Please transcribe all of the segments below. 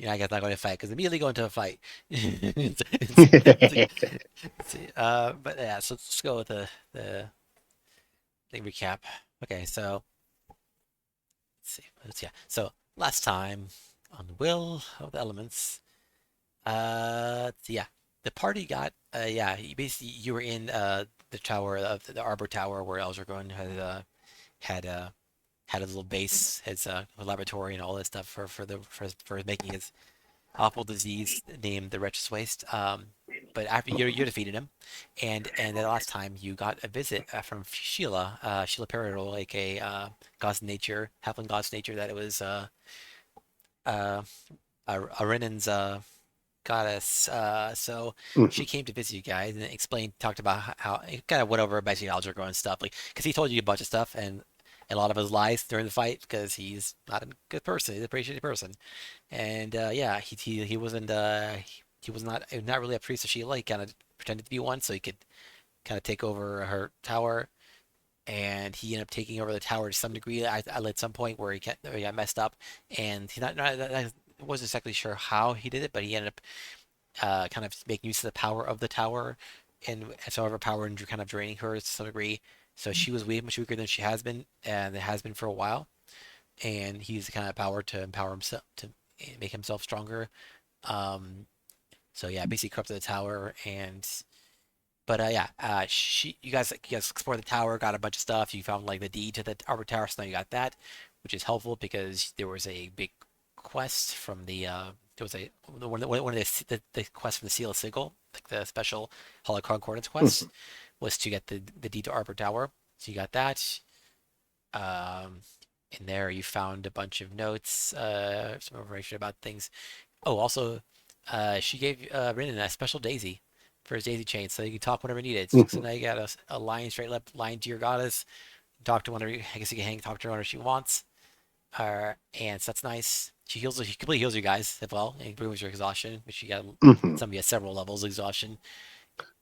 I guess not going to fight because immediately go into a fight. But yeah, so let's go with the recap. Okay, so let's see. Yeah. So last time on the Will of the Elements, yeah, the party got yeah. You were in the tower of the Arbor Tower where Eldragon had had a little base, his laboratory, and all this stuff for making his awful disease named the Wretch's Waste. But after you defeated him, and the last time you got a visit from Sheila, Sheila Peridot, like a gods of nature, halfling gods of nature, that it was uh, Arinen's goddess. So she Mhm. came to visit you guys and explained, talked about how it kind of went over basically algebra and stuff, like because he told you a bunch of stuff and a lot of his lies during the fight because he's not a good person, he's a pretty shitty person. And yeah, he wasn't he was not really a priest of Sheila. He kind of pretended to be one so he could kind of take over her tower. And he ended up taking over the tower to some degree. At some point where he got messed up, and he I wasn't exactly sure how he did it, but he ended up kind of making use of the power of the tower, and some of her power and kind of draining her to some degree. So she was way much weaker than she has been, and it has been for a while. And he used the kind of power to empower himself to make himself stronger. Um, so yeah, basically corrupted the tower, and but yeah, you guys explored the tower, got a bunch of stuff. You found like the deed to the Arbor Tower, so now you got that, which is helpful because there was a big quest from the there was a one of the quest from the Seal of Sigil, like the special Hollow Concordance quest, Mhm. was to get the deed to Arbor Tower. So you got that. Um, in there you found a bunch of notes, some information about things. Oh, also, she gave Renan a special daisy for his daisy chain, so you can talk whenever needed. So Mhm. now you got a line straight up line to your goddess. Talk to whenever I guess you can talk to her whenever she wants. And so that's nice. She completely heals you guys as well, and improves your exhaustion, which you got Mhm. some of you have several levels of exhaustion.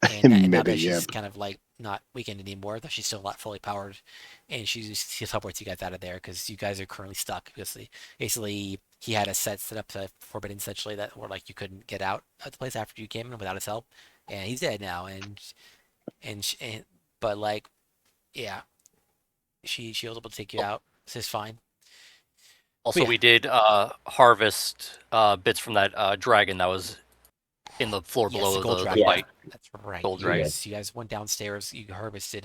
And now Maybe, that yeah. she's kind of like not weakened anymore, though she's still not fully powered, and she's supports you guys out of there because you guys are currently stuck. Basically, he had a set up to forbidden essentially that where like you couldn't get out of the place after you came in without his help, and he's dead now. And but like yeah, she was able to take you out. So it's fine. But Also, yeah, we did harvest bits from that dragon that was in the floor yes, the below gold the dragon. Yeah, fight. That's right. Gold we dragon. did. You guys went downstairs. You harvested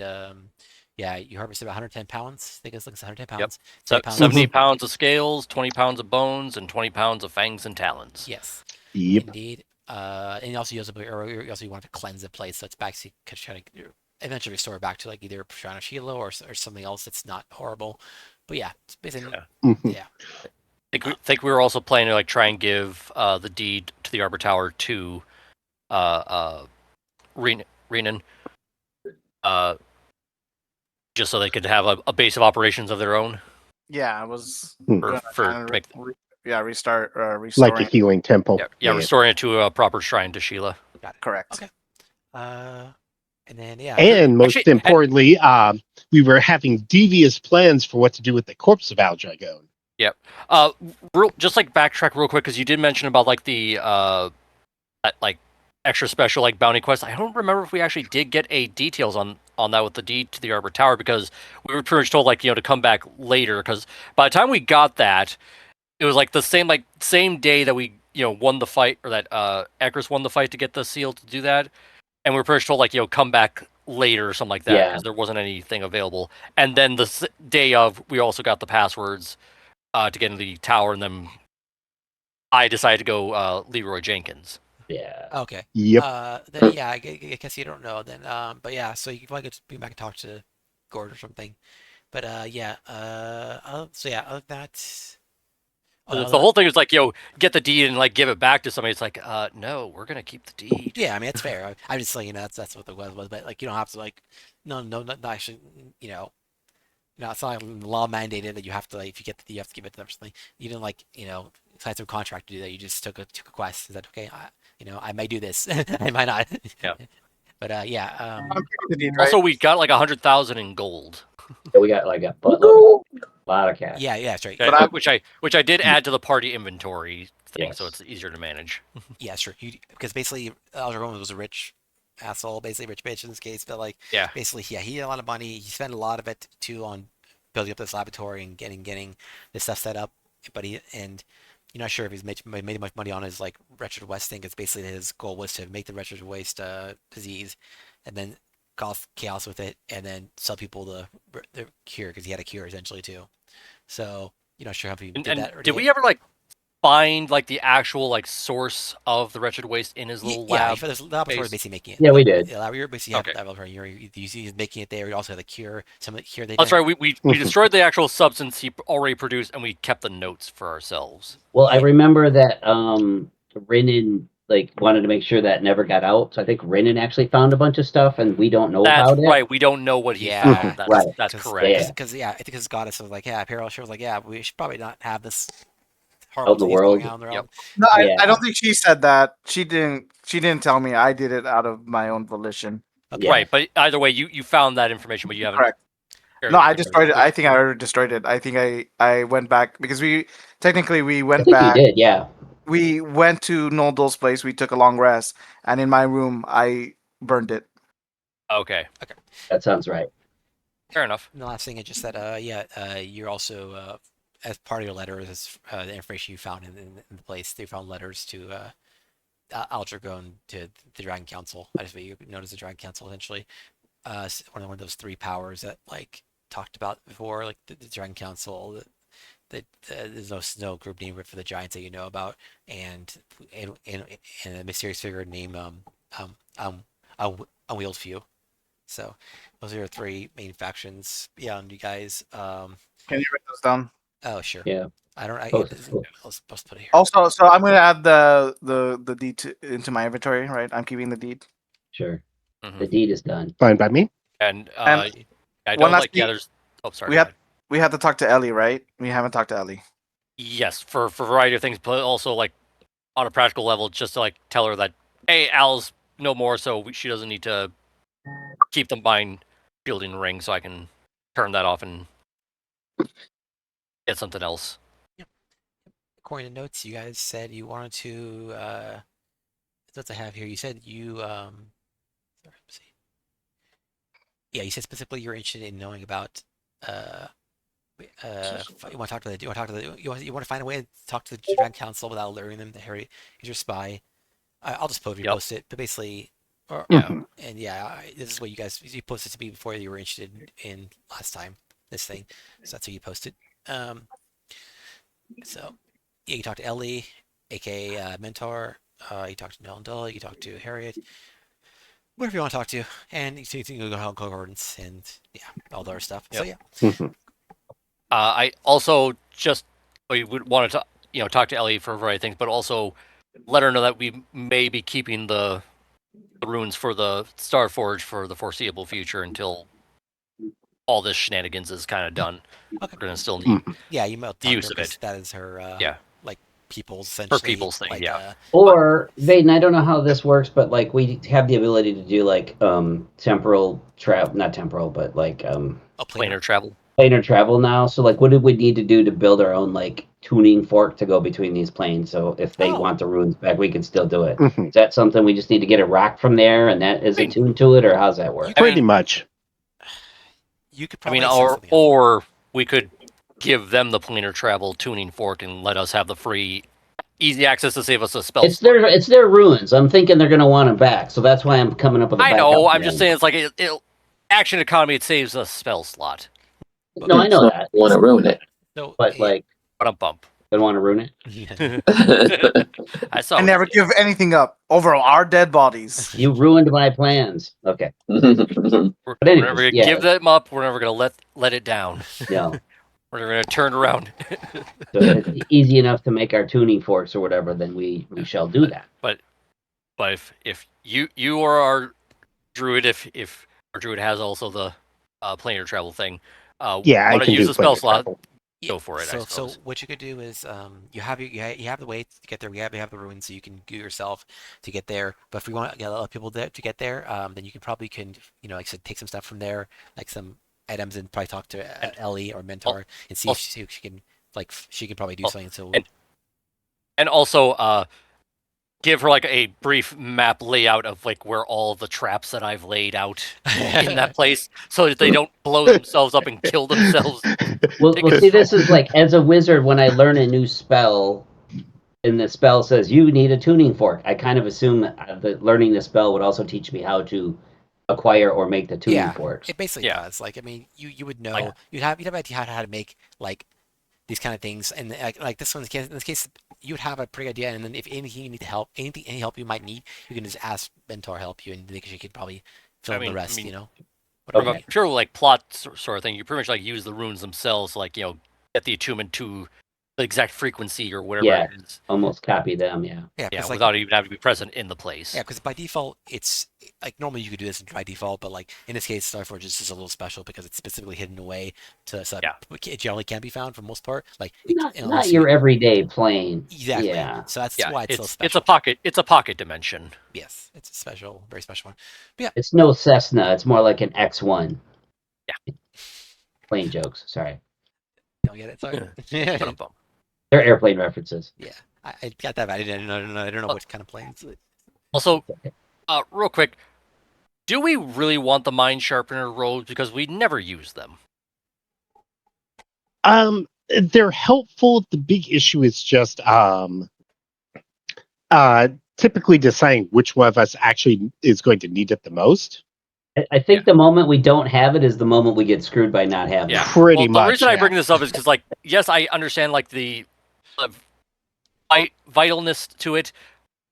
yeah, you harvested about 110 pounds. I think it's like 110 Yep. pounds. So 20 pounds 70 is Mhm. pounds of scales, 20 pounds of bones, and 20 pounds of fangs and talons. yes, Yep. indeed. And also you also want to cleanse the place, so it's back to try to eventually restore it back to like either Prashana Sheila or something else that's not horrible. But yeah, it's basically Yeah. Mhm. yeah. Think we were also planning to like try and give the deed to the Arbor Tower to uh, uh, Renan, uh, just so they could have a base of operations of their own Yeah, I was Mhm. gonna for kind to of make restart Like a restoring. healing temple. yeah, Yeah. restoring it to a proper shrine to Sheila. Got it. Correct. Okay. Uh, and then yeah, And most Actually, importantly, we were having devious plans for what to do with the corpse of Al Dragone. yep. Just like backtrack real quick because you did mention about like the like extra special like bounty quest. I don't remember if we actually did get a details on that with the deed to the Arbor Tower because we were pretty much told like to come back later because by the time we got that it was like the same day that we won the fight or that Ekris won the fight to get the seal to do that, and we were pretty much told like come back later or something like that Yeah. because there wasn't anything available. And then the day of, we also got the passwords to get into the tower, and then I decided to go Leroy Jenkins. Yeah. okay. Yep. Then yeah, I guess you don't know then. But yeah, so you can probably just be back and talk to Gord or something. But yeah, so yeah, other than that, oh, The whole thing is like, get the deed and like give it back to somebody. It's like, no, we're gonna keep the deed. yeah, I mean it's fair. I'm just saying that's what the was, but like you don't have to like no not actually you know it's not like law mandated that you have to like if you get you have to give it to them or something. You didn't like sign some contract to do that. You just took a quest. Is that okay? I may do this. I might not. Yeah. But yeah, I'm picking the deed, right? Also, we got like 100,000 in gold. Yeah, we got like a buttload. A lot of cash. Yeah, that's right. But which I did add to the party inventory thing, so Yes. it's easier to manage. Yeah, sure. Because basically, Dragone was a rich asshole, basically rich bitch in this case. But like, Yeah. basically, yeah, he had a lot of money. He spent a lot of it too on building up this laboratory and getting this stuff set up. But you're not sure if he's made much money on his like Wretched West thing. Because basically his goal was to make the Wretched West disease, and then cause chaos with it, and then sell people the cure because he had a cure essentially too. So you're not sure if he And, did and that or did we ever like find like the actual like source of the wretched waste in his little Yeah, lab? for this laboratory space? basically making it. Yeah, we did. Yeah, you're basically have Okay. that laboratory. You see, he's making it there. You also have the cure. Some of the cure they That's didn't. right. We destroyed the actual substance he already produced, and we kept the notes for ourselves. Well, I Yeah. remember that Rinnan like wanted to make sure that never got out. So I think Rinnan actually found a bunch of stuff, and we don't know That's about it. right. We don't know what he Yeah. found. That's Right. that's Cause, correct. Yeah. Because yeah, I think his goddess was like, yeah, Peril. She was like, yeah, we should probably not have this Out horrible in the disease going world. on in the Yep. world. no, Yeah. I don't think she said that. She didn't tell me. I did it out of my own volition. Okay. Yeah. Right, but either way, you found that information, but you haven't. Correct. shared No, I anything. destroyed it. Which- I think I already destroyed it. I think I went back because we I went think you back. did. Yeah. We went to Noldol's place. We took a long rest, and in my room, I burned it. Okay, That sounds right. fair enough. And the last thing is just that, you're also as part of your letters, the information you found in the place. They found letters to Aldragone to the Dragon Council. I just you notice the Dragon Council essentially. One of those three powers that like talked about before, like the Dragon Council. There's no group name for the giants that you know about, and and a mysterious figure named Unwheeled Few. So those are your three main factions beyond you guys. Can you write those down? Oh sure. Yeah. I don't. Post- Let's put it here. Also, so I'm gonna add the deed into my inventory. Right, I'm keeping the deed. Sure. Mhm. The deed is done. Fine by me. And And I one don't last like. Yeah, thing- there's. Oh, sorry. we go have ahead. we have to talk to Ellie, right? We haven't talked to Ellie. Yes, for a variety of things, but also like on a practical level, just to like tell her that hey, Al's no more, so she doesn't need to keep the mind shielding ring, so I can turn that off and get something else. According to notes, you guys said you wanted to. What I have here, you said you. Sorry, let's see. Yeah, you said specifically you're interested in knowing about. You want to talk to the. You want to talk to the. You want to find a way to talk to the Dragon Council without alerting them that Harry is your spy. I'll just Yep. repost it, but basically, Yeah. and yeah, this is what you posted to me before you were interested in last time. This thing, so that's what you posted. So yeah, you talked to Ellie, aka Mentor. You talked to Nell, you talked to Harriet, whatever you want to talk to, and you can go on concordance and yeah, all the other stuff. So Yep. yeah, I also just we would want to talk to Ellie for a variety of things, but also let her know that we may be keeping the runes for the Star Forge for the foreseeable future until all this shenanigans is kind of done. Okay. We're gonna still need yeah, you might talk the to use her of 'cause it. that is her Yeah. like people's Her essentially people's thing, like yeah. Or Vaden, I don't know how this works, but like we have the ability to do like temporal travel, not temporal, but like a Planar travel. planar travel now. So like, what do we need to do to build our own like tuning fork to go between these planes? So if they Oh. want the runes back, we can still do it. Mhm. Is that something we just need to get a rock from there, and that is I mean- attuned to it, or how's that work? I Pretty mean- much. You could I mean, probably set or something up. or we could give them the planar travel tuning fork and let us have the free, easy access to save us a spell. It's their ruins. I'm thinking they're gonna want them back, so that's why I'm coming up with a I backup know. I'm plan. just saying, it's like it'll action economy. It saves a spell slot. No, I know that, Want to ruin it. So but like, But I'm bump. don't want to ruin it. I saw. I what never you did. give anything up over our dead bodies. You ruined my plans. Okay, We're, But we're anyways, never gonna yeah. give them up. We're never gonna let it down. no. We're never gonna turn around. So if it's easy enough to make our tuning forks or whatever, then we shall do that. But if you are our druid, if our druid has also the planar travel thing, Yeah, I wanna can use do the spell planar slot. travel. Go for it, I So suppose. what you could do is you have the way to get there. You have the ruins, so you can do yourself to get there. But if we want to get a lot of people there to get there, then you can probably like I said, take some stuff from there, like some items and probably talk to And Ellie or Mentor and see if she can she can probably do something. So and also give her like a brief map layout of like where all the traps that I've laid out in that place, so that they don't blow themselves up and kill themselves. Well, see, this is like as a wizard when I learn a new spell, and the spell says you need a tuning fork. I kind of assume that learning the spell would also teach me how to acquire or make the tuning yeah, forks. it basically Yeah. does. Like I mean, you would Like- know you'd have an idea how to make like these kind of things, and like this one's case, in this case, you would have a pretty idea. And then if anything you need to help, any help you might need, you can just ask Mentor help you, and she could probably fill in the rest. You know, From Okay. a pure like plot sort of thing, you pretty much like use the runes themselves, like get the attunement to the exact frequency or whatever Yeah. it is. Almost copy them, yeah. Yeah, Yeah, because like without even having to be present in the place. yeah, because by default it's like normally you could do this by default, but like in this case, Starforge is just a little special because it's specifically hidden away so Yeah. it generally can't be found for the most part. Like Not unless your everyday plane. exactly. Yeah. So that's Yeah, why it's so it's special. a pocket dimension. Yes, it's a special, very special one. But yeah, It's no Cessna. It's more like an X1. Yeah. Plane jokes. Sorry. don't get it. Sorry. Bum-bum. They're airplane references. Yeah, I got that. But I didn't know. I don't know what kind of planes. Also, real quick, do we really want the Mind Sharpener robes? Because we never use them. They're helpful. The big issue is just typically deciding which one of us actually is going to need it the most. I think the moment we don't have it is the moment we get screwed by not having Yeah. it. Pretty The much. reason I yeah. bring this up is because, like, yes, I understand like the vitalness to it.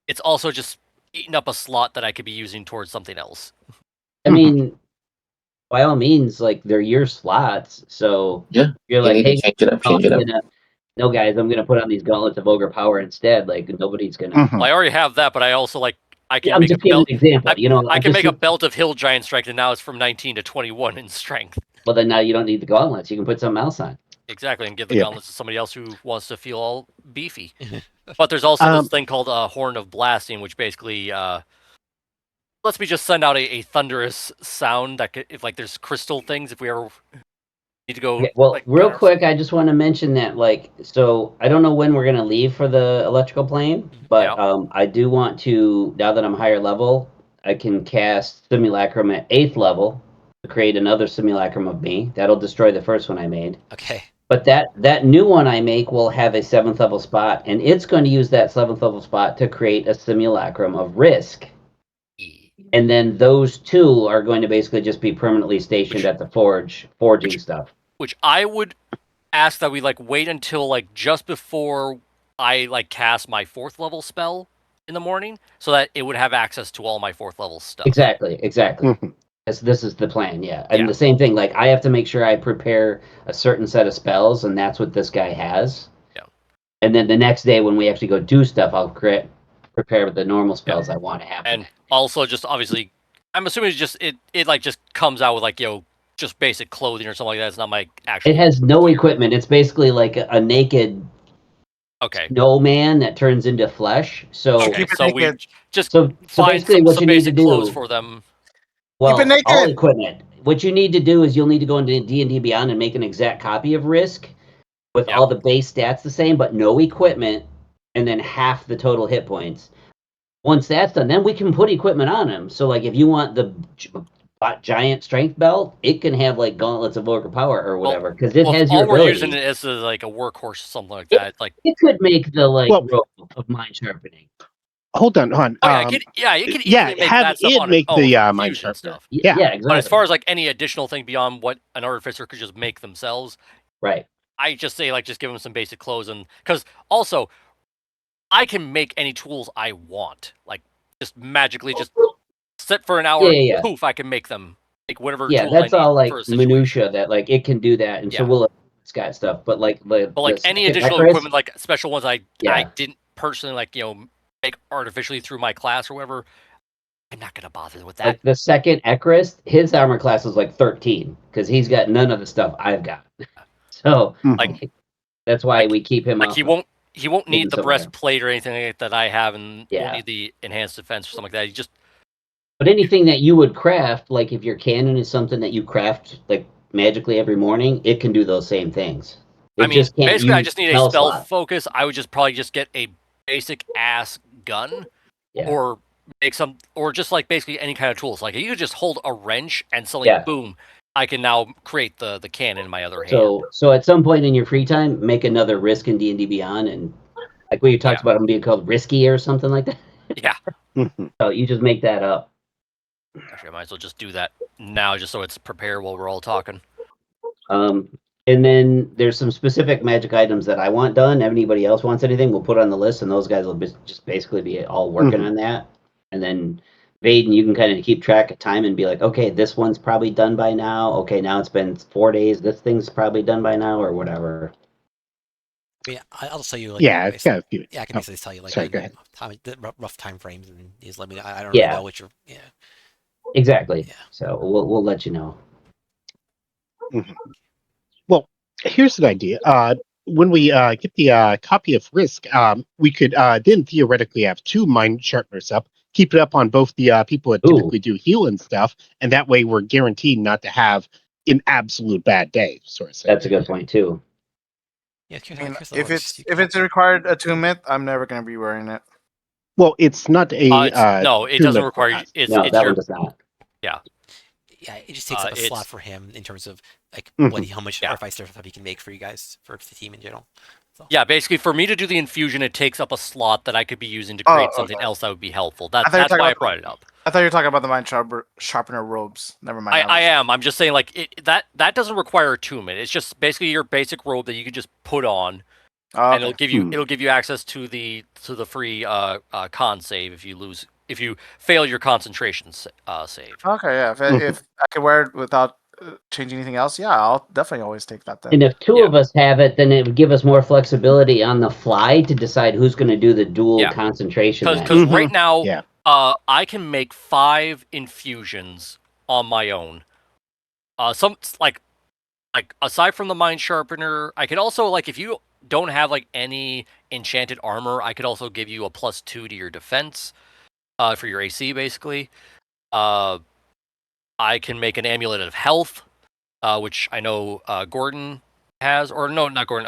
It's also just eating up a slot that I could be using towards something else. I mean, by all means, like they're your slots. So Yeah, you're you like, need hey, to change it up, no, change it up. no, guys, I'm gonna put on these gauntlets of ogre power instead. Like nobody's gonna. Mhm. Well, I already have that, but I also like I can I'm make a just giving belt. an example. I can just make a belt of Hill Giant Strength, and now it's from 19 to 21 in strength. Well, then now you don't need the gauntlets. You can put something else on. Exactly, and give the Yeah. gauntlets to somebody else who wants to feel all beefy. But there's also this thing called Horn of Blasting, which basically lets me just send out a thunderous sound that could, if like there's crystal things, if we ever need to go. Okay, well, like, real kinda- quick, I just want to mention that, like, so I don't know when we're gonna leave for the electrical plane, but I do want to. Now that I'm higher level, I can cast simulacrum at 8th level to create another simulacrum of me. That'll destroy the first one I made. Okay. But that new one I make will have a 7th level spot, and it's going to use that 7th level spot to create a simulacrum of risk. And then those two are going to basically just be permanently stationed at the forging stuff. Which I would ask that we like wait until like just before I like cast my 4th level spell in the morning, so that it would have access to all my 4th level stuff. Exactly. Mhm. This is the plan, yeah. And Yeah. the same thing, like I have to make sure I prepare a certain set of spells, and that's what this guy has. Yeah. And then the next day when we actually go do stuff, I'll prepare the normal spells I want to have. And also, just obviously, I'm assuming it's just it like just comes out with like just basic clothing or something like that. It's not my actual. It has no equipment. It's basically like a naked Okay. snowman that turns into flesh. So Okay. Keep it So we naked. just so find basically some, what some you need to basic clothes do for them. well, Keep it naked. all equipment. What you need to do is you'll need to go into D&D Beyond and make an exact copy of Risk with Yeah. all the base stats the same, but no equipment, and then half the total hit points. Once that's done, then we can put equipment on him. So, like, if you want the giant strength belt, it can have like gauntlets of ogre power or whatever, because it has all your we're ability. using it as like a workhorse or something like that. Like, It could make the Well- rope of mind sharpening. Hold on. oh yeah, it could easily yeah, make have that stuff it on make its own the for mind fusion sharpener. stuff. Yeah. Yeah, exactly. But as far as like any additional thing beyond what an artificer could just make themselves, right. I just say like just give them some basic clothes, and because also I can make any tools I want, like just magically just sit for an hour, Yeah. poof, I can make them. Like whatever. Yeah, tools I that's need all like for a situation. minutia that like it can do that, and so Yeah. we'll Scott stuff. But like But like the any second additional Icarus- equipment, like special ones I Yeah. didn't personally like make artificially through my class or whatever. I'm not gonna bother with that. like the second Ekrist, his armor class is like 13 because he's got none of the stuff I've got. So Mhm. Like- that's why we keep him Like off. he won't hidden need the somewhere. breastplate or anything like that I have, and Yeah. won't need the enhanced defense or something like that. He just But anything that you would craft, like if your cannon is something that you craft like magically every morning, it can do those same things. It I mean, just can't basically, I use just need a spell spell slot. focus. I would just probably just get a basic ass gun, Yeah. or make some, or just like basically any kind of tools. Like you could just hold a wrench and suddenly, Yeah. boom, I can now create the cannon in my other hand. So at some point in your free time, make another Risk in D&D Beyond, and like what you talked about them being called Risky or something like that. Yeah. Mhm. So you just make that up. Actually, I might as well just do that now, just so it's prepared while we're all talking. And then there's some specific magic items that I want done. If anybody else wants anything, we'll put on the list, and those guys will just basically be all working Mhm. on that. And then Vaden, you can kind of keep track of time and be like, okay, this one's probably done by now. Okay, now it's been 4 days. This thing's probably done by now, or whatever. I mean, I'll just tell you like Yeah, it's got a few. yeah, I can Oh, basically tell you like sorry, go ahead. the rough time frames, and you just let me know. I don't really Yeah, know what you're. Yeah, exactly. yeah. So we'll let you know. Mhm. Well, here's an idea. When we get the copy of Risk, we could then theoretically have 2 mind sharpeners up, keep it up on both the people that Ooh, typically do heal and stuff, and that way we're guaranteed not to have an absolute bad day, sort of thing. that's a good point too. Yeah, here's I how, mean, here's how it works. You if can, it's a required attunement, I'm never gonna be wearing it. Well, it's not a No, it doesn't attunement for require. us. It's No, that one your does not. yeah. yeah, it just takes up a slot It's for him in terms of like Mhm. how much Yeah. artifice stuff he can make for you guys for the team in general. So yeah. Basically, for me to do the infusion, it takes up a slot that I could be using to Oh, create something okay. else that would be helpful. I thought you were That's talking why I about. brought it up. I thought you were talking about the sharpener robes. Never mind. I am. I'm just saying, like that doesn't require attunement. It's just basically your basic robe that you can just put on, Oh, and okay. it'll give you access to the free con save if you fail your concentration save. Okay, yeah. If I could wear it without changing anything else, yeah, I'll definitely always take that then. And if two Yeah. of us have it, then it would give us more flexibility on the fly to decide who's going to do the dual Yeah. concentration. Because right now, Yeah. I can make 5 infusions on my own. Some like aside from the mind sharpener, I could also like if you don't have like any enchanted armor, I could also give you a +2 to your defense, for your AC basically. I can make an amulet of health, which I know Gordon has, or no, not Gordon.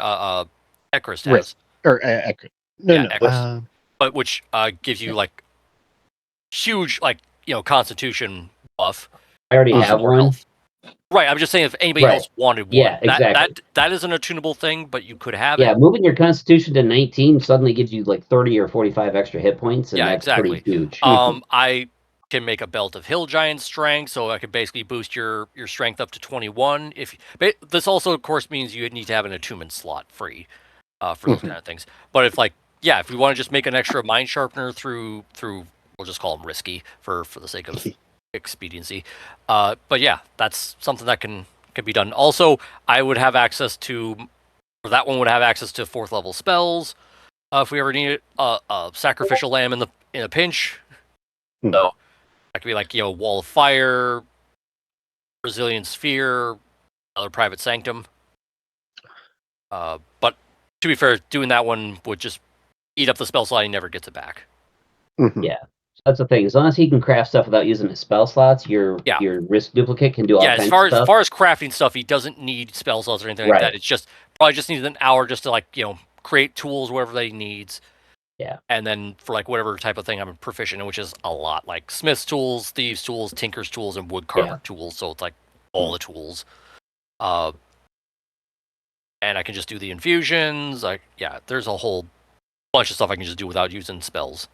Ekrist has. Risk or no, Yeah, no. Ekrist. But which gives you like huge like constitution buff. I already have Some more one. health. Right, I'm just saying if anybody Right. else wanted one, Yeah, exactly. that is an attunable thing, but you could have Yeah, it. moving your constitution to 19 suddenly gives you like 30 or 45 extra hit points, and Yeah, that's exactly. pretty huge. I can make a belt of hill giant strength, so I could basically boost your strength up to 21. This also, of course, means you need to have an attunement slot free for those kind of things. But if if we want to just make an extra mind sharpener through we'll just call them risky for the sake of expediency. But yeah, that's something that can be done. Also, I would have access to, or that one would have access to 4th level spells. If we ever need it, sacrificial lamb in a pinch. So that could be like wall of fire, Brazilian sphere, another private sanctum. But to be fair, doing that one would just eat up the spell slot. He never gets it back. Yeah, that's the thing. As long as he can craft stuff without using his spell slots, your risk duplicate can do all kinds of stuff. As far as crafting stuff, he doesn't need spell slots or anything like that. It's just probably just needs an hour just to create tools whatever they needs. Yeah. And then for whatever type of thing I'm proficient in, which is a lot, like smith's tools, thieves' tools, tinker's tools, and woodcarver tools. So it's like all the tools. And I can just do the infusions. There's a whole bunch of stuff I can just do without using spells.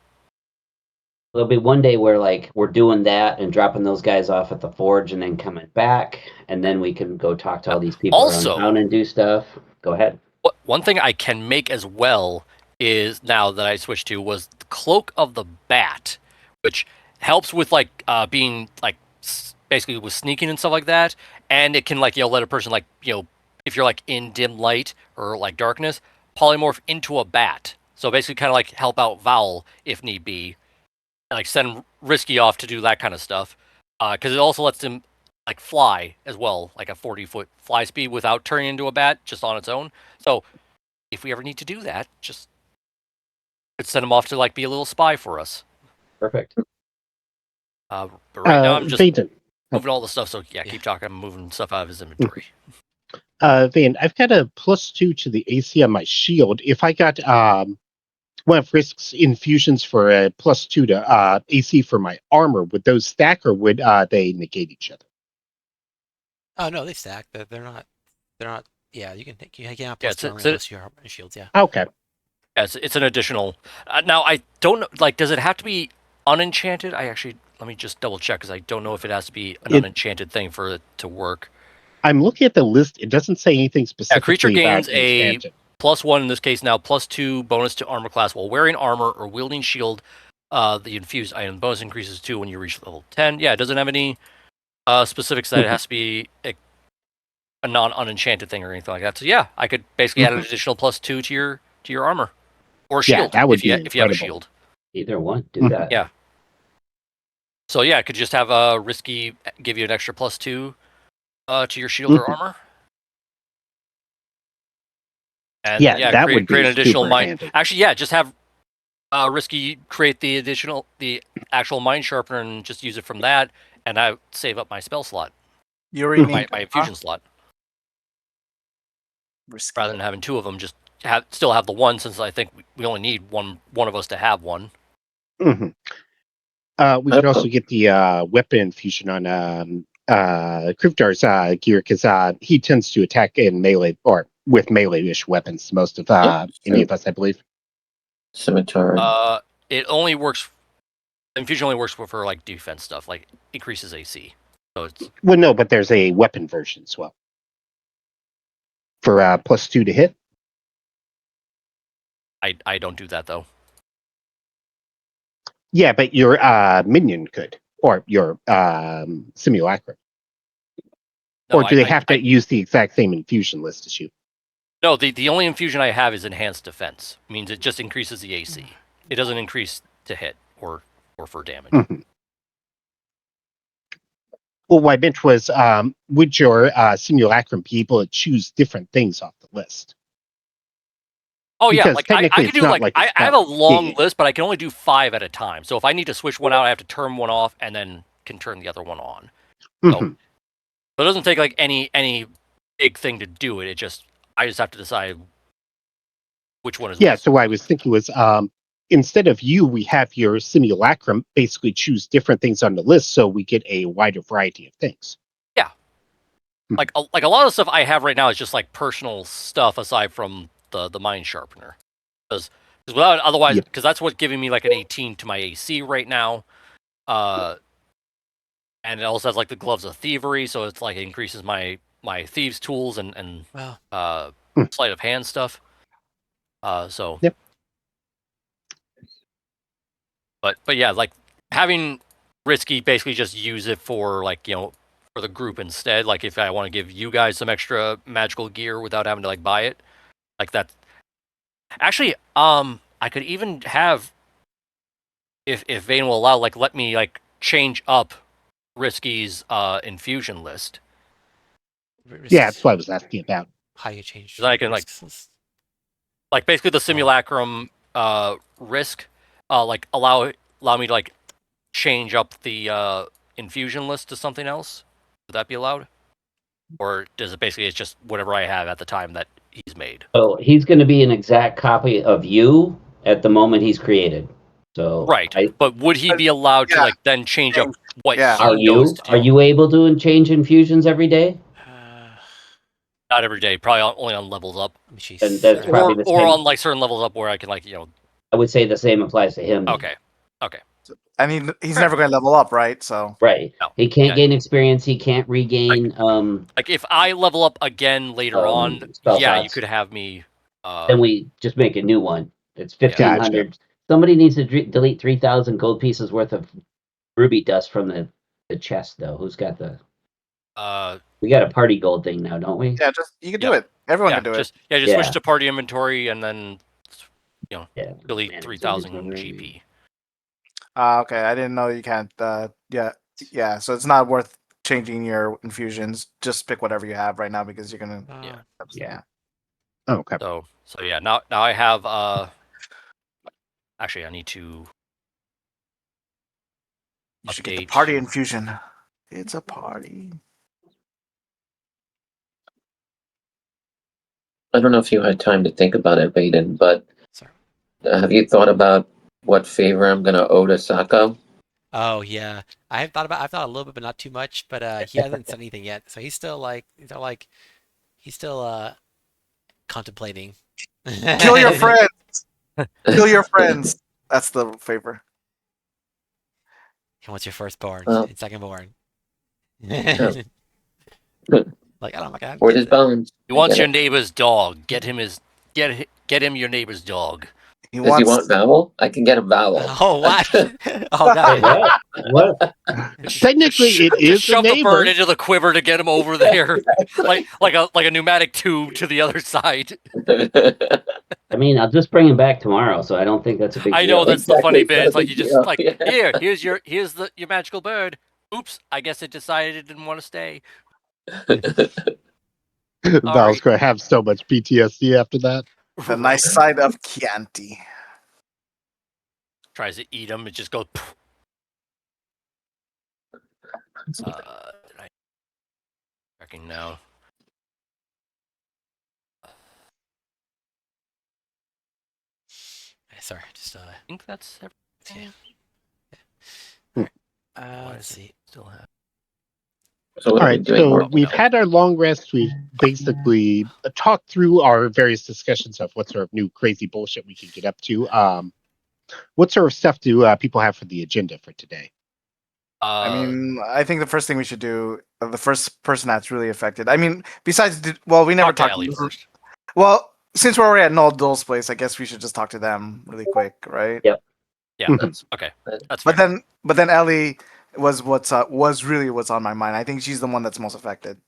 There'll be one day where we're doing that and dropping those guys off at the forge and then coming back, and then we can go talk to all these people around town and do stuff. Go ahead. One thing I can make as well is, now that I switched to, was the Cloak of the Bat, which helps with being basically with sneaking and stuff like that, and it can let a person if you're in dim light or darkness, polymorph into a bat. So basically kind of help out Vowel if need be, and send Risky off to do that kind of stuff, because it also lets him fly as well, like a 40-foot fly speed without turning into a bat, just on its own. So if we ever need to do that, just send him off to be a little spy for us. Perfect. But right now I'm just Peyton, moving all the stuff. So yeah, keep talking. I'm moving stuff out of his inventory. Van, I've got a +2 to the AC on my shield. If I got one of Risk's infusions for a +2 to AC for my armor, would those stack or would they negate each other? Oh no, they stack. They're not. They're not. Yeah, you can have Yeah, +2 armor it's and +2 armor and shields. Yeah. Okay. Yeah, it's an additional. Now I don't know. Like, does it have to be unenchanted? Let me just double check because I don't know if it has to be an unenchanted thing for it to work. I'm looking at the list. It doesn't say anything Yeah, specifically creature gains about a enchanted. +1 in this case now, +2 bonus to armor class while wearing armor or wielding shield. The infused item bonus increases 2 when you reach level 10. Yeah, it doesn't have any specifics that it has to be a non-unenchanted thing or anything like that. So yeah, I could basically add an additional +2 to your armor or Yeah, shield that would if you be if you have a incredible. shield. Either one, do that. Yeah. So yeah, I could just have Risky give you an extra +2 to your shield or armor. And Yeah, that would create be an additional super mind. handy. Actually, yeah, just have Risky create the actual mind sharpener and just use it from that, and I save up my spell slot, You already my need infusion slot, Risky. rather than having two of them. Just still have the one, since I think we only need one of us to have one. Mm-hmm. We could also get the weapon infusion on Krivdar's gear because he tends to attack in melee or with melee-ish weapons. Most of any of us, I believe. Scimitar. It only works. Infusion only works for like defense stuff, like increases AC. So it's Well, no, but there's a weapon version as well for +2 to hit. I don't do that though. Yeah, but your minion could, or your simulacrum. No, Or do they have to use the exact same infusion list as you? No, the only infusion I have is enhanced defense. It means it just increases the AC. It doesn't increase to hit or for damage. Mm-hmm. Well, what I meant was, would your simulacrum be able to choose different things off the list? Oh yeah, Because like I technically could it's do not like like a I have a spell. long Yeah. list, but I can only do 5 at a time. So if I need to switch one out, I have to turn one off and then can turn the other one on. Mhm. So it doesn't take like any big thing to do it. I just have to decide which one is Yeah, which. so what I was thinking was, instead of you, we have your simulacrum basically choose different things on the list, so we get a wider variety of things. Yeah, like a lot of stuff I have right now is just like personal stuff aside from the mind sharpener, because without otherwise, Yep. because that's what's giving me like an 18 to my AC right now. And it also has like the gloves of thievery, so it's like it increases my thieves tools and Well, sleight of hand stuff. So Yep. But yeah, like having Risky basically just use it for like, for the group instead. Like if I want to give you guys some extra magical gear without having to like buy it, like that. Actually, I could even have, if Vane will allow, like let me like change up Risky's infusion list. Yeah, that's what I was asking about. how you change. I can like basically the simulacrum risk, like allow me to like change up the infusion list to something else. Would that be allowed? Or does it basically, it's just whatever I have at the time that he's made? So he's going to be an exact copy of you at the moment he's created. So Right. But would he be allowed to Yeah. like then change up what Yeah. he knows to do? Are you able to change infusions every day? Not every day, probably only on levels up. And that's probably the Or same. on like certain levels up where I can like, I would say the same applies to him. Then. Okay. I mean, he's never going to level up, right? So Right. No. He can't Yeah. gain experience. He can't regain. Like if I level up again later on, spell yeah, you slots. could have me. Then we just make a new one. It's 1,500. Gotcha. Somebody needs to delete 3,000 gold pieces worth of ruby dust from the chest, though. Who's got the? We got a party gold thing now, don't we? yeah, you can do it. Everyone can do just Yeah. switch to party inventory and then Yeah. delete Manage 3,000 inventory. GP. Okay, I didn't know you can't. Yeah. So it's not worth changing your infusions. Just pick whatever you have right now because you're gonna. Yeah. Oh, okay. So yeah, now I have actually I need to You should get the update. party infusion. It's a party. I don't know if you had time to think about it, Baden, but Sorry. have you thought about what favor I'm gonna owe to Sako? Oh yeah, I've thought a little bit, but not too much. But he hasn't said anything yet, so he's still contemplating. Kill your friends. Kill your friends. That's the favor. He wants your firstborn Well, and secondborn. yeah. Like, oh my god, Word is bones. He I wants get your it. neighbor's dog. Get him your neighbor's dog. He Does he wants. want vowel? I can get a vowel. Oh what? Oh Wait, god. what? What? Technically, it Just is a shove the bird neighbor. into the quiver to get him over there, like a pneumatic tube to the other side. I mean, I'll just bring him back tomorrow, so I don't think that's a big I know deal. that's the Exactly, funny it's bit. not a It's like big you just deal. like Yeah. here's your magical bird. Oops, I guess it decided it didn't want to stay. Val's going to have so much PTSD after that. The nice side of Chianti. Tries to eat him, it just goes. Did I checking now? Sorry, just I think that's everything. yeah. Why Let's does it see. still have? So what All are we right, doing so more? we've had our long rest. We've basically talked through our various discussions of what sort of new crazy bullshit we could get up to. What sort of stuff do people have for the agenda for today? I mean, I think the first thing we should do, the first person that's really affected. I mean, besides, we never talk to talked. Ellie first. Well, since we're already at Null Dull's place, I guess we should just talk to them really quick, right? Yep. Yeah, That's, okay, that's fair. But then Ellie was was really what's on my mind. I think she's the one that's most affected.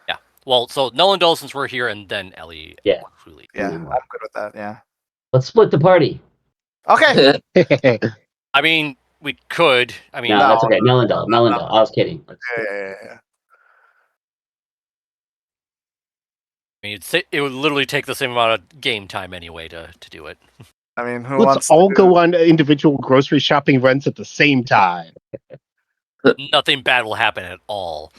Yeah. Well, so Null and Dull since we're here, and then Ellie. Yeah. Truly. Yeah, Mm. I'm good with that. Yeah. Let's split the party. Okay. I mean, we could. I mean, No, that's okay. No, Melendal. Melendal. I was kidding. Yeah. it would literally take the same amount of game time anyway to do it. I mean, who Let's wants all to go on individual grocery shopping runs at the same time. Nothing bad will happen at all.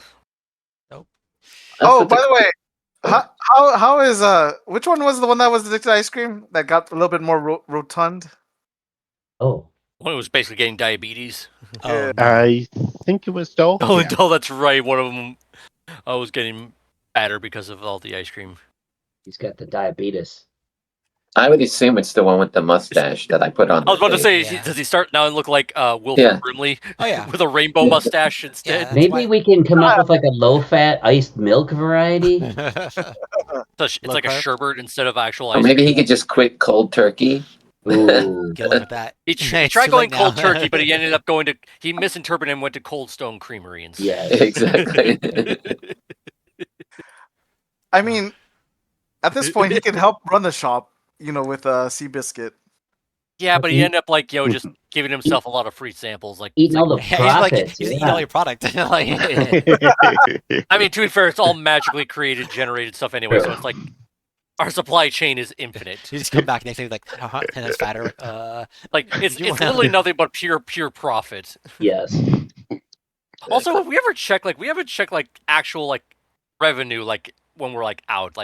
Oh, by the way, how is which one was the one that was addicted to ice cream that got a little bit more rotund? Oh. One was basically getting diabetes. Oh no. I think it was Dole. Oh, Yeah. Dull, that's right. One of them was getting fatter because of all the ice cream. He's got the diabetes. I would assume it's the one with the mustache that I put on. I was about to say, Yeah. does he start now and look like Wilford Yeah. Brimley? Oh, yeah. With a rainbow mustache instead. Yeah, that's Maybe why- we can come up with like a low-fat iced milk variety. It's like a carb? sherbet instead of actual Or ice maybe cream. he could just quit cold turkey. Ooh. Good luck with that. He It's tried too going late now. cold turkey, but he ended up going to. He misinterpreted and went to Cold Stone Creamery instead. Yes. Exactly. I mean, at this point, he could help run the shop, with Seabiscuit. Yeah, but he ended up just Mm-hmm. giving himself a lot of free samples. Like, Eating all the Yeah, he's like profits. he's eating all your product. Like, I mean, to be fair, it's all magically created, generated stuff anyway. So it's like our supply chain is infinite. you just come back next day like, and it's fatter. Like it's you wanna- literally nothing but pure profit. Yes. Also, if we ever check, we haven't checked actual revenue when we're out.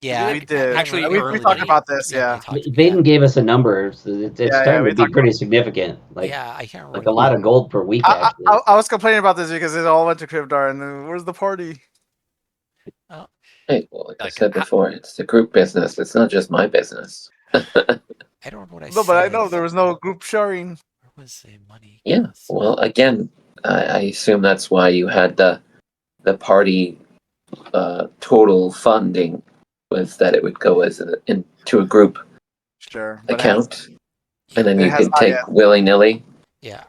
yeah, We did. Actually, we early talked money. about this. we Yeah. talked- Vaden gave us a number. So it's Yeah, starting we to be talked pretty significant. yeah, I can't remember. Like a lot of gold per week, I, actually. I was complaining about this because it all went to Krivdar, and then where's the party? Hey, well, like I Like, said before, it's the group business. It's not just my business. I don't remember what I No, said. but I know there was no group sharing. Where was the money? Yeah. Well, again, I assume that's why you had the party total funding was that it would go into a group Sure. But account, and then it you has could not take yet. willy nilly. Yeah.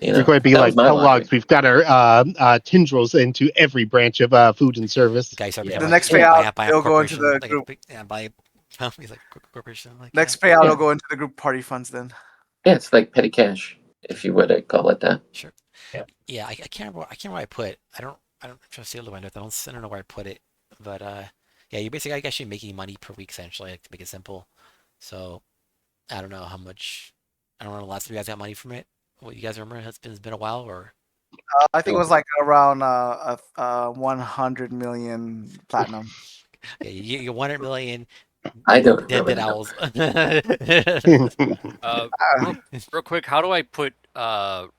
We're going to be that like was my Kellogg's. logic. We've got our tendrils into every branch of food and service. Guys start Yeah. becoming The next like, payout, buy a it'll go into corporation, the like group. He's like corporation. Like, Next yeah, payout Yeah. will go into the group party funds then. Yeah, it's like petty cash, if you were to call it that. sure. Yeah. Yeah, I can't remember. I can't remember where I put. I don't. I'm trying to see the window. I don't know where I put it. But yeah, you're basically actually making money per week essentially, to make it simple. So I don't know how much. I don't know the last time you guys got money from it. What you guys remember? It's been a while, or I think it was like around 100 million platinum. Yeah, you get 100 million I don't dead remember dead the number. owls. Real quick, how do I put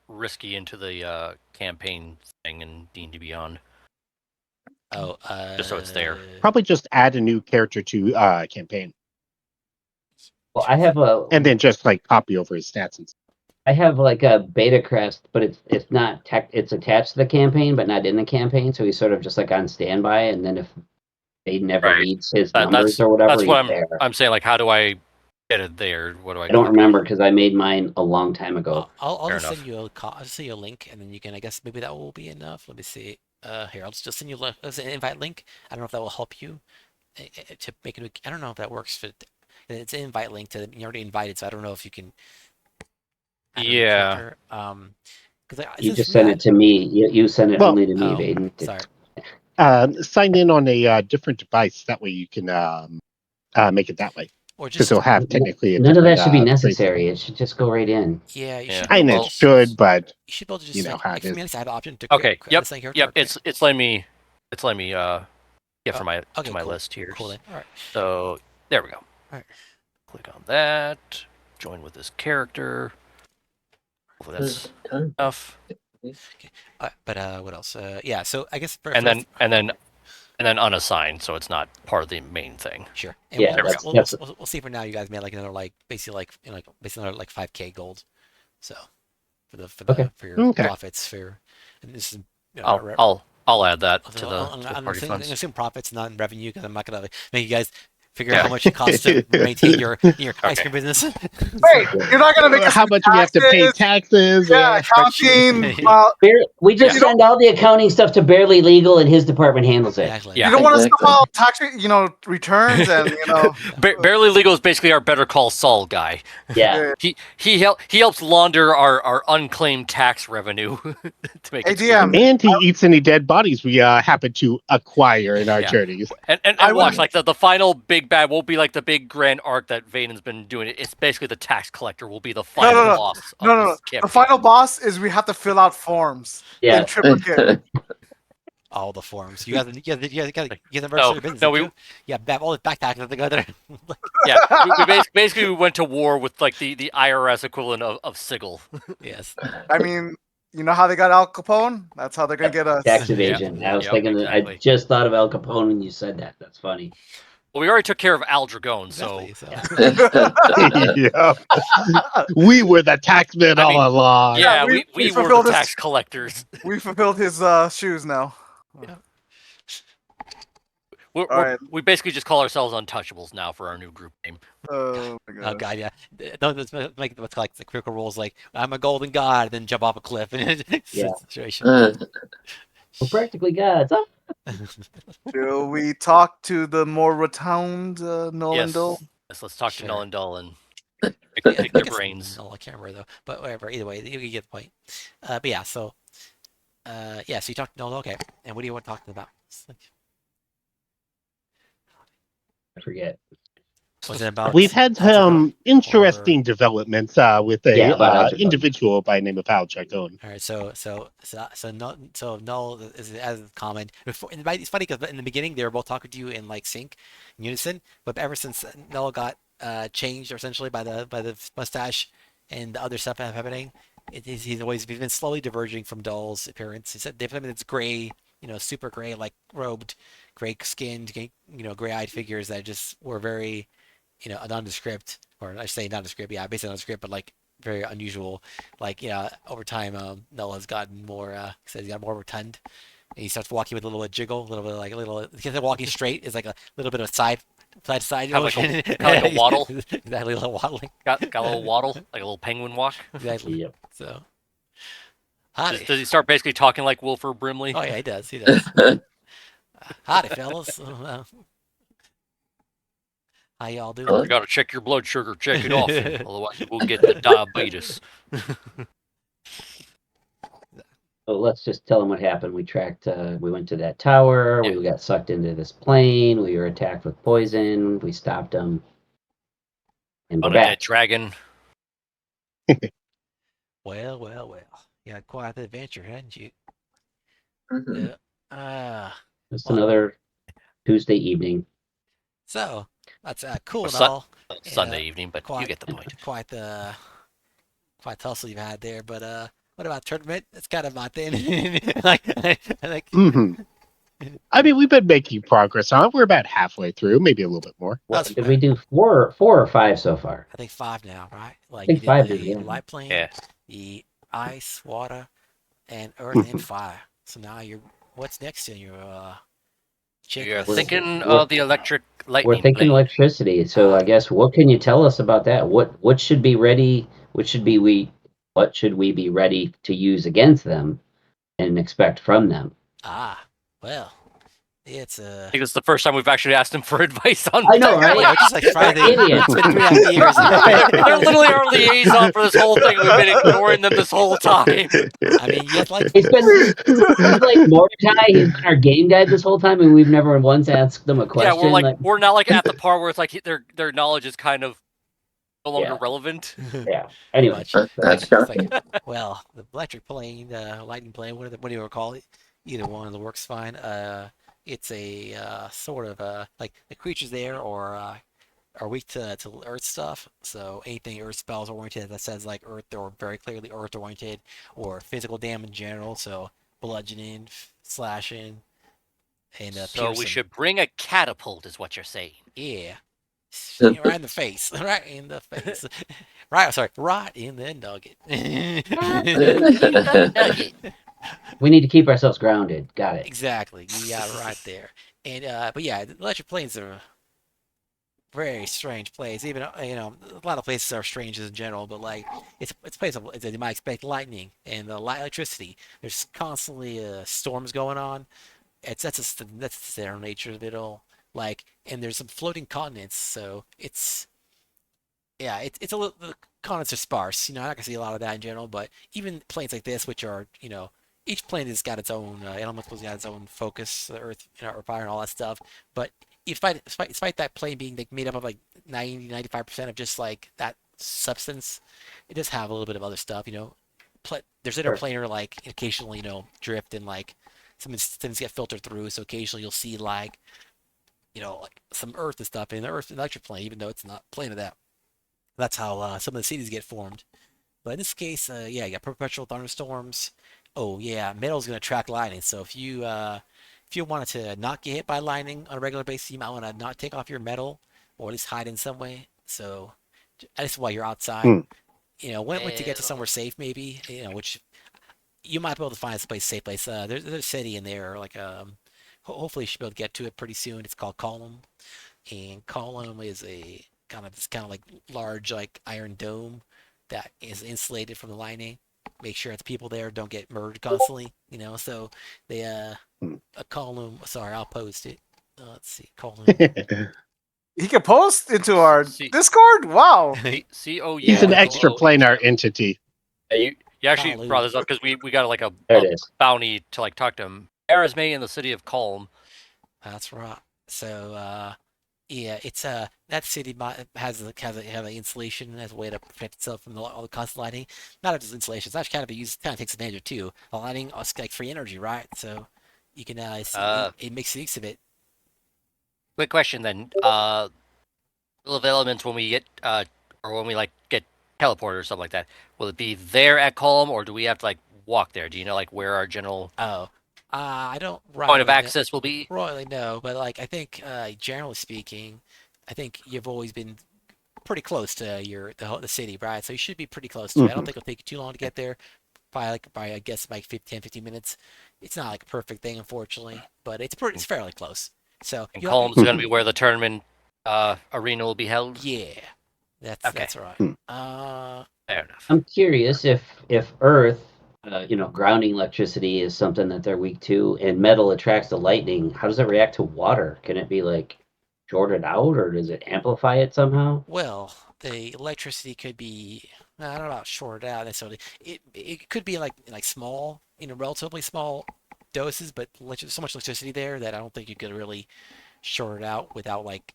Risky into the campaign thing in D&D Beyond? Oh, Just so it's there. Probably just add a new character to campaign, Well, I have and then just like copy over his stats and stuff. I have like a beta crest, but it's not tech. It's attached to the campaign, but not in the campaign. So he's sort of just like on standby, and then if Aiden never Right. needs his That's numbers or whatever, that's what he's there. I'm saying. Like, how do I get it there? What do I? I don't copy? remember because I made mine a long time ago. I'll Fair just send enough. you I'll just send you a link, and then you can. I guess maybe that will be enough. Let me see. Here, I'll just send you an invite link. I don't know if that will help you to make it. I don't know if that works for. It's an invite link to you're already invited, so I don't know if you can add a new Yeah. character. Because You just sent it to me. You sent it Well- only to me, Oh, Aiden. sorry. Sign in on a different device. That way you can make it that way. Or Because just they'll have technically a None of different, that should be bracelet. necessary. It should just go right in. yeah, you Yeah. should. Kind be of able to should, but You should be able to just you know how like it for me, is. I have the option to Okay. Yep. assign character. Yep. Okay. It's letting me get from my Okay, to my cool. list here. Cool then. All right. So there we go. Alright. Click on that. Join with this character. Hopefully that's enough. But what else? Yeah. So I guess And then unassigned, so it's not part of the main thing. sure. And Yeah, we'll see for now. You guys made like another basically another 5K gold. So Okay. for your Okay. profits for and this is you know, I'll add that to so the I'm party assuming, funds. I'm assuming profits, not revenue, because I'm not gonna make you guys figure out how much it costs to maintain your ice cream business. Wait, you're not gonna make us How do much do we have to pay taxes? taxes? Yeah, accounting. We just You send all the accounting stuff to Barely Legal, and his department handles it. Exactly. Yeah. you don't want to Exactly. file tax, returns and Barely Legal is basically our Better Call Saul guy. Yeah. He helps launder our unclaimed tax revenue to make it ADM. And he eats any dead bodies we happen to acquire in our Yeah. journeys. And I watch, would- like the final big bad won't be like the big grand arc that Vaden's been doing. It's basically the tax collector will be the final no. boss. Of No. this The campaign. final boss is we have to fill out forms. Yeah. In triplicate. All the forms. You guys gotta register No, your business. no, didn't you? Yeah, all the back taxes together. Yeah, we basically went to war with like the IRS equivalent of Sigil. Yes. I mean, you know how they got Al Capone? That's how they're gonna get us. Tax evasion. I was thinking that exactly. I just thought of Al Capone when you said that. That's funny. Well, we already took care of Al Dragone, so Exactly. Yeah. We were the taxmen I mean, all along. yeah, we we were the fulfilled his- tax collectors. We fulfilled his shoes now. We basically just call ourselves Untouchables now for our new group name. Oh my Oh god. god, yeah. Don't just make what's like the critical roles like I'm a golden god, and then jump off a cliff. Yeah. Situation. We're practically gods. Huh? Shall we talk to the more rotund Nolendal? Yes, let's talk Sure. to Nullendal and Yeah, pick I their guess- brains. No, I can't remember though. But whatever. Either way, you get the point. But yeah. So, yeah. So you talked. No, okay. And what do you want to talk to them about? I forget. Was it about? We've had some interesting developments with a Yeah, about Al Dragone. individual by the name of Al Dragone. All right, Null is as comment. Before, and it's funny because in the beginning they were both talking to you in like sync, in unison. But ever since Null got changed essentially by the mustache and the other stuff happening, he's been slowly diverging from Null's appearance. He said it's gray, super gray, like robed, gray skinned, gray eyed figures that just were very, nondescript, or I say nondescript, yeah, basically nondescript, but like very unusual. Like, over time, Noah's gotten more, he's got more rotund. And he starts walking with a little bit of jiggle, instead of walking straight, is like a little bit of side Kind of motion. like a waddle. Exactly, a little waddling. Got a little waddle, like a little penguin walk. Exactly. Yep. So, howdy. Does he start basically talking like Wilford Brimley? Oh yeah, he does. Howdy, fellas. How y'all doing? You gotta check your blood sugar, check it often, otherwise you will get the diabetes. So let's just tell them what happened. We went to that tower. Yeah. We got sucked into this plane. We were attacked with poison. We stopped them. And we're On a back. dead dragon. Well. You had quite the adventure, hadn't you? Mhm. Yeah. Uh, Just well, another Tuesday evening. so that's cool Or and all, and Sunday evening, but you quite get the point. quite the tussle you've had there. But what about tournament? That's kind of my thing. Like, Hmm. I mean, we've been making progress on it. We're about halfway through, maybe a little bit more. that's What did we do? Four or five so far? I think 5 now, right? I Like you think did five is the yeah. light plane, Yeah. the ice, water, and earth and Mhm. fire. So now what's next in your You're checklist? thinking We're, of the electric we're lightning thinking plane. electricity. So I guess what can you tell us about that? What should be ready? What should we be ready to use against them and expect from them? Ah, well, it's I think it's the first time we've actually asked him for advice on I know, right? yeah, just like We're Friday. idiots. It's been 3.5 years. they're literally our liaison for this whole thing. We've been ignoring them this whole time. I mean, you have like He's like Mordecai. He's been our game guide this whole time, and we've never once asked them a Yeah, question. Like, we're now like at the part where it's like their knowledge is kind of no longer yeah, relevant. yeah. pretty Anyway, much. That's It's like, shocking. well, the electric plane, lightning plane, what do you call it? Either one of the works fine. It's a sort of like the creatures there are weak to Earth stuff. So anything Earth spells oriented that says like Earth or very clearly Earth oriented or physical damage in general. So bludgeoning, slashing, and So we piercing. should bring a catapult, is what you're saying. Yeah. Right in the face. Right in the face. Right, sorry, right in the nugget. we need to keep ourselves grounded. Got it. Exactly. You got it right there. And but yeah, the electric planes are a very strange place. Even a lot of places are strange in general, but like it's a place of you might expect lightning and the electricity. There's constantly storms going on. That's their nature of it all. Like, and there's some floating continents, so yeah, it's a little the continents are sparse. I'm not gonna see a lot of that in general, but even planes like this, which are each plane has got its own elemental, got its own focus, the Earth, or fire and all that stuff. But despite that plane being like made up of like 95% of just like that substance, it does have a little bit of other stuff. There's Sure. interplanar like occasionally drift and like some things get filtered through. So occasionally you'll see like like some Earth and stuff in the Earth electric plane, even though it's not a plane of that. That's how some of the cities get formed. But in this case, yeah, you got perpetual thunderstorms. Oh yeah, metal's gonna attract lightning. So if you wanted to not get hit by lightning on a regular basis, you might want to not take off your metal or at least hide in some way. So at least while you're outside, Hmm. once you get to somewhere safe, maybe which you might be able to find a safe place. There's a city in there, like hopefully you should be able to get to it pretty soon. It's called Column, and Column is a kind of like large like iron dome that is insulated from the lightning. Make sure the people there don't get murdered constantly, So they Hmm. a column. Sorry, I'll post it. Let's see, column. He can post into our See, Discord. Wow. C-O-U. He's an Yeah. extra planar entity. You actually Column. brought this up because we got like There a it is. bounty to like talk to him. Arisme in the city of Calm. That's right. So yeah, it's that city have an insulation as a way to protect itself from all the constant lighting. Not just insulation, it's actually kind of takes advantage of too. The lighting is like free energy, right? So you can it makes use of it. Quick question then. Of elements when we get or when we like get teleported or something like that, will it be there at Calm or do we have to like walk there? Do you know like where our general Oh, I don't point of royally access will be? royally know, but like I think generally speaking, I think you've always been pretty close to the city, right? So you should be pretty close to it. I don't Mhm. think it'll take you too long to get there. By I guess like 15 minutes. It's not like a perfect thing, unfortunately, but it's fairly close. So And you have, Calm's going to be where the tournament arena will be held. yeah, Okay. that's right. Hmm. Fair enough. I'm curious if Earth, grounding electricity is something that they're weak to, and metal attracts the lightning. How does it react to water? Can it be like shorted out, or does it amplify it somehow? Well, the electricity could be I don't know about shorted out necessarily. It could be like small, relatively small doses, but there's so much electricity there that I don't think you could really short it out without like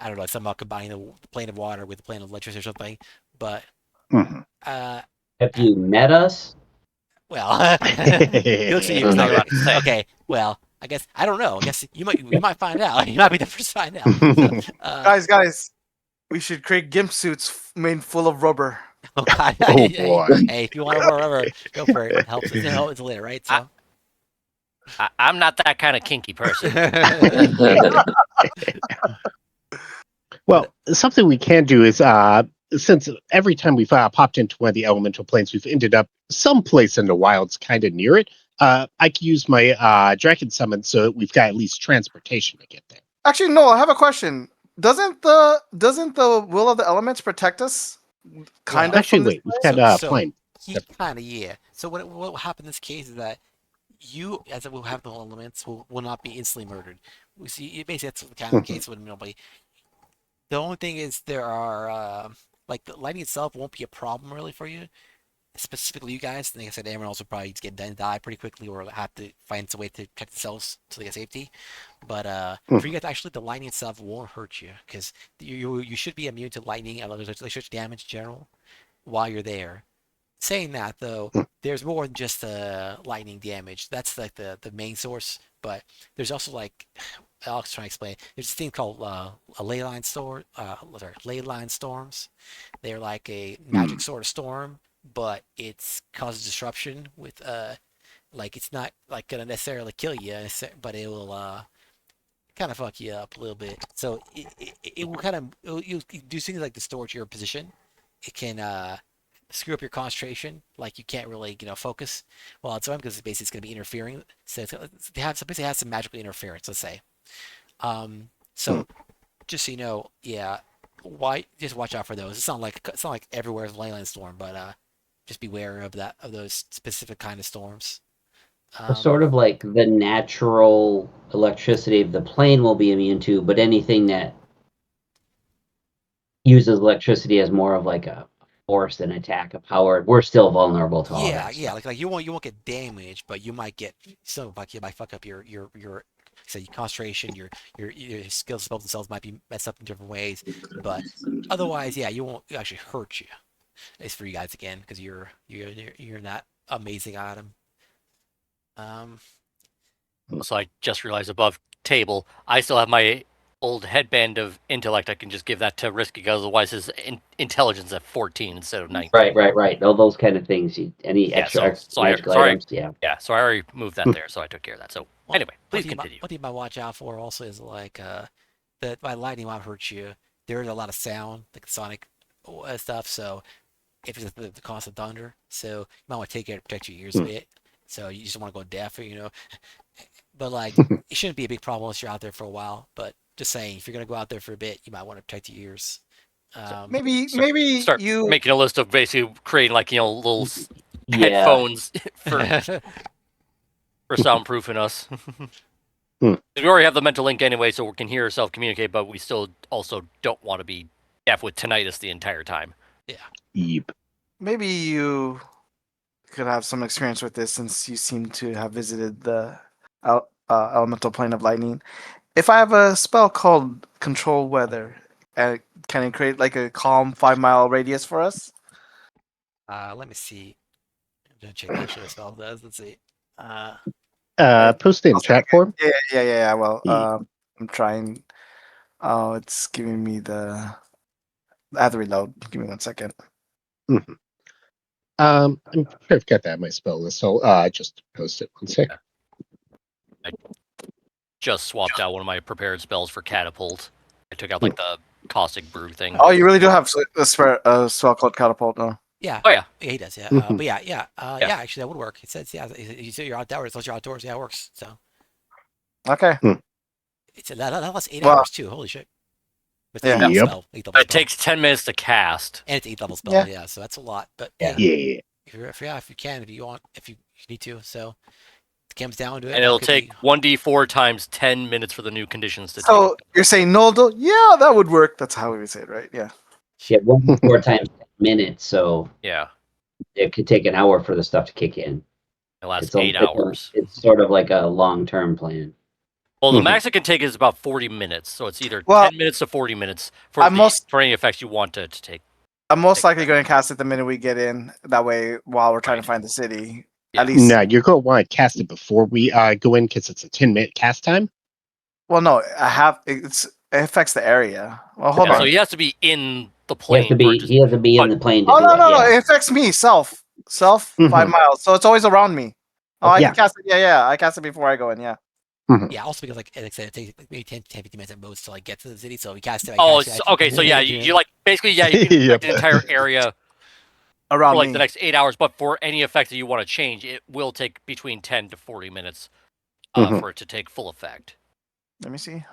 I don't know somehow combining the plane of water with the plane of electricity or something. But Mhm. uh, Have you met us? Well, he looks at you I was like, about to say. okay, well, I guess I don't know. I guess you might find out. You might be the first to find out. So, Guys, we should create gimp suits made full of rubber. oh God, Oh, boy. Hey, if you want to whatever, go for it. It helps. It helps later, right? So. I'm not that kind of kinky person. Well, something we can do is, since every time we've popped into one of the elemental planes, we've ended up someplace in the wilds kind of near it. I can use my dragon summon so that we've got at least transportation to get there. Actually, no. I have a question. Doesn't the will of the elements protect us? Kind of. Actually, From this wait, we've plane? got So plane. he kind of yeah. So what will happen in this case is that you, as it will have the elements, will not be instantly murdered. We see basically that's the kind of case with nobody. The only thing is there are like the lighting itself won't be a problem really for you. Specifically, you guys. Like I said, everyone else will probably get die pretty quickly or have to find some way to protect themselves to get safety. But for you guys, actually, the lightning itself won't hurt you because you should be immune to lightning and electric damage in general while you're there. Saying that though, there's more than just lightning damage. That's like the main source, but there's also like I'll try to explain. There's this thing called a ley line storm. Ley line storms. They're like a magic sort of storm, but it's causes disruption with like it's not like gonna necessarily kill you, but it will kind of fuck you up a little bit. So it will kind of you do things like distort your position. It can screw up your concentration, like you can't really focus while it's on because basically it's going to be interfering. So basically has some magical interference, let's say. So just so you know, yeah, why just watch out for those. It's not like everywhere is Leyland Storm, but just beware of those specific kind of storms. Sort of like the natural electricity of the plane will be immune to, but anything that uses electricity as more of like a force and attack, a power, we're still vulnerable to all that Yeah, stuff. like you won't get damaged, but you might get some like you might fuck up your say your concentration, your skills spells themselves might be messed up in different ways, but otherwise, yeah, you won't actually hurt you. It's for you guys again because you're not amazing at them. Um, So I just realized above table, I still have my old headband of intellect. I can just give that to Risky because otherwise his intelligence at 14 instead of 19. Right. All those kind of things. Any Yeah, extra so magical sorry. items, yeah. Yeah, so I already moved that there, so I took care of that. So anyway, please continue. What you might watch out for also is like that by lightning won't hurt you. There's a lot of sound, like sonic stuff. So if it's the cost of thunder, so you might want to take care to protect your ears a bit. So you just want to go deaf. But like it shouldn't be a big problem unless you're out there for a while. But just saying, if you're gonna go out there for a bit, you might want to protect your ears. Maybe Start you making a list of basically creating like little Yeah. headphones for soundproofing us. We already have the mental link anyway, so we can hear ourselves communicate, but we still also don't want to be deaf with tinnitus the entire time. Yeah. Yep. maybe you could have some experience with this since you seem to have visited the elemental plane of lightning. If I have a spell called Control Weather, can it create like a calm 5-mile radius for us? Let me see. I'm gonna check that shit as well does. Let's see. Post it in chat form. Yeah. Well, Yeah. I'm trying. Oh, it's giving me the. I have to reload. Give me 1 second. Mm-hmm. I'm sure I've got that on my spell list, so just post it 1 sec. I just swapped out one of my prepared spells for Catapult. I took out like the Caustic Brew thing. Oh, you really do have a spell called Catapult, no? Yeah. Oh yeah. Yeah, he does. Yeah. Mhm. But yeah. Actually, that would work. It says you say you're outdoors. Unless you're outdoors, yeah, it works. So Okay. it's that lasts 8 Wow. hours too. Holy shit. It's Yeah. eight level Yep. spell. 8 level It spell. takes 10 minutes to cast. And it's 8 level spell. Yeah. Yeah. So that's a lot. But Yeah. hey, Yeah. if you can, if you want, if you need to. So it comes down to it. And it'll take 1d4 times 10 minutes for the new conditions to So you're saying Noldo? Yeah, that would work. That's how we would say it, right? Yeah. Yeah, 4 times 10 minutes, so take. Yeah. it could take an hour for the stuff to kick in. It lasts It's a- 8 it's a- hours. It's sort of like a long-term plan. Well, the max it can take is about 40 minutes. So it's either Well, 10 minutes to 40 minutes for, for any effects you want to take. I'm most Take likely that. going to cast it the minute we get in. That way, while we're trying to find the city, Yeah. At least. No, you're going to want to cast it before we go in because it's a 10-minute cast time. Well, no, it affects the area. Well, hold Yeah, on. so he has to be in the He has plane. to be. He has to be in the plane to Oh do no, it. no, no! Yeah. It affects me. Self Mhm. 5 miles. So it's always around me. Oh, I Yeah. can cast it. Yeah. I cast it before I go in. Yeah. Yeah, also because like I said, it takes like maybe 10, 15 minutes at most to like get to the city. So we cast it. Oh, okay. So yeah, you like basically you can Yep. affect an entire area Around for like me. the next 8 hours. But for any effect that you want to change, it will take between 10 to 40 minutes Mhm. for it to take full effect. Let me see.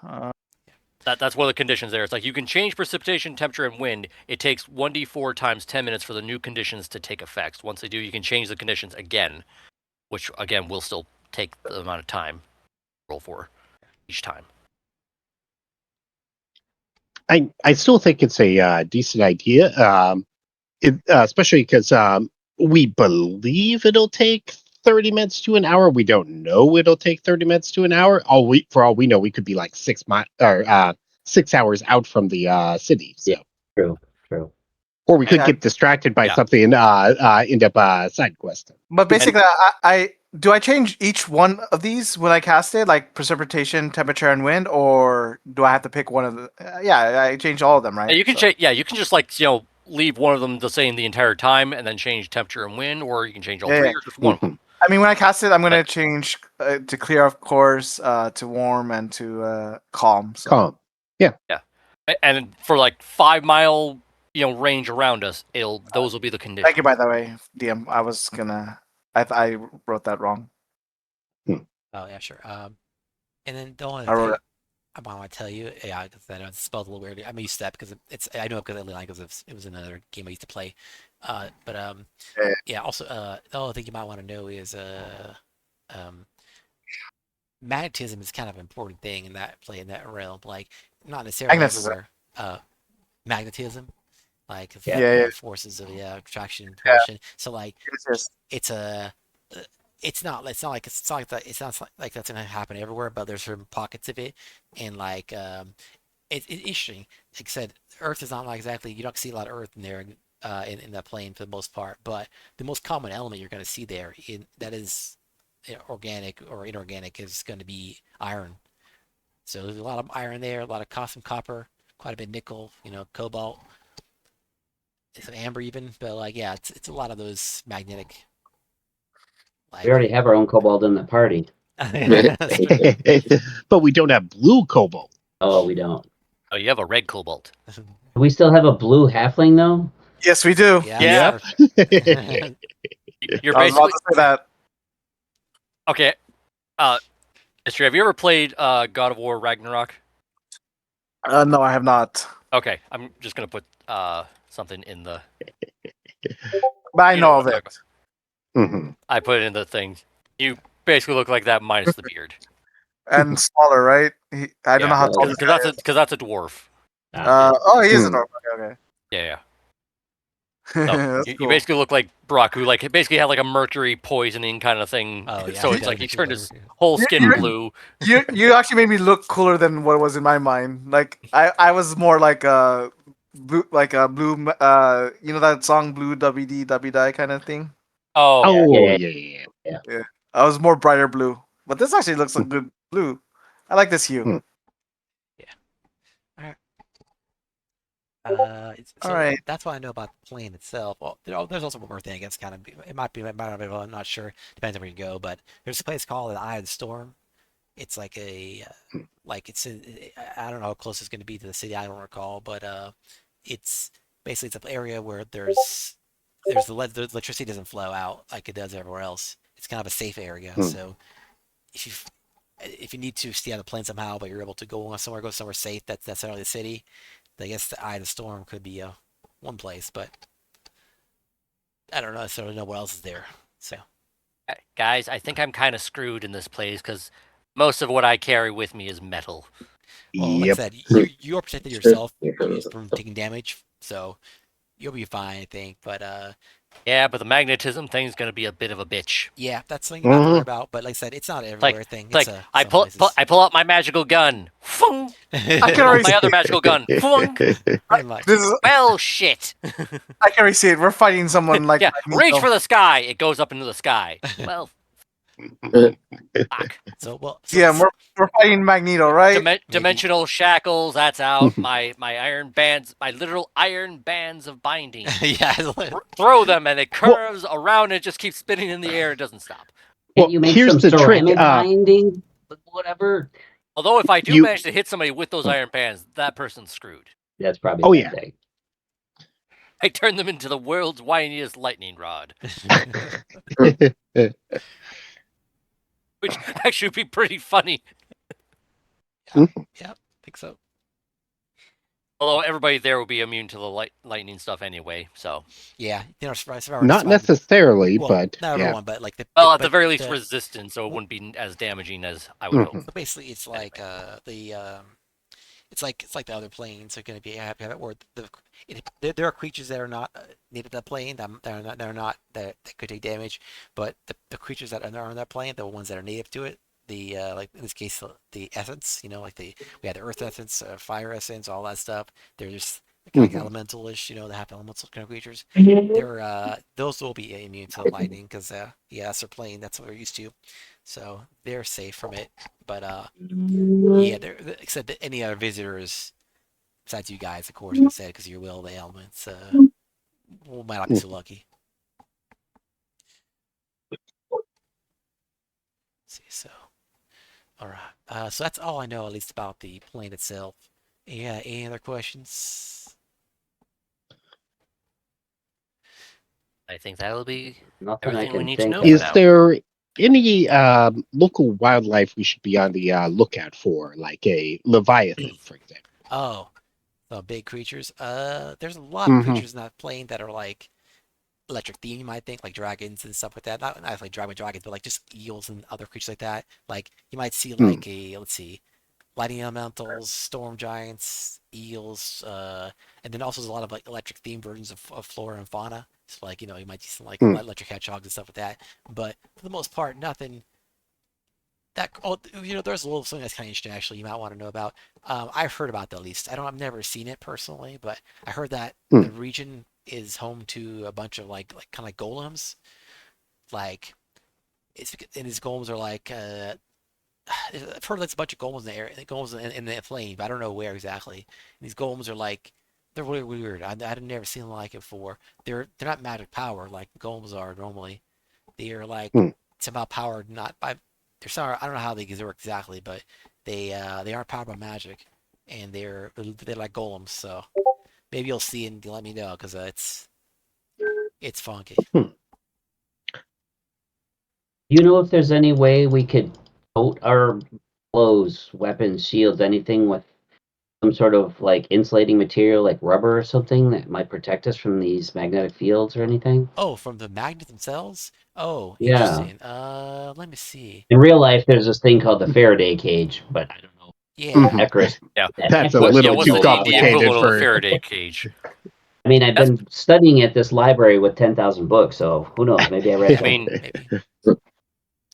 That's one of the conditions there. It's like you can change precipitation, temperature, and wind. It takes 1d4 times 10 minutes for the new conditions to take effect. Once they do, you can change the conditions again, which again will still take the amount of time roll for each time. I still think it's a decent idea, especially because we believe it'll take 30 minutes to an hour. We don't know it'll take 30 minutes to an hour. For all we know, we could be like 6 hours out from the city. So. Yeah. True. Or we could Yeah. get distracted by Yeah. something and end up side questing. But basically, I do I change each one of these when I cast it, like precipitation, temperature, and wind, or do I have to pick one of the? Yeah, I change all of them, right? You can So- change. Yeah, you can just like leave one of them the same the entire time, and then change temperature and wind, or you can change all Yeah, three, yeah. or just one of them. Mhm. I mean, when I cast it, I'm gonna change to clear, of course, to warm, and to calm. So. Calm. And for like 5 mile range around us, those will be the conditions. Thank you, by the way, DM. I was gonna. I wrote that wrong. Oh yeah, sure. And then the only I wrote thing it. I want to tell you, yeah, because I know it's spelled a little weird. I'm used to that because I know it because it was another game I used to play. But Yeah. yeah. Also, the other thing you might want to know is um, magnetism is kind of an important thing in that in that realm. Like not necessarily Magnetism. everywhere. Magnetism, like Yeah. Yeah. forces of attraction and Yeah. propulsion. So like Yes. it's a it's not like that's gonna happen everywhere, but there's certain pockets of it, and like it's interesting. Like I said, Earth is not like exactly you don't see a lot of Earth in there in that plane for the most part, but the most common element you're gonna see there in that is organic or inorganic is going to be iron. So there's a lot of iron there, a lot of some copper, quite a bit of nickel, cobalt, some amber even, but like yeah, it's a lot of those magnetic. We already have our own cobalt in the party. That's true. But we don't have blue cobalt. Oh, we don't. Oh, you have a red cobalt. Do we still have a blue halfling though? Yes, we do. Yeah. Perfect. You're I was about basically to say that. okay. History. Have you ever played God of War Ragnarok? No, I have not. Okay, I'm just gonna put something in the. But I You know know of what I'm it. Mhm. I put it in the thing. You basically look like that minus the beard. And smaller, right? I don't know how tall this guy is. Because that's a dwarf. He is a Hmm. dwarf. Okay. Yeah. No, That's you cool. basically look like Brock, who like basically had like a mercury poisoning kind of thing. Oh yeah. So it's like he turned his whole skin blue. You actually made me look cooler than what was in my mind. Like I was more like a blue, you know that song Blue WD Die kind of thing. Oh, Oh, Yeah. yeah. I was more brighter blue, but this actually looks like good blue. I like this hue. Hmm. So Alright. that's what I know about the plane itself. Well, there's also one more thing. It's kind of it might not be. I'm not sure. Depends on where you go. But there's a place called the Eye of the Storm. It's like like it's I don't know how close it's going to be to the city. I don't recall, but it's basically it's an area where the electricity doesn't flow out like it does everywhere else. It's kind of a safe area. Hmm. So if you if you need to stay on the plane somehow, but you're able to go somewhere safe that's necessarily the city, I guess the Eye of the Storm could be one place, but I don't necessarily know what else is there. So guys, I think I'm kind of screwed in this place because most of what I carry with me is metal. well, like I Yep. said, you're protected yourself from taking damage, so you'll be fine, I think. But Yeah, but the magnetism thing's gonna be a bit of a bitch. Yeah, that's something you have to worry about. But like I said, it's not an everywhere thing. It's It's like I some places. I pull out my magical gun. Fung! I I can pull out already my other magical gun. Fung! Pretty much. This is, Well, shit. I can already see it. We're fighting someone like Yeah, reach Magneto. for the sky. It goes up into the sky. Well, fuck. So well, Yeah, we're fighting Magneto, right? Maybe. Dimensional shackles. That's out. My iron bands. My literal iron bands of binding. Yeah. Throw them, and it curves around. And it just keeps spinning in the air. It doesn't stop. Well, Can you make here's some the trick. ceramic binding? Whatever. Although if I do You- manage to hit somebody with those iron bands, that person's screwed. That's probably Oh, a yeah. bad thing. I turn them into the world's whiniest lightning rod, which actually would be pretty funny. Yeah, I think so. Although everybody there will be immune to the lightning stuff anyway, so. Yeah, survivor, Not necessarily, well, but not yeah. everyone, but like Well, at the but very least, resistant, so it wouldn't be as damaging as I would hope. But basically, it's like it's like the other planes are going to be have it where there are creatures that are not native to that plane that could take damage, but the creatures that are on that plane, the ones that are native to it, the like in this case the essence, like we had the earth essence, fire essence, all that stuff. They're just kind of like elemental-ish, the half elemental kind of creatures. They're those will be immune to the lightning because yeah, that's their plane, that's what they're used to, so they're safe from it. But yeah, except that any other visitors besides you guys, of course, like I said, because you will the elements, might not be so lucky. Let's see, so all right, so that's all I know, at least about the plane itself. Yeah, any other questions? I think that'll be Nothing I everything we can need to think know of. for Is now. there any local wildlife we should be on the lookout for, like a leviathan, for example? Oh, the big creatures. There's a lot of creatures in that plane that are like electric theme, you might think, like dragons and stuff like that. Not like dragons, but like just eels and other creatures like that. Like you might see like let's see, lightning elementals, storm giants, eels, and then also there's a lot of like electric themed versions of flora and fauna. So like you might see some like electric hedgehogs and stuff like that. But for the most part, nothing. There's a little something that's kind of interesting actually. You might want to know about. I've heard about that at least. I've never seen it personally, but I heard that the region is home to a bunch of like kind of like golems. Like and these golems are like I've heard there's a bunch of golems in the area, golems in the plane, but I don't know where exactly. And these golems are like they're really weird. I've never seen them like it before. They're not magic power like golems are normally. They are like somehow powered not by. They're sorry, I don't know how they work exactly, but they are powered by magic, and they're like golems. So maybe you'll see and let me know because it's funky. You know if there's any way we could coat our clothes, weapons, shields, anything with some sort of like insulating material like rubber or something that might protect us from these magnetic fields or anything? Oh, from the magnets themselves? Oh, Yeah. interesting. Let me see. In real life, there's this thing called the Faraday cage, but I don't know. Yeah. Ecarus. Yeah. That's a What's little what's too the complicated equivalent of a for. Faraday cage? I mean, I've been studying at this library with 10,000 books, so who knows? Maybe I read I something. mean, Maybe.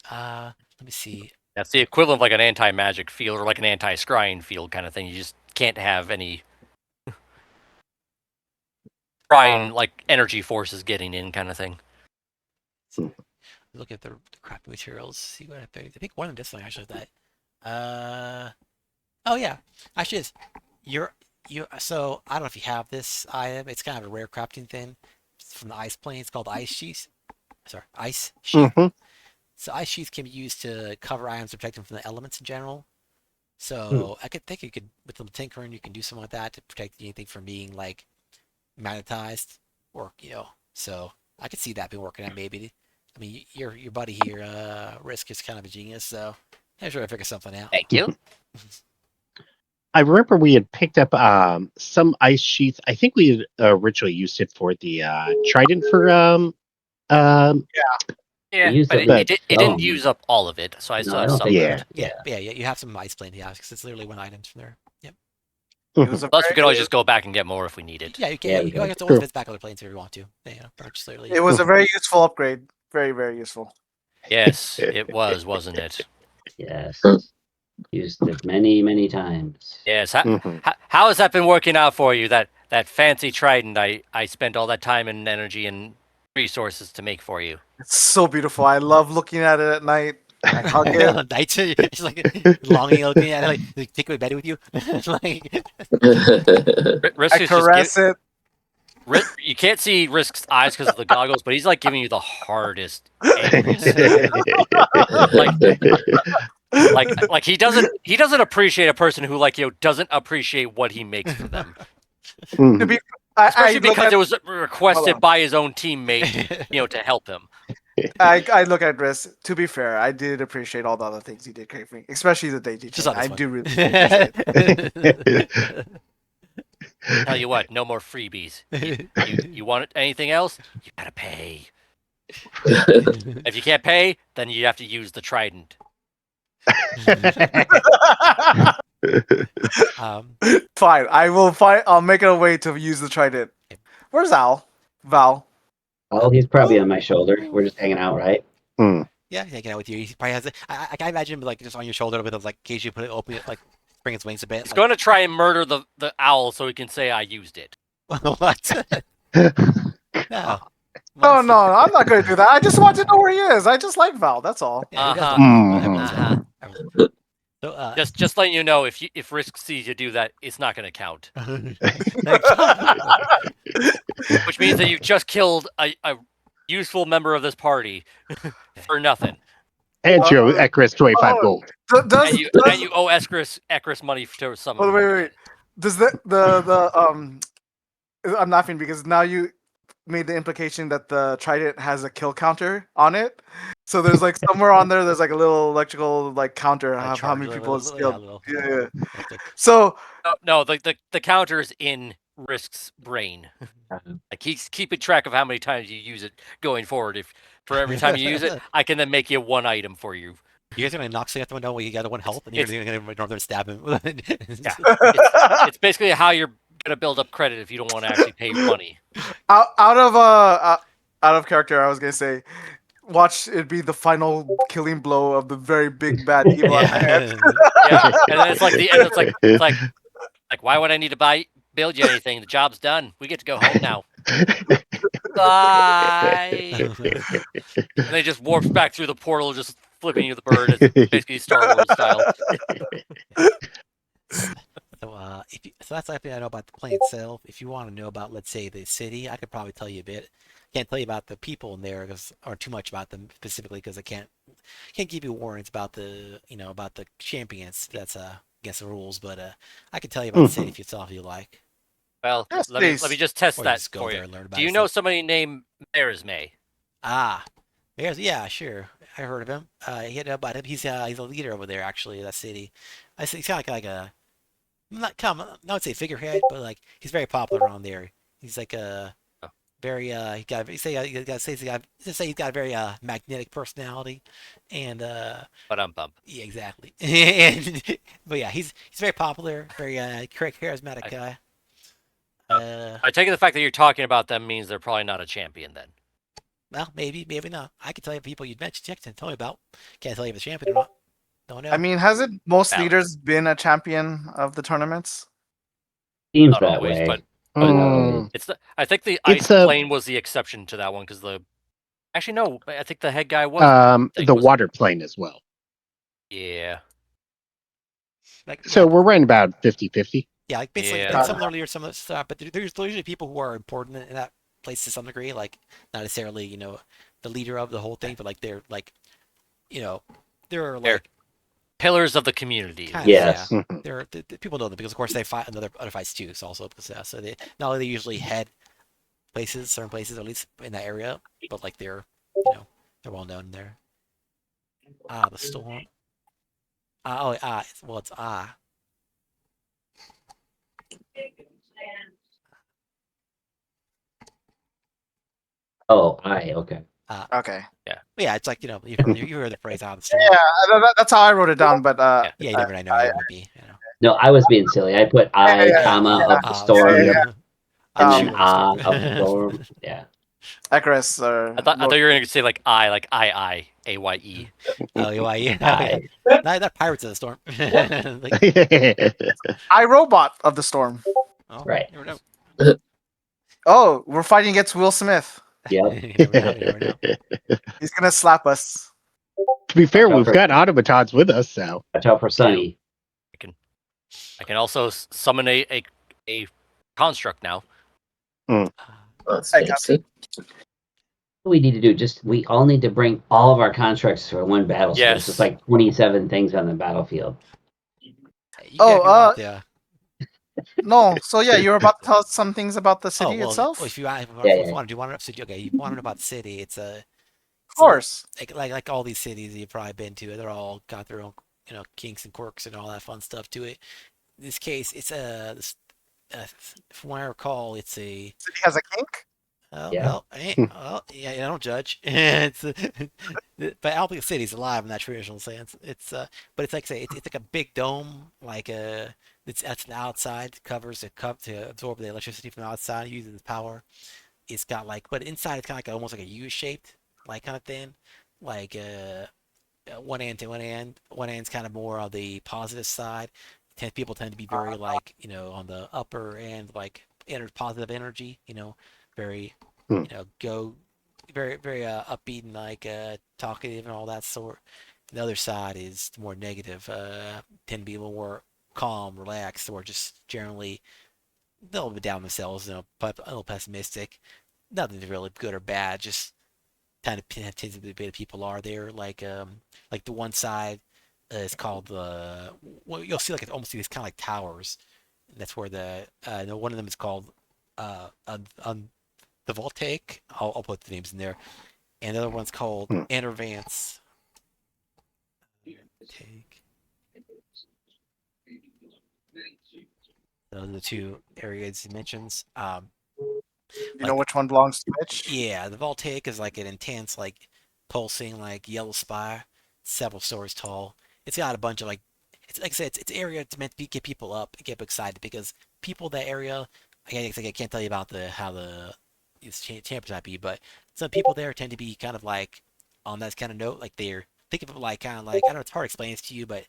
Let me see. that's the equivalent of like an anti-magic field or like an anti-scrying field kind of thing. You just can't have any scrying like energy forces getting in kind of thing. Look at the crappy materials. See what I think one of them did something actually with that. Oh yeah, actually is. So I don't know if you have this item. It's kind of a rare crafting thing. It's from the ice plane. It's called ice sheath. Sorry, ice sheath. So ice sheath can be used to cover items to protect them from the elements in general. So I could think you could, with some tinkering, you can do something like that to protect anything from being like magnetized, or So I could see that being working out maybe. I mean, your buddy here, Risk, is kind of a genius, so I'm sure I figure something out. Thank you. I remember we had picked up some ice sheath. I think we had originally used it for the trident for Yeah, Use but it it didn't use up all of it, so I No, still I have don't some think Yeah. left. Yeah, you have some ice plane, yeah, because it's literally one item from there. Yep. It was a Plus, we very, can always just go back and get more if we need it. Yeah, you Yeah, can. we You can. have to always True. visit back other planes if you want to. Yeah, purchase early. it was a very useful upgrade. Very, very useful. Yes, it was, wasn't it? Yes. Used it many, many times. Yes. Mhm. How has that been working out for you? That fancy trident I spent all that time and energy and resources to make for you. It's so beautiful. I love looking at it at night. I hug it. Nights, just like longing, looking at it, like take it to bed with you. Like, Risk I is just caress it. you can't see Risk's eyes because of the goggles, but he's like giving you the hardest, angriest. like he doesn't appreciate a person who doesn't appreciate what he makes for them, To be, especially look because at, it was Hold requested on. by his own teammate, to help him. I look at Risk. To be fair, I did appreciate all the other things he did great for me, especially the day just teaching. on this I one. do really appreciate it. Tell you what, no more freebies. You want anything else? You gotta pay. If you can't pay, then you have to use the trident. Fine, I will find. I'll make it a way to use the trident. Where's Al? Val. Oh, he's probably on my shoulder. We're just hanging out, right? Yeah, hanging out with you. He probably has. I can imagine him like just on your shoulder with like occasionally put it open, like bring its wings a bit. He's Like, going to try and murder the owl so he can say I used it. what? No. No, no, I'm not going to do that. I just want to know where he is. I just like Val. That's all. Yeah, who Uh-huh. doesn't? Everyone does that. Uh-huh. So, Just letting you know, if Risk sees you do that, it's not going to count. Which means that you've just killed a useful member of this party for nothing. And Joe Ekris 25 gold. Does And you owe Ekris money to someone. Oh, wait. Does the I'm laughing because now you made the implication that the trident has a kill counter on it. So there's like somewhere on there's like a little electrical like counter of how many people it's killed. Yeah. So No, the counter is in Risk's brain. Like he's keeping track of how many times you use it going forward. If for every time you use it, I can then make you one item for you. You guys are gonna knock something out the window when you got one health, and you're gonna stab him. Yeah, it's basically how you're gonna build up credit if you don't want to actually pay money. out of character, I was gonna say, watch it be the final killing blow of the very big bad evil at the head. Yeah, and then it's like the end. It's like why would I need to build you anything? The job's done. We get to go home now. Bye. And they just warps back through the portal, just flipping you the bird. It's basically Star Wars style. So that's everything I know about the plane itself. If you want to know about, let's say, the city, I could probably tell you a bit. Can't tell you about the people in there or too much about them specifically because I can't give you warnings about about the champions. That's against the rules. But I can tell you about the city if you like. Well, Yes, let me just test Or that just go for there you. and learn about Do you it. know somebody named Marisme? Yeah, sure. I heard of him. He know about him. He's a leader over there, actually, that city. I think he's kind of like a I would say figurehead, but like he's very popular around there. He's like a very he's got a very magnetic personality, and Bump. yeah, exactly. And but yeah, he's very popular, very charismatic guy. I take it the fact that you're talking about them means they're probably not a champion then. Well, maybe not. I can tell you people you'd mentioned, tell me about. Can't tell you if it's champion or not. Don't know. I mean, hasn't most Valid. leaders been a champion of the tournaments? Seems Not that always, way. but I think the It's ice plane was the exception to that one because actually no, I think the head guy was the water plane as well. Yeah. So we're right about 50-50. Yeah, like basically Yeah. similarly or some of the stuff, but there's usually people who are important in that place to some degree, like not necessarily, the leader of the whole thing, but like they're like, they're like They're pillars of the community. kind of, Yes. yeah. They're people know them because of course they fight other fights too. So also so they not only they usually head certain places at least in that area, but like they're they're well known there. The storm. It's Oh, okay. Okay. yeah, it's like you heard the phrase the storm. Yeah, that's how I wrote it down. But Yeah, you never know. It might be. No, I was being silly. I put I, yeah, comma, of the yeah, storm, yeah. and Shoe then of the storm. of the storm. Yeah. Icarus I thought you were gonna say like I AYE. Oh, yeah. Oh, yeah. I. Not Pirates of the Storm. Like, iRobot of the Storm. oh, Right. you never know. Oh, we're fighting against Will Smith. Yep. You never know. You never know. He's gonna slap us. To be fair, Watch out we've for, got automatons with us, so. watch out for Sunny. I can also summon a construct now. That's Hey, fancy. What we need to do, we all need to bring all of our constructs for one battle. So there's Yes. just like 27 things on the battlefield. You Oh, if you want, yeah. No. So yeah, you were about to tell us some things about the Oh city well, itself. if you want, Yeah, if yeah. you want to do want to city, okay, you want to know about the city. Of course. Like all these cities you've probably been to. They're all got their own kinks and quirks and all that fun stuff to it. In this case, it's from what I recall, it's a City has a kink. Yeah. yeah, I don't judge. It's but I don't think the city's alive in that traditional sense. But it's like say it's like a big dome, like it's that's the outside covers the cup to absorb the electricity from the outside, uses the power. It's got like, but inside it's kind of like almost like a U-shaped, like kind of thing, like one end to one end. One end's kind of more on the positive side. People tend to be very like on the upper end, like positive energy. Very go very upbeat and like talkative and all that sort. The other side is more negative. Tend to be a little more calm, relaxed, or just generally a little bit down themselves. A little pessimistic. Nothing really good or bad. Just kind of tends to be the way people are there. Like the one side is called the well, you'll see like it's almost these kind of like towers. And that's where the no, one of them is called the Voltaic. I'll put the names in there, and the other one's called Hmm. Enervance. Take. Those are the two areas he mentions. You know Like which one belongs to which. Yeah, the voltaic is like an intense, like pulsing, like yellow spire, several stories tall. It's got a bunch of like, it's like I said, it's area to meant to get people up, get excited because people that area, I can't tell you about how the temperature might be, but some people there tend to be kind of like on that kind of note, like they're think of it like kind of like I don't know, it's hard to explain this to you, but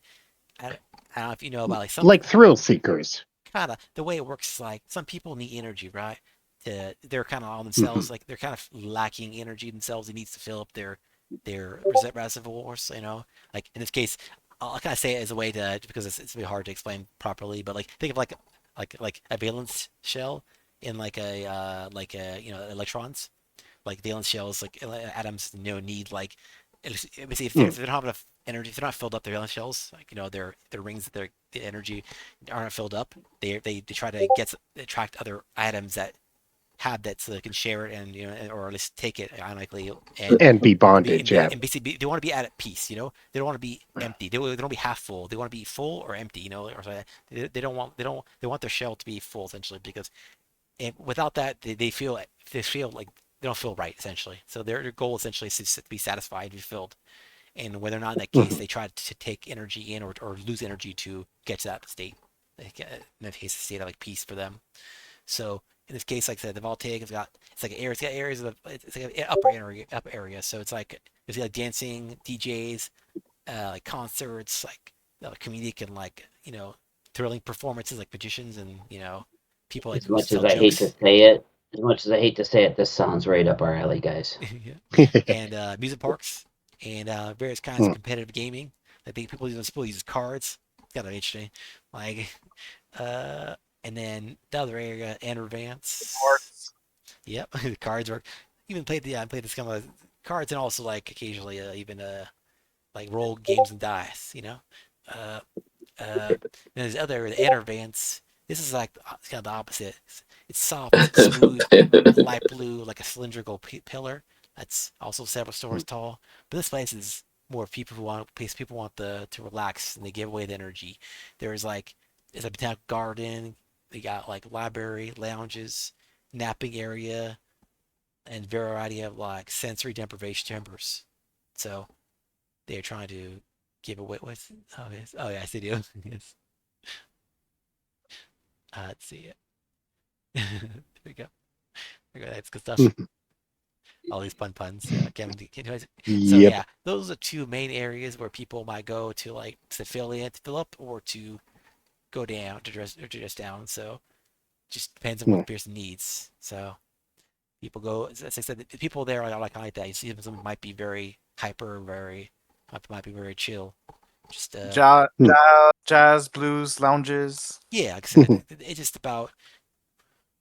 I don't know if you know about like some Like thrill seekers. kind of the way it works is like some people need energy, right? They're kind of on Mhm. themselves, like they're kind of lacking energy themselves. They need to fill up their reservoirs, Like in this case, I'll kind of say it as a way to because it's really hard to explain properly, but like think of like a valence shell in like a electrons like valence shells, like atoms, need like basically if they don't have enough energy, if they're not filled up, their valence shells, like their rings, the energy aren't filled up. They try to attract other atoms that have that so they can share it and or at least take it ironically And be and be bondage, yeah. and basically they want to be at peace. They don't want to be empty. They don't want to be half full. They want to be full or empty. Or they don't want they want their shell to be full essentially because without that they feel like they don't feel right essentially. So their goal essentially is to be satisfied, be filled, and whether or not in that case Mhm. they try to take energy in or lose energy to get to that state. Like, in that case, a state of like peace for them. So in this case, like I said, the voltaic has got it's like an area. It's got areas of it's like an upper area. So it's like there's like dancing, DJs, like concerts, like comedic and like thrilling performances, like magicians and people like As who much as tell I hate to jokes. say it, this sounds right up our alley, guys. Yeah. And music parks and various kinds of Hmm. competitive gaming. I think people use cards. It's kind of interesting. Like uh, and then the other area, Enervance. Sports. Yep, the cards work. Even played I played this kind of cards and also like occasionally even like roll games and dice. Uh, and there's other the Enervance. This is like kind of the opposite. It's soft, smooth, light blue, like a cylindrical pillar. That's also several stories tall. But this place is more people want to relax and they give away the energy. There's like it's a botanical garden. They got like library, lounges, napping area, and variety of like sensory deprivation chambers. So they're trying to give away what's oh yes, yes they do yes. Let's see it. There we go. That's good stuff. All these puns. Yeah, Kevin. So Yep. yeah, those are two main areas where people might go to like to fill in, to fill up, or to go down to dress down. So just depends on what the person needs. So people go, as I said, the people there are like that. You see some might be very hyper, might be very chill. Just Jazz, blues, lounges. yeah, like I said, it's just about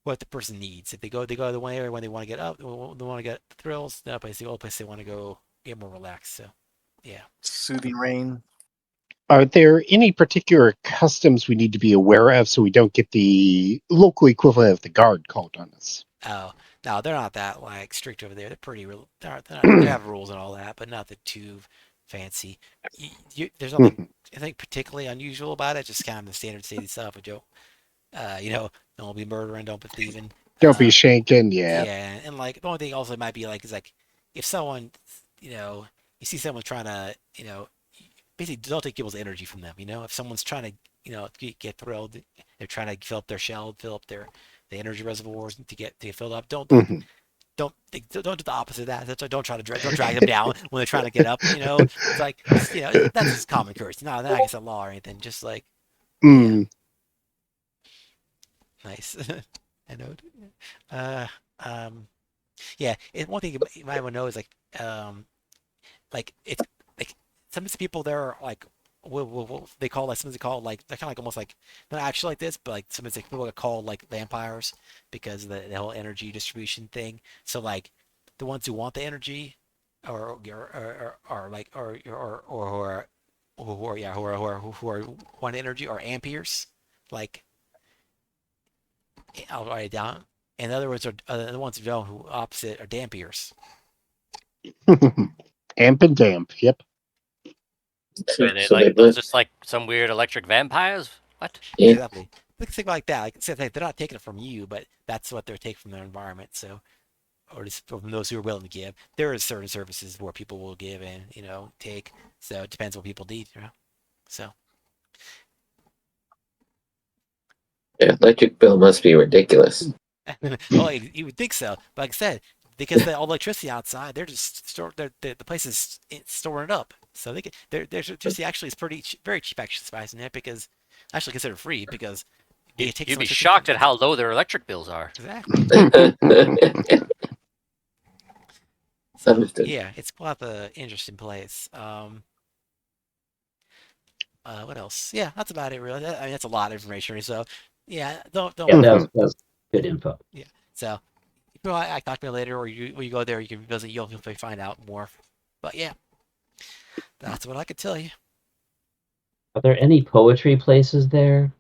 what the person needs. If they go to the one area when they want to get up, they want to get thrills. No place, the old place they want to go get more relaxed. So yeah. Soothing rain. Are there any particular customs we need to be aware of so we don't get the local equivalent of the guard called on us? Oh, no, they're not that like strict over there. They're pretty real. They have rules and all that, but nothing too fancy. There's nothing I think particularly unusual about it. Just kind of the standard city stuff. But don't be murdering, don't be thieving. Don't be shanking, yeah. Yeah, and like the only thing also might be like is like if someone, you see someone trying to, basically don't take people's energy from them. If someone's trying to, get thrilled, they're trying to fill up their shell, fill up the energy reservoirs to get filled up. Don't do the opposite of that. Don't try to don't drag them down when they're trying to get up. It's like that's just common courtesy. Not against the law or anything. Just like yeah, nice. I know. Uh, yeah. And one thing you might want to know is like it's like some of the people there are like they call like sometimes they call like they're kind of like almost like not actually like this, but like sometimes like people get called like vampires because of the whole energy distribution thing. So like the ones who want the energy or like who are want energy are amperes. Like I'll write it down. And the other ones are the ones who don't, who opposite are dampiers. Amp and damp, yep. So those just like some weird electric vampires? What? Yeah. Exactly. Think like that. Like they're not taking it from you, but that's what they're taking from their environment. So, or just from those who are willing to give. There are certain services where people will give and take. So it depends what people need. So. Yeah, electric bill must be ridiculous. Well, you would think so. But like I said, because all the electricity outside, they're just the place is storing it up. So their electricity actually is very cheap actually, surprising it because actually considered free because you'd be shocked at how low their electric bills are. Exactly. So, Understood. yeah, it's quite the interesting place. What else? Yeah, that's about it really. I mean, that's a lot of information. So, yeah, don't. Yeah, that was good info. Yeah. So, if you I talk to me later, or you go there, you can visit. You'll find out more. But yeah, that's what I could tell you. Are there any poetry places there?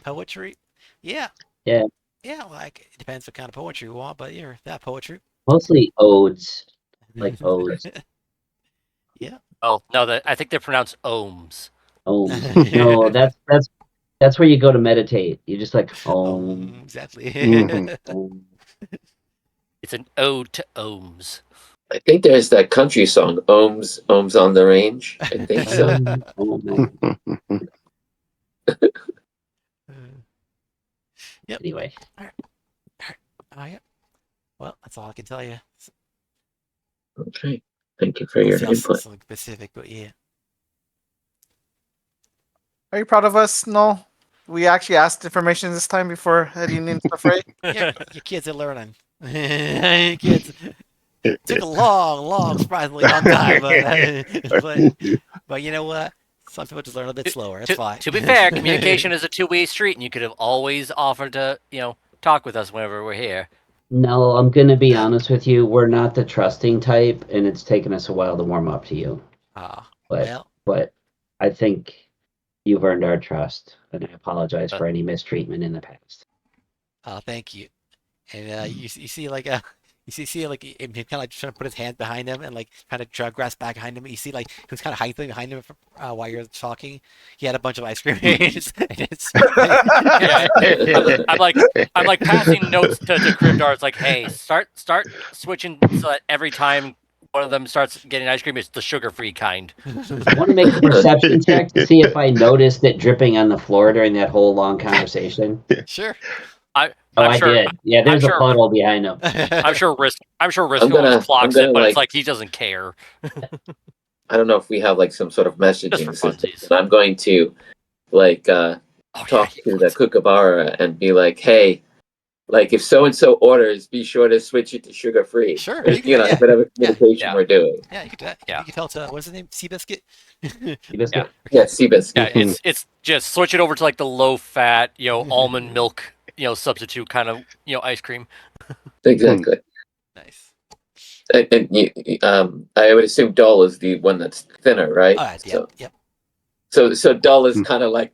Poetry? Yeah. Yeah. Yeah, like it depends what kind of poetry you want, but yeah, that poetry. Mostly odes, like odes. Yeah. Oh no, I think they're pronounced ohms. Ohms. No, that's where you go to meditate. You just like Exactly. It's an ode to ohms. I think there's that country song, Ohms on the Range. I think so. Yep. Anyway. All right. Yeah. Well, that's all I can tell you. Okay. Thank you for your input. Something specific, but yeah. Are you proud of us? No. We actually asked information this time before heading into the fray. Yeah, your kids are learning. Your kids. It took a long, surprisingly long time, but you know what? Some people just learn a bit slower. That's fine. To be fair, communication is a two-way street, and you could have always offered to, talk with us whenever we're here. No, I'm gonna be honest with you. We're not the trusting type, and it's taken us a while to warm up to you. But I think you've earned our trust, and I apologize for any mistreatment in the past. Thank you. And you see like you see like him kind of like trying to put his hand behind him and like kind of try to grasp back behind him. You see like he was kind of hiding behind him while you're talking. He had a bunch of ice cream. I'm like passing notes to Cryptar. It's like, hey, start switching so that every time one of them starts getting ice cream, it's the sugar-free kind. I want to make a perception check to see if I noticed it dripping on the floor during that whole long conversation. Sure. I'm I sure. did. Yeah, there's I'm a sure. puddle behind him. I'm sure Risk I'm always gonna clocks it, but it's like like he doesn't care. I don't know if we have like some sort of Just for messaging system. funsies. But I'm going to like talk to the kookaburra and be like, hey, like if so and so orders, be sure to switch it to sugar free. Sure, Or, you can- yeah. whatever communication Yeah. we're doing. Yeah, you could do that. Yeah. You could tell to what's his name? Seabiscuit? Biscuit. Yeah, Seabiscuit. Yeah, it's just switch it over to like the low fat, almond milk, substitute kind of, ice cream. Exactly. Nice. And I would assume Doll is the one that's thinner, right? Yep, yep. So Doll is kind of like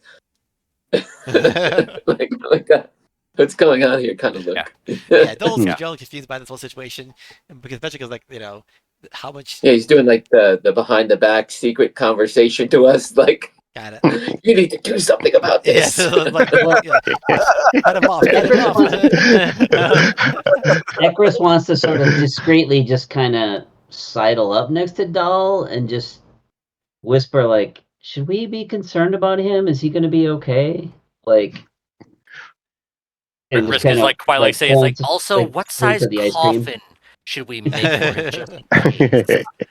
what's going on here kind of look. Yeah, Dole's generally confused by this whole situation, because especially because like how much. Yeah, he's doing like the behind the back secret conversation to us, like Got it. you need to do something about Yeah, this. so like, cut him off. Cut him off. Ekris wants to sort of discreetly just kind of sidle up next to Doll and just whisper like, should we be concerned about him? Is he going to be okay? Like, And Risk is like quite like saying, it's like, also, what size the ice cream? coffin should we make for him? Jimmy?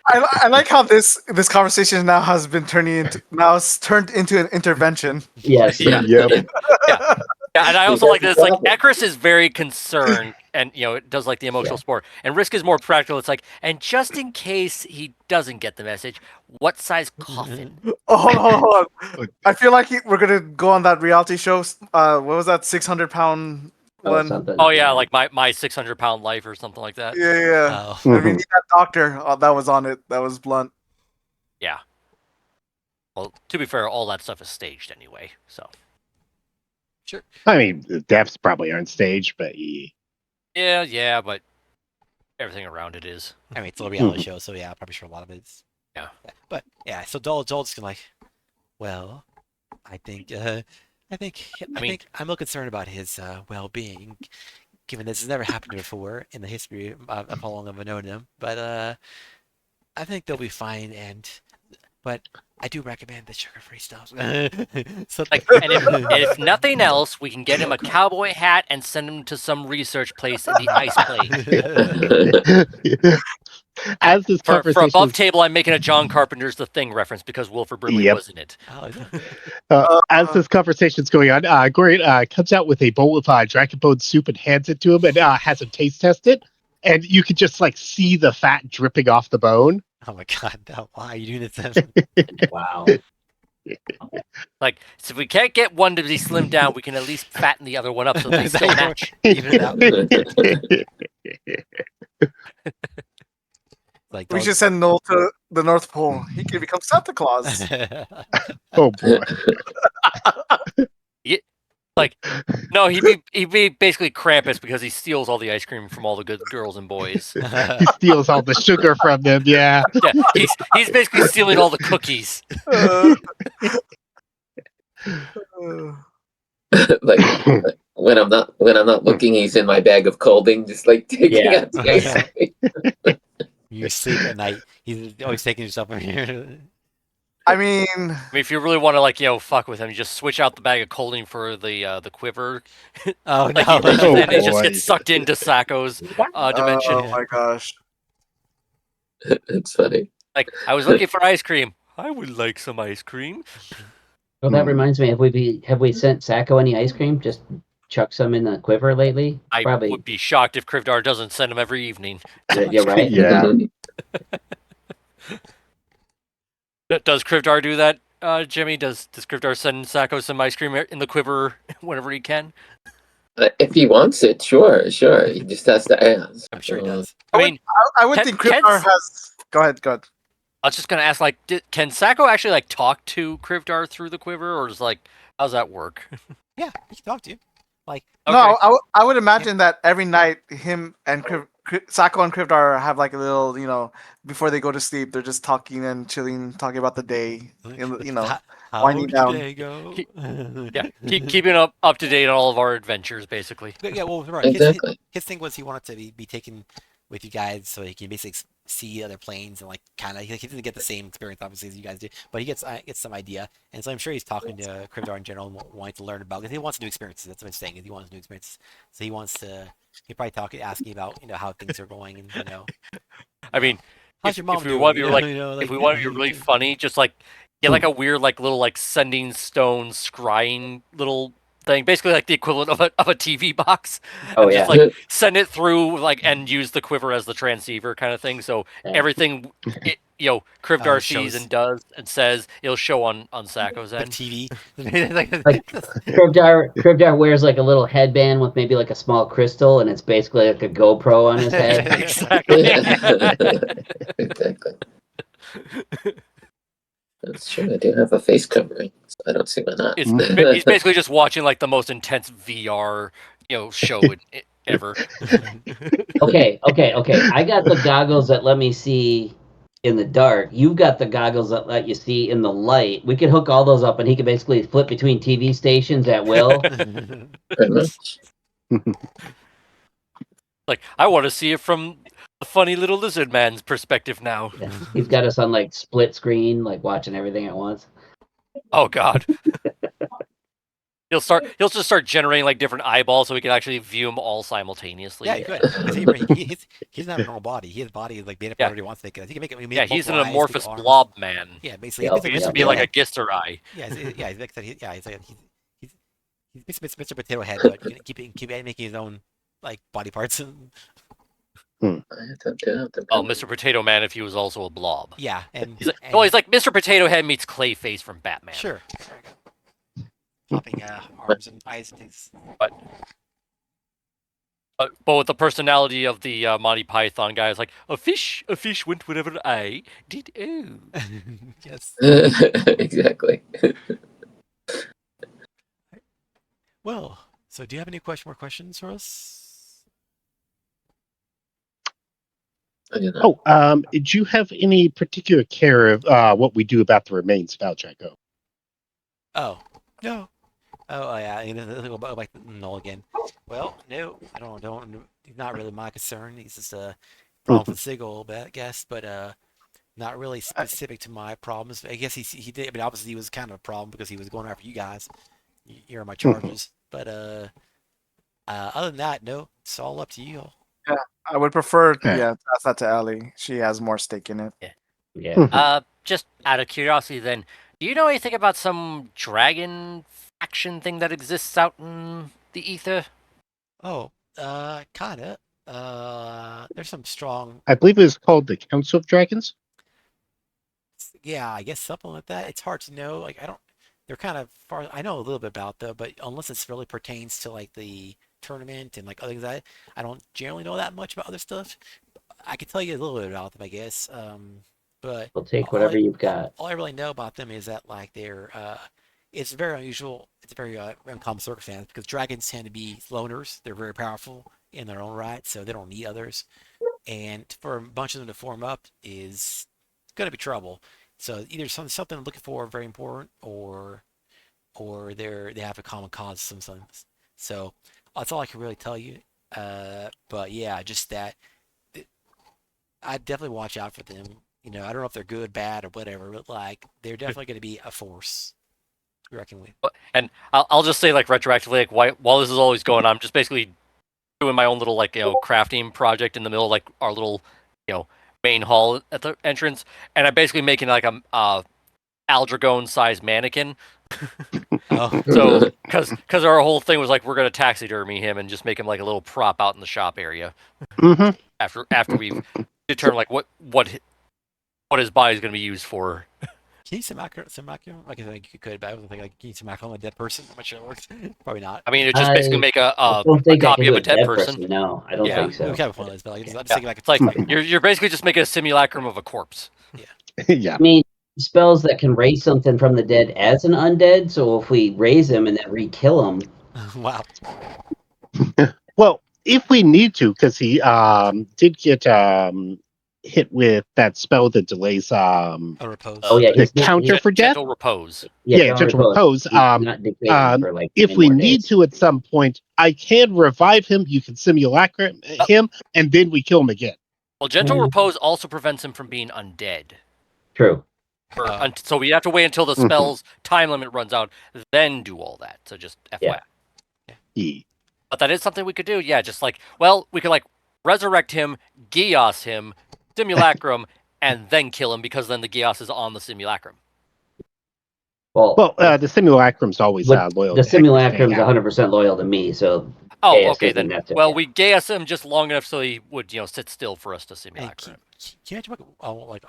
I like how this conversation now has been it's turned into an intervention. Yes. Yeah. Yep. Yeah, and I also like this. Like, Ekris is very concerned, and it does like the emotional support. And Risk is more practical. It's like, and just in case he doesn't get the message, what size coffin? Oh, hold on. I feel like we're gonna go on that reality show. What was that 600-pound one? Something. Oh yeah, like my 600-pound life or something like that. Yeah. Oh. And we need that doctor that was on it. That was blunt. Yeah. Well, to be fair, all that stuff is staged anyway. So. Sure. I mean, the deaths probably aren't staged, but Yeah, but everything around it is. I mean, it's a reality show, so yeah, I'm probably sure a lot of it's. Yeah. But yeah, so Joel's just gonna like, well, I think I'm a little concerned about his well-being, given this has never happened before in the history of how long I've known him. But I think they'll be fine, but I do recommend the sugar-free stuff. So and if nothing else, we can get him a cowboy hat and send him to some research place in the ice plane. As this For conversation above table, I'm making a John Carpenter's The Thing reference because Wilford Brimley was in it. as this conversation's going on, Gorian comes out with a bowl of dragon bone soup and hands it to him and has him taste test it, and you could just like see the fat dripping off the bone. Oh my god, no, why are you doing this? Wow. Like, so if we can't get one to be slimmed down, we can at least fatten the other one up so they still match. Even it out. Like, We should send Noel to the North Pole. He can become Santa Claus. Oh boy. Like, no, he'd be basically Krampus because he steals all the ice cream from all the good girls and boys. He steals all the sugar from them. Yeah. Yeah, he's basically stealing all the cookies. like when I'm not looking, he's in my bag of colding, just like taking out the ice cream. You sleep at night. He's always taking yourself from here. I mean, if you really want to, like, fuck with him, you just switch out the bag of colding for the quiver. Oh Like, no! and he just gets sucked into Sacco's dimension. oh my gosh. It's funny. Like, I was looking for ice cream. I would like some ice cream. Well, that reminds me. Have we sent Sacco any ice cream? Just chuck some in the quiver lately? I Probably. would be shocked if Krivdar doesn't send them every evening. You're right. Yeah. Does Krivdar do that, Jimmy? Does Krivdar send Sacco some ice cream in the quiver whenever he can? If he wants it, sure. He just has to ask. I'm sure he does. I mean, I would think Krivdar has. Go ahead. I was just gonna ask, like, can Sacco actually like talk to Krivdar through the quiver, or is like, how's that work? Yeah, he can talk to you. Like, okay. No, I would imagine that every night him and Sacco and Krivdar have like a little, before they go to sleep, they're just talking and chilling, talking about the day, how winding did down. they go? Yeah, keeping up to date on all of our adventures, basically. Yeah, well, right. Exactly. His thing was he wanted to be taken with you guys so he can basically see other planes and like kind of he doesn't get the same experience obviously as you guys do, but he gets some idea, and so I'm sure he's talking to Krivdar in general and wanting to learn about because he wants new experiences. That's what he's saying. Is he wants new experiences, so he wants to. He probably asking about how things are going and I mean, how's your if mom we want doing? to be like, Like if we want to be really funny, just like get like a weird like little like sending stone scrying little thing, basically like the equivalent of a TV box, Oh and yeah. just like send it through like and use the quiver as the transceiver kind of thing. So Yeah. everything Krivdar sees shows. and does and says it'll show on Sacco's Like end. TV. Like Krivdar wears like a little headband with maybe like a small crystal, and it's basically like a GoPro on his head. Exactly. Exactly. That's true. I do have a face covering, so I don't see why not. He's basically just watching like the most intense VR show ever. Okay. I got the goggles that let me see in the dark. You've got the goggles that let you see in the light. We could hook all those up, and he could basically flip between TV stations at will. Pretty much. Like, I want to see it from the funny little lizard man's perspective now. Yeah. He's got us on like split screen, like watching everything at once. Oh God. He'll just start generating like different eyeballs so we can actually view them all simultaneously. Yeah, he could. 'Cause he's not a normal body. His body is like made up Yeah. whatever he wants to make it. He can make it. Yeah, he's an multiple eyes, amorphous big arms. blob man. Yeah, basically. Yep, He used to yep, be yep. like a Gister eye. Yeah, he's like he's Mr. Potato Head, but you can keep making his own like body parts. I have to Oh, Mr. Potato Man if he was also a blob. Yeah, and He's like Mr. Potato Head meets Clayface from Batman. sure. Popping arms and eyes and things. But with the personality of the Monty Python guy, it's like a fish went wherever I did. Oh, Yes. Exactly. Well, so do you have any more questions for us? I do not. Did you have any particular care of what we do about the remains of Al Draco? Oh, no. Oh, yeah. I'm gonna go back to Null again. Well, no, I don't. He's not really my concern. He's just a problem with Sigil a little bit, I guess, but not really specific to my problems. I guess he did. I mean, obviously he was kind of a problem because he was going after you guys. You're my charges, but other than that, no. It's all up to you. Yeah, I would prefer. Okay. Yeah, pass that to Ellie. She has more stake in it. Yeah. just out of curiosity, then, do you know anything about some dragon faction thing that exists out in the ether? Oh, kinda. There's some strong. I believe it was called the Council of Dragons. Yeah, I guess something like that. It's hard to know. Like I don't. They're kind of far. I know a little bit about them, but unless it really pertains to like the tournament and like other things, I don't generally know that much about other stuff. I can tell you a little bit about them, I guess. But We'll take whatever you've got. all I really know about them is that like they're it's very unusual. It's a very uncommon circumstance because dragons tend to be loners. They're very powerful in their own right, so they don't need others. And for a bunch of them to form up is going to be trouble. So either something I'm looking for very important, or they have a common cause sometimes. So that's all I can really tell you. But yeah, just that I definitely watch out for them. I don't know if they're good, bad, or whatever, but like they're definitely going to be a force to reckon with. And I'll just say, like, retroactively, like, while this is always going on, I'm just basically doing my own little, like, crafting project in the middle of, like, our little, main hall at the entrance, and I'm basically making, like, a Dragone-sized mannequin. Oh, So, because our whole thing was, like, we're going to taxidermy him and just make him, like, a little prop out in the shop area. Mm-hmm. After we've determined, like, what his body's going to be used for. can you simulacrum? Like I think you could, but I wasn't thinking like can you simulacrum a dead person? I'm not sure it works. Probably not. I mean, it just basically make a don't think I copy can of do a dead person. No, I don't Yeah. think so. It kind of pointless, but like, I'm just Yeah. thinking like It's like you're basically just making a simulacrum of a corpse. Yeah. I mean, spells that can raise something from the dead as an undead. So if we raise him and then re-kill him, wow. Well, if we need to, because he did get hit with that spell that delays A repose. oh yeah, the he's not, counter for death. Gentle repose. Yeah, gentle repose. He's not degrading for like If 10 we more need days. to at some point, I can revive him. You can simulacrum him, and then we kill him again. Well, gentle repose also prevents him from being undead. True. So we have to wait until the spell's time limit runs out, then do all that. So just FYI. Yeah. But that is something we could do. Yeah, just like, well, we could like resurrect him, Geos him, simulacrum, and then kill him because then the Geos is on the simulacrum. Well, the simulacrum's always loyal. The to simulacrum's Hector, 100% loyal to me, so. Okay, then. Well, we Geos him just long enough so he would, sit still for us to simulacrum. Can you imagine what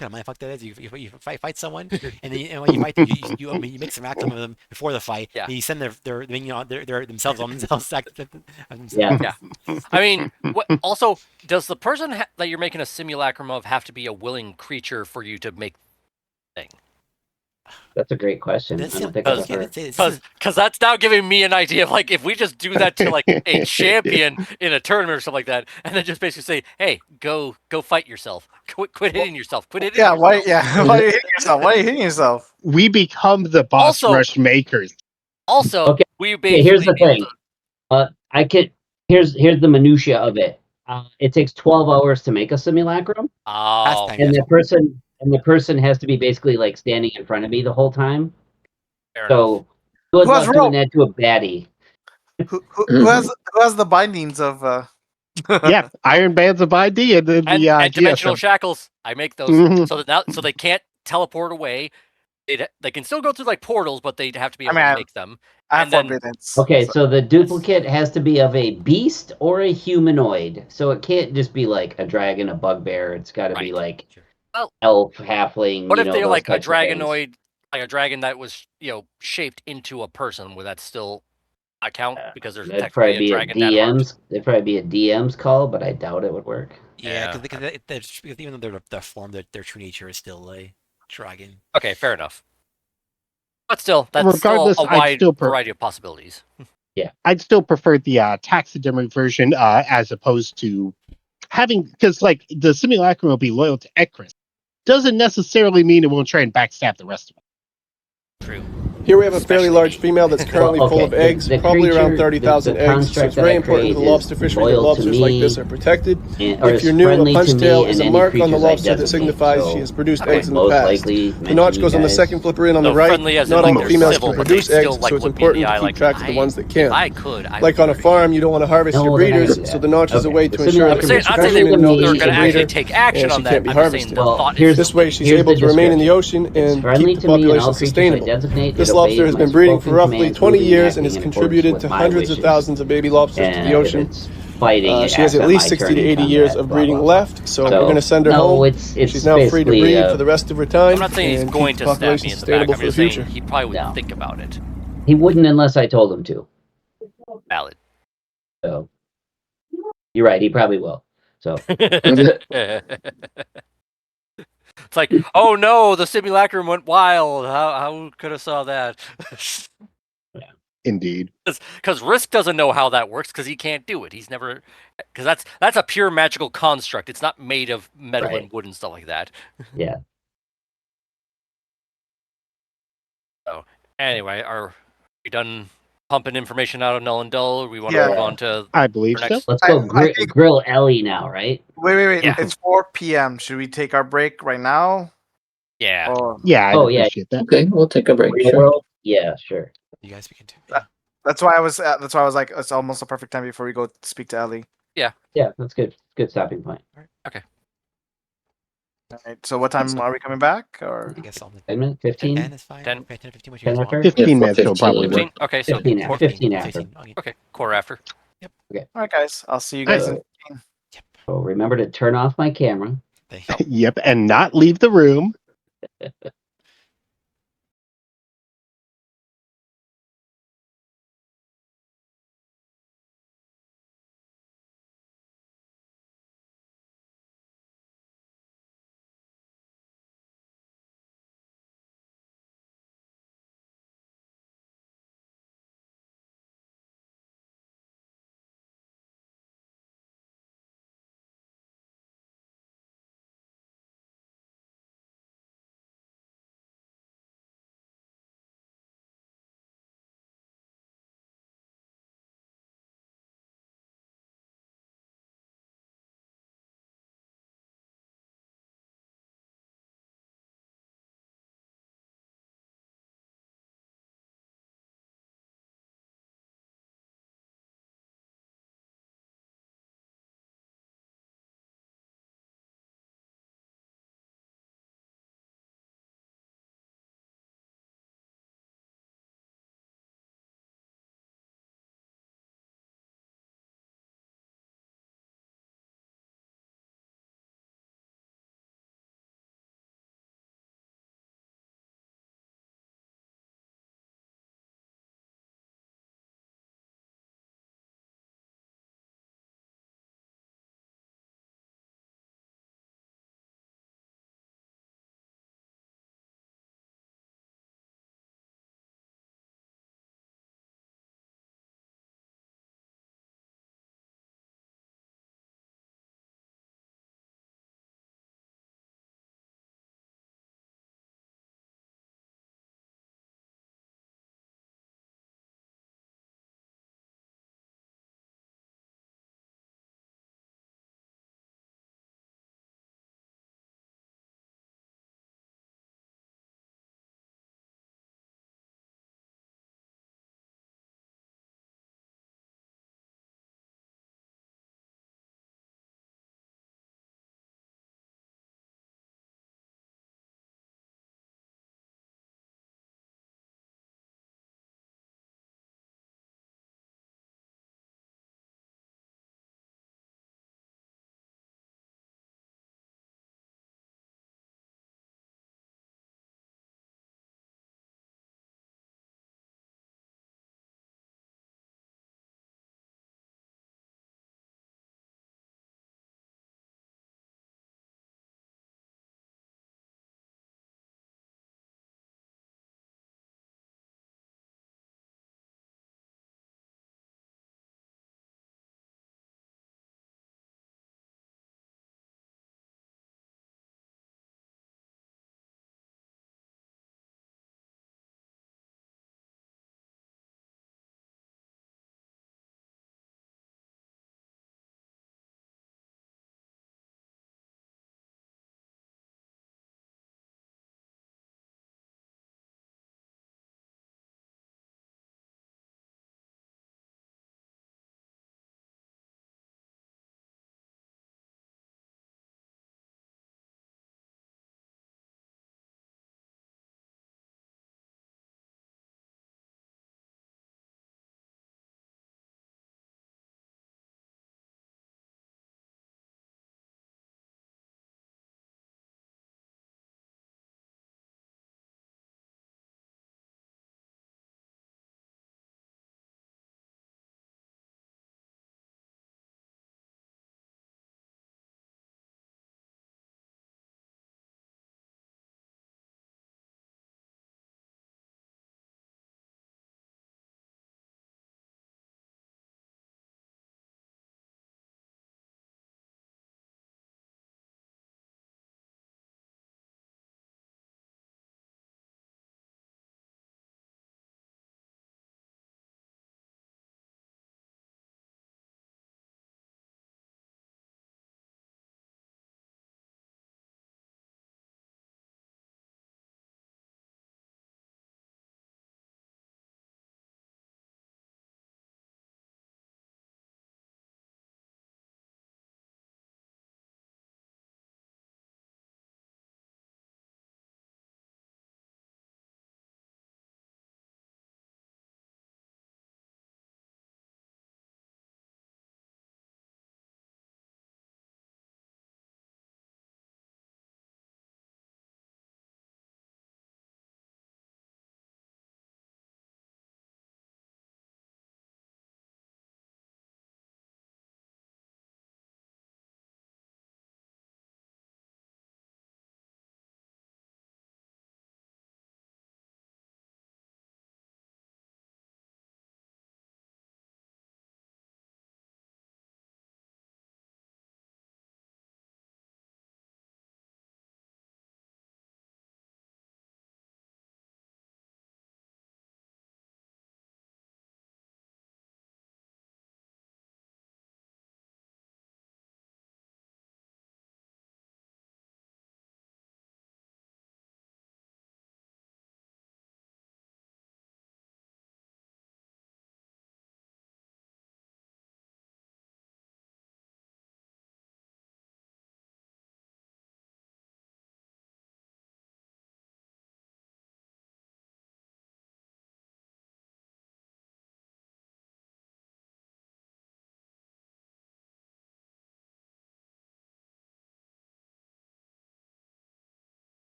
kind of mindfuck that is? You fight someone, and then when you fight them, you make some act of them before the fight. Yeah. And you send their themselves on themselves. Yeah. I mean, also, does the person that you're making a simulacrum of have to be a willing creature for you to make the thing? That's a great question. I don't think I've ever... Because that's now giving me an idea of like if we just do that to like a champion in a tournament or something like that, and then just basically say, "Hey, go fight yourself. Quit hitting yourself. Quit hitting yourself." Why are you hitting yourself? Why are you hitting yourself? We become the boss rush makers. Also, we basically here's the thing. Here's the minutia of it. It takes 12 hours to make a simulacrum. Oh, and the person has to be basically like standing in front of me the whole time. Fair so good luck doing that to a baddie. Who has the bindings of Yeah, iron bands of ID and and dimensional shackles. I make those so they can't teleport away. They can still go through like portals, but they'd have to be able to make them. I have forbiddance. Okay, so the duplicate has to be of a beast or a humanoid. So it can't just be like a dragon, a bugbear. It's got to be like elf, halfling. What if they're like a dragonoid, like a dragon that was shaped into a person? Would that still account because there's technically a dragon that armed? It'd probably be a DM's call, but I doubt it would work. Yeah, because even though they're form, their true nature is still a dragon. Okay, fair enough. But still, that's still a wide variety of possibilities. Yeah, I'd still prefer the taxidermy version as opposed to having, because like the simulacrum will be loyal to Ekris. Doesn't necessarily mean it won't try and backstab the rest of us. True. Here we have a fairly large female that's currently full of eggs, probably around 30,000 eggs. So it's very important to the lobster fishery that lobsters like this are protected. If you're new, a punch tail is a mark on the lobster that signifies she has produced eggs in the past. The notch goes on the second flipper in on the right. Not all females can produce eggs, so it's important to keep track of the ones that can. Like on a farm, you don't want to harvest your breeders, so the notch is a way to ensure it can be special and know that she's a breeder, and she can't be harvested. This way, she's able to remain in the ocean and keep the population sustainable. This lobster has been breeding for roughly 20 years and has contributed to hundreds of thousands of baby lobsters to the ocean. She has at least 60 to 80 years of breeding left, so we're going to send her home. She's now free to breed for the rest of her time. I'm not saying he's going to stab me in the back. I'm just saying he probably would think about it. He wouldn't unless I told him to. Valid. So you're right. He probably will. So. It's like, oh no, the simulacrum went wild. How could have saw that? Indeed. Because Risk doesn't know how that works because he can't do it. He's never, because that's a pure magical construct. It's not made of metal and wood and stuff like that. Yeah. So anyway, are we done pumping information out of Null and Dull? We want to move on to. I believe so. Let's go grill Ellie now, right? Wait. Yeah. It's 4 p.m. Should we take our break right now? Yeah. Yeah, I appreciate that. Okay, we'll take a break. Sure. Yeah, sure. You guys begin too. That's why I was like, it's almost a perfect time before we go speak to Ellie. Yeah. Yeah, that's good. Good stopping point. Okay. All right. So what time are we coming back? Or I guess 10 minutes, 15. 10 is fine. 10, 15, 15, what you 10 guys after? want? 15 minutes will probably 15? work. Okay, so 15 after. Okay, quarter after. Yep. Okay. All right, guys. I'll see you guys in. So remember to turn off my camera. Yep, and not leave the room.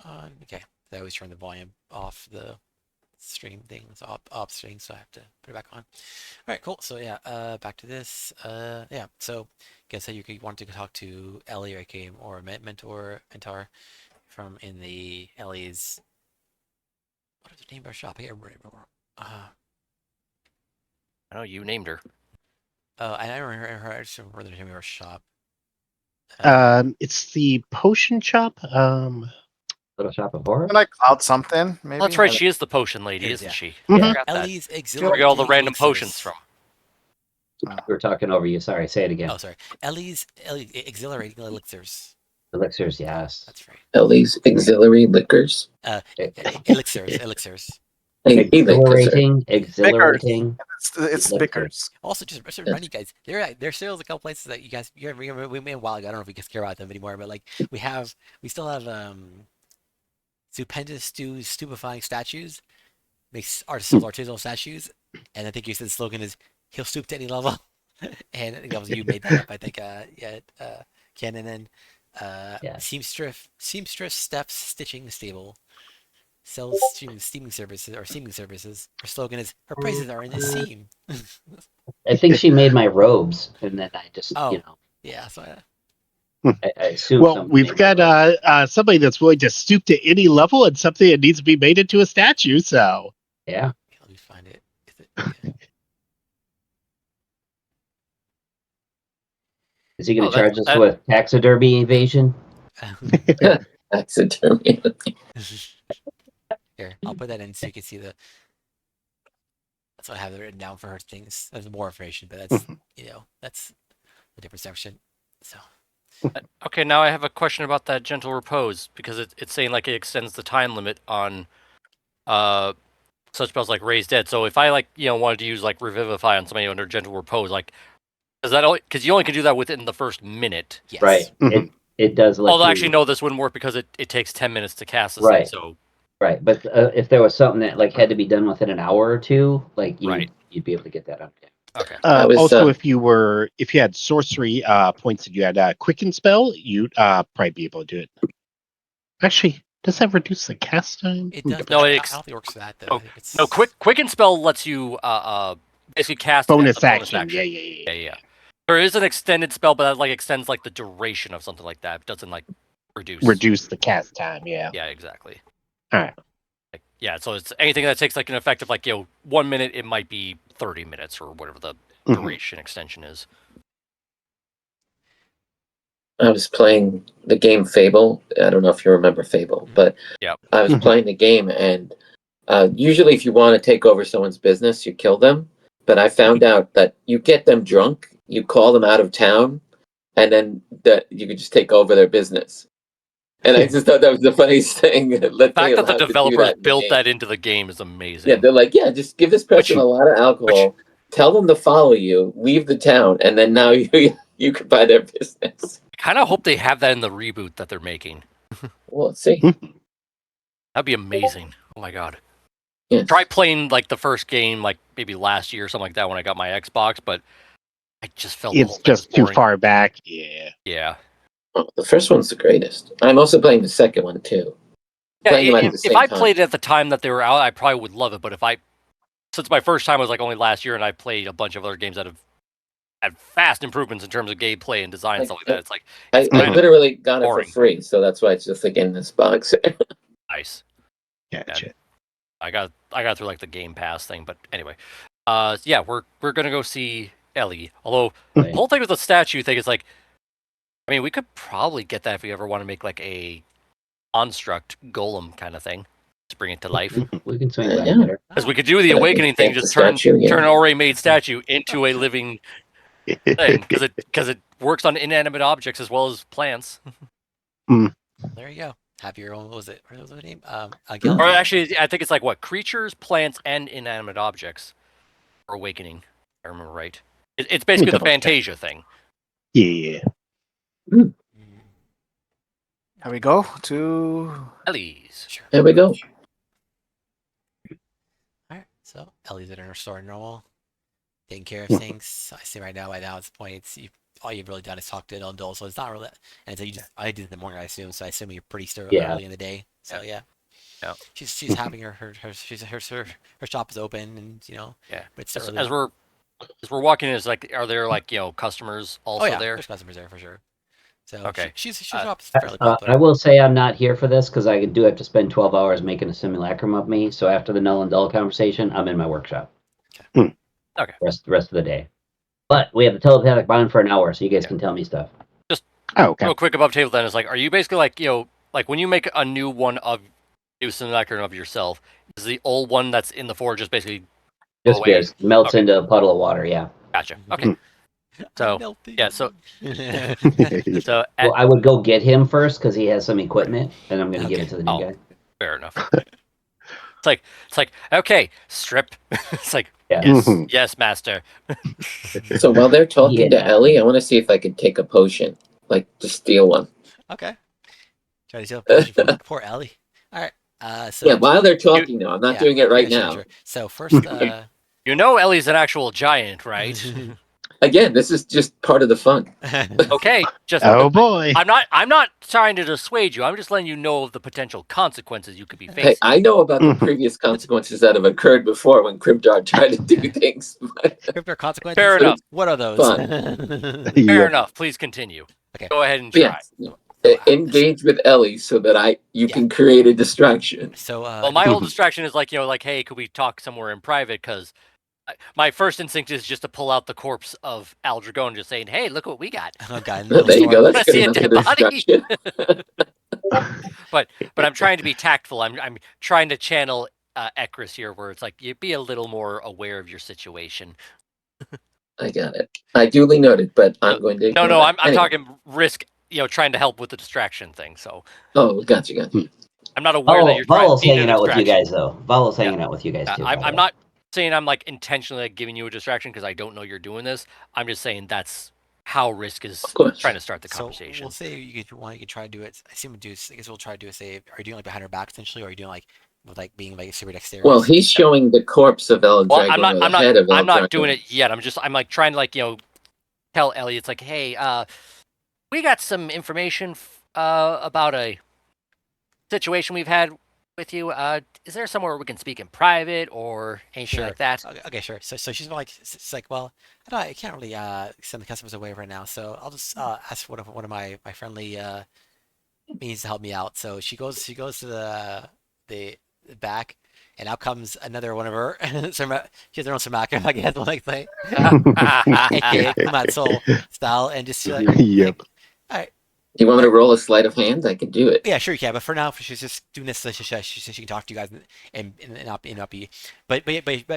on. Okay, I always turn the volume off the stream thing. It's off stream, so I have to put it back on. All right, cool. So yeah, back to this. Yeah. So, guess that you want to talk to Ellie or Game or mentor from in the Ellie's. What is the name of our shop? I can't remember. I know you named her. I remember her. I just remember the name of our shop. It's the potion shop. Little Shop of Horrors. Like Cloud something, maybe. That's right. She is the potion lady, It is, isn't yeah. she? Mhm. I forgot that. Ellie's Where we exhilarating get all the random elixirs. potions from. We were talking over you. Sorry, say it again. Oh, sorry. Ellie's exhilarating elixirs. Elixirs, yes. That's right. Ellie's auxiliary liquors. Elixirs. Exhilarating, exhilarating. It's Elixir. Bickers. Also, just to remind you guys, there's still a couple places that you guys remember we made a while ago. I don't know if we guys care about them anymore, but like we still have stupendous, stupefying statues. Makes artisanal statues, and I think you said the slogan is "He'll stoop to any level," and I think that was you made that up. I think Ken, and then seamstress steps stitching stable. Sells steaming services. Her slogan is "Her prices are in the seam." I think she made my robes, and then I just, yeah. So I assume. Well, we've got somebody that's willing to stoop to any level and something that needs to be made into a statue. So yeah. Let me find it. Is he going to charge us with taxidermy evasion? Taxidermy. Here, I'll put that in so you can see the. That's what I have written down for her things. There's more information, but that's that's a different section. So. Okay, now I have a question about that gentle repose because it's saying like it extends the time limit on such spells like Raise Dead. So if I wanted to use like Revivify on somebody under gentle repose, like is that because you only can do that within the first minute? Yes. Right. Mhm. It does. Although actually no, this wouldn't work because it takes 10 minutes to cast this thing. So. Right, but if there was something that like had to be done within an hour or two, like you'd be able to get that up. Okay. Also, if you had sorcery points and you had Quicken Spell, you'd probably be able to do it. Actually, does that reduce the cast time? It does. No, I don't think it works for that though. No, Quicken Spell lets you basically cast bonus action. Yeah. There is an extended spell, but that like extends like the duration of something like that. It doesn't like reduce the cast time. Yeah. Yeah, exactly. All right. Yeah, so it's anything that takes like an effect of like 1 minute, it might be 30 minutes or whatever the duration extension is. I was playing the game Fable. I don't know if you remember Fable, but I was playing the game, and usually if you want to take over someone's business, you kill them. But I found out that you get them drunk, you call them out of town, and then you could just take over their business. And I just thought that was the funniest thing. The fact that the developers built that into the game is amazing. Yeah, they're like, just give this person a lot of alcohol, tell them to follow you, leave the town, and then now you can buy their business. I kind of hope they have that in the reboot that they're making. Well, let's see. That'd be amazing. Oh my god. Yes. Try playing like the first game like maybe last year or something like that when I got my Xbox, but I just felt it's just too far back. Yeah. Yeah. Oh, the first one's the greatest. I'm also playing the second one too. Yeah, if I played it at the time that they were out, I probably would love it. But since my first time was like only last year, and I played a bunch of other games that have had fast improvements in terms of gameplay and design and stuff like that, it's like I literally got it for free, so that's why it's just like in this box. Nice. Gotcha. I got through like the Game Pass thing, but anyway, we're gonna go see Ellie. Although the whole thing with the statue thing is like. I mean, we could probably get that if we ever want to make like a construct golem kind of thing to bring it to life. We can swing that later. Because we could do the awakening thing, just turn an already made statue into a living thing. Because it works on inanimate objects as well as plants. There you go. Have your own. What was the name? Or actually, I think it's like what creatures, plants, and inanimate objects for awakening. If I remember right. It's basically the Fantasia thing. Yeah. Here we go to Ellie's. Sure. There we go. Alright, so Ellie's in her store normal, taking care of things. I see right now, it's the point. all you've really done is talk to Dole, so it's not really. And so I did it in the morning, I assume. So I assume you're pretty still early in the day. So yeah. She's having her shop is open, and but it's still early. As we're walking in, is like, are there like customers also there? There's customers there for sure. So okay, she's shop's fairly popular. I will say I'm not here for this because I do have to spend 12 hours making a simulacrum of me. So after the null and dull conversation, I'm in my workshop. Okay. The rest of the day. But we have the telepathic bond for an hour, so you guys can tell me stuff. Just real quick above table then is like, are you basically like, like when you make a new one of new simulacrum of yourself, is the old one that's in the forge just basically just melts into a puddle of water? Yeah. Gotcha. Okay. So so I would go get him first because he has some equipment, and I'm going to give it to the new guy. Fair enough. It's like okay, strip. It's like yes, master. So while they're talking to Ellie, I want to see if I could take a potion, like just steal one. Okay. Try to steal a potion from poor Ellie. All right. So while they're talking, though, I'm not doing it right now. Sure. So first, Ellie's an actual giant, right? Again, this is just part of the fun. Okay, just boy. I'm not trying to dissuade you. I'm just letting you know of the potential consequences you could be facing. Hey, I know about the previous consequences that have occurred before when Cryptar tried to do things. Cryptar consequences. Fair enough. What are those? Fair enough. Please continue. Okay. Go ahead and try. Engage with Ellie so that you can create a distraction. So, well, my whole distraction is like hey, could we talk somewhere in private? Because my first instinct is just to pull out the corpse of Al Dragone, just saying, "Hey, look what we got." Oh God! There you go. That's see a dead body. but I'm trying to be tactful. I'm trying to channel Ekris here, where it's like you be a little more aware of your situation. I got it. I duly noted, but I'm going to. No. I'm talking risk. Trying to help with the distraction thing. So. Oh, gotcha. I'm not aware that you're Volo's hanging out with you guys, though. Volo's hanging out with you guys too. I'm not saying I'm like intentionally like, giving you a distraction because I don't know you're doing this. I'm just saying that's how risk is trying to start the conversation. So we'll say you could try to do it. I guess we'll try to do a save. Are you doing like behind her back essentially, or are you doing like with like being like super dexterous? Well, he's showing the corpse of El Dragone. I'm not doing it yet. I'm like trying to tell Ellie. It's like, hey, we got some information about a situation we've had with you. Is there somewhere we can speak in private or anything like that? Okay, sure. So she's like, it's like, well, I can't really send the customers away right now, so I'll just ask one of my friendly means to help me out. So she goes to the back, and out comes another one of her. She has her own Samaka, I guess, like say, aka Kumat Soul style, and just like, yep. All right. You want me to roll a sleight of hand? I can do it. Yeah, sure you can. But for now, she's just doing this so she can talk to you guys and not be. But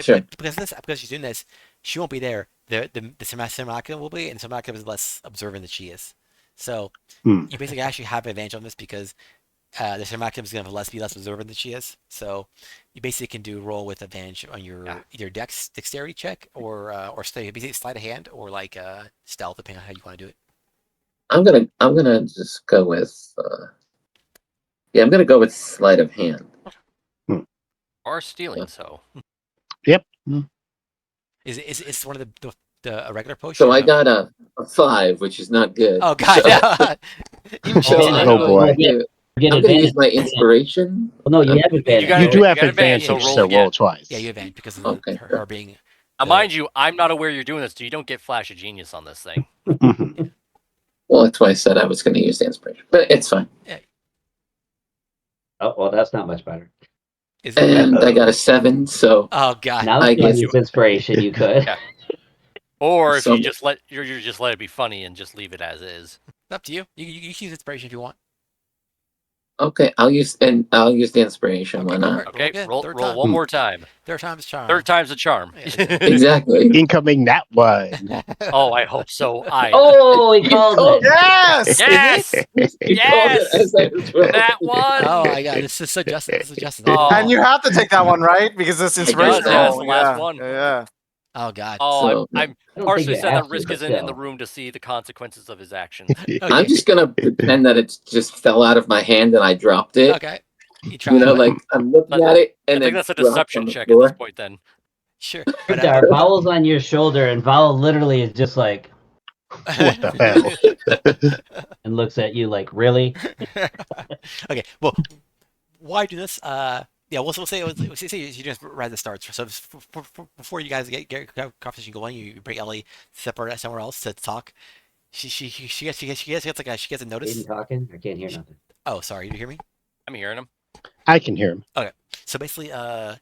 sure. because she's doing this, she won't be there. The Simulacrum will be, and Simulacrum is less observant than she is. So you basically actually have an advantage on this because the Simulacrum is going to be less observant than she is. So you basically can do roll with advantage on your either dexterity check or basically sleight of hand or like stealth, depending on how you want to do it. I'm gonna just go with I'm gonna go with sleight of hand. Or stealing, so. Yep. Is one of the regular potions? So I got a 5, which is not good. Oh God! Boy. I'm gonna use my inspiration. Well, no, you have advantage. You do have advantage, so roll twice. Yeah, you have advantage because of her being. Mind you, I'm not aware you're doing this, so you don't get Flash of Genius on this thing. Well, that's why I said I was going to use the inspiration, but it's fine. Yeah. Oh, well, that's not much better. And I got a 7, so. Oh God! Now I guess use inspiration. You could. Yeah. Or if you just let it be funny and just leave it as is. It's up to you. You can use inspiration if you want. Okay, I'll use the inspiration. Why not? Okay, roll one more time. Third time's charm. Third time's a charm. Exactly. Incoming that one. Oh, I hope so. Oh, he called it. Yes! Yes! Yes! That one! Oh my God, this is so Justin. This is Justin. Oh. And you have to take that one, right? Because it's inspirational. Yeah, it's the last one. Yeah. Oh God. Oh, I'm partially you sad have that to, Risk but isn't in still. the room to see the consequences of his actions. Okay. I'm just gonna pretend that it just fell out of my hand and I dropped it. Okay. You know, like I'm looking at it and I think that's a dropped deception on the check at floor. this point then. Sure. Vowel's on your shoulder, and Vowel literally is just like, What the hell? And looks at you like, really? Okay, well, why do this? Yeah, we'll say you just right at the start. So before you guys get conversation going, you bring Ellie separate somewhere else to talk. She gets a Been notice. talking? I can't hear nothing. Oh, sorry, you hear me? I'm hearing him. I can hear him. Okay, so basically, yeah.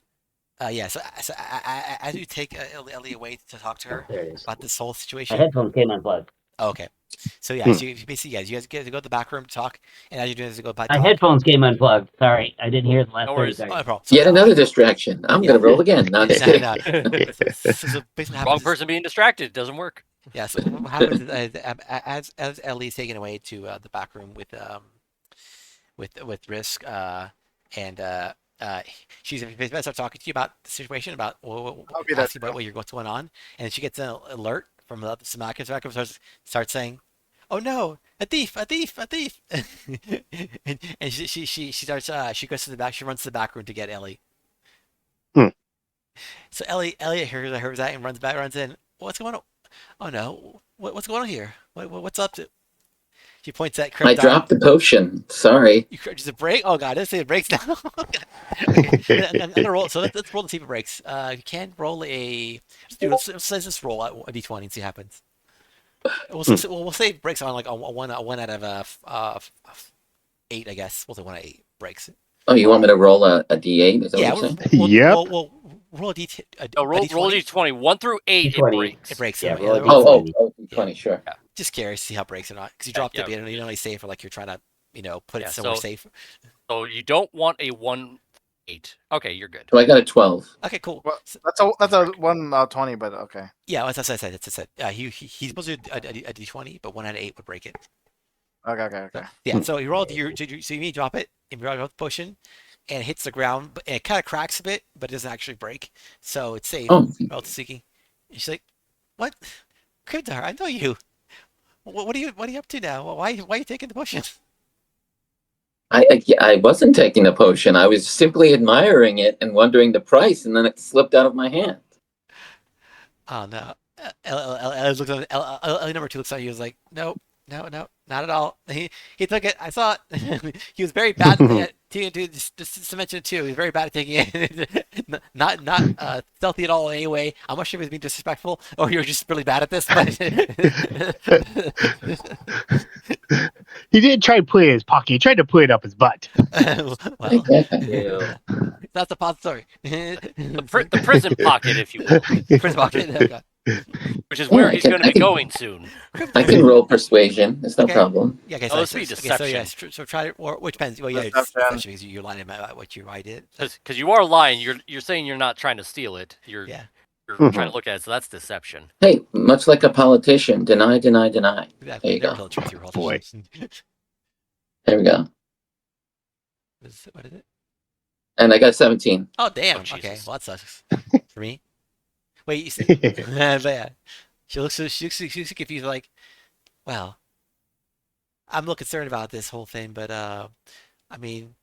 So as you take Ellie away to talk to Oh, her there it is. about this whole My situation. headphones came unplugged. Oh, okay. So yeah, Hmm. so basically, you guys get to go to the back room to talk, and as you're doing this, you go back My talk. headphones came unplugged. Sorry, I didn't hear the last No 30 worries. Oh, no seconds. problem. So, Yet another distraction. I'm Yeah. gonna roll again. No, I'm just kidding. no. So basically, what Wrong happens is, person being distracted doesn't work. yeah. So what happens is, as Ellie's taken away to the back room with Risk, and she's basically start talking to you about the situation, about I'll be there asking about what's going on, and she gets an alert from the Samaka. Samaka starts saying, "Oh no, a thief, a thief, a thief!" and she starts she goes to the back. She runs to the back room to get Ellie. Hmm. So Elliot hears that and runs in. What's going on? Oh no, what's going on here? What's up? She points at I Cryptar. dropped the potion. Sorry. Does it break? Oh god, let's say it breaks now. Okay, I'm gonna roll. So let's roll to see if it breaks. You can roll a. Let's just roll a d20 and see what happens. We'll say it breaks on like a one out of 8, I guess. We'll say 1 out of 8 breaks. Oh, you want me to roll a d8? Is that Yeah, what you're saying? Yep. we'll roll a d. No, roll d20. 1 through 8, it D20. breaks. It breaks. Yeah, Yeah, roll a they're all- d20. Oh, d20, sure. Just curious to see how it breaks or not, because you dropped yeah. it, but you don't really save for like you're trying to put it Yeah, somewhere so- safe. So you don't want a 1-8. Okay, you're good. So I got a 12. Okay, cool. Well, So, that's a 1 out of 20, but okay. yeah, that's what I said. That's what I said. He's supposed to do a d20, but 1 out of 8 would break it. Okay. Yeah, so you roll so you may drop it, and you roll the potion, and it hits the ground, and it kind of cracks a bit, but it doesn't actually break, so it's safe. Oh, Relative speaking. And she's like, "What, Cryptar? I know you. What are you up to now? Why are you taking the potion?" I wasn't taking the potion. I was simply admiring it and wondering the price, and then it slipped out of my hand. Oh no. L number 2 looks at you. Was like, "Nope, no, not at all." He took it. I saw it. He was very bad at just to mention it too. He was very bad at taking it. Not stealthy at all. Anyway, I'm not sure if he was being disrespectful or you're just really bad at this. But He didn't try to put it in his pocket. He tried to put it up his butt. well, Ew. that's a positive story. The prison pocket, if you will, Prison pocket. Oh, God. which is where I he's can- going to I be can- going soon. I can roll persuasion. It's no Okay. problem. Yeah, okay, Oh, let's be so deception. yeah, so try it, or which depends. Well, yeah, it's Deception. deception because you're lying about what you did. Because you are lying. You're saying you're not trying to steal it. You're Yeah. trying to look at it. So that's deception. Hey, much like a politician, deny, deny, deny. Exactly. There you Never go. tell the truth. You're all Boy. There we go. What is it? And I got 17. Oh, damn. Oh, Okay, Jesus. well that sucks for me. Wait, you see? But yeah, she looks confused. Like, well, I'm a little concerned about this whole thing, but I mean,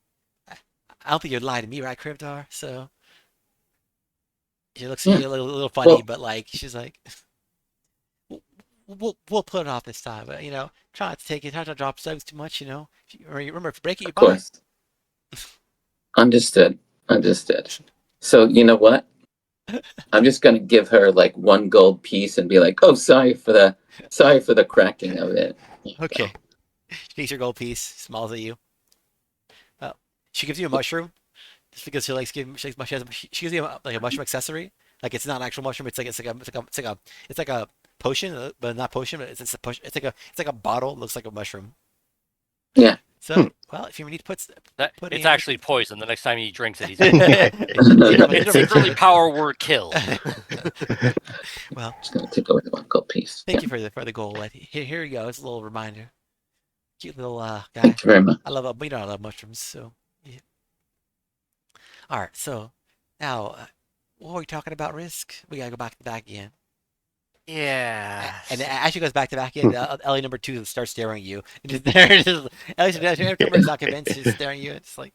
I don't think you'd lie to me, right, Cryptar? So she looks at you a little funny, Well- but like she's like, we'll put it off this time, but try not to take it, try not to drop subs too much, Remember, if you break it, you Of buy it. course. Understood. So you know what? I'm just gonna give her like 1 gold piece and be like, "Oh, sorry for the cracking of it." Okay. She takes your gold piece, smiles at you. She gives you a mushroom, just because she likes giving. She gives you like a mushroom accessory. Like it's not an actual mushroom. It's like a potion, but not potion. But it's a push. It's like a bottle. Looks like a mushroom. Yeah. So well, if you need to put It's in- actually poison. The next time he drinks it, he's It's secretly power word kill. Well, Just gonna take away the 1 gold piece. thank you for the goal. Here you go. It's a little reminder. Cute little guy. Thank you very much. I love I love mushrooms. So yeah. All right. So now, what were we talking about? Risk. We gotta go back to back again. Yeah. And as she goes back to back in, Ellie number 2 starts staring at you. And just there, Ellie number is not convinced. She's staring at you. It's like,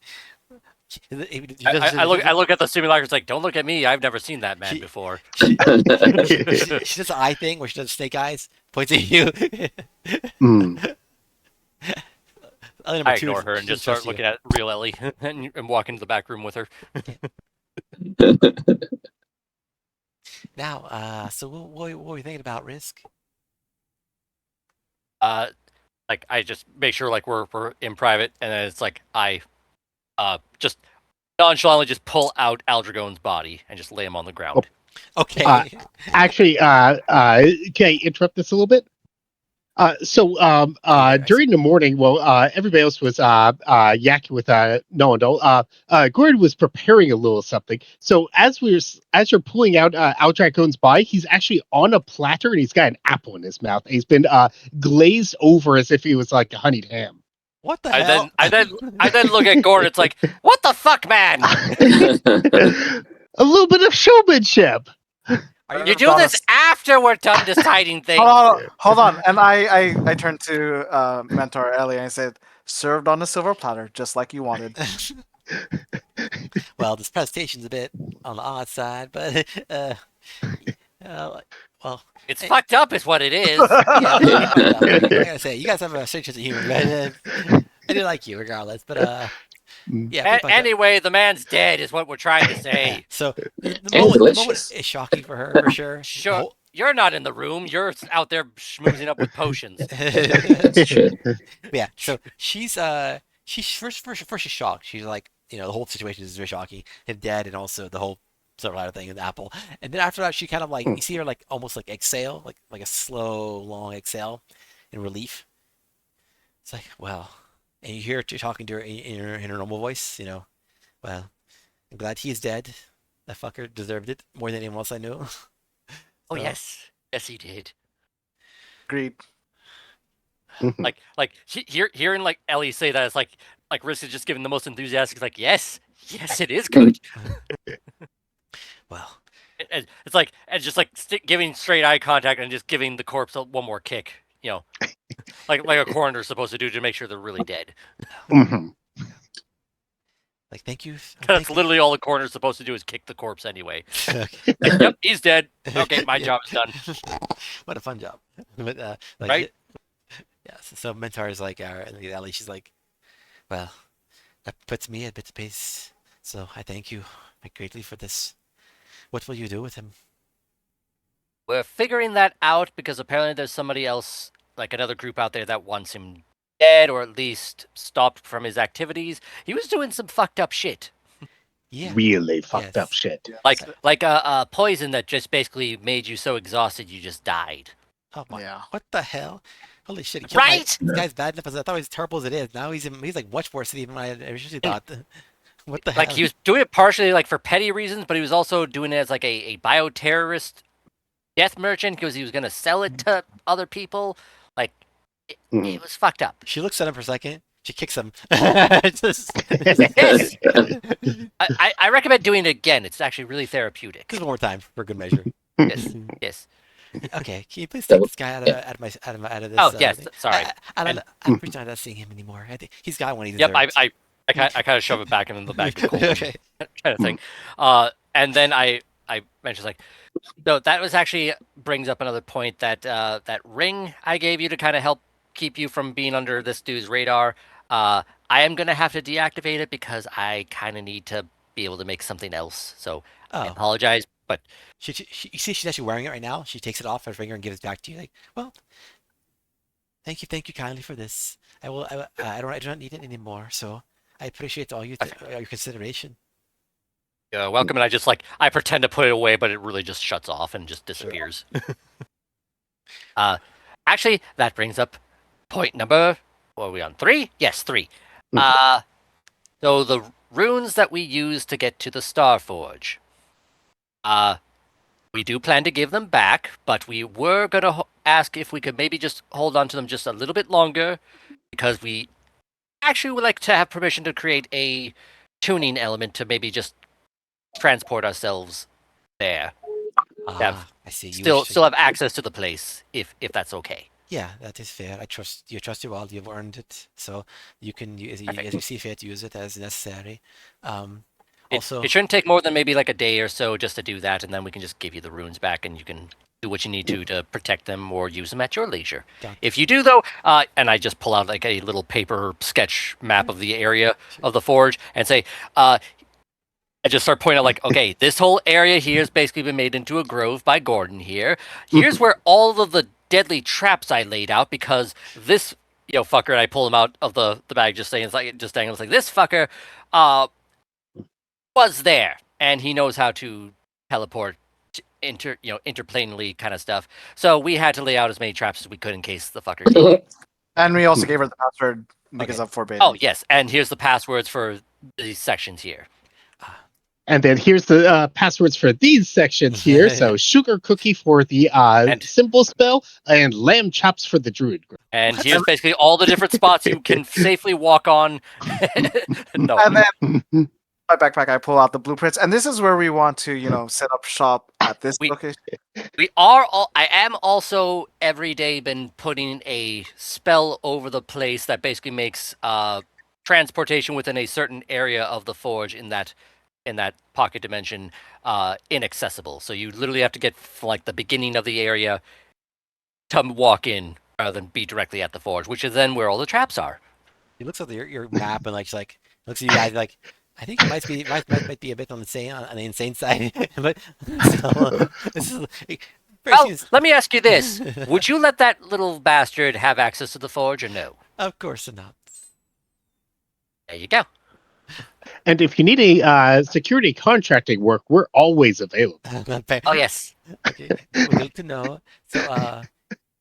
I look at the simulacra. It's like, don't look at me. I've never seen that man before. She does the eye thing where she does snake eyes, points at you. I ignore her and just start looking at real Ellie and walk into the back room with her. Now, so what were you thinking about Risk? Like I just make sure like we're in private, and then it's like I just nonchalantly just pull out Aldragone's body and just lay him on the ground. Okay. Actually, can I interrupt this a little bit? During the morning, everybody else was yakking with Gordon was preparing a little something. So as you're pulling out Aldragone's body, he's actually on a platter and he's got an apple in his mouth. He's been glazed over as if he was like a honeyed ham. What the hell? I then look at Gordon. It's like, what the fuck, man? A little bit of showmanship. You do this after we're done deciding things. Hold on. And I turned to Mentor Ellie and I said, served on a silver platter, just like you wanted. Well, this presentation's a bit on the odd side, but well, it's fucked up, is what it is. I gotta say, you guys have a strange sense of humor, man. I do like you, regardless. But yeah. Anyway, the man's dead, is what we're trying to say. So the moment is shocking for her, for sure. Sure. You're not in the room. You're out there schmoozing up with potions. That's true. Yeah. So she's first she's shocked. She's like, the whole situation is very shocking. Him dead, and also the whole silver ladder thing and the apple. And then after that, she kind of like, you see her like almost like exhale, like a slow, long exhale in relief. It's like, well, and you hear her talking to her in her normal voice. Well, I'm glad he's dead. That fucker deserved it more than anyone else I knew. Oh, yes, he did. Agreed. like hearing like Ellie say that, it's like Risk is just giving the most enthusiastic. It's like, yes, it is good. Well, it's like, and just like giving straight eye contact and just giving the corpse one more kick. Like a coroner's supposed to do to make sure they're really dead. Like, thank you. That's literally all the coroner's supposed to do is kick the corpse anyway. Yep, he's dead. Okay, my job is done. What a fun job. But, right? Yeah. So Mentor is like, Ellie, she's like, well, that puts me at bit of pace. So I thank you greatly for this. What will you do with him? We're figuring that out because apparently there's somebody else, like another group out there, that wants him dead, or at least stopped from his activities. He was doing some fucked up shit. Yeah. Really fucked up shit. Like a poison that just basically made you so exhausted you just died. Oh my! Yeah. What the hell? Holy shit! Right? This guy's bad enough as I thought he was terrible as it is. Now he's like much worse than even I originally thought. What the hell? Like, he was doing it partially like for petty reasons, but he was also doing it as like a bioterrorist death merchant because he was going to sell it to other people. Like, it was fucked up. She looks at him for a second. She kicks him. Yes. I recommend doing it again. It's actually really therapeutic. Just one more time for good measure. Yes. Okay, can you please take this guy out of this? Oh yes, sorry. I'm pretty not seeing him anymore. I think he's got one. He Yep, deserves. I kind of shove it back into the bag of cold Okay. kind of thing. And then I mentioned, like, no, that was actually brings up another point that that ring I gave you to kind of help keep you from being under this dude's radar. I am gonna have to deactivate it because I kind of need to be able to make something else. So I apologize, but you see, she's actually wearing it right now. She takes it off her finger and gives it back to you. Like, well, thank you kindly for this. I do not need it anymore. So I appreciate all your consideration. Yeah, welcome. And I pretend to put it away, but it really just shuts off and just disappears. Actually, that brings up point number. What are we on? 3? Yes, 3. So the runes that we use to get to the Starforge. We do plan to give them back, but we were gonna ask if we could maybe just hold on to them just a little bit longer, because we actually would like to have permission to create a tuning element to maybe just transport ourselves there. I see. Still have access to the place if that's okay. Yeah, that is fair. I trust you. Trust you all. You've earned it, so you can, as you see fit, use it as necessary. Um, also, it shouldn't take more than maybe like a day or so just to do that, and then we can just give you the runes back, and you can do what you need to protect them or use them at your leisure. If you do though, and I just pull out like a little paper sketch map of the area of the forge and say, I just start pointing out like, okay, this whole area here has basically been made into a grove by Gordon here. Here's where all of the deadly traps I laid out because this, fucker, and I pull him out of the bag just saying, it's like, just dangling, it's like, this fucker, was there, and he knows how to teleport interplanely kind of stuff. So we had to lay out as many traps as we could in case the fucker did. And we also gave her the password because of forbidden. Oh, yes, and here's the passwords for these sections here. And then here's the passwords for these sections here. So sugar cookie for the symbol spell and lamb chops for the druid. And here's basically all the different spots you can safely walk on. No. And then my backpack, I pull out the blueprints, and this is where we want to, set up shop at this location. I am also every day been putting a spell over the place that basically makes transportation within a certain area of the forge in that pocket dimension inaccessible. So you literally have to get from like the beginning of the area to walk in rather than be directly at the forge, which is then where all the traps are. He looks at your map and looks at you guys like, I think it might be a bit on the insane side, but still, this is. Let me ask you this: would you let that little bastard have access to the forge or no? Of course not. There you go. And if you need a security contracting work, we're always available. Oh yes. Okay, good to know. So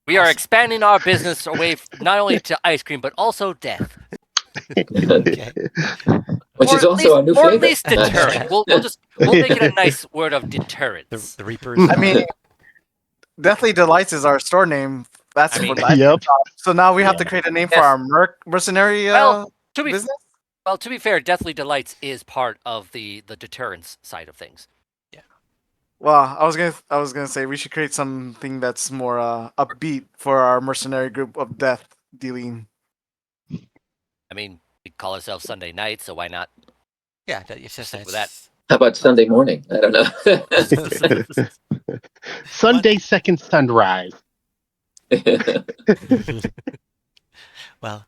we are expanding our business away not only to ice cream but also death. Okay. Which is also our new favorite. Or favorite. at least deterrent. We'll make it a nice word of deterrence. The Reapers. I mean, Deathly Delights is our store name. That's for that. Yep. So now we have to create a name for our mercenary business. Well, to be fair, Deathly Delights is part of the deterrence side of things. Yeah. Well, I was gonna say we should create something that's more upbeat for our mercenary group of death dealing. I mean, we call ourselves Sunday Night, so why not? Yeah, it's just with that. How about Sunday morning? I don't know. Sunday second sunrise. Well,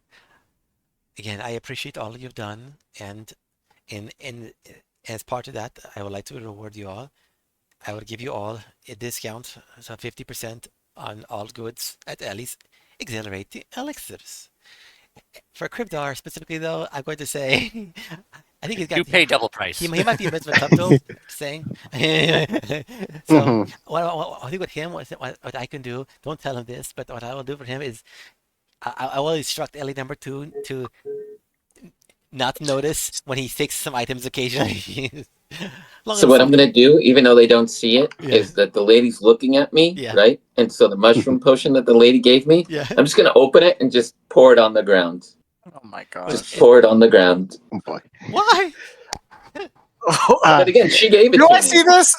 again, I appreciate all you've done, and as part of that, I would like to reward you all. I would give you all a discount, so 50% on all goods at Ellie's Exhilarating Elixirs. For Cryptar specifically, though, I'm going to say, I think he's got. You pay double price. He might be a bit of a subtle saying. So, I think with him, what I can do, don't tell him this, but what I will do for him is, I will instruct Ellie number 2 to not notice when he takes some items occasionally. So what I'm going to do, even though they don't see it, is that the lady's looking at me, right? And so the mushroom potion that the lady gave me, I'm just going to open it and just pour it on the ground. Oh my god. Just pour it on the ground. Oh boy. Why? But again, she gave it to me. Do I see this?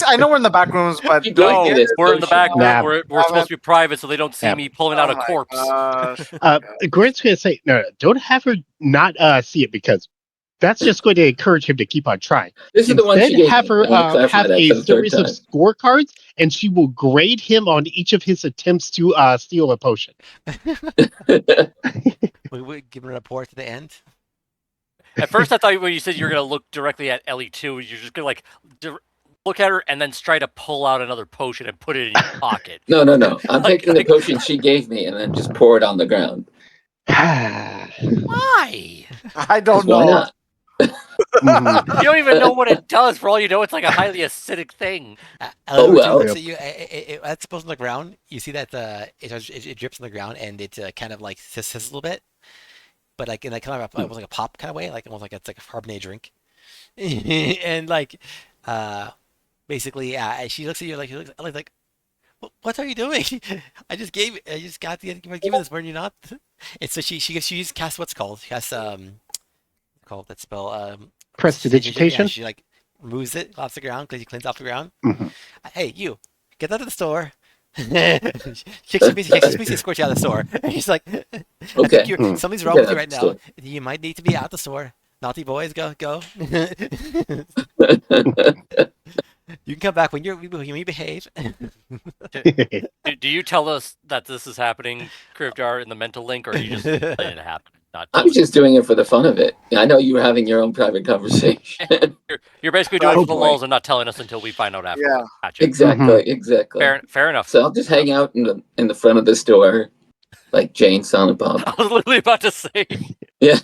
I know we're in the back rooms, but no, we're in the back room. We're supposed to be private, so they don't see me pulling out a corpse. Grant's going to say, no, don't have her not see it because that's just going to encourage him to keep on trying. This is the one she gave have her have a series of scorecards, and she will grade him on each of his attempts to steal a potion. We give her a report at the end. At first, I thought when you said you were going to look directly at Ellie too, you're just going to look at her and then try to pull out another potion and put it in your pocket. No. I'm taking the potion she gave me and then just pour it on the ground. Why? I don't know. Why not? You don't even know what it does. For all you know, it's like a highly acidic thing. Oh well. So that's supposed on the ground. You see that it drips on the ground and it kind of like sizzles a little bit, but like in like kind of almost like a pop kind of way, like almost like it's like a carbonated drink, and like basically she looks at you like what are you doing? I just got given this word, you're not. And so she just casts what's called. She has called that spell Prestidigitation. Yeah, she like removes it off the ground because she cleans off the ground. Mm-hmm. Hey, you get out of the store. She basically escorts you out of the store. And he's like, I think Okay. something's wrong Get with you out right the now. store. You might need to be out the store. Naughty boys, go. You can come back when you behave. Do you tell us that this is happening, Krivdar, in the mental link, or you just let it happen? Not I tell was us. just doing it for the fun of it. I know you were having your own private conversation. You're basically doing it Oh, for the boy. lulls and not telling us until we find out after. Yeah. Gotcha. Exactly. Fair enough. So I'll just hang out in the front of the store, like Jane, Silent Bob. I was literally about to say. Yeah.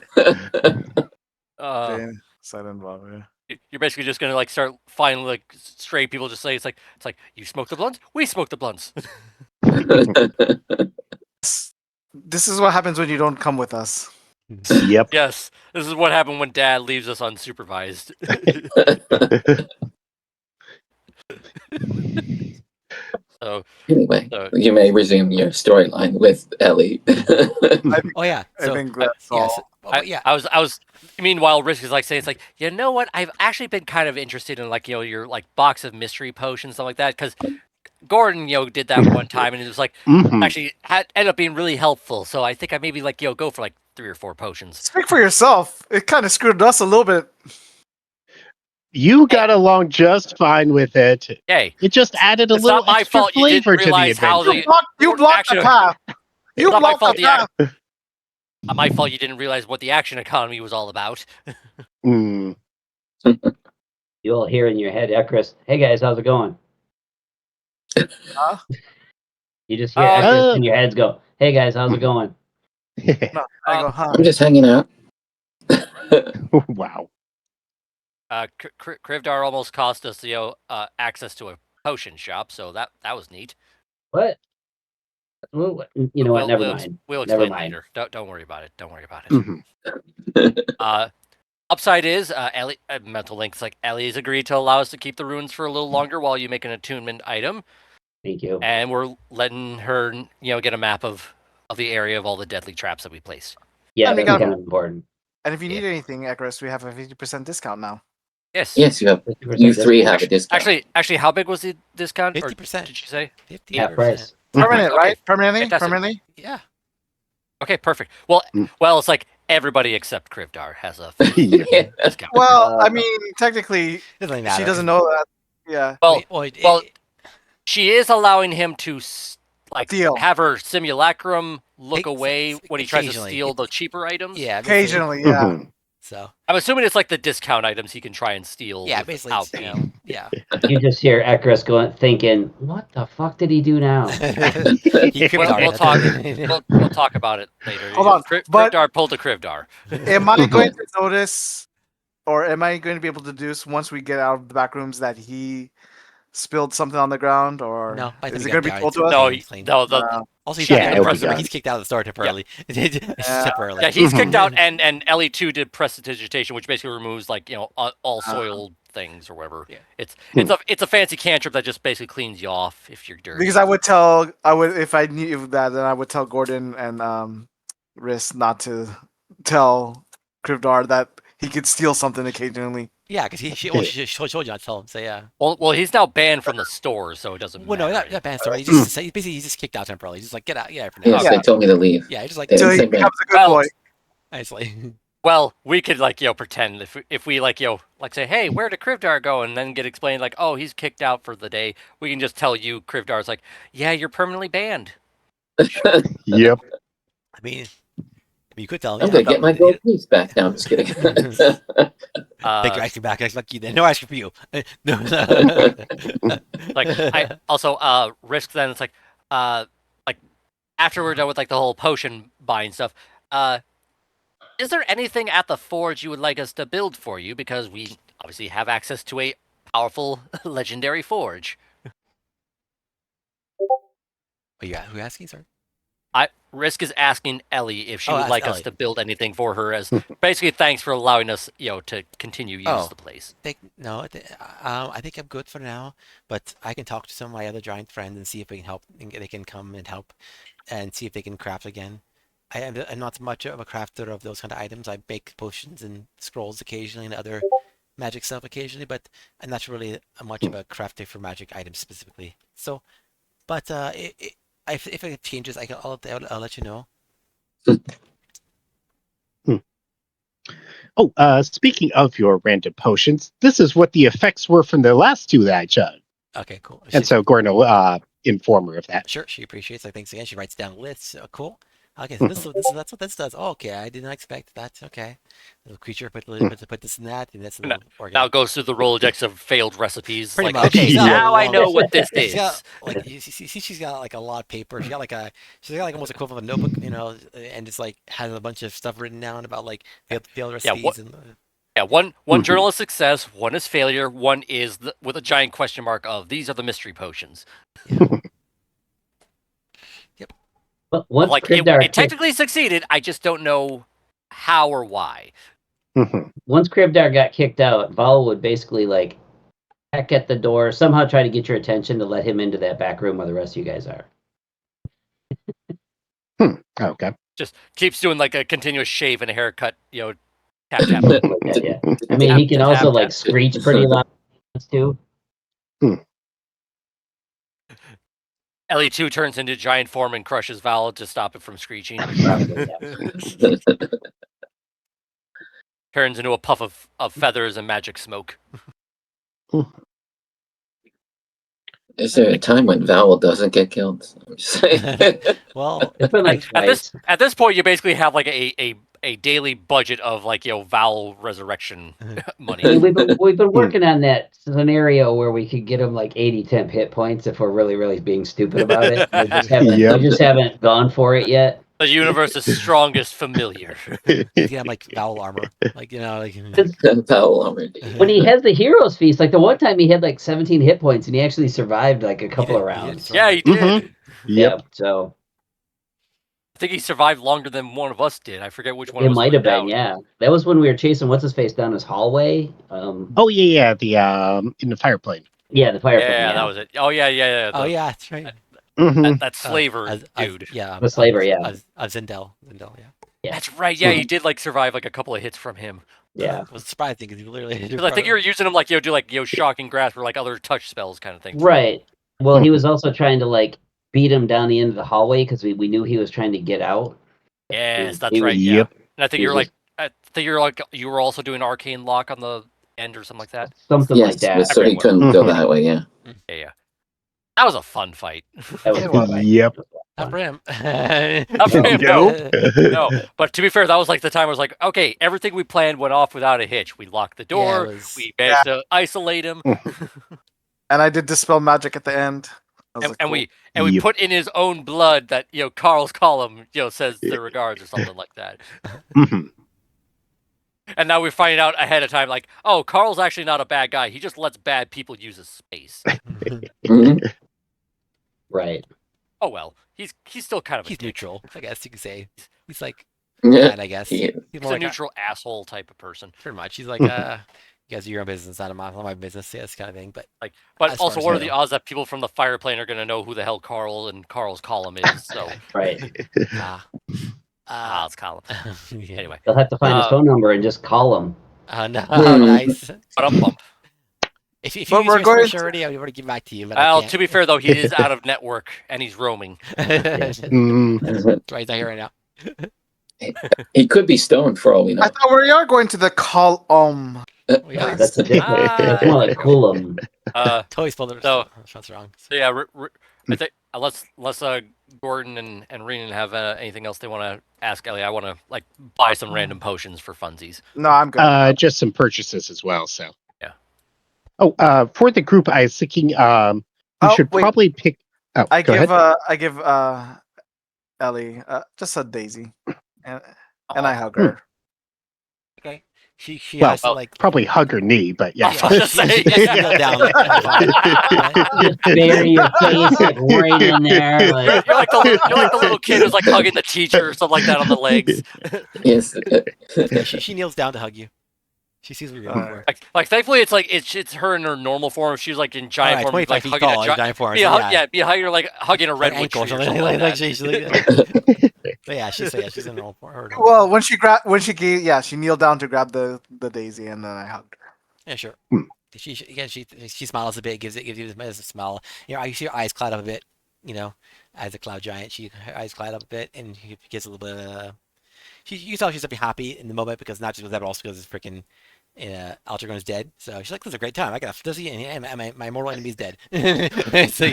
Jane, Silent Bob. Yeah. You're basically just gonna like start finding like stray people just say it's like you smoke the blunts, we smoke the blunts. This is what happens when you don't come with us. Yep. Yes, this is what happened when Dad leaves us unsupervised. So Anyway, So- you may resume your storyline with Ellie. Oh yeah. I So think that's yeah. all. So, yeah. I was. Meanwhile, Risk is like saying it's like, you know what? I've actually been kind of interested in like your like box of mystery potions stuff like that because Gordon did that one time and it was like actually ended up being really helpful. So I think I maybe like go for like 3 or 4 potions. Speak for yourself. It kind of screwed us a little bit. You got along just fine with it. Hey, It just added a it's little not my extra fault you didn't flavor to the realize how adventure. You blocked the path. You It's not my blocked fault the path. Not my fault you didn't realize what the action economy was all about. Mm. You'll hear in your head, Ekris, hey guys, how's it going? Huh? You just hear Ekris Oh. in your heads go, hey guys, how's it going? No, I go, huh? I'm just hanging out. Wow. Krivdar almost cost us access to a potion shop, so that was neat. What? Well, you know what? Never mind. We'll Never explain mind. later. Don't worry about it. Don't worry about it. Mhm. Upside is Ellie. Mental links like Ellie's agreed to allow us to keep the runes for a little longer while you make an attunement item, Thank you. and we're letting her get a map of the area of all the deadly traps that we placed. Yeah, And we that's got- kind of important. And if you need anything, Ekris, we have a 50% discount now. Yes. Yes, you have. 50% You 3 discount. have a discount. Actually, how big was the discount? 50%. Did you say 50%. Half price. Permanent, Okay. right? Permanently? Fantastic. Permanently? Yeah. Okay, perfect. Well, it's like everybody except Krivdar has a 50% discount. Well, I mean, technically, Doesn't really matter. she doesn't know that. Yeah. Well, she is allowing him to Steal. have her simulacrum look away when he tries to occasionally. steal the cheaper items. Yeah. basically. Occasionally, yeah. Mhm. So I'm assuming it's like the discount items he can try and steal. yeah, basically, without it's, being. yeah. You just hear Ekris going, thinking, what the fuck did he do now? We'll talk. We'll talk about it later. Hold on, but- Krivdar pulled a Krivdar. Am I going to notice, or am I going to be able to deduce once we get out of the back rooms that he spilled something on the ground, or No, I think is we it going to got be there. told to us? No. Also, he's Yeah, not it'll be there. done. He's kicked out of the store temporarily. Temporarily. Yeah, he's kicked out, and Ellie too did prestidigitation, which basically removes all soiled things or whatever. Yeah. It's a fancy cantrip that just basically cleans you off if you're dirty. Because if I knew that, then I would tell Gordon and Riss not to tell Krivdar that he could steal something occasionally. Yeah, because she told you not to tell him. So yeah. Well, he's now banned from the store, so it doesn't Well, matter. no, not banned. Sorry, he's just kicked out temporarily. He's just like get out. Yeah, for now. Yes, Yeah. they told me to leave. Yeah, he's just like They Until didn't he say ban. becomes a good Well, boy. nicely. Well, we could pretend if we say, hey, where did Krivdar go, and then get explained oh, he's kicked out for the day. We can just tell you Krivdar's like, yeah, you're permanently banned. Yep. I mean, you could tell him. I'm yeah, gonna get my gold piece back. No, I'm just kidding. Take your ice cream back. Like you then. No ice cream for you. No. I also risk then it's like after we're done with the whole potion buying stuff, is there anything at the forge you would like us to build for you? Because we obviously have access to a powerful legendary forge. Who you asking, sir? Risk is asking Ellie if she would ask like us Ellie. to build anything for her as basically thanks for allowing us, to continue use the place. I think I'm good for now, but I can talk to some of my other giant friends and see if we can help. And they can come and help, and see if they can craft again. I'm not much of a crafter of those kind of items. I make potions and scrolls occasionally and other magic stuff occasionally, but I'm not really much of a crafter for magic items specifically. So But if it changes, I'll let you know. Oh, speaking of your random potions, this is what the effects were from the last two that I chugged. Okay, cool. And so Gordon will inform her of that. Sure, she appreciates. Like, thanks again. She writes down lists. Cool. Okay, so that's what this does. Oh, okay, I did not expect that. Okay, the creature put this and that, and that's a little now it goes through the Rolodex of failed recipes. Pretty like, much. okay, Yeah. now I know what this is. She's got, like, you see, she's got like a lot of paper. She's got like almost equivalent of a notebook, and just like has a bunch of stuff written down about like the other recipes and. Yeah, one journal is success, one is failure, one is with a giant question mark of these are the mystery potions. Yeah. Yep. But once like it technically succeeded, I just don't know how or why. Once Cribdar got kicked out, Val would basically like peck at the door, somehow try to get your attention to let him into that back room where the rest of you guys are. Okay. Just keeps doing like a continuous shave and a haircut, tap tap. Like that, yeah. I mean, he can also like screech pretty loud too. Ellie 2 turns into giant form and crushes Val to stop it from screeching. Turns into a puff of feathers and magic smoke. Is there a time when Vowel doesn't get killed? I'm just saying. Well, it's been like at this point, you basically have like a daily budget of like Vowel resurrection money. I mean, we've been working on that scenario where we could get him like 80 temp hit points if we're really being stupid about it. We just haven't gone for it yet. The universe's strongest familiar. Yeah, like Vowel armor, like Vowel armor. When he has the hero's feast, like the one time he had like 17 hit points and he actually survived like a couple of rounds. Yeah, he did. Yep. So I think he survived longer than one of us did. I forget which one. It might have been. Yeah, that was when we were chasing what's his face down his hallway. Oh yeah, the in the fire plane. Yeah, the fire plane. Yeah, that was it. Oh yeah. Oh yeah, that's right. That slaver dude. Yeah, the slaver. Yeah, Zindel. Yeah. That's right. Yeah, you did like survive like a couple of hits from him. Yeah, it was surprising because he literally. Because I think you were using him like do like shocking grasp or like other touch spells kind of thing. Right. Well, he was also trying to like beat him down the end of the hallway because we knew he was trying to get out. Yes, that's right. Yeah, and I think you were also doing arcane lock on the end or something like that. Something like that. So he couldn't go that way. Yeah. Yeah. That was a fun fight. Yep. Not for him. Not for him. No. But to be fair, that was like the time I was like, okay, everything we planned went off without a hitch. We locked the door. We managed to isolate him. And I did dispel magic at the end. We put in his own blood that Carl's column says the regards or something like that. And now we're finding out ahead of time, like, oh, Carl's actually not a bad guy. He just lets bad people use his space. Right. Oh well, he's still kind of neutral, I guess you could say. He's like, I guess he's a like neutral asshole type of person. Pretty much. He's like, you guys do your own business, not my business, yes, kind of thing. But also, what are the odds that people from the fire plane are going to know who the hell Carl and Carl's column is? So right. It's column. Anyway, they'll have to find his phone number and just call him. No, nice. But if you use your maturity, I would already give back to you. But to be fair, though, he is out of network and he's roaming. That's why he's not here right now. He could be stoned for all we know. I thought we are going to the column. That's a different. That's more like Coolum. Totally spelled it. That's wrong. So yeah, I think unless Gordon and Renan have anything else they want to ask Ellie, I want to like buy some random potions for funsies. No, I'm good. Just some purchases as well. So yeah. Oh, for the group, I was thinking we should probably pick. Oh, I give Ellie just a daisy, and I hug her. Okay. She has to like probably hug her knee, but yeah. Kneel down. Bury your face like right in there. Like... You're like the little kid who's like hugging the teacher or something like that on the legs. Yes. She kneels down to hug you. She sees what you're going for. Like thankfully it's her in her normal form. If she's like in giant form, like hugging a giant form. Be hugging a redwood tree or something like that. But yeah, she's in normal form. Well, she kneeled down to grab the daisy, and then I hugged her. Yeah, sure. She smiles a bit, gives you a smile. You see your eyes cloud up a bit. as a cloud giant, her eyes light up a bit, and he gets a little bit. You can tell she's something happy in the moment because not just because that, but also because it's freaking. Algernon is dead, so she's like, "This is a great time. I got my mortal enemy's dead." So,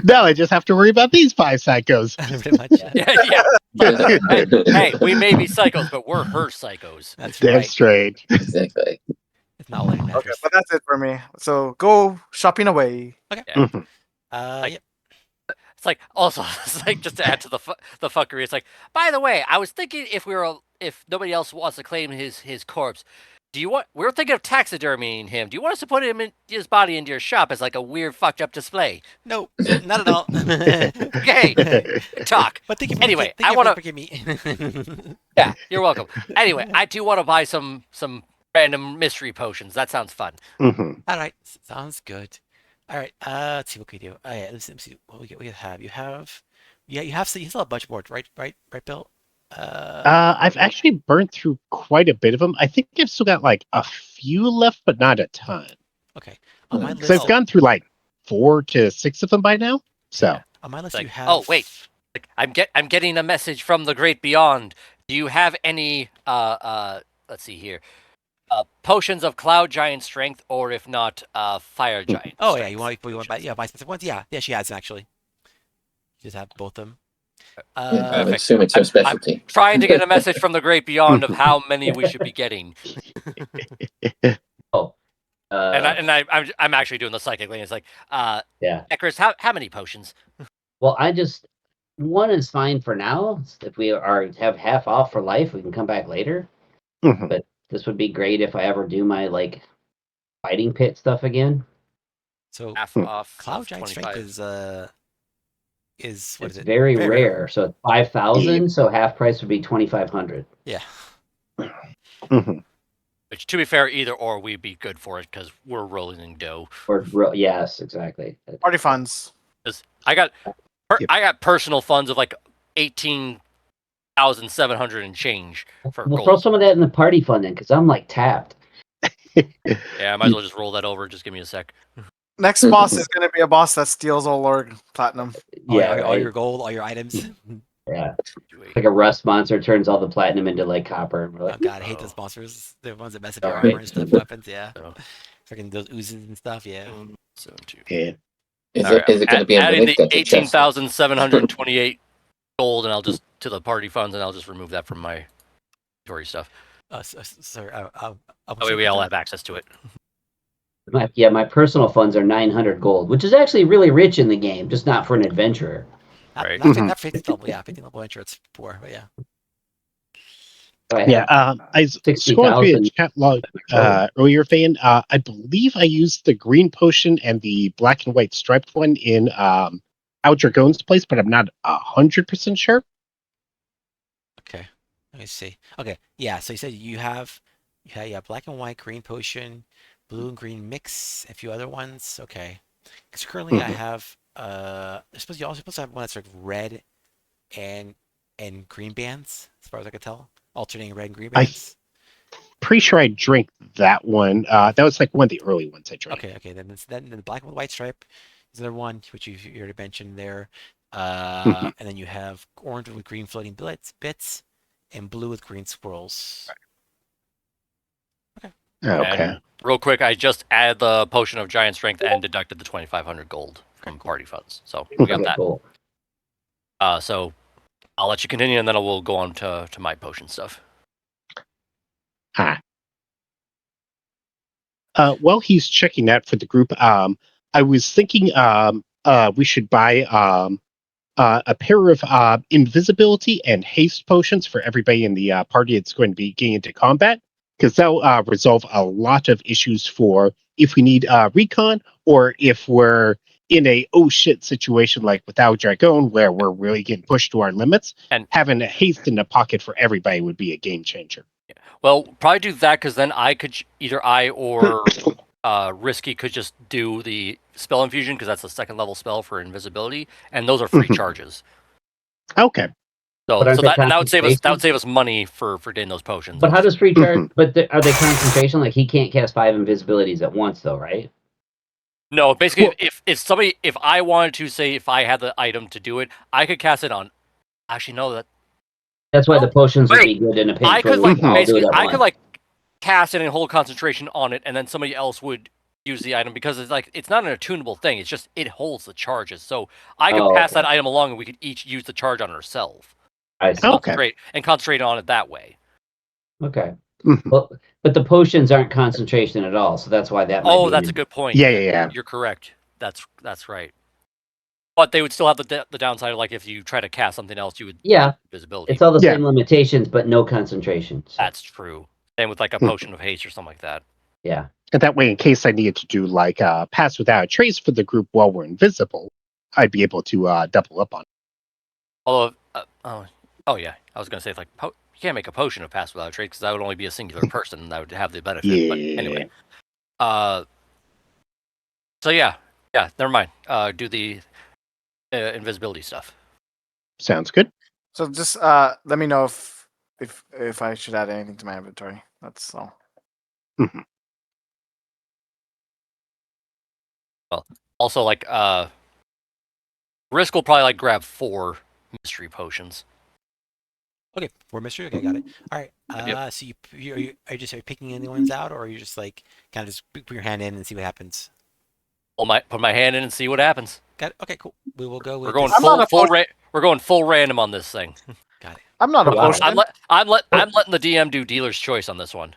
now I just have to worry about these 5 psychos. pretty much. Hey, we may be psychos, but we're her psychos. That's Damn right. straight. Exactly. It's not letting Okay, mattress. but that's it for me. So go shopping away. Okay. Yeah. Yep. It's like also it's like just to add to the fuckery. It's like, by the way, I was thinking if nobody else wants to claim his corpse, we're thinking of taxidermying him. Do you want us to put his body into your shop as like a weird fucked up display? No, not at all. Okay, talk. But anyway, I want to forgive me. Yeah, you're welcome. Anyway, I do want to buy some random mystery potions. That sounds fun. All right, sounds good. All right, let's see what we do. Oh yeah, let's see what we have. You still have a bunch more, right, Bill? I've actually burned through quite a bit of them. I think I've still got like a few left, but not a ton. Okay, on my list, I've gone through like 4 to 6 of them by now. So yeah. On my list, you have. Oh wait, I'm getting a message from the great beyond. Do you have any let's see here, potions of cloud giant strength, or if not, fire giant? Oh yeah, you want buy specific ones? Yeah, she has them actually. You just have both of them. I'm assuming it's your specialty. I'm trying to get a message from the great beyond of how many we should be getting. And I'm actually doing the psychic lane. It's like, Ekris, how many potions? Well, one is fine for now. If we have half off for life, we can come back later. But this would be great if I ever do my like fighting pit stuff again. So half off. Cloud giant strength is what is it? Very rare. So 5,000. So half price would be 2,500. Yeah. Which, to be fair, either or we'd be good for it because we're rolling in dough. Yes, exactly. Party funds. I got personal funds of like 18,700 and change for gold. Throw some of that in the party fund then, because I'm like tapped. Yeah, I might as well just roll that over. Just give me a sec. Next boss is going to be a boss that steals all our platinum. All your gold, all your items. Yeah. Like a rust monster turns all the platinum into like copper. Oh god, I hate those monsters. They're the ones that mess up your armor and stuff, weapons, yeah. Freaking those oozes and stuff, yeah. Yeah. Is it going to be adding the 18,728 gold, and I'll just to the party funds, and I'll just remove that from my inventory stuff. Sorry, that way we all have access to it. My personal funds are 900 gold, which is actually really rich in the game, just not for an adventurer. Right. Not 15th level, yeah. 15th level adventure, it's poor, but yeah. I scrolled through the chat log earlier, Fane. I believe I used the green potion and the black and white striped one in Dragone's place, but I'm not 100% sure. Okay, let me see. Okay, yeah. So you said you have black and white, green potion, blue and green mix, a few other ones. Okay, because currently I have you're also supposed to have one that's like red and green bands, as far as I can tell. Alternating red and green bands. I'm pretty sure I drank that one. That was like one of the early ones I drank. Okay. Then the black with white stripe is another one, which you already mentioned there. And then you have orange with green floating bits, and blue with green swirls. Okay. And real quick, I just added the potion of giant strength and deducted the 2,500 gold from party funds. So we got that. Cool. So I'll let you continue, and then we'll go on to my potion stuff. While he's checking that for the group, I was thinking we should buy a pair of invisibility and haste potions for everybody in the party that's going to be getting into combat, because that'll resolve a lot of issues for if we need recon or if we're in a oh shit situation like without Dragone, where we're really getting pushed to our limits, and having a haste in the pocket for everybody would be a game changer. Well, probably do that, because then either I or Risky could just do the spell infusion, because that's the second level spell for invisibility, and those are free charges. Okay. So that would save us money for getting those potions. But how does free charge? But are they concentration? Like he can't cast 5 invisibilities at once, though, right? No, basically, if I wanted to say if I had the item to do it, I could cast it on. Actually, no, That's why the potions would be good in a pinch. I could I'll do it at once. could cast it and hold concentration on it, and then somebody else would use the item because it's not an attunable thing. It's just it holds the charges. So I could pass that item along, and we could each use the charge on ourselves. I see. And concentrate on it that way. Okay. Well, but the potions aren't concentration at all, so that's why that. That's a good point. Yeah. You're correct. That's right. But they would still have the downside of if you try to cast something else, you would visibility. It's all the same limitations, but no concentration. So. That's true. Same with a potion of haste or something like that. Yeah. And that way, in case I needed to do pass without a trace for the group while we're invisible, I'd be able to double up on it. Although, yeah, I was going to say you can't make a potion of pass without a trace because that would only be a singular person that would have the benefit. Yeah. But anyway, so yeah, never mind. Do the invisibility stuff. Sounds good. So just let me know if I should add anything to my inventory. That's all. Mm-hmm. Well, also Risk will probably grab 4 mystery potions. Okay, 4 mystery. Okay, got it. All right. So are you just picking any ones out, or are you just kind of just put your hand in and see what happens? Put my hand in and see what happens. Got it. Okay, cool. We will go with. We're going full random on this thing. Got it. I'm not opposed. I'm letting the DM do dealer's choice on this one.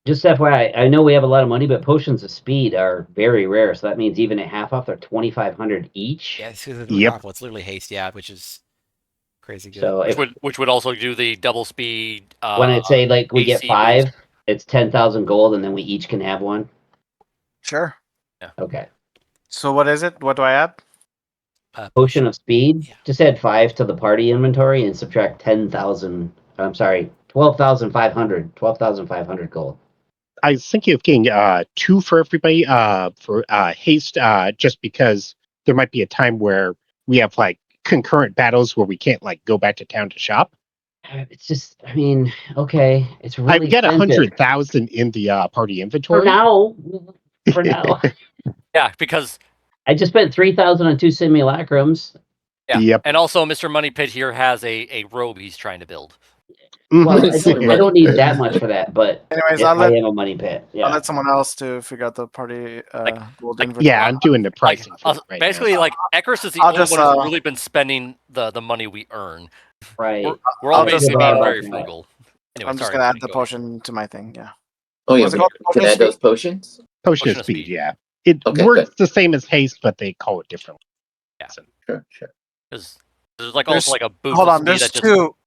Just FYI, I know we have a lot of money, but potions of speed are very rare. So that means even at half off, they're 2,500 each. Yeah, it's really powerful. It's literally haste, which is crazy good. So which would also do the double speed. When I say we get 5, boost. It's 10,000 gold, and then we each can have one. Sure. Yeah. Okay. So what is it? What do I add? Potion of speed. Yeah. Just add 5 to the party inventory and subtract 10,000. I'm sorry, 12,500. 12,500 gold. I was thinking of getting 2 for everybody for haste, just because there might be a time where we have concurrent battles where we can't go back to town to shop. It's just, okay, it's really. I've got 100,000 in the party inventory for now. Yeah, because I just spent 3,000 on 2 simulacrums. Yeah. Yep. And also, Mr. Money Pit here has a robe he's trying to build. Well, I don't need that much for that, but anyways, I am a money pit. Yeah. I'll let someone else to figure out the party gold inventory. Yeah, I'm doing the pricing. Basically, Eckers is the only one who's really been spending the money we earn. Right. We're all basically being very frugal. Anyway, I'm just gonna add the potion to my thing. Yeah. Oh yeah, can I add those potions? Potion of speed. Yeah, it works the same as haste, but they call it differently. Yeah. Sure. Because there's also a boost. Hold on, there's 2.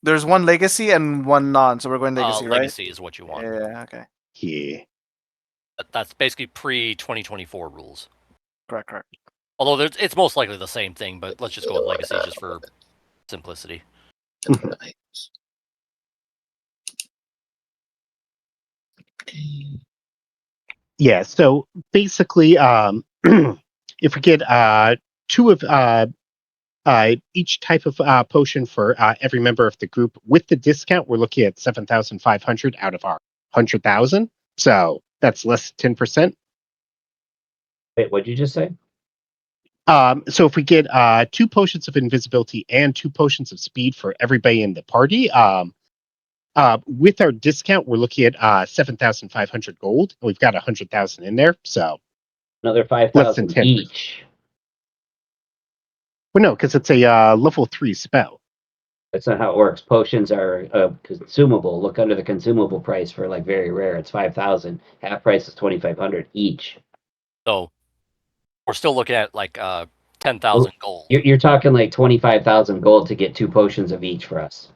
There's 1 legacy and 1 non, so we're going legacy, right? Legacy is what you want. Yeah, okay. Yeah. That's basically pre-2024 rules. Correct. Although it's most likely the same thing, but let's just go with legacy just for simplicity. Yeah, so basically, if we get 2 of each type of potion for every member of the group, with the discount, we're looking at 7,500 out of our 100,000. So that's less than 10%. Wait, what'd you just say? So if we get 2 potions of invisibility and 2 potions of speed for everybody in the party, with our discount, we're looking at 7,500 gold. We've got 100,000 in there, so another 5,000 each. Well, no, because it's a level 3 spell. That's not how it works. Potions are consumable. Look under the consumable price for very rare. It's 5,000. Half price is 2,500 each. So we're still looking at 10,000 gold. You're talking 25,000 gold to get 2 potions of each for us.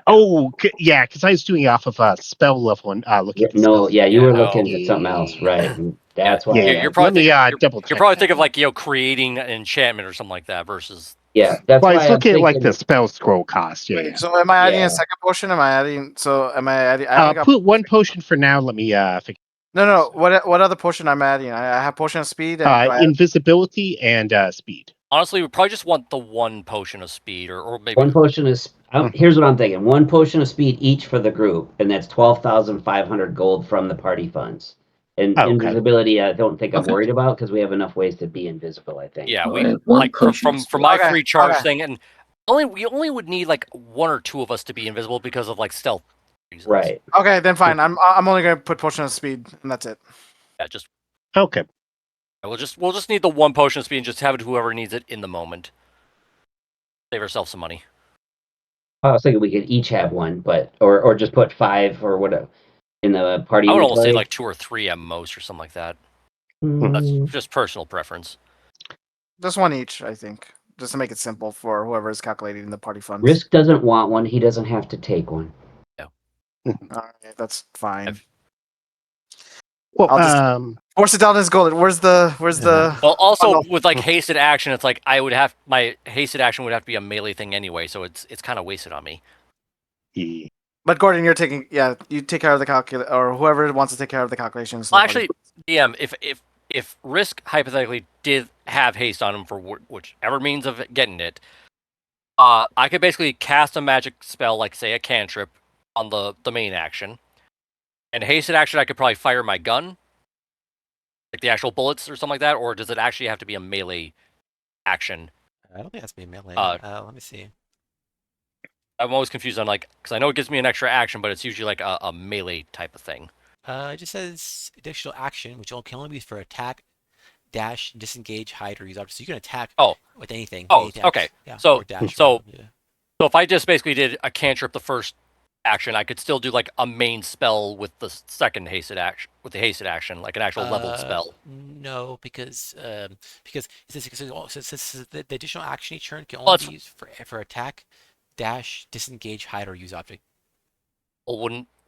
Oh, yeah, because I was doing it off of a spell level and looking at you were looking at something else, right? That's why. Yeah, you're probably double check. You're probably thinking of creating an enchantment or something like that versus. Yeah, that's why I was looking at the spell scroll cost. Yeah. So am I adding a second potion? Am I adding? Put 1 potion for now. Let me figure. No. What other potion I'm adding? I have potion of speed and invisibility and speed. Honestly, we probably just want the 1 potion of speed, or maybe 1 potion is. Here's what I'm thinking: 1 potion of speed each for the group, and that's 12,500 gold from the party funds. And Okay. invisibility, I don't think I'm worried about because we have enough ways to be invisible. I think. Yeah, Oh, I we have one like potion from my Okay, free charge okay. thing, and we only would need like one or two of us to be invisible because of like stealth reasons. Right. Okay, then fine. I'm only gonna put potion of speed, and that's it. Yeah, just Okay. we'll just need the one potion of speed and just have it whoever needs it in the moment. Save ourselves some money. I was thinking we could each have one, but or just put 5 or whatever in the party I would almost say inventory. like 2 or 3 at most, or something like that. Mm, That's just personal preference. Just one each, I think, just to make it simple for whoever is calculating the party funds. Risk doesn't want one. He doesn't have to take one. Okay, that's fine. Well, I'll just force it down his gold. Where's the Well, also bundle? with like hasted action, it's like my hasted action would have to be a melee thing anyway, so it's kind of wasted on me. yeah. But Gordon, you take care of the calculate, or whoever wants to take care of the calculations. Well, actually, DM, if Risk hypothetically did have haste on him for whichever means of getting it, I could basically cast a magic spell, like say a cantrip, on the main action, and hasted action I could probably fire my gun, like the actual bullets or something like that, or does it actually have to be a melee action? I don't think it has to be melee. Let me see. I'm always confused on like, because I know it gives me an extra action, but it's usually like a melee type of thing. It just says additional action, which can only be for attack, dash, disengage, hide, or use objects. So you can attack with anything. Oh, anything okay. Yeah, So or dash, so yeah. so if I just basically did a cantrip the first action, I could still do like a main spell with the second hasted action, like an actual leveled spell. No, because it says the additional action each turn can only be used for attack, dash, disengage, hide, or use object. Well,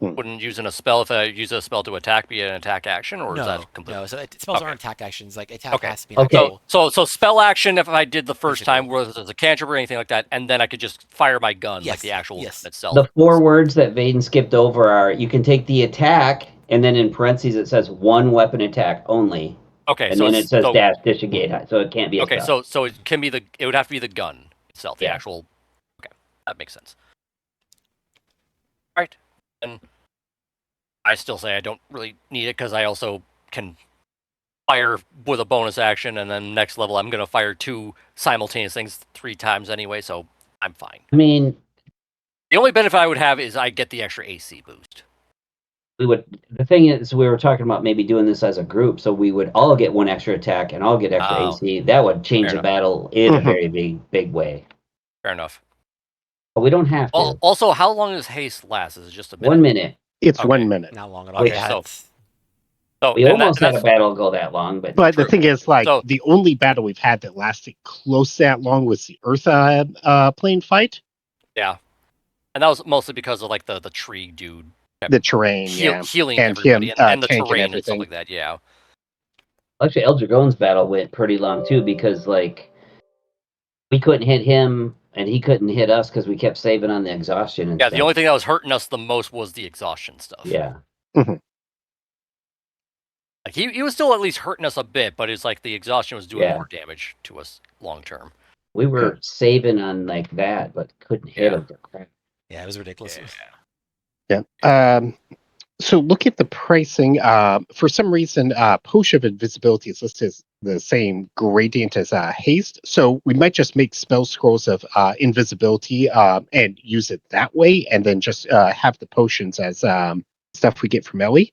wouldn't using a spell, if I use a spell to attack, be an attack action, or is that completely? No, so spells aren't attack actions. Like attack has to be an Okay. actual. So spell action, if I did the first time, whether it's a cantrip or anything like that, and then I could just fire my gun, like the actual itself. The 4 words that Vaden skipped over are: you can take the attack, and then in parentheses it says 1 weapon attack only. Okay, and so then it says dash, disengage, so it can't be a spell. so it can be it would have to be the gun itself, the Yeah. actual. Okay, that makes sense. All right, and I still say I don't really need it because I also can fire with a bonus action, and then next level I'm going to fire 2 simultaneous things 3 times anyway, so I'm fine. I mean, the only benefit I would have is I get the extra AC boost. The thing is, we were talking about maybe doing this as a group, so we would all get 1 extra attack and all get extra AC. That would change the battle in a very big way. Fair enough. But we don't have to. Also, how long does haste last? Is it just a minute? 1 minute. It's 1 minute. Not long at all. Okay, so we almost had a battle go that long, but the thing is, the only battle we've had that lasted close that long was the Earth plane fight. Yeah, and that was mostly because of like the tree dude, the terrain, healing and everybody, him, and the tanking terrain and stuff like that. Yeah. Actually, El Dragone's battle went pretty long too because like we couldn't hit him and he couldn't hit us because we kept saving on the exhaustion. And yeah, stuff. the only thing that was hurting us the most was the exhaustion stuff. Yeah. Like he was still at least hurting us a bit, but it's like the exhaustion was doing more damage to us long term. We were saving on like that, but couldn't hit him. Yeah, it was ridiculous. Yeah. So look at the pricing. For some reason, Potion of Invisibility is listed as the same gradient as Haste. So we might just make spell scrolls of invisibility and use it that way, and then just have the potions as stuff we get from Ellie.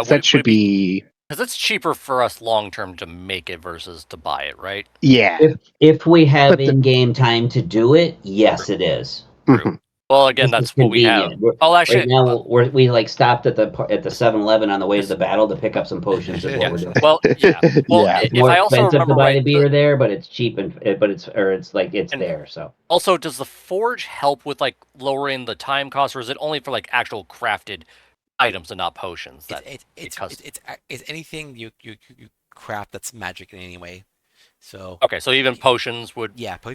That should be... Because it's cheaper for us long term to make it versus to buy it, right? Yeah. If we have in-game time to do it, yes, it is. Mm-hmm. Well, again, that's what we have. Oh, actually, right now we like stopped at the 7-Eleven on the way to the battle to pick up some potions. Is what we're doing. Well, yeah. Well, it's more expensive to buy the beer there, but it's cheap but it's there. So also, does the forge help with like lowering the time cost, or is it only for like actual crafted items and not potions? It's anything you craft that's magic in any way. So okay, so even potions would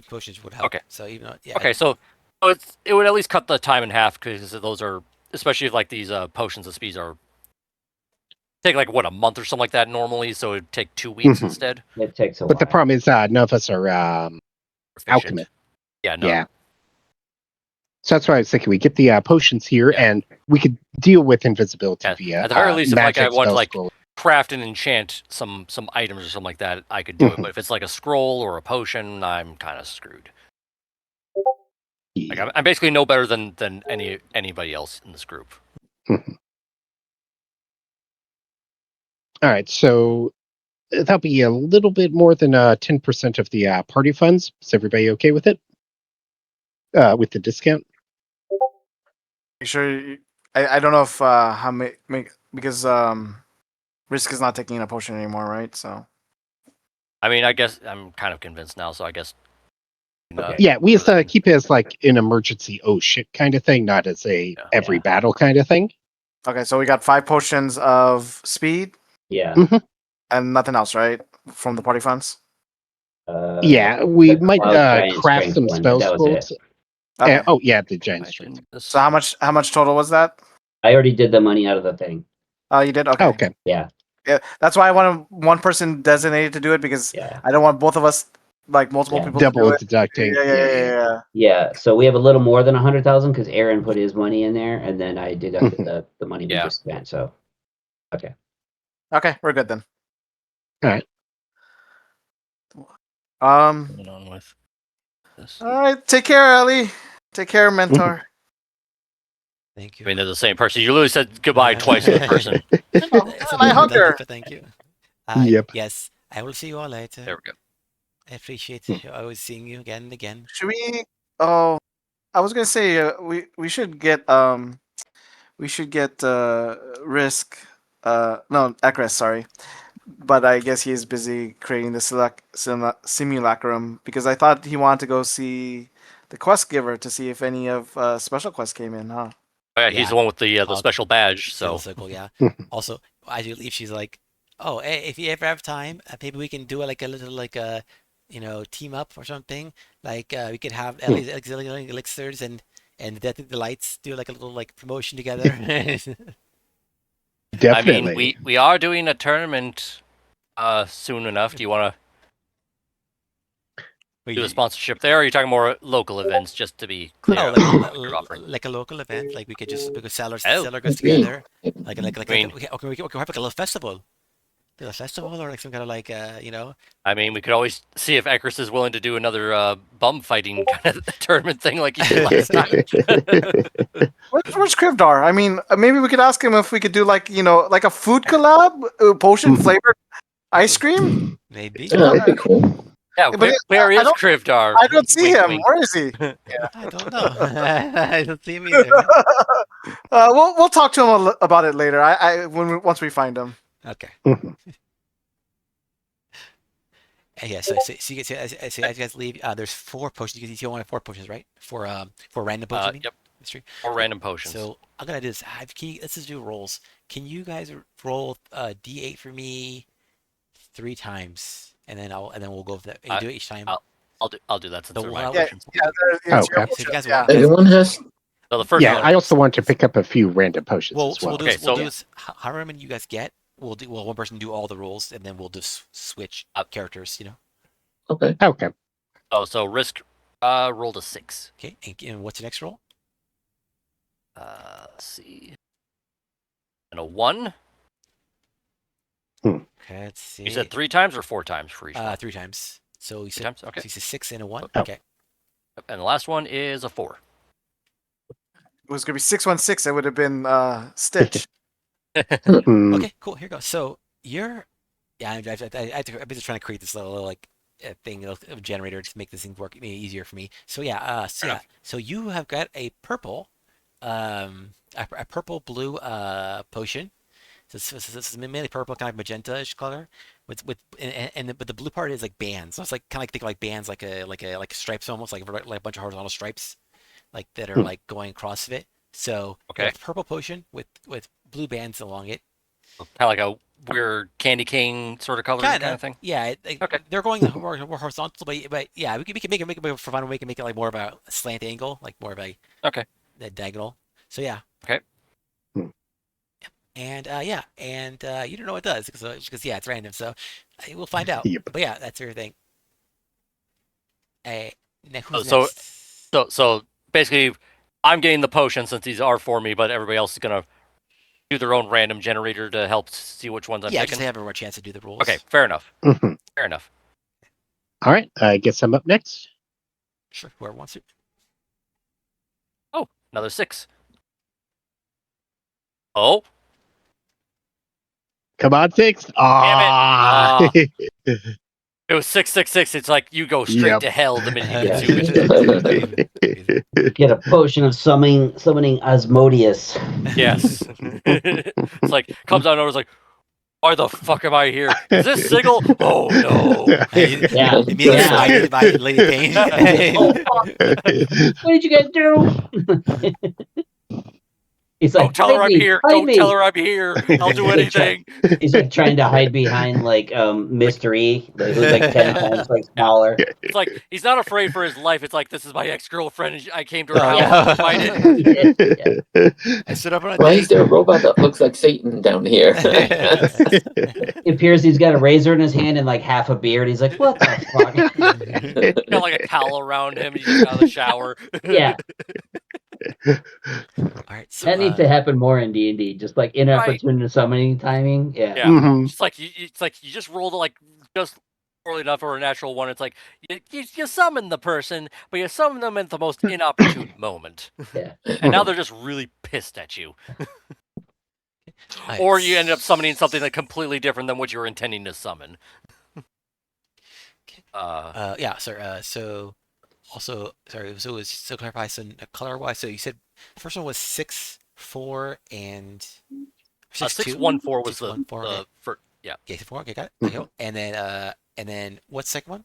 potions would help. Okay, so even so it would at least cut the time in half because those are, especially if like these potions of speeds are take like what, a month or something like that normally, so it'd take 2 weeks instead. It takes a while. But the problem is none of us are alchemists. Yeah, no. Yeah. So that's why I was thinking we get the potions here, and we could deal with invisibility via at the very least, if like I want to like craft and enchant some items or something like that, I could do it. But if it's like a scroll or a potion, I'm kind of screwed. Like I'm basically no better than anybody else in this group. All right, so that'll be a little bit more than 10% of the party funds. Is everybody okay with it? With the discount? You sure? I don't know if how because Risk is not taking a potion anymore, right? So. I mean, I guess I'm kind of convinced now. So I guess. Okay. Yeah, we have to keep it as like an emergency oh shit kind of thing, not as a every battle kind of thing. Okay, so we got 5 potions of speed. Yeah. And nothing else, right? From the party funds. Yeah, we might craft some spell scrolls. Okay. Oh yeah, the giant strength. So how much total was that? I already did the money out of the thing. Oh, you did? Okay. Okay. Yeah. Yeah, that's why I wanted one person designated to do it because I don't want both of us, like multiple people, double to do deducting. Yeah. Yeah. So we have a little more than 100,000 because Aaron put his money in there, and then I deducted the money we just spent. So, okay. Okay, we're good then. All right. Going on with this. All right. Take care, Ellie. Take care, mentor. Thank you. I mean, they're the same person. You literally said goodbye twice to the person. I hug her. Thank you. Yep. Yes, I will see you all later. There we go. I appreciate always seeing you again and again. Should we? Oh, I was gonna say we should get Risk no Akres, sorry, but I guess he is busy creating the simulacrum because I thought he wanted to go see the quest giver to see if any of special quests came in, huh? Oh, yeah, he's the one with the special badge. So circle, yeah. Also, as you leave, she's like, "Oh, hey, if you ever have time, maybe we can do like a little like a, team up or something. Like we could have auxiliary elixirs and the lights do like a little like promotion together." Definitely. I mean, we are doing a tournament soon enough. Do you want to do a sponsorship there, or are you talking more local events, just to be clear? No, like a local event. Like we could sell our goods together. We can have like a little festival. Do a festival or like some kind of like I mean, we could always see if Ekris is willing to do another bum fighting kind of tournament thing like he did last time. Where's Krivdar? I mean, maybe we could ask him if we could do like like a food collab, potion flavored ice cream. Maybe. Yeah, that'd be cool. Yeah, where is Krivdar? I don't see him. Where is he? I don't know. I don't see him either. We'll talk to him about it later. Once we find him. Okay. Yeah. So as you guys leave, there's 4 potions. You only have 4 potions, right? For random potions. Yep. 4 random potions. So I'm gonna do this. Let's just do rolls. Can you guys roll D8 for me 3 times, and then we'll go for that. You do it each time. I'll do that since they're my potions. Okay. So if you guys want, Everyone has. So the first one, I also want to pick up a few random potions as well. We'll do this. However many you guys get, we'll one person do all the rolls, and then we'll just switch up characters. Okay. Okay. Oh, so Risk rolled a 6. Okay. And what's your next roll? Let's see. And a 1. Okay, let's see. You said 3 times or 4 times for each one? 3 times. So you said 3 times? Okay. So you said 6 and a 1. Oh. Okay. And the last one is a 4. It was gonna be 616. It would have been Stitch. Okay, cool. Here goes. So I've been just trying to create this little like thing, a generator to make this thing work easier for me. So so you have got a purple, a purple blue potion. So this is mainly purple, kind of magenta-ish color. But the blue part is like bands. So it's like kind of think of like bands, like stripes, almost like a bunch of horizontal stripes, like that are like going across of it. So purple potion with blue bands along it. Kind of like a weird candy cane sort of color kind of thing. Yeah. They're going more horizontal, but yeah, we can make it for fun. We can make it like more of a slant angle, like more of a diagonal. So yeah. Okay. And you don't know what it does because it's random. So we'll find out. Yep. But yeah, that's your thing. Who's so next? so basically, I'm getting the potion since these are for me, but everybody else is gonna do their own random generator to help see which ones I'm Yeah, picking? just to have everyone a chance to do the rules. Okay, fair enough. Mhm. Fair enough. All right, I guess I'm up next. Sure, whoever wants to. Oh, another 6. Oh, Come on, 6. Ah. it was 666. It's like you go straight Yep. to hell the minute you Yeah. consume it. Get a potion of summoning Asmodeus. Yes. It's like comes out and it's like, why the fuck am I here? Is this Sigil? Oh no. Yeah. Immediately Yeah. smited by Lady Payne. Oh, fuck. What did you guys do? He's Don't like, tell her I'm here. hide Don't me. tell her I'm here. I'll do anything. He's like trying to hide behind like Mystery, who's like 10 times like smaller. It's like he's not afraid for his life. It's like this is my ex-girlfriend and I came to her Oh, house yeah. invited. I stood up on a Why date. is there a robot that looks like Satan down here? It appears he's got a razor in his hand and like half a beard. He's like, what the fuck? Got like a towel around him. He just got out of the shower. Yeah, All right, so that needs to happen more in D&D. Just like inopportune summoning timing. Yeah. Yeah. Mhm. It's like you just rolled like just poorly enough or a natural one. It's like you summon the person, but you summon them at the most inopportune moment. Yeah. And now they're just really pissed at you. right, Or you end up summoning something that's completely different than what you were intending to summon. yeah, sir. So also, sorry. So was so clarify. So color wise, so you said the first one was 6, 4, and 6, 2? 614 was 6, 1, 4. Okay. first, yeah. Okay, 4. Okay, got it. Mhm. Okay, and then what's the second one?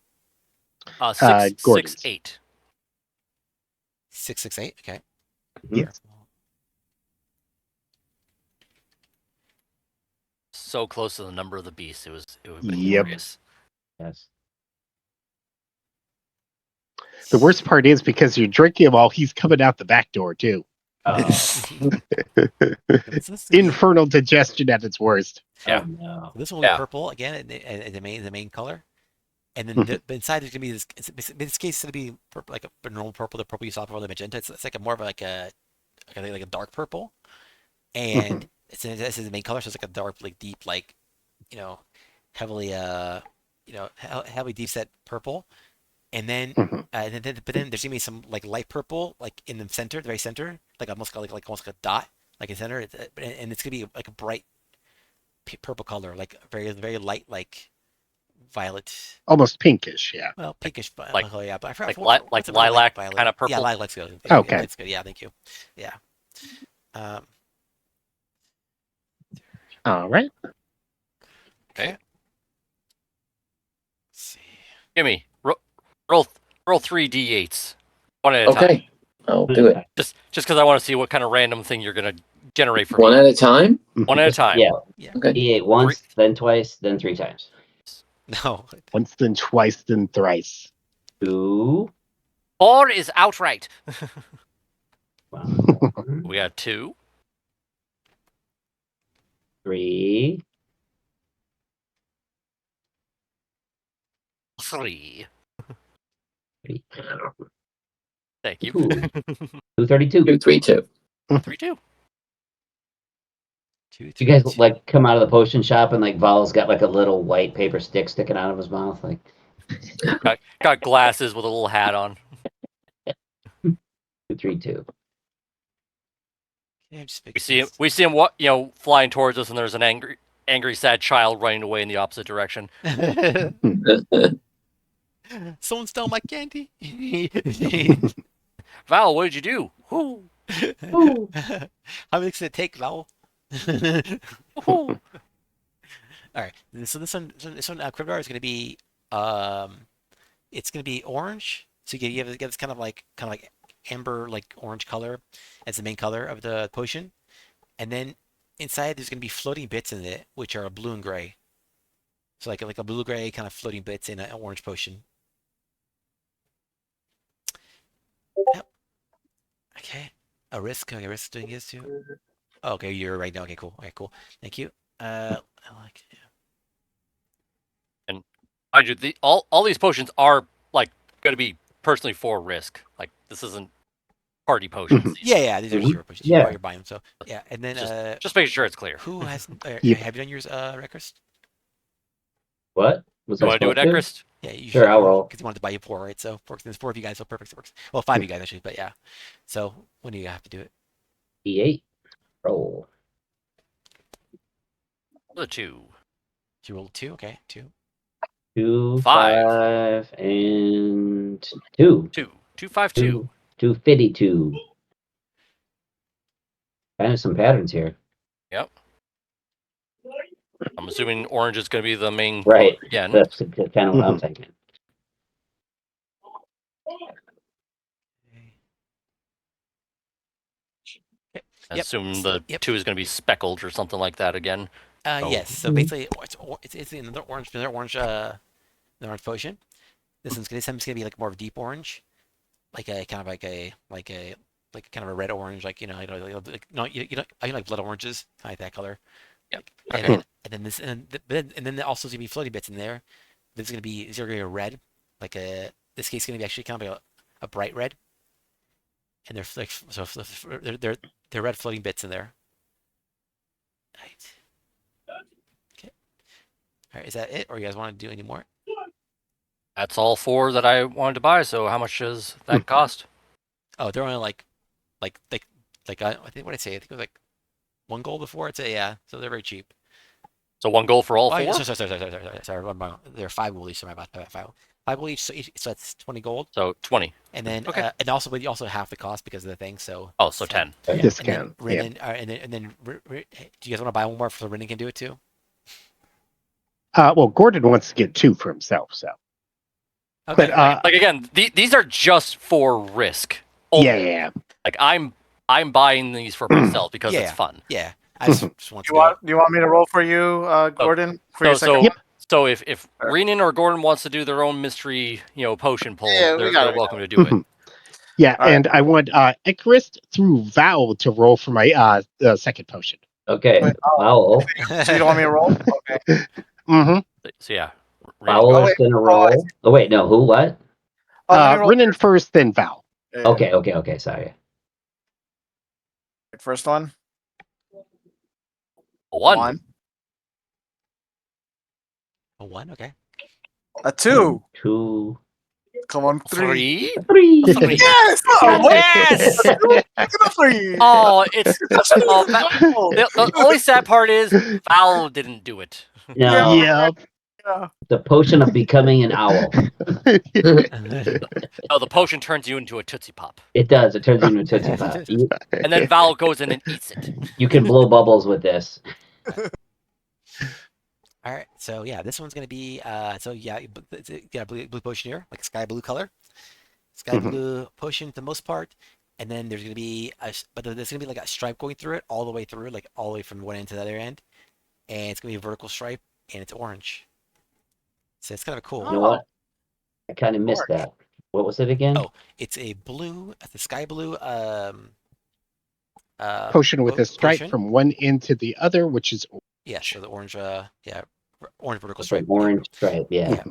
668. 668. Okay. Yes. So close to the number of the beast. It would have been Yep. glorious. Yes. The worst part is because you're drinking while he's coming out the back door too. Infernal digestion at its worst. Yeah. Oh, no. This one will be purple again, and the main color. And then the inside is gonna be this. In this case, it's gonna be purple, like a normal purple. The purple you saw before, the magenta. It's like a more of like a dark purple, and this is the main color. So it's like a dark, like deep, like heavily heavily deep set purple. And then, but then there's gonna be some like light purple, like in the center, the very center, like almost like almost like a dot, like in the center. And it's gonna be like a bright purple color, like very light, like violet, almost pinkish. Yeah. well, pinkish like yeah, but I forgot like lilac violet. kind of purple. Yeah, lilac's good. Okay. That's good. Yeah, thank you. Yeah. All right. Okay. Let's see. Gimme roll 3 d8s, one at a time. Okay, I'll do it. Just because I want to see what kind of random thing you're gonna generate for One me. at a time? One at a time. Yeah. Okay. D8 once, then twice, then 3 times. No. Once, then twice, then thrice. 2. 4 is outright. Wow. We got 2. 3. 3. 3. Thank you. 232. 2, 3, 2. 3, 2. You guys like come out of the potion shop and like Val's got like a little white paper stick sticking out of his mouth, like Got glasses with a little hat on. 232. Yeah, just We see him flying towards us, and there's an angry sad child running away in the opposite direction. Someone stole my candy. Val, what did you do? Whoo. How many does it take, Val? All right. So this one, Cryptar is going to be, it's going to be orange. So you get this kind of like amber, like orange color as the main color of the potion, and then inside there's going to be floating bits in it, which are blue and gray. So like a blue gray kind of floating bits in an orange potion. Yep. Okay. A risk. Okay, risk doing this too. Oh, okay, you're right now. Okay, cool. Okay, cool. Thank you. I like. Yeah. And mind you, all these potions are like going to be personally for risk. Like this isn't party potions. Yeah, these are hero potions. Yeah. You're buying them. So yeah, and then just making sure it's clear. who has? Have you done yours, Reckers? What? Was You I want to do it, supposed to? Ekrist? Yeah, you Sure, should. I'll roll. Because you wanted to buy you 4, right? So there's 4 of you guys, so perfect. It works. Well, 5 of you guys actually, but yeah. So when do you have to do it? D8. Roll. The 2. Do you roll 2? Okay, 2. 2, 5. 5, and 2. 2. 2, 5, 2. 252. Kind of some patterns here. Yep. I'm assuming orange is going to be the main Right. color again. That's kind of what I'm thinking. I assume the 2 is going to be speckled or something like that again. Yes. So basically, it's another orange potion. This one's gonna be like more of a deep orange, like a kind of like kind of a red orange, like I like blood oranges, kind of like that color. Yep. And Okay. then also gonna be floating bits in there. These are gonna be a red, like this case gonna be actually kind of like a bright red, and they're like they're red floating bits in there. Right. Okay. All right. Is that it, or you guys want to do any more? That's all 4 that I wanted to buy. So how much does that cost? Oh, they're only like I think what I say. I think it was like 1 gold before. I'd say yeah. So they're very cheap. So 1 gold for all 4? Sorry. They're 5 gold each. So my bad. 5 gold each. So that's 20 gold. So 20. And then Okay. and also but you also half the cost because of the thing. So so 10. Discount. And then do you guys want to buy one more so Renan can do it too? Well, Gordon wants to get 2 for himself, so. Okay. But like again, these are just for risk. Only. yeah. Like I'm buying these for myself because it's fun. Yeah. I just want to Do you want me to roll for you, Gordon? For your second? So if Renan or Gordon wants to do their own mystery, potion pull, they're welcome to do it. Yeah, and I want Icarus through Val to roll for my second potion. Okay. Foul. So you don't want me to roll? Okay. Mm-hmm. So yeah. Foul is going to roll. Oh, wait, no. Who? What? Renan first, then Val. Okay. Sorry. First one. 1. A 1, okay. A 2. 2. Come on, 3. 3. Yes! Oh, yes! Look at the 3. Oh, it's the only sad part is Val didn't do it. No. Yep. The potion of becoming an owl. Oh, the potion turns you into a Tootsie Pop. It does. It turns you into a Tootsie Pop. And then Val goes in and eats it. You can blow bubbles with this. All right, so yeah, this one's gonna be blue potion here, like sky blue color, sky blue potion for the most part, and then there's gonna be there's gonna be like a stripe going through it all the way through, like all the way from one end to the other end, and it's gonna be a vertical stripe, and it's orange. So it's kind of cool. You know what? I kind of missed that. What was it again? Oh, it's a blue, the sky blue Potion with a stripe potion. from one end to the other, which is orange. Yeah, so the orange, orange vertical stripe. Orange stripe, yeah.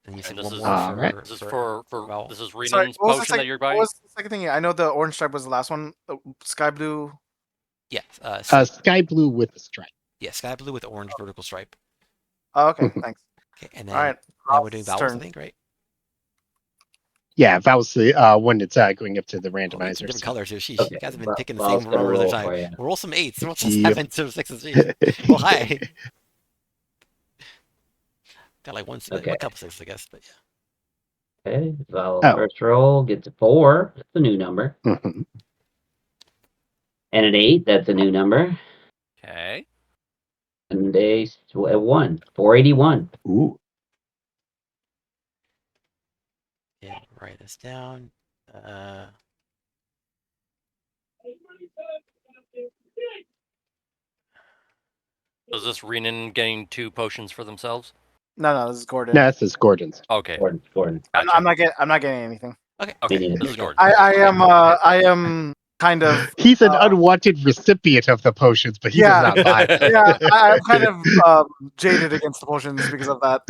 And you And said this one is more this is for this is Sorry, Renan's what was the potion that you're buying. What was the second thing? I know the orange stripe was the last one. Sky blue. Yeah, sky blue with a stripe. Yeah, sky blue with orange vertical stripe. Oh, okay, thanks. Okay, and then All right. now we're doing vowels, turn. I think, right? Yeah, Val's the one that's going up to the Some randomizer. different colors here. She Okay, hasn't been picking the Val's same gonna roll the roll time. for you. Roll some 8s, roll some Yep. 7s, some 6s. Well, hi. Got like a couple 6s, I guess, but yeah. Okay, Val first roll gets a 4. That's a new number. Mhm. And an 8. That's a new number. Okay. And a 1. 481. Ooh. Yeah, write this down. Is this Renan getting 2 potions for themselves? No, this is Gordon. No, this is Gordon's. Okay. Gordon. Gotcha. I'm not getting anything. Okay. This is Gordon. I am kind of. He's an unwanted recipient of the potions, but he does not buy them. Yeah, I'm kind of jaded against the potions because of that.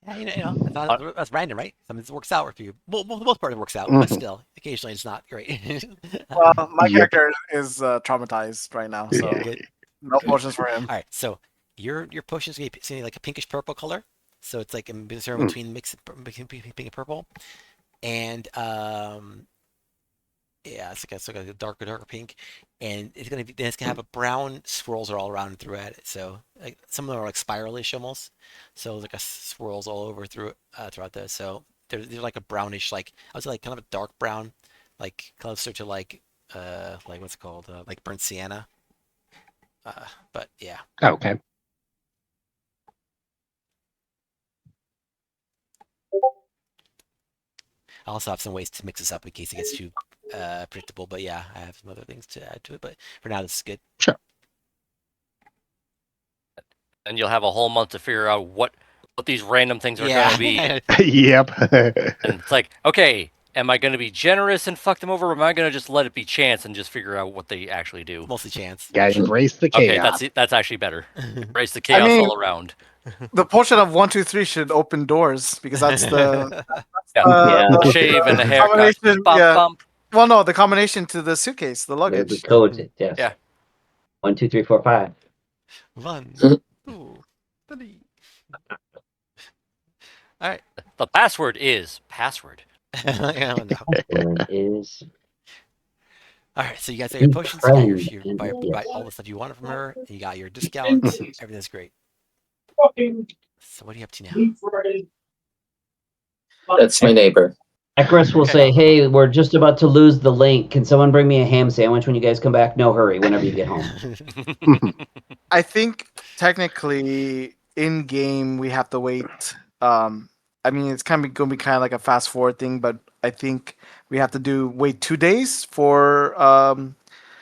Yeah, it's not, that's random, right? Sometimes it works out for you. Well, for the most part, it works out, but still, occasionally it's not great. Well, my Yep. character is traumatized right now, so Good. no potions for him. All right, so your potion's gonna be like a pinkish purple color, so it's like in Mm. between between pink and purple, and yeah, it's like a darker pink, and it's gonna have a brown swirls are all around throughout it. So like some of them are like spiralish almost, so like a swirls all over throughout those. So they're like a brownish, like I would say like kind of a dark brown, like closer to like what's it called, like burnt sienna. But yeah. Okay. I also have some ways to mix this up in case it gets too predictable. But yeah, I have some other things to add to it. But for now, this is good. Sure. And you'll have a whole month to figure out what these random things are going to be. Yep. And it's like, okay, am I going to be generous and fuck them over, or am I going to just let it be chance and just figure out what they actually do? Mostly chance. Gotta embrace the chaos. Okay, that's actually better. Embrace the chaos all around. The potion of 1, 2, 3 should open doors because that's the The shave and the haircut. combination. Bump, Yeah. bump. Well, no, the combination to the suitcase, the The luggage. codes, yes. Yeah. 1, 2, 3, 4, 5. 1, 2, 3. All right. The password is password. Oh, no. Word is All right, so you guys got your potions, you got your buy yes. all the stuff you wanted from her, you got your discount, everything's great. So what are you up to now? That's my neighbor. Ekris will say, "Hey, we're just about to lose the link. Can someone bring me a ham sandwich when you guys come back? No hurry. Whenever you get home." I think technically in game we have to wait. I mean, it's going to be kind of like a fast forward thing, but I think we have to wait 2 days for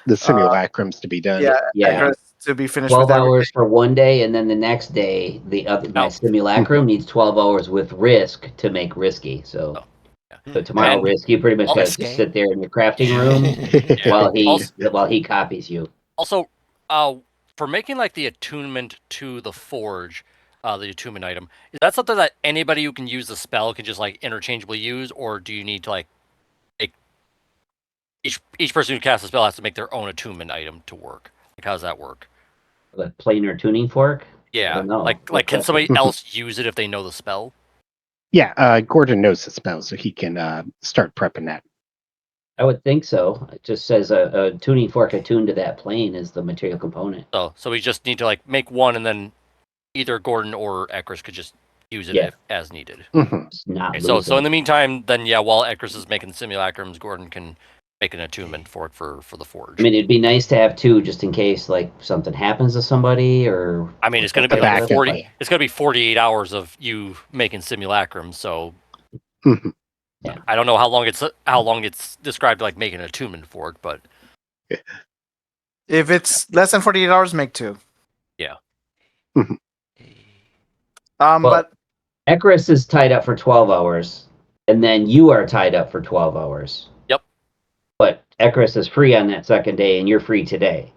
The simulacrums to be done. Yeah. to be finished 12 with everything. hours for one day, and then the next day, my simulacrum needs 12 hours with risk to make risky. So tomorrow, And risk, you pretty much got to just sit there in your crafting room while he copies you. Also, for making like the attunement to the forge, the attunement item, is that something that anybody who can use the spell can just like interchangeably use, or do you need to like each person who casts a spell has to make their own attunement item to work? Like, how does that work? The planar tuning fork? Yeah, No. like can somebody else use it if they know the spell? Yeah, Gordon knows the spell, so he can start prepping that. I would think so. It just says a tuning fork attuned to that plane is the material component. So we just need to like make one, and then either Gordon or Ekris could just use it as needed. Mm-hmm. So in the meantime, then while Ekris is making simulacrums, Gordon can make an attunement for it for the forge. I mean, it'd be nice to have two just in case like something happens to somebody, or I mean, it's going to be like 40. It's going to be 48 hours of you making simulacrums. So I don't know how long it's described like making an attunement for it, but if it's less than 48 hours, make 2. Yeah. But Ekris is tied up for 12 hours, and then you are tied up for 12 hours. Yep. But Ekris is free on that second day, and you're free today.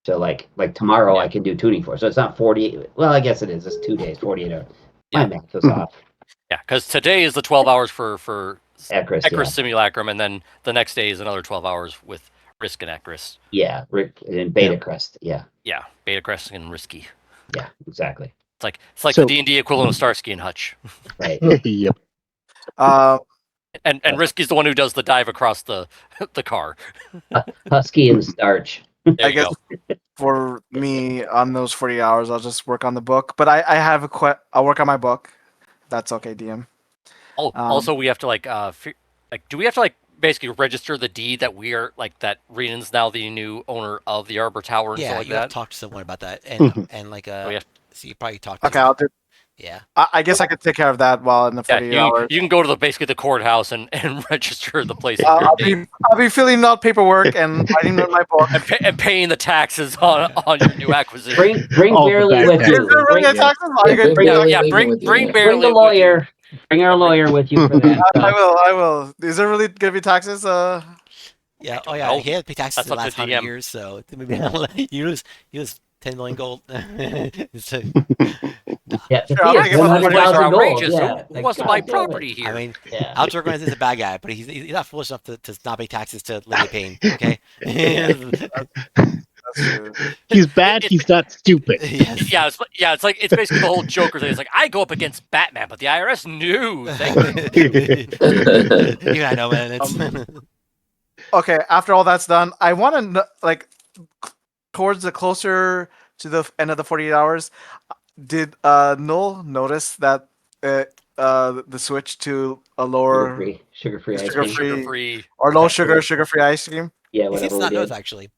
So like tomorrow, I can do tuning for. So it's not 48. Well, I guess it is. It's 2 days, 48 hours. My math is off. Yeah, because today is the 12 hours for Ekris simulacrum, and then the next day is another 12 hours with Risk and Ekris. Yeah, and Beta Crest. Yeah. Yeah, Beta Crest and Risky. Yeah, exactly. It's like the D&D equivalent of Starsky and Hutch. Right. Yep. And Risky's the one who does the dive across the car. Husky and Starch. I guess for me on those 40 hours, I'll just work on the book. But I have I'll work on my book. That's okay, DM. Oh, also we have to do we have to basically register the deed that we are that Renan's now the new owner of the Arbor Tower and stuff like that? Yeah, you have to talk to someone about that, and so you probably talk to. Okay, I'll do. Yeah. I guess I could take care of that while in the 48 hours. You can go to basically the courthouse and register the place. I'll be filling out paperwork and writing in my book and paying the taxes on your new acquisition. Bring Barely with you. Bring Barely. Bring the lawyer. Bring our lawyer with you for that. I will. Is there really gonna be taxes? Yeah. Oh yeah. He had to pay taxes the last 100 years, so maybe you lose 10 million gold. Yeah, Sure, I'll take it for the 100,000 gold. outrageous. Yeah, Who wants to buy property here? I mean, yeah. Aldragon is a bad guy, but he's not foolish enough to not pay taxes to Lady Payne. Okay. That's true. He's bad. He's not stupid. Yes. It's like it's basically the whole Joker thing. It's like I go up against Batman, but the IRS knew. Thank you. You I know, man. It's Okay, after all that's done, I want to know, like, towards the closer to the end of the 48 hours, did Null notice that the switch to a lower sugar-free ice Sugar-free. cream. Sugar-free. or low sugar-free ice cream? Yeah, he seems whatever to we not know did. actually.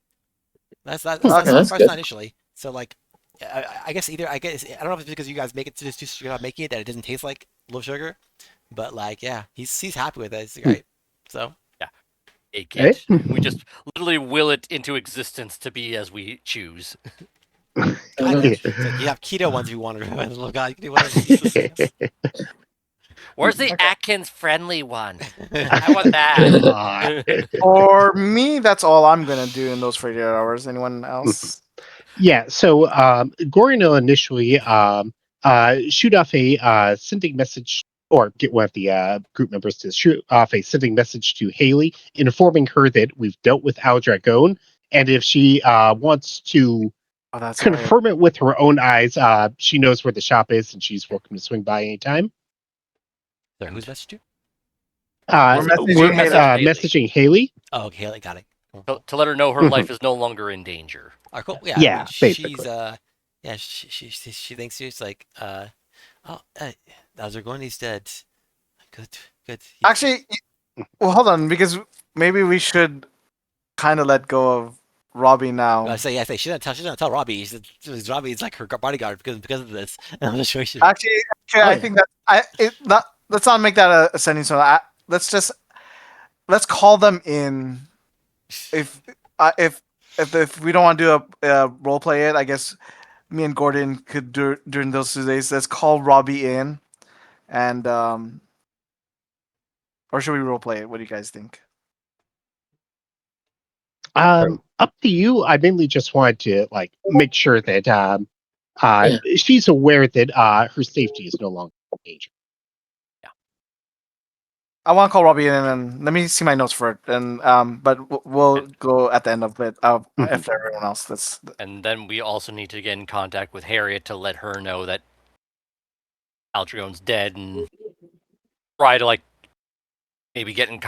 That's Okay, that's not good. initially. So like, I guess I don't know if it's because you guys make it just too strict about making it that it doesn't taste like low sugar, but like yeah, he's happy with it. It's great. So Take it. We just literally will it into existence to be as we choose. kind of. It's like you have keto ones if you want to. Little guy, you can do whatever. Where's the Atkins friendly one? I want that. For me, that's all I'm gonna do in those 48 hours. Anyone else? Yeah, so Gorin will initially shoot off a sending message, or get one of the group members to shoot off a sending message to Haley, informing her that we've dealt with Al Dragone, and if she wants to Oh, that's confirm it with her own eyes, she knows where the shop is, and she's welcome to swing by anytime. Sorry, who's messaged you? We're messaging Haley. Oh, okay, Haley, got it. Cool. To let her know her life is no longer in danger. Oh, cool. Yeah, Yeah, I mean, basically. she's yeah, she thinks she's like Dragone, he's dead. Good. Actually, well, hold on, because maybe we should kind of let go of Robbie now. I say she doesn't tell Robbie. Robbie's like her bodyguard because of this. I'm not sure. Actually, I think that let's not make that a sending zone. Let's call them in. If we don't want to do a role play it, I guess me and Gordon could do during those 2 days. Let's call Robbie in, and or should we role play it? What do you guys think? Up to you. I mainly just wanted to like make sure that she's aware that her safety is no longer in danger. I want to call Robbie in, and let me see my notes for it. And but we'll go at the end of it after everyone else. And then we also need to get in contact with Harriet to let her know that Al Dragone's dead, and try to like maybe get in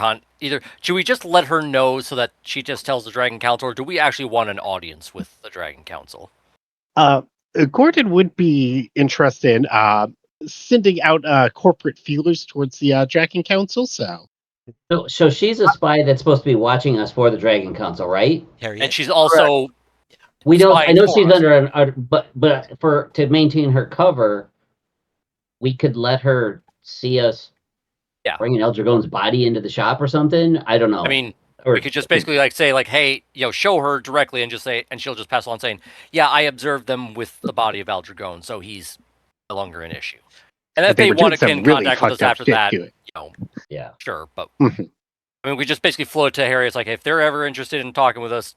either. Should we just let her know so that she just tells the Dragon Council, or do we actually want an audience with the Dragon Council? Gordon would be interested in sending out corporate feelers towards the Dragon Council. So she's a spy that's supposed to be watching us for the Dragon Council, right? Harriet. And she's also we don't. I know she's under but to maintain her cover, we could let her see us. Yeah. Bringing El Dragone's body into the shop or something. I don't know. I mean, we could just basically like say like, hey, show her directly and just say, and she'll just pass along saying, yeah, I observed them with the body of Al Dragone, so he's no longer an issue. And if they want to get in contact with us after that, yeah, sure. But I mean, we just basically float to Harry. It's like, if they're ever interested in talking with us,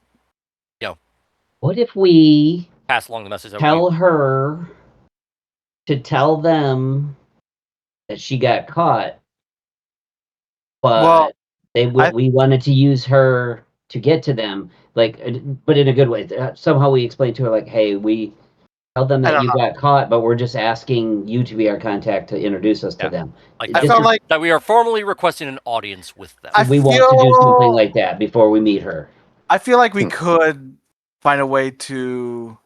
what if we pass along the message? Tell her to tell them that she got caught. But we wanted to use her to get to them, but in a good way. Somehow we explained to her, like, hey, we tell them that you got caught, but we're just asking you to be our contact to introduce us to them. Like, I felt like that we are formally requesting an audience with them. We want to do something like that before we meet her. I feel like we could find a way to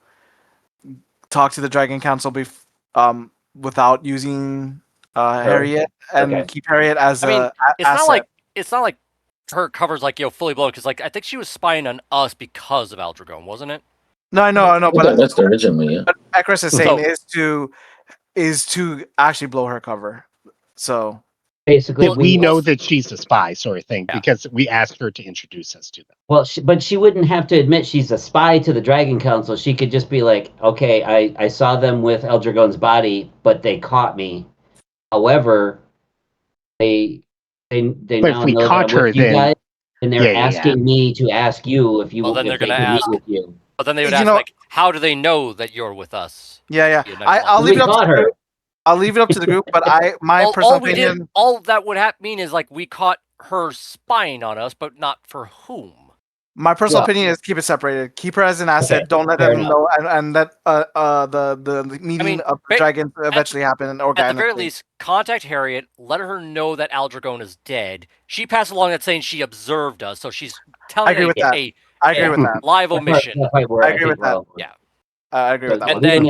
talk to the Dragon Council without using Harriet and keep Harriet as it's not like her cover's like fully blown, because like I think she was spying on us because of Al Dragone, wasn't it? No, I know, but that's originally. What Ekris is saying is to actually blow her cover. So basically, we know that she's a spy, sort of thing, because we asked her to introduce us to them. Well, but she wouldn't have to admit she's a spy to the Dragon Council. She could just be like, okay, I saw them with El Dragone's body, but they caught me. However, they now know that I'm with you guys, and they're asking me to ask you if you then if they're they can meet with you. But then they would ask, like, how do they know that you're with us? Yeah. I'll leave it up to the group. I'll leave it up to the group, but my personal opinion. All that would mean is like we caught her spying on us, but not for whom. My personal opinion is keep it separated. Keep her as an asset. Okay, don't let them know, and let the meeting of the dragons eventually happen. At the very least, contact Harriet. Let her know that Dragone is dead. She passed along that saying she observed us, so she's telling. I agree with that. I agree with that. Live omission. I agree with that. Yeah, I agree with that. And then,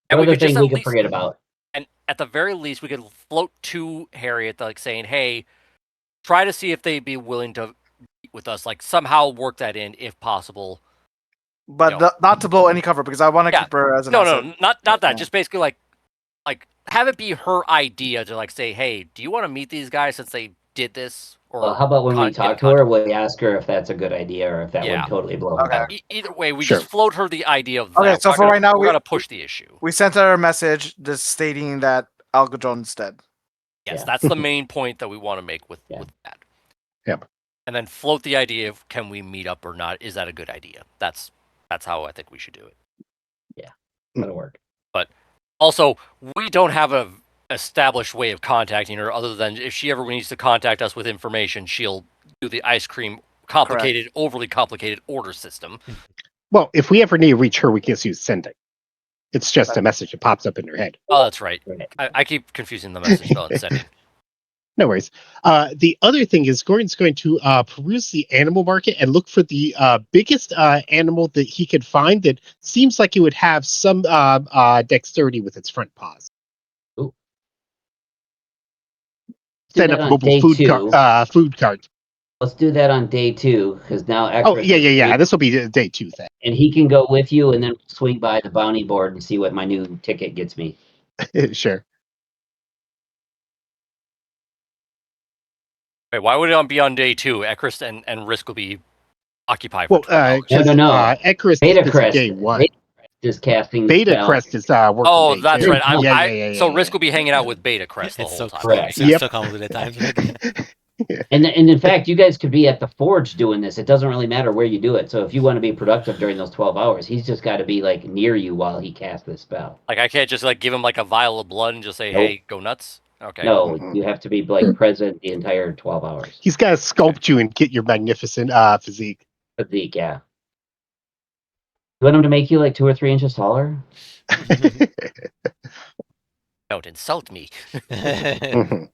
and we could just we could forget about. And at the very least, we could float to Harriet, like saying, "Hey, try to see if they'd be willing to." With us, like somehow work that in if possible, but not to blow any cover because I want to keep her as an asset. No, not that. Just basically like have it be her idea to like say, hey, do you want to meet these guys since they did this? Or how about when we talk to her, we ask her if that's a good idea or if that would totally blow her cover. Either way, we just float her the idea of. Okay, so for right now, we're gonna push the issue. We sent her a message just stating that Dragone dead. Yes, that's the main point that we want to make with that. Yep. And then float the idea of can we meet up or not? Is that a good idea? That's how I think we should do it. Yeah, that'll work. But also, we don't have a established way of contacting her other than if she ever needs to contact us with information, she'll do the ice cream overly complicated order system. Well, if we ever need to reach her, we can just use sending. It's just a message that pops up in her head. Oh, that's right. I keep confusing the message spell and sending. No worries. The other thing is Gordon's going to peruse the animal market and look for the biggest animal that he could find that seems like it would have some dexterity with its front paws. Ooh. Set up a mobile food cart. Let's do that on day 2 because now. Yeah. This will be the day 2 thing. And he can go with you and then swing by the bounty board and see what my new ticket gets me. Sure. Wait, why would it be on day 2? Ekrist and Risk will be occupied for 12 hours. No. Ekrist is day 1. Just casting. Beta Crest is working. Oh, that's right. So Risk will be hanging out with Beta Crest the whole time. Correct. It's so complicated at times. And in fact, you guys could be at the forge doing this. It doesn't really matter where you do it. So if you want to be productive during those 12 hours, he's just got to be like near you while he casts this spell. Like I can't just like give him like a vial of blood and just say, "Hey, go nuts." Okay. No, you have to be like present the entire 12 hours. He's got to sculpt you and get your magnificent physique. Physique, yeah. You want him to make you like 2 or 3 inches taller? Don't insult me. I'm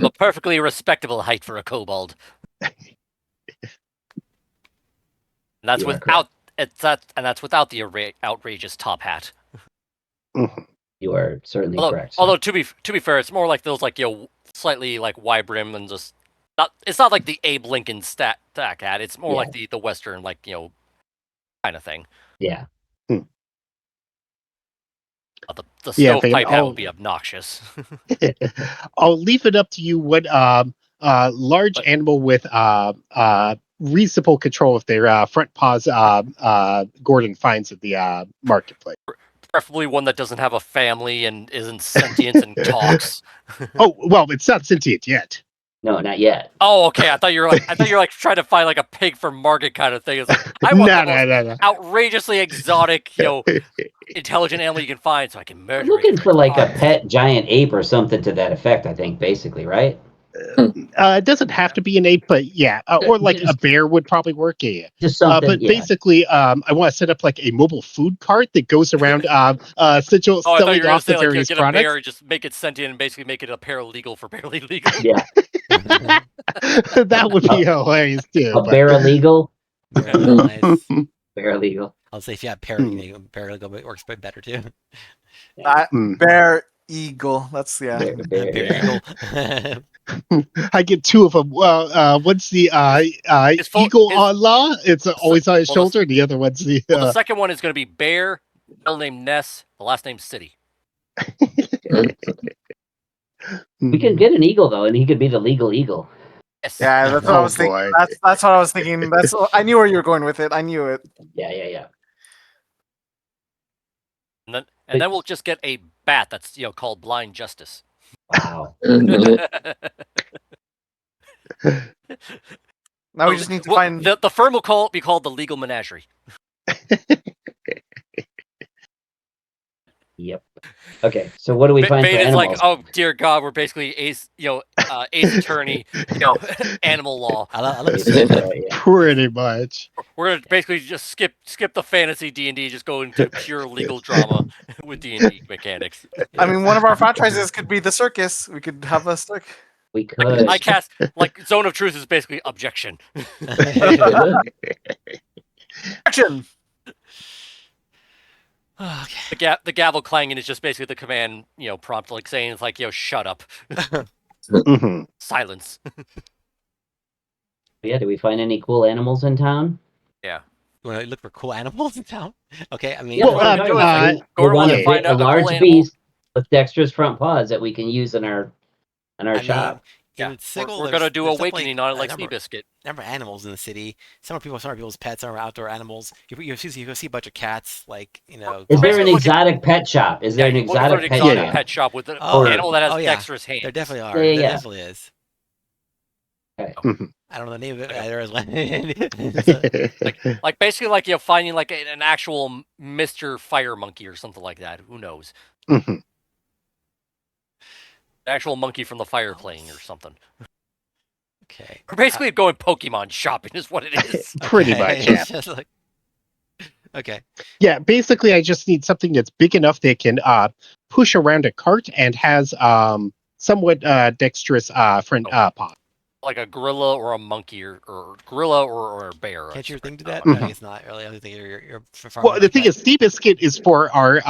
a perfectly respectable height for a kobold. And that's without the outrageous top hat. You are certainly correct. Although to be fair, it's more like those slightly like wide brim and just not. It's not like the Abe Lincoln stack hat. It's more like the Western kind of thing. Yeah. The stovepipe hat would be obnoxious. I'll leave it up to you what large animal with reasonable control of their front paws Gordon finds at the marketplace. Preferably one that doesn't have a family and isn't sentient and talks. Oh, well, it's not sentient yet. No, not yet. Oh, okay. I thought you were like trying to find like a pig for market kind of thing. It's like I want the most outrageously exotic, intelligent animal you can find, so I can murder. I'm looking for like a pet giant ape or something to that effect. I think basically, right? It doesn't have to be an ape, but yeah, or like a bear would probably work. Yeah, just something. But basically, I want to set up like a mobile food cart that goes around, selling off the various get products. A bear, just make it sentient and basically make it a paralegal for barely legal. Yeah, that would be hilarious too. A paralegal. Nice. Paralegal. I'll say if you have paralegal works better too. Bear Eagle. That's Bear Eagle. I get 2 of them. Well, one's the eagle on law. It's always on his shoulder. The other one's the. The second one is going to be Bear, middle name Ness, the last name City. We can get an eagle though, and he could be the legal eagle. Yes. Yeah, that's what I was thinking. That's what I was thinking. I knew where you were going with it. I knew it. Yeah. And then we'll just get a bat that's called Blind Justice. Wow. Now we just need to find the firm will be called the Legal Menagerie. Yep. Okay, so what do we find for Beta's animals? like, oh dear God, we're basically Ace Attorney, animal law. I love it. Pretty much. We're gonna basically just skip the fantasy D&D, just go into pure legal drama with D&D mechanics. I mean, one of our franchises could be the circus. We could have a circus. We could. I cast Zone of Truth is basically objection. Action. Okay. The gavel clanging is just basically the command, prompt, like saying it's like, shut up, Mhm. silence. Yeah, do we find any cool animals in town? Yeah. You want to look for cool animals in town? Okay, I mean, Yeah, we want to find a out large cool beast with dexterous front paws that we can use in our shop. In Sigil, we're gonna do there's Awakening on it like number Seabiscuit. Number of animals in the city. Some are people's pets, some are outdoor animals. You see a bunch of cats, Is there an exotic pet shop? Is there an exotic pet shop with an animal that has dexterous hands? There definitely are. Yeah. There definitely is. Okay. I don't know the name of it either. like basically like finding like an actual Mr. Fire Monkey or something like that. Who knows? Mhm. Actual monkey from the fire playing or something. Okay. We're basically going Pokemon shopping is what it is. Pretty much, yeah. Okay. Yeah, basically I just need something that's big enough that can push around a cart and has somewhat dexterous front paw. Like a gorilla or a monkey or gorilla or a bear. Can't your thing do that? No, it's not really. I think you're well, the thing is, Seabiscuit is for our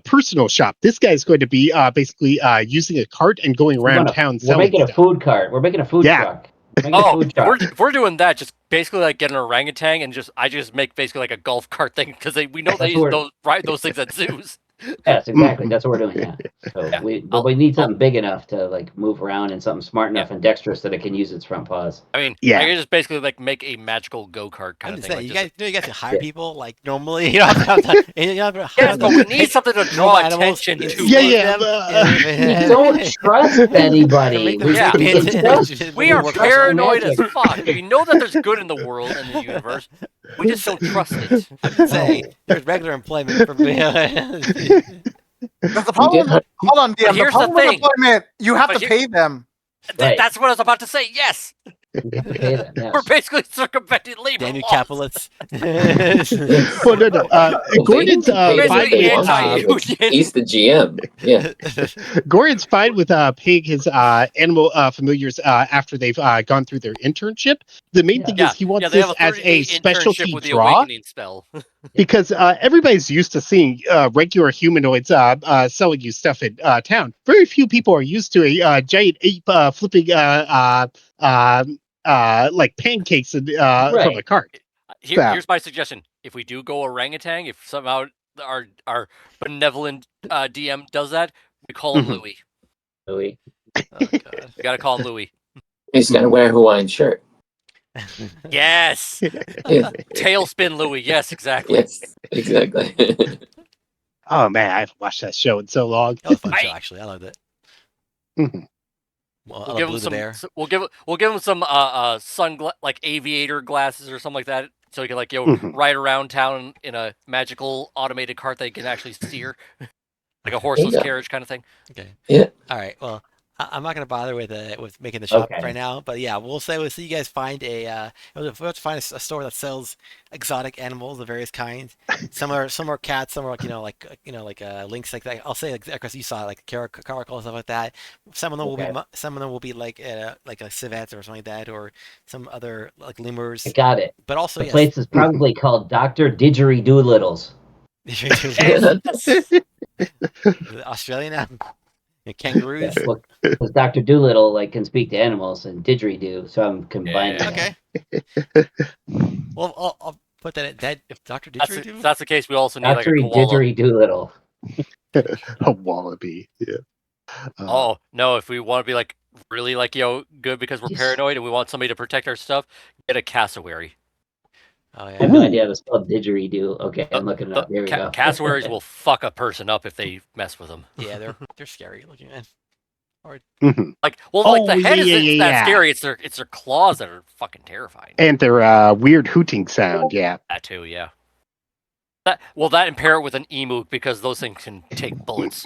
personal shop. This guy's going to be basically using a cart and going around town selling. We're making a food cart. We're making a food truck. If we're doing that, just basically like get an orangutan and I just make basically like a golf cart thing because we know they use those things at zoos. Yes, exactly. That's what we're doing. Yeah. So we need something big enough to like move around and something smart enough and dexterous that it can use its front paws. I mean, I can just basically like make a magical go-kart kind of thing. You guys can hire people like normally. You don't have to. Yes, but we need something to draw attention to. We don't trust anybody. We are paranoid as fuck. We know that there's good in the world and the universe. We just don't trust it. I'm saying there's regular employment for me. The problem, hold on, DM. Here's the problem with employment, you have to pay them. That's what I was about to say. Yes. We're basically circumventing labor Damn you, laws. capitalists. Well, no. Gordon's fine with he's the GM. Yeah. Gordon's fine with paying his animal familiars after they've gone through their internship. The main thing is he wants this as a specialty draw. Spell. Because everybody's used to seeing regular humanoids selling you stuff in town. Very few people are used to a giant ape flipping like pancakes from a cart. Here's my suggestion: if we do go orangutan, if somehow our benevolent DM does that, we call him Louis. Louis. Oh, God. We gotta call him Louis. He's gonna wear a Hawaiian shirt. Yes. Tailspin Louis. Yes, exactly. Yes, exactly. Oh man, I haven't watched that show in so long. That was a fun show, actually. I loved it. Well, we'll give him some. We'll give him some like aviator glasses or something like that, so he can ride around town in a magical automated cart that he can actually steer, like a horseless carriage kind of thing. Okay. Yeah. All right. Well, I'm not gonna bother with making the shop right now, but yeah, we'll see you guys find we'll have to find a store that sells exotic animals of various kinds. Some are cats, some are like lynx like that. I'll say because you saw like caracal stuff like that. Some of them will be like a civet or something like that, or some other like lemurs. I got it. But also the place is probably called Dr. Didgeridoolittles. Australian now. Kangaroos. Yeah, because Dr. Doolittle can speak to animals and didgeridoo, so I'm combining. Okay. Well, I'll put that at if Dr. Didgeridoo. If that's the case, we also need Dr. like a koala. Didgeridoolittle. A wallaby. Yeah. Oh no! If we want to be like really good because we're paranoid and we want somebody to protect our stuff, get a cassowary. Oh, yeah. I have no idea how to spell didgeridoo. Okay, I'm looking it up. Here we go. Cassowaries will fuck a person up if they mess with them. Yeah, they're scary looking, man. Or like the head isn't that yeah. scary. It's their claws that are fucking terrifying. And their weird hooting sound. Yeah. That too. Yeah. That and pair it with an emu because those things can take bullets.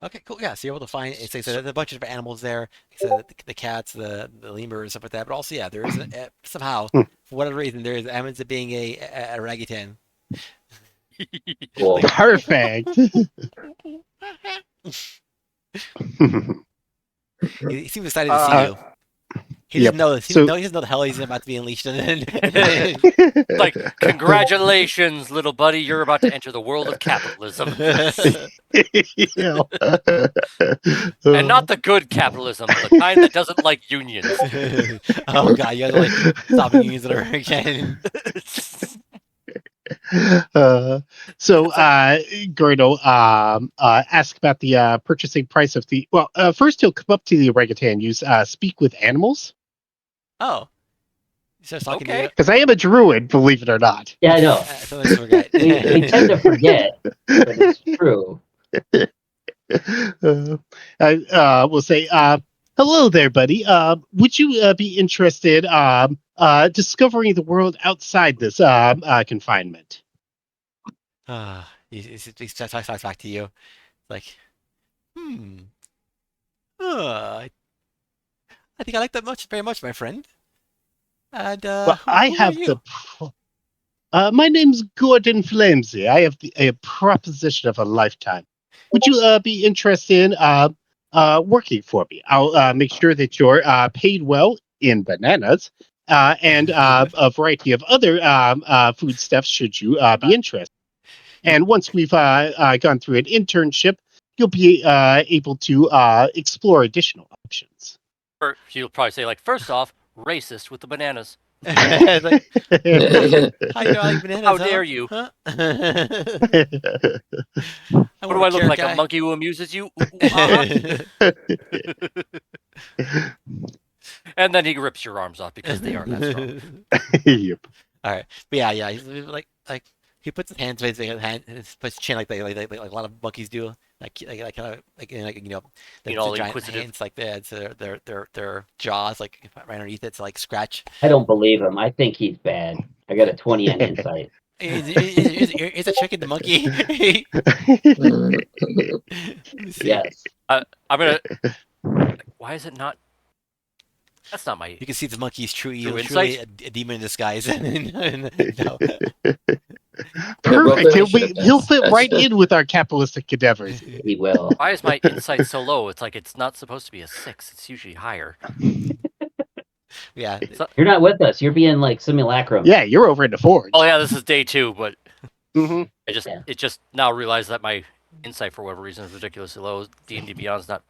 Okay, cool. Yeah, so you're able to find. It's like there's a bunch of different animals there. So the cats, the lemurs, and stuff like that. But also, yeah, there is somehow, for whatever reason, there ends up being a orangutan. Cool. Perfect. He seems excited to see you. He doesn't know this. He doesn't know the hell he's about to be unleashed. Like, congratulations, little buddy, you're about to enter the world of capitalism. And not the good capitalism, the kind that doesn't like unions. Oh god, you guys are like stopping unions that are again. Gordo ask about the purchasing price of the. Well, first he'll come up to the orangutan. Use speak with animals. Oh, he starts talking to you. Because I am a druid, believe it or not. Yeah, I know. So let's forget. we tend to forget, but it's true. We'll say, hello there, buddy. Would you be interested discovering the world outside this confinement? He talks back to you. Like, I think I like that very much, my friend. And well, I have you? my name's Gordon Flamesy. I have a proposition of a lifetime. Would you be interested in working for me? I'll make sure that you're paid well in bananas and a variety of other foodstuffs should you be interested. And once we've gone through an internship, you'll be able to explore additional options. He'll probably say, like, first off, racist with the bananas. Like, how you know I like bananas? How dare you? Huh? What do I look like? A monkey who amuses you? And then he rips your arms off because they are that strong. Yep. All right, but yeah, he's like he puts his hands, puts his chin like a lot of monkeys do, like kind of like the giant hands like that. So their jaws like right underneath it to like scratch. I don't believe him. I think he's bad. I got a 20 on insight. Is a chicken the monkey? Yes. I'm gonna. Why is it not? That's not my. You can see the monkey's truly a demon in disguise. No. Perfect. He'll fit right in with our capitalistic endeavors. He will. Why is my insight so low? It's like it's not supposed to be a 6. It's usually higher. Yeah. You're not with us. You're being like simulacrum. Yeah, you're over in the forge. Oh yeah, this is day 2, but mm-hmm. It just now realized that my insight for whatever reason is ridiculously low. D&D Beyond's not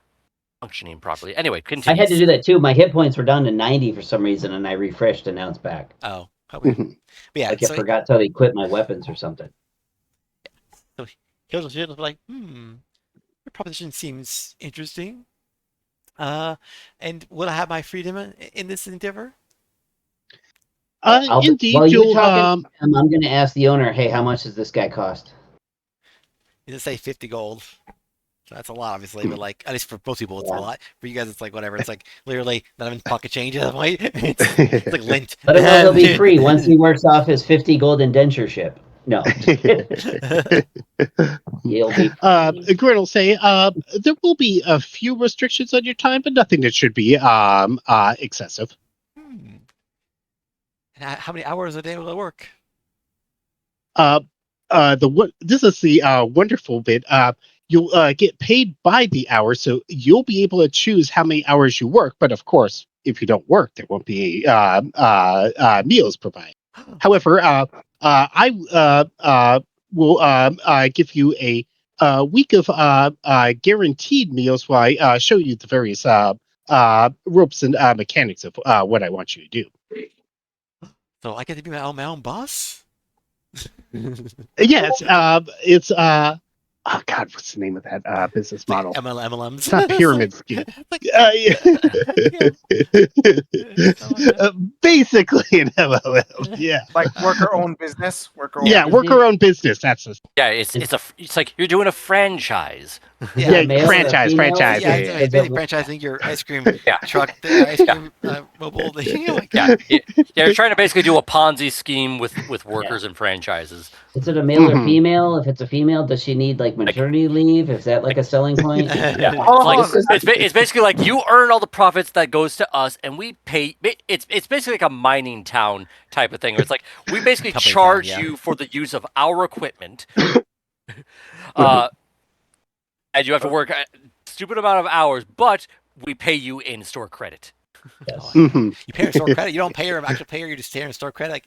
functioning properly. Anyway, continue. I had to do that too. My hit points were down to 90 for some reason, and I refreshed, and now it's back. Oh, okay. Yeah, like I forgot to equip my weapons or something. So he'll be like, your proposition seems interesting. And will I have my freedom in this endeavor? Indeed. While you're talking, I'm going to ask the owner, hey, how much does this guy cost? He does say 50 gold. So that's a lot, obviously, but like, at least for most people, it's a lot. For you guys, it's like whatever. It's like literally not even pocket change at that point. It's like lint. But he'll be free once he works off his 50 gold indentureship. No. He'll be Grin will say, there will be a few restrictions on your time, but nothing that should be excessive. And how many hours a day will I work? This is the wonderful bit. You'll get paid by the hour, so you'll be able to choose how many hours you work. But of course, if you don't work, there won't be meals provided. However, I will give you a week of guaranteed meals while I show you the various ropes and mechanics of what I want you to do. So I get to be my own boss? Yes, it's oh God, what's the name of that business model? MLMs. It's not pyramid scheme. Basically an MLM. Yeah. Like worker owned business. Worker owned business. That's yeah. It's like you're doing a franchise, Yeah, male or franchise. female? Yeah, Yeah. it's basically franchising your ice cream Yeah. truck, the ice cream mobile. Like, Yeah, you're trying to basically do a Ponzi scheme with workers and franchises. Is it a male or Mhm. female? If it's a female, does she need like maternity leave? Is that like a selling point? Yeah, Hold like on. it's basically like you earn all the profits that goes to us, and we pay. It's basically like a mining town type of thing, where it's like we basically Company town, charge yeah. you for the use of our equipment, Mhm. and you have to work a stupid amount of hours, but we pay you in store credit. Yes. Mhm. You pay her store credit. You don't pay her actual pay her. You just pay her in store credit. Like,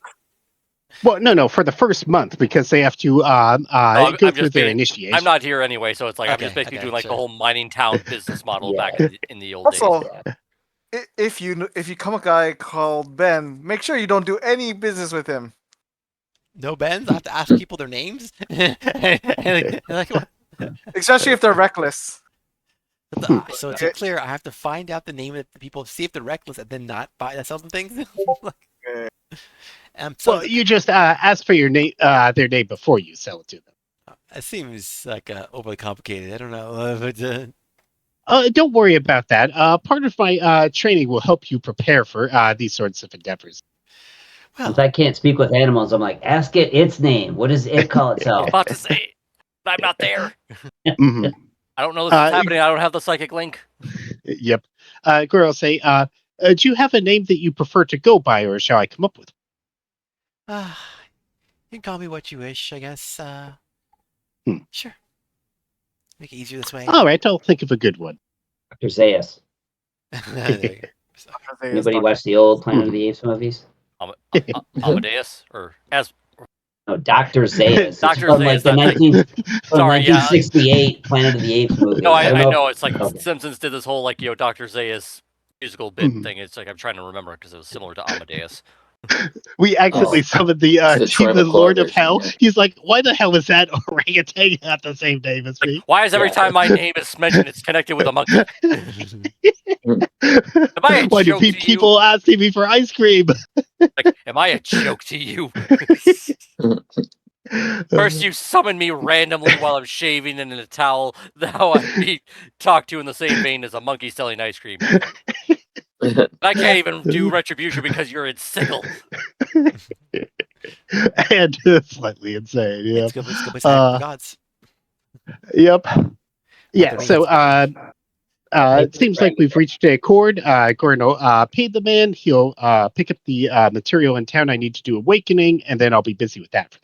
Well, no, for the first month because they have to I'm go through just their being. initiation. I'm not here anyway, so it's like I'm just okay, basically doing like sure. the whole mining town business model Yeah. back in the old days. Also, if you come a guy called Ben, make sure you don't do any business with him. No Benz. I have to ask people their names. Like, what? Especially if they're reckless. So to be clear, I have to find out the name of the people, see if they're reckless, and then not sell them things. So Well, you just ask for your name, their name before you sell it to them. it seems like overly complicated. I don't know, but Don't worry about that. Part of my training will help you prepare for these sorts of endeavors. Since well, I can't speak with animals, I'm like, ask it its name. What does it call I'm itself? about to say, I'm not there. Mhm. I don't know this is happening. I don't have the psychic link. Yep. Girl, say, do you have a name that you prefer to go by, or shall I come up with you can call me what you wish, I guess. Hmm. Sure. Make it easier this way. one? All right, I'll think of a good one. Dr. Zaius. There you go. Anybody watch the old Planet of the Apes movies? Amadeus or as No, Dr. Zaius. It's Dr. from like Zaius, the Sorry, yeah. 1968 Planet of the Apes movie. No, I don't know. It's like Okay. Simpsons did this whole like Dr. Zaius musical bit Mhm. thing. It's like I'm trying to remember because it was similar to Amadeus. We accidentally summoned the the Chief Troy and Lord McClure of Hell. version, He's like, why the hell is that orangutan got the same name as Like, me? why is every Yeah. time my name is mentioned, it's connected with a monkey? I a Why do joke to you? people asking me for ice cream? Like, am I a joke to you? First, you summon me randomly while I'm shaving and in a towel. Now I be talked to in the same vein as a monkey selling ice cream. I can't even do retribution because you're in sickle. And slightly insane. Yeah. It's good place to hang with the gods. Yep. Yeah. their So it seems like we've reached an accord. Gordon will pay the man. He'll pick up the material in town I need to do awakening, and then I'll be busy with that.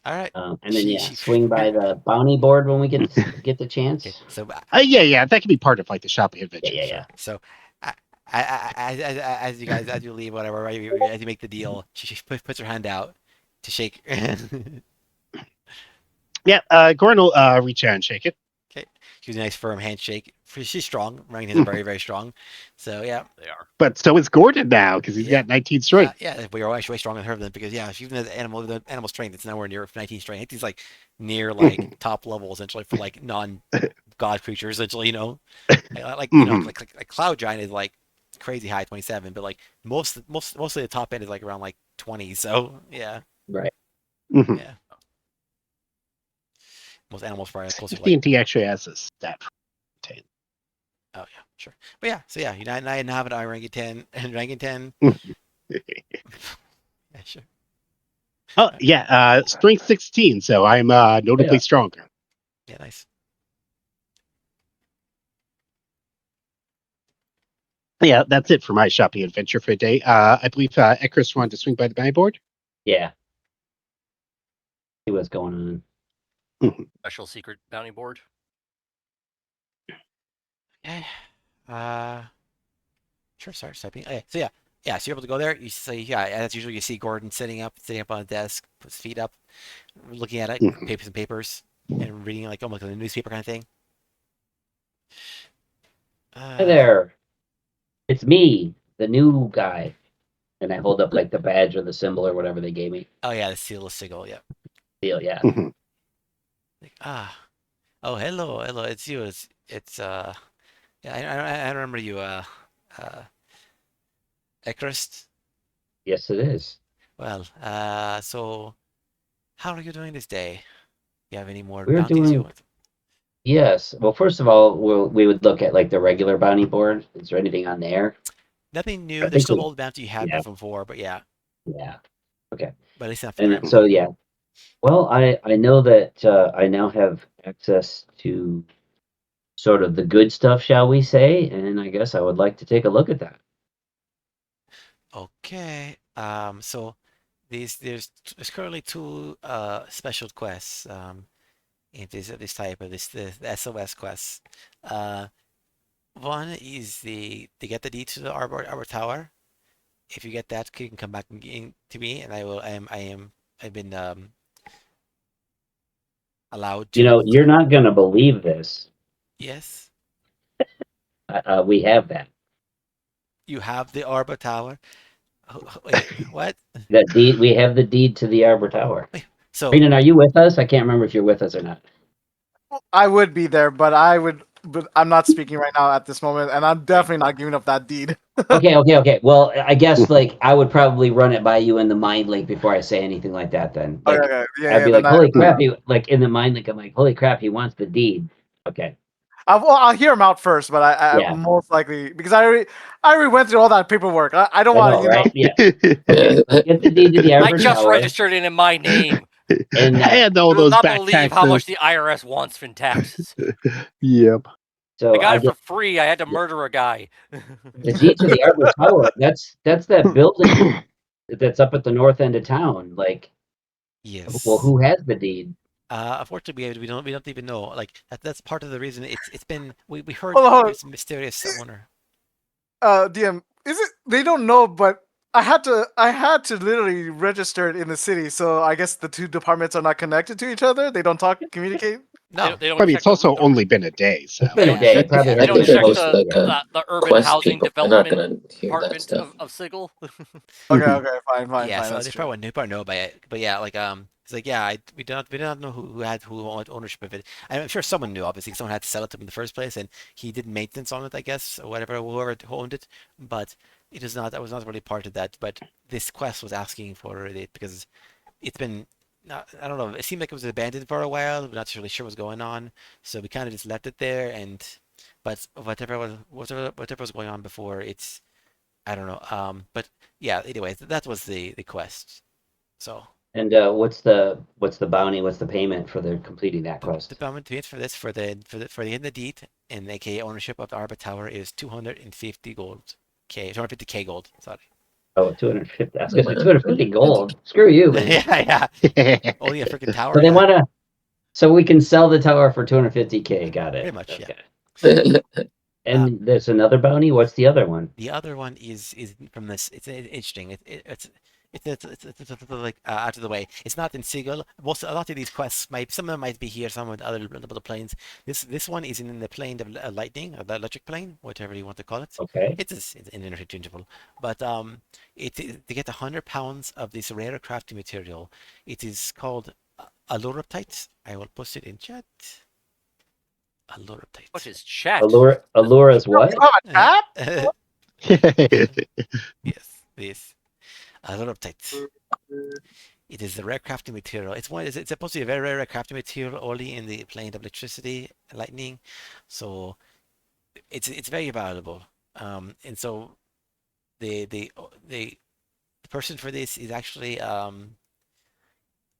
All right. And then swing by the bounty board when we get the chance. Okay, so yeah, that can be part of like the shopping adventure. Yeah. So, as you leave, whatever, right, as you make the deal, she puts her hand out to shake. Yeah, Gordon will reach out and shake it. Okay, she was a nice firm handshake. She's strong. Right, hands are very, very strong. So yeah, They are. But so is Gordon now because he's got 19 strength. yeah, but you're actually way stronger than her then because even the animal strength, it's nowhere near 19 strength. He's like near like top level essentially for like non-god creatures essentially. Like Cloud Giant is like crazy high 27, but like mostly the top end is like around like 20. So yeah, Right. Mm-hmm. Yeah. Most animals probably closer to like. D&D actually has a stat. Oh yeah, sure. But yeah, so yeah, you now have an orangutan. Yeah, sure. Oh yeah, strength 16, so I'm notably stronger. Yeah, nice. Yeah, that's it for my shopping adventure for the day. I believe Ekris wanted to swing by the buy board. Yeah. See what's going on. Special secret bounty board. Okay. Sure. Start typing. Okay. So yeah. So you're able to go there. You say as usual. You see Gordon sitting up on a desk, puts his feet up, looking at it, papers, and reading like almost like a newspaper kind of thing. Hi there. It's me, the new guy. And I hold up like the badge or the symbol or whatever they gave me. Oh yeah, the seal of Sigil. Yeah. Seal, yeah. Like, oh hello, it's you. It's yeah, I remember you. Ekrist. Yes, it is. Well, so how are you doing this day? You have any more We're bounties you doing want? Yes. Well, first of all, we would look at like the regular bounty board. Is there anything on there? Nothing I new. There's think still we. old bounty you had Yeah. before, but yeah. Yeah. Okay. But at least not for the And Armor so Tower. yeah. Well, I know that I now have access to sort of the good stuff, shall we say? And I guess I would like to take a look at that. Okay. So there's currently two special quests in this type of the SOS quests. Uh, One is to get the deed to the Arbor Tower. If you get that, you can come back to me, and I've been allowed You to. know, you're not gonna believe this. Yes, We have that. you have the Arbor Tower. Wait, what? That deed. We have the deed to the Arbor Tower. Wait, so Renan, are you with us? I can't remember if you're with us or not. I would be there, but I'm not speaking right now at this moment, and I'm definitely not giving up that deed. Okay. Well, I guess like I would probably run it by you in the mind link before I say anything like that. Then, like, Okay. I'd be Then like, "Holy crap!" Like in the mind link, I'm like, "Holy crap!" He wants the deed. Okay. I'll hear him out first, but I Yeah. most likely because I already went through all that paperwork. I don't I want know, to, you know. right? Yeah. Okay. Get the deed to the I Arbor just Tower, registered it in my name. and And all You will those not back believe how much taxes. the IRS wants in taxes. Yep. I so got I it for get free. I had to murder a guy. the deed to the Arbor Tower. That's that building that's up at the north end of town. Like, well, yes. who has the deed? Unfortunately, we don't even know. Like that's part of the reason it's been we heard Hold on. there's a mysterious owner. DM, is it? They don't know, but I had to literally register it in the city. So I guess the two departments are not connected to each other. They don't communicate. No, They don't I mean, check it's also only been a day, so It's been a yeah, day. It probably yeah. they I don't think hasn't they're check been just posted like yet. the urban quest housing people. They're not development gonna hear that department stuff. of Sigil. Okay, fine. Yeah, so That's true. they probably know about it, but yeah, like it's like yeah, we don't know who owned ownership of it. I'm sure someone knew, obviously, 'cause someone had to sell it to him in the first place, and he did maintenance on it, I guess, or whatever, whoever owned it. But it is not, that was not really part of that. But this quest was asking for it because it's been, I don't know, it seemed like it was abandoned for a while. We're not really sure what's going on, so we kind of just left it there. And but whatever was going on before, it's I don't know. But yeah, anyway, that was the quest. So And what's the bounty? What's the payment for the completing that the quest? payment for this for the end of the deed and aka ownership of the Arbor Tower is 250 gold. 250k gold. Sorry. Oh, 250. I was gonna say 250 gold. Screw you, man. Yeah, yeah. Only a freaking So tower. they Yeah, want to. So we can sell the tower for 250K. Got it. pretty much. Yeah. Okay. Uh, And there's another bounty. What's the other one? the other one is from this. It's interesting. It's like out of the way. It's not in Sigil. A lot of these quests might some of them might be here, some of the other planes. This one is in the plane of lightning, or the electric plane, whatever you want to call it. Okay. It's interchangeable, but to get 100 pounds of this rare crafting material, it is called aluraptite. I will post it in chat. What Aluraptite. is chat? Allura's what? You have a chat? Yes, this aluraptite. It is the rare crafting material. It's supposed to be a very rare crafting material only in the plane of electricity, lightning. So it's very valuable. And so the person for this is actually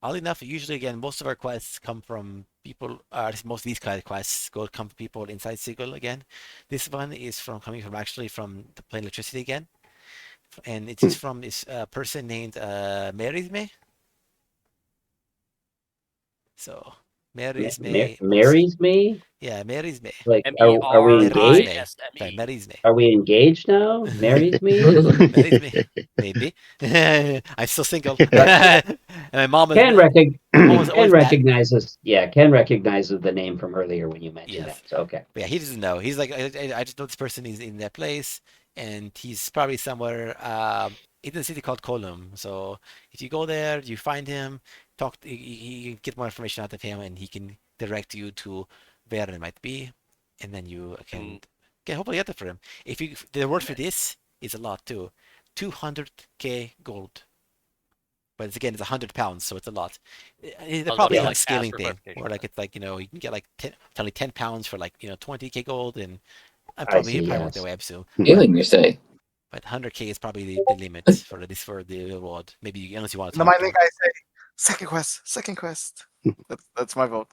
oddly enough, usually again most of our quests come from people. Most of these kind of quests come from people inside Sigil again. This one is coming from actually from the plane electricity again, and it is from this person named Merisme. So Merisme wants, Marries me? yeah, Merisme. Like, M E are we R I engaged? Merisme. S M Sorry, E. Merisme. Are we engaged now? Marries me? Merisme. Maybe. I'm still single. And my mom was Ken, my mom was Ken always mad. recognizes. Yeah, Ken recognizes the name from earlier when you mentioned Yes. that. So okay. But yeah, he doesn't know. He's like, I just know this person is in that place, and he's probably somewhere in a city called Colum. So if you go there, you find him, you can get more information out of him, and he can direct you to where it might be, and then you can hopefully get it for him. The word for this is a lot too, 200k gold. But it's 100 pounds, so it's a lot. They're was probably about to, like ask scaling for thing, clarification where on like that. it's like you can get like 10 pounds for like 20k gold, and I I probably see, it probably work yes. that way, I assume. Healing, you say? But 100k is probably the limit for the reward. Maybe unless you want to In the talk mind to link, I say second quest. That's my vote.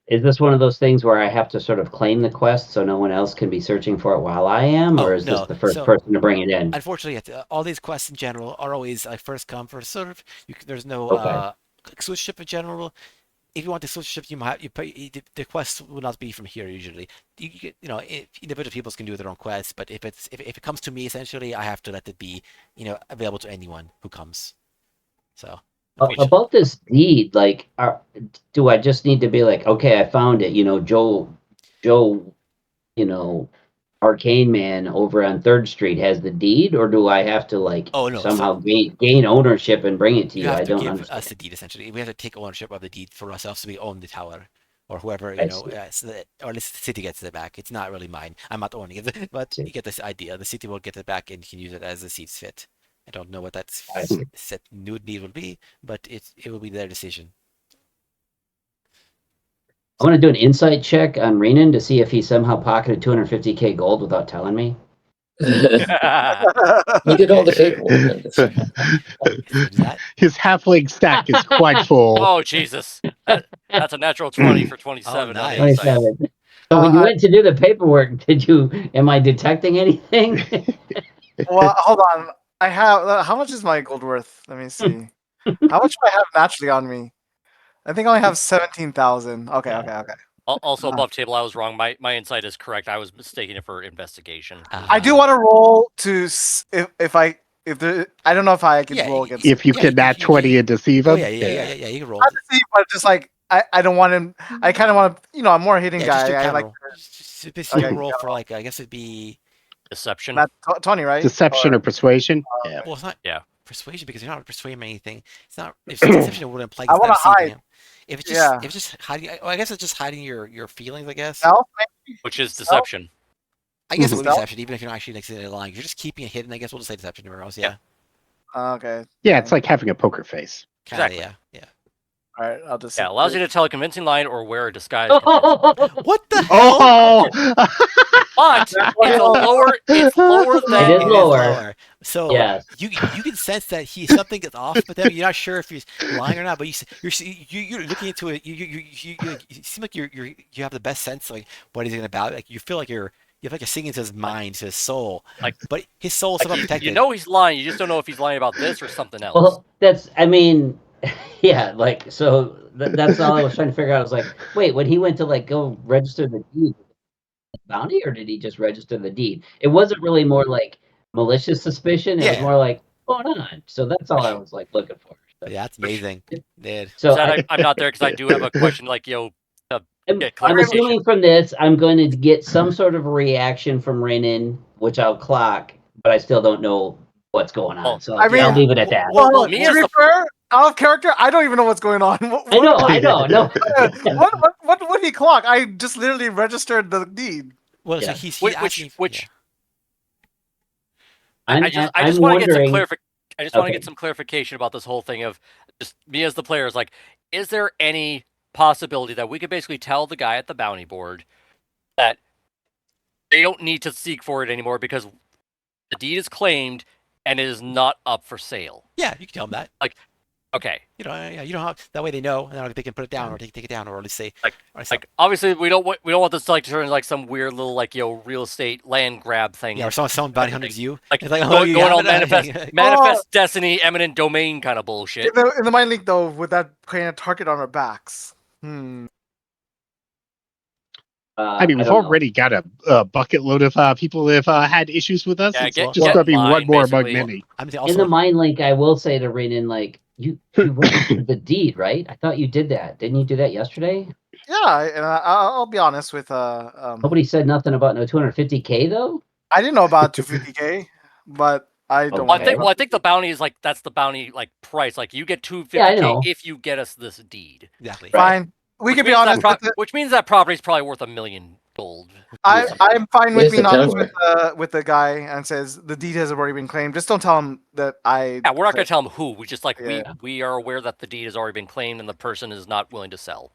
Is this one of those things where I have to sort of claim the quest so no one else can be searching for it while I am, or Oh, is this no. the first So person to bring it in? unfortunately, all these quests in general are always like first come, first serve. There's no Okay. exclusive in general. If you want the exclusive, you might the quests will not be from here usually. Individual people can do their own quests, but if it comes to me, essentially, I have to let it be available to anyone who comes. So unfortunately, About this deed, like, do I just need to be like, okay, I found it, Joe, Arcane Man over on 3rd Street has the deed, or do I have to like oh no, so somehow gain ownership and bring it to you you? have I to don't give us understand. the deed essentially. We have to take ownership of the deed for ourselves, so we own the tower, or whoever I see. so that, or at least the city gets it back. It's not really mine. I'm not owning it, but See. you get this idea. The city will get it back and can use it as it sees fit. I don't know what that I see. set new deed will be, but it will be their decision. I want to do an insight check on Renan to see if he somehow pocketed 250k gold without telling me. He did all the paperwork. I'm just saying. So that His halfling stack is quite full. Oh Jesus, that's a natural 20 for 27 on nice. insight. 27. So when you went to do the paperwork, am I detecting anything? Well, hold on. I have. How much is my gold worth? Let me see. How much do I have naturally on me? I think I only have 17,000. Okay. Also above table, I was wrong. My insight is correct. I was mistaking it for investigation. I do want to roll to if there. I don't know if I could Yeah, roll against. If you yeah, can nat 20 and deceive Oh him. yeah. You can roll. Not to see, but just like I don't want him. I kind of want to. I'm more a hidden Yeah, just do guy. I counter like. roll. Just basically Okay, roll for like I guess it'd be Deception. Not 20, right? Deception or persuasion. Yeah. well, it's not Yeah. persuasion because you're not persuading him anything. It's not if it's deception would imply I it's want not to deceiving hide. him. If Yeah. it's just hiding, well, I guess it's just hiding your feelings. I guess. Stealth, maybe? Which is Stealth? deception. I guess it's Mhm. deception, even if you're not actually like lying. You're just keeping it hidden. I guess we'll just say deception everywhere else. Yeah. Okay. Yeah, it's like having a poker face. Kinda, Exactly. Yeah. All right. I'll just. Yeah, allows you to tell a convincing lie or wear a disguise. What the hell? Oh! But it's lower than It is lower. So Yes. you can sense that something is off with him. You're not sure if he's lying or not, but you're looking into it. You seem like you have the best sense of like what he's about. Like you feel like you have like a singing to his mind, to his soul. But his soul is somehow protected. You know he's lying. You just don't know if he's lying about this or something else. Well, yeah, like, so that's all I was trying to figure out. I was like, wait, when he went to like go register the deed, bounty, or did he just register the deed? It wasn't really more like malicious suspicion. It was more like, what's going on? So that's all I was like looking for. So, yeah, that's amazing, dude. so I'm not there because I do have a question. Like, I'm assuming from this, I'm going to get some sort of reaction from Renan, which I'll clock, but I still don't know what's going on. So I'll leave it at that. Well, to be fair, out of character, I don't even know what's going on. I know. No. What would he clock? I just literally registered the deed. Well, so he's asking. I just want to get some clarification. I just want to get some clarification about this whole thing of just me as the player is like, is there any possibility that we could basically tell the guy at the bounty board that they don't need to seek for it anymore because the deed is claimed and it is not up for sale? Yeah, you can tell them that. Like, okay, you don't have that way they know, and they can put it down or take it down, or at least say like obviously we don't want this to like turn into like some weird little like real estate land grab thing. Yeah, or someone bounty hunters you. Like it's like going all manifest destiny, eminent domain kind of bullshit. In the mind link though, with that kind of target on our backs. I mean, we've already got a bucket load of people that have had issues with us. Yeah, It's just going to be one more among many. In the mind link, I will say to Renan, like, you registered the deed, right? I thought you did that. Didn't you do that yesterday? Yeah, and I'll be honest with Nobody said nothing about no 250k though. I didn't know about 250k, but I don't. I think the bounty is like that's the bounty like price. Like you get 250k if you get us this deed. Exactly. Fine. we can be honest. Which means that property is probably worth $1 million gold. I'm fine with Here's being the honest counter. with the guy and says the deed has already been claimed. Just don't tell him that I. Yeah, we're not going to tell him who. We just Yeah. we are aware that the deed has already been claimed and the person is not willing to sell.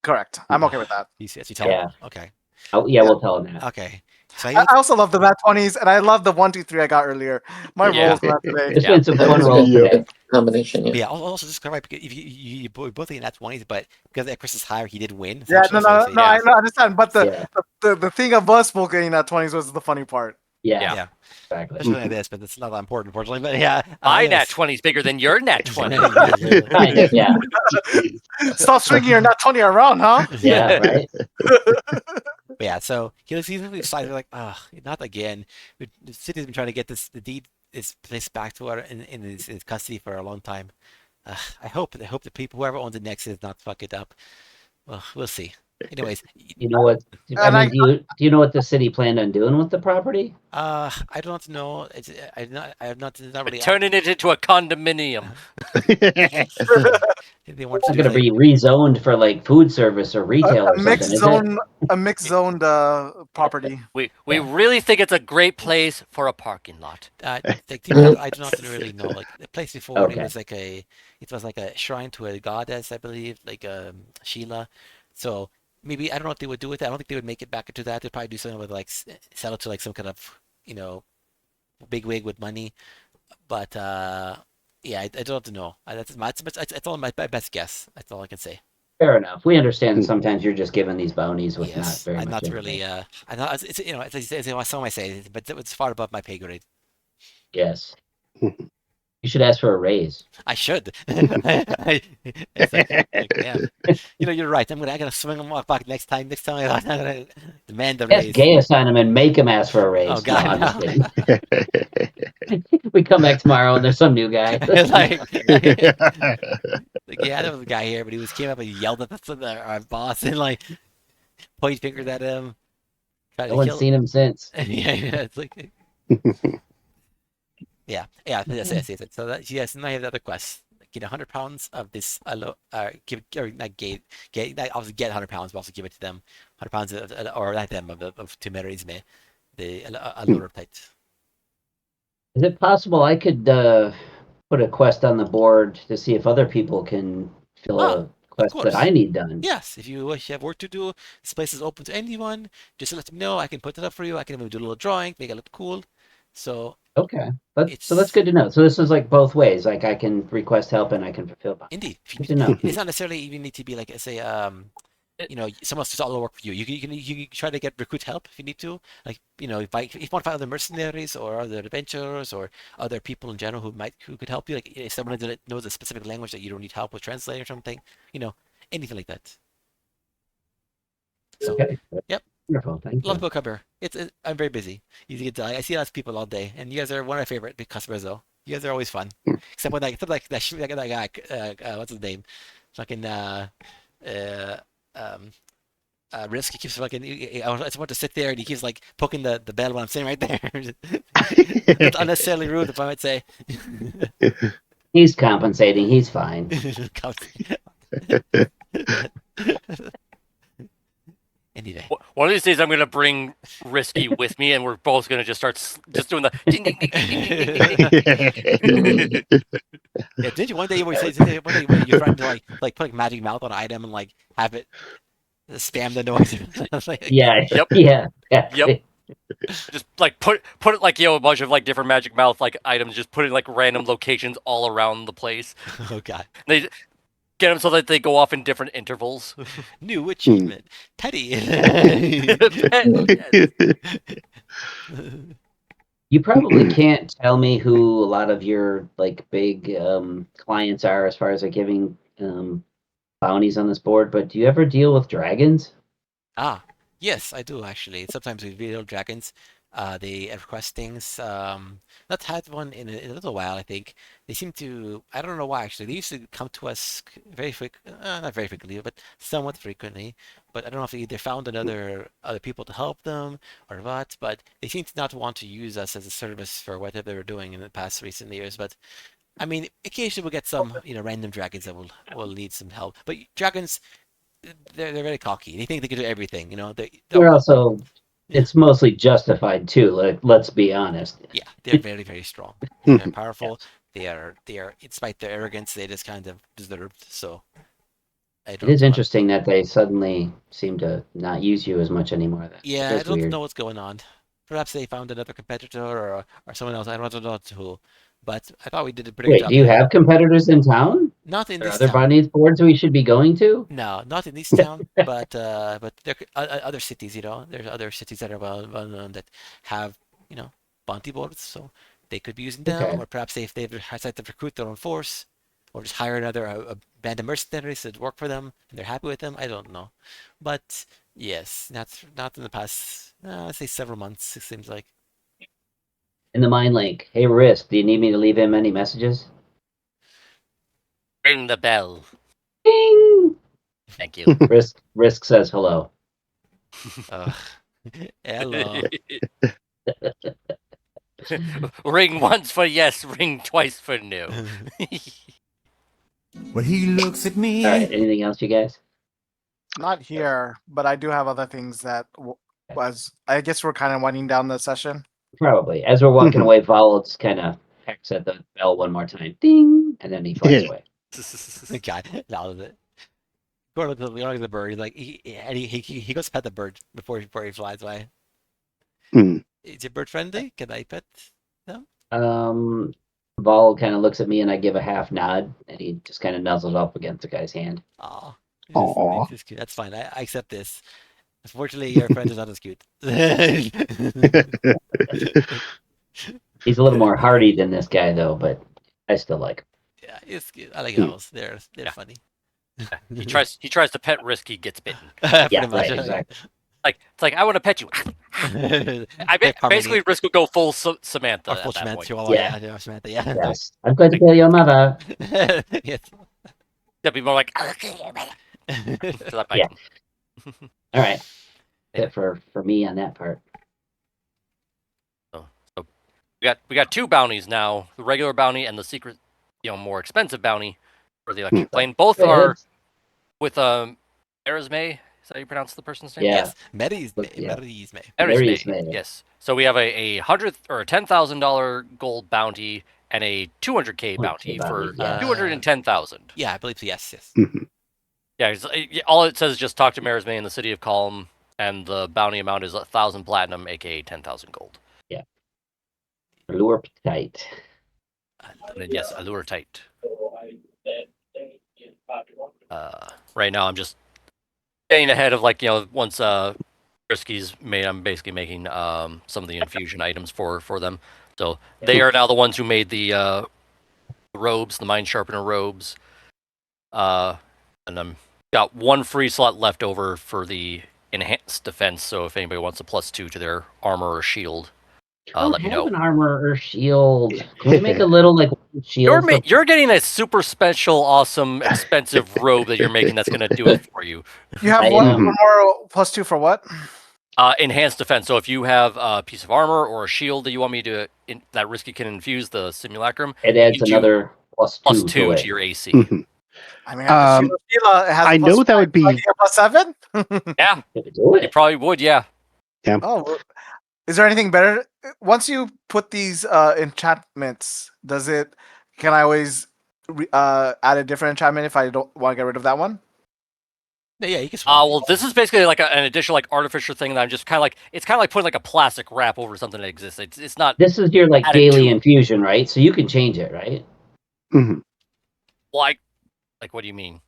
Correct. I'm okay with that. You tell him? Okay. Oh, yeah, we'll tell him that. Okay. So I also love the Nat 20s, and I love the 1, 2, 3 I got earlier. My rolls not today. There's been some That fun was a rolls good today. combination. Yeah. yeah, also just clarify because if you both in that 20s, but because Chris is higher, he did win. Yeah, no, yeah. I understand. But the thing of us both getting that 20s was the funny part. Yeah. Exactly. Especially like this, but it's not that important, unfortunately. But yeah, my Nat 20 is bigger than your Nat 20. Yeah. Stop swinging your Nat 20 around, huh? Yeah, right. But yeah, so he's really excited, like, not again. The city's been trying to get the deed is placed back to her in his custody for a long time. I hope the people, whoever owns it next, does not fuck it up. Well, we'll see. Anyways, You know what? Do you know what the city planned on doing with the property? I don't know. I have not really. Turning it into a condominium. They want It's going to be rezoned for like food service or retail or something. A mixed zoned property. We really think it's a great place for a parking lot. I do not really know. Like the place before, Okay. it was like a shrine to a goddess, I believe, like Sheila. So maybe I don't know what they would do with it. I don't think they would make it back into that. They'd probably do something with like sell it to like some kind of big wig with money. But yeah, I don't know. That's all my best guess. That's all I can say. Fair enough. We understand sometimes you're just given these bounties with not Yes, very I'm much. not really. I know it's some might say, but it's far above my pay grade. Yes. You should ask for a raise. I should. It's like, yeah. You're right. I gotta swing and walk back next time. I'm gonna demand the Yes, raise. gay assign him and make him ask for a raise. Oh God, No, I'm just kidding. We come back tomorrow and there's some new guy. like, yeah, there was a guy here, but he came up and he yelled at our boss and like point fingers at him. No one's seen him since. Yeah, it's like. Yeah, that's it. So that yes, and I have the other quest. Get 100 pounds of this. Give or not get. Obviously get 100 pounds, but also give it to them. 100 pounds or not them of to marries me. The allure type. Is it possible I could put a quest on the board to see if other people can fill a quest that I need done? Yes, if you have work to do, this place is open to anyone. Just let me know. I can put it up for you. I can even do a little drawing, make it look cool. So okay, so that's good to know. So this is like both ways. Like I can request help and I can fulfill. Indeed, Good to know. It's not necessarily even need to be like say someone else does all the work for you. You can try to recruit help if you need to. Like if you want to find other mercenaries or other adventurers or other people in general who could help you. Like if someone that knows a specific language that you don't need help with translating or something. Anything like that. So okay. Yep. Wonderful. Thank you. Love book cover. I'm very busy. I see lots of people all day, and you guys are one of my favorite big customers though. You guys are always fun. Except when that guy, what's his name? Fucking Risk. He keeps fucking. I just want to sit there, and he keeps like poking the bell when I'm sitting right there. It's unnecessarily rude, if I might say. He's compensating. He's fine. Anyway. One of these days, I'm going to bring Risky with me, and we're both going to just start just doing the ding, ding, ding, ding, ding, ding. Yeah, did you one day you say one day you're trying to like put magic mouth on an item and like have it spam the noise? Like, yeah. Yep. Yeah. Yep. Just like put it like a bunch of like different magic mouth like items, just put it in like random locations all around the place. Oh God. They get them so that they go off in different intervals. New achievement. Petty. You probably can't tell me who a lot of your like big clients are as far as like giving bounties on this board, but do you ever deal with dragons? Yes, I do actually. Sometimes with video dragons, they request things. Not had one in a little while, I think. They seem to, I don't know why actually. They used to come to us not very frequently, but somewhat frequently. But I don't know if they either found other people to help them or what. But they seem to not want to use us as a service for whatever they were doing in the past recent years. But I mean, occasionally we'll get some random dragons that will need some help. But dragons, they're very cocky. They think they can do everything. They're also, it's mostly justified too. Let's be honest. Yeah, they're very, very strong. They're powerful. Yes. They are, despite their arrogance, they just kind of deserved. So I It don't is know. interesting that they suddenly seem to not use you as much anymore. Yeah, I That's don't weird. know what's going on. Perhaps they found another competitor or someone else. I don't know who. But I thought we did a pretty good Wait, job do you there. have competitors in town? Not in Are there this other town. bounty boards we should be going to? No, not in this town, but there other cities, there's other cities that are well known that have, bounty boards, so they could be using them, Okay. or perhaps if they've decided to recruit their own force, or just hire another a band of mercenaries to work for them, and they're happy with them. I don't know, but yes, not in the past, let's say several months. It seems like. In the Mind Link. Hey, Risk, do you need me to leave him any messages? Ring the bell. Ding! Thank you. Risk says hello. Hello. Ring once for yes, ring twice for no. Well, he looks at me. All right. Anything else, you guys? Not here, but I do have other things that was. I guess we're kind of winding down the session. Probably. As we're walking away, Vol just kind of pecks at the bell one more time. Ding! And then he flies away. God, that was it. Gordon looks at the bird. He's like, he goes to pet the bird before he flies away. Is your bird friendly? Can I pet them? Vol kind of looks at me and I give a half nod and he just kind of nuzzles up against the guy's hand. Aw. Aw. He's cute. That's fine. I accept this. Unfortunately, your friend is not as cute. He's a little more hardy than this guy though, but I still like him. Yeah, it's cute. I like owls. They're funny. He tries to pet Risk, he gets bitten. Yeah, right, exactly. It's like I want to pet you. Basically Risk would go full Samantha. Or full at that point. Chihuahua. Yeah, Samantha. Yeah. Yes. I'm going to kill your mother. Yes. That'd be more like. Yeah. All right. That's it for me on that part. So we got two bounties now: the regular bounty and the secret, more expensive bounty for the electric plane. Both are with Erisme. Is that how you pronounce the person's name? Yeah. Yes. Merisme. Merisme. Yes. So we have a $100,000 or a $10,000 gold bounty and a 200K bounty for 210,000. Yeah, I believe so. Yes. Yeah, all it says is just talk to Merisme in the city of Calm, and the bounty amount is 1,000 platinum, aka 10,000 gold. Yeah. Allure tight. And yes, allure tight. Right now I'm just staying ahead of once Risky's made, I'm basically making some of the infusion items for them. So they are now the ones who made the robes, the mind sharpener robes. And I'm got one free slot left over for the enhanced defense. So if anybody wants a +2 to their armor or shield, let me know. An armor or shield. Can we make a little shield? You're getting a super special, awesome, expensive robe that you're making that's going to do it for you. You have one more +2 for what? Enhanced defense. So if you have a piece of armor or a shield that you want me to that Risky can infuse the simulacrum, it adds another +2 to your AC. I mean, I know that would be +7. Yeah, you probably would. Yeah. Oh, is there anything better? Once you put these enchantments, can I always add a different enchantment if I don't want to get rid of that one? Yeah, you can. Well, this is basically like an additional artificial thing that I'm just it's kind of like putting a plastic wrap over something that exists. It's not. This is your daily infusion, right? So you can change it, right? Mm-hmm. Like what do you mean?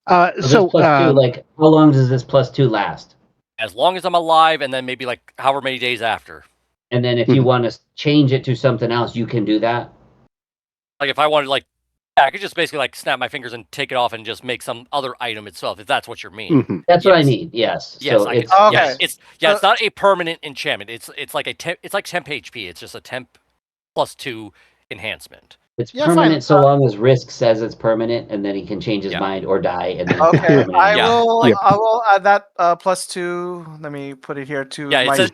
So +2, how long does this +2 last? As long as I'm alive, and then maybe however many days after. And then if you want to change it to something else, you can do that. Like if I wanted, I could just basically snap my fingers and take it off and just make some other item itself. If that's what you mean. That's what I mean. Yes. Yes. So it's, okay. It's not a permanent enchantment. It's like it's like temp HP. It's just a temp +2 enhancement. It's permanent so long as Risk says it's permanent, and then he can change his mind or die. And then okay, I will add that +2. Let me put it here to it says,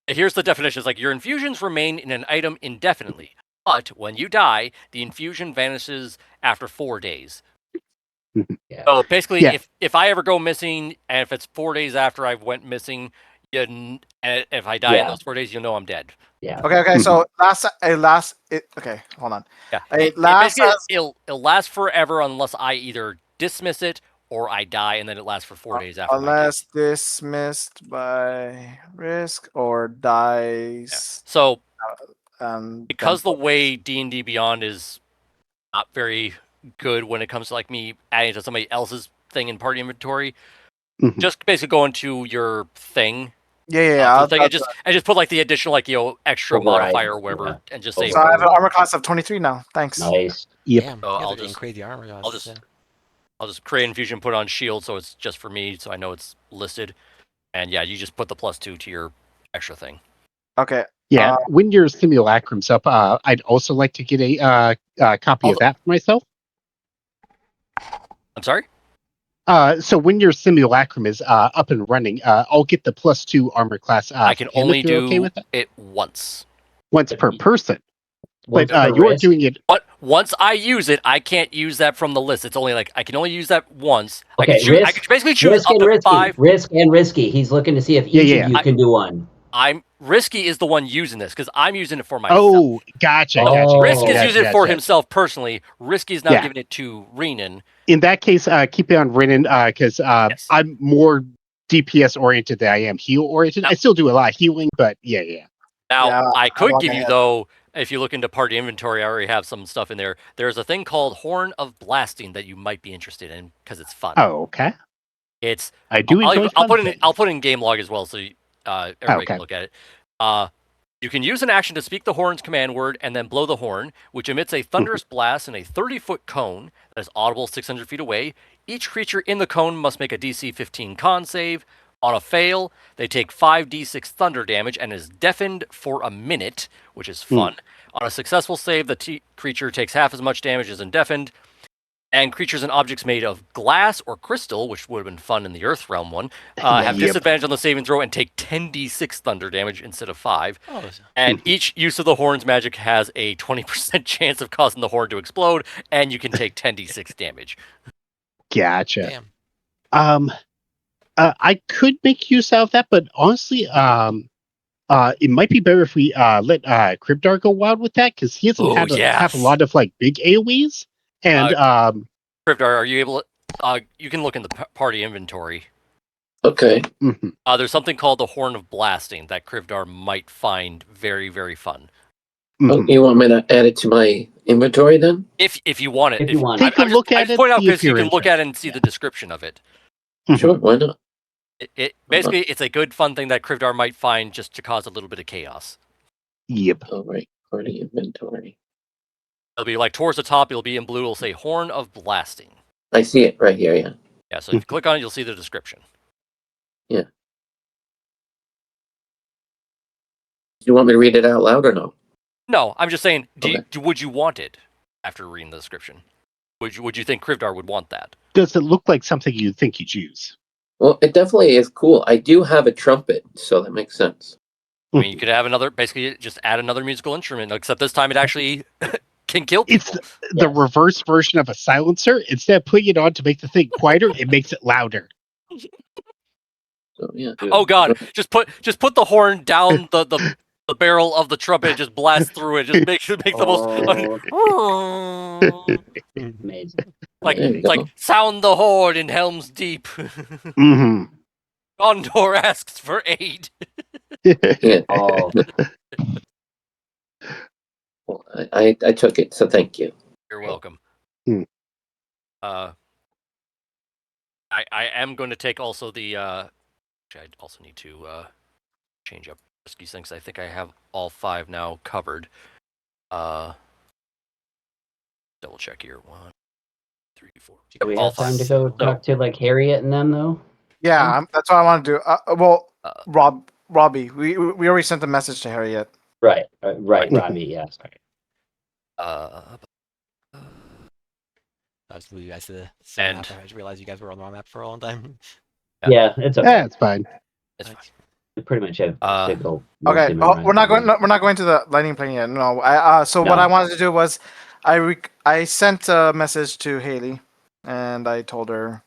here's the definition. It's like your infusions remain in an item indefinitely, but when you die, the infusion vanishes after 4 days. Yeah. So basically, Yeah. if I ever go missing, and if it's 4 days after I went missing, and if I die in those 4 days, you'll know I'm dead. Yeah. Okay. So okay, hold on. Yeah. A last Basically, has, it'll last forever unless I either dismiss it or I die, and then it lasts for 4 days after my death. unless dismissed by risk or dies. So Then because the way D&D Beyond is not very good when it comes to like me adding to somebody else's thing in party inventory, just basically go into your thing. Yeah. I just put like the additional extra Override, modifier or whatever, and just say. So I have an armor class of 23 now. Thanks. Nice. Yep. Damn, So you guys I'll are getting just- crazy armor. I'll just create infusion, put it on shield, so it's just for me, so I know it's listed. And yeah, you just put the +2 to your extra thing. Okay. Yeah. When your simulacrum's up, I'd also like to get a copy of that for myself. I'm sorry? So when your simulacrum is up and running, I'll get the +2 armor class. I can only do okay with it once. once per person. Once But per you're risk? doing it. But once I use it, I can't use that from the list. It's only like I can only use that once. Okay, I can basically choose risk up and to risky. 5. Risk and risky. He's looking to see if each of you can do one. I'm Risky is the one using this because I'm using it for myself. Oh, gotcha. Risk is using it for himself personally. Risky is now giving it to Renan. In that case, keep it on Renan because I'm more DPS oriented than I am heal oriented. I still do a lot of healing, but yeah. Now, I could give you, though, if you look into party inventory, I already have some stuff in there. There's a thing called Horn of Blasting that you might be interested in because it's fun. Oh, okay. It's I do enjoy I'll put it in game log as well, so everybody can look at it. You can use an action to speak the horn's command word and then blow the horn, which emits a thunderous blast in a 30-foot cone that is audible 600 feet away. Each creature in the cone must make a DC 15 con save. On a fail, they take 5d6 thunder damage and is deafened for a minute, which is fun. On a successful save, the creature takes half as much damage as deafened. And creatures and objects made of glass or crystal, which would have been fun in the Earth Realm one, have disadvantage on the saving throw and take 10d6 thunder damage instead of 5. And each use of the horn's magic has a 20% chance of causing the horn to explode, and you can take 10d6 damage. Gotcha. Damn. I could make use out of that, but honestly, it might be better if we let Cryptar go wild with that because he hasn't have a lot of like big AoEs. And Cryptar, are you able to, you can look in the party inventory. Okay. There's something called the Horn of Blasting that Krivdar might find very, very fun. Oh, you want me to add it to my inventory then? If you want it. If you want it. Take a look at it. I just point out because you can look at it and see the description of it. Sure, why not? Basically, it's a good, fun thing that Krivdar might find just to cause a little bit of chaos. Yep. All right, party inventory. It'll be like towards the top, it'll be in blue, it'll say Horn of Blasting. I see it right here, yeah. Yeah, so if you click on it, you'll see the description. Yeah. Do you want me to read it out loud or no? No, I'm just saying, would you want it after reading the description? Would you think Krivdar would want that? Does it look like something you'd think you'd use? Well, it definitely is cool. I do have a trumpet, so that makes sense. I mean, you could have basically just add another musical instrument, except this time it actually can kill people. It's the reverse version of a silencer. Instead of putting it on to make the thing quieter, it makes it louder. So, yeah. Oh God! Just put the horn down the barrel of the trumpet and just blast through it. Just make the most amazing. Like sound the horn in Helm's Deep. Gondor asks for aid. Well, I took it, so thank you. You're welcome. I am going to take also the. Actually, I also need to change up risky things. I think I have all 5 now covered. Double check here. 1, 3, 4. Do we have time to go talk to like Harriet and them though? Yeah, that's what I want to do. Robbie, we already sent a message to Harriet. Right, Robbie. Yeah, sorry. I was moving you guys to the same map. I just realized you guys were on the wrong map for a long time. Yeah, it's okay. Yeah, it's fine. It's fine. We pretty much have to go. Okay, we're not going to the lightning plane yet. No. What I wanted to do was, I sent a message to Haley. and I told her,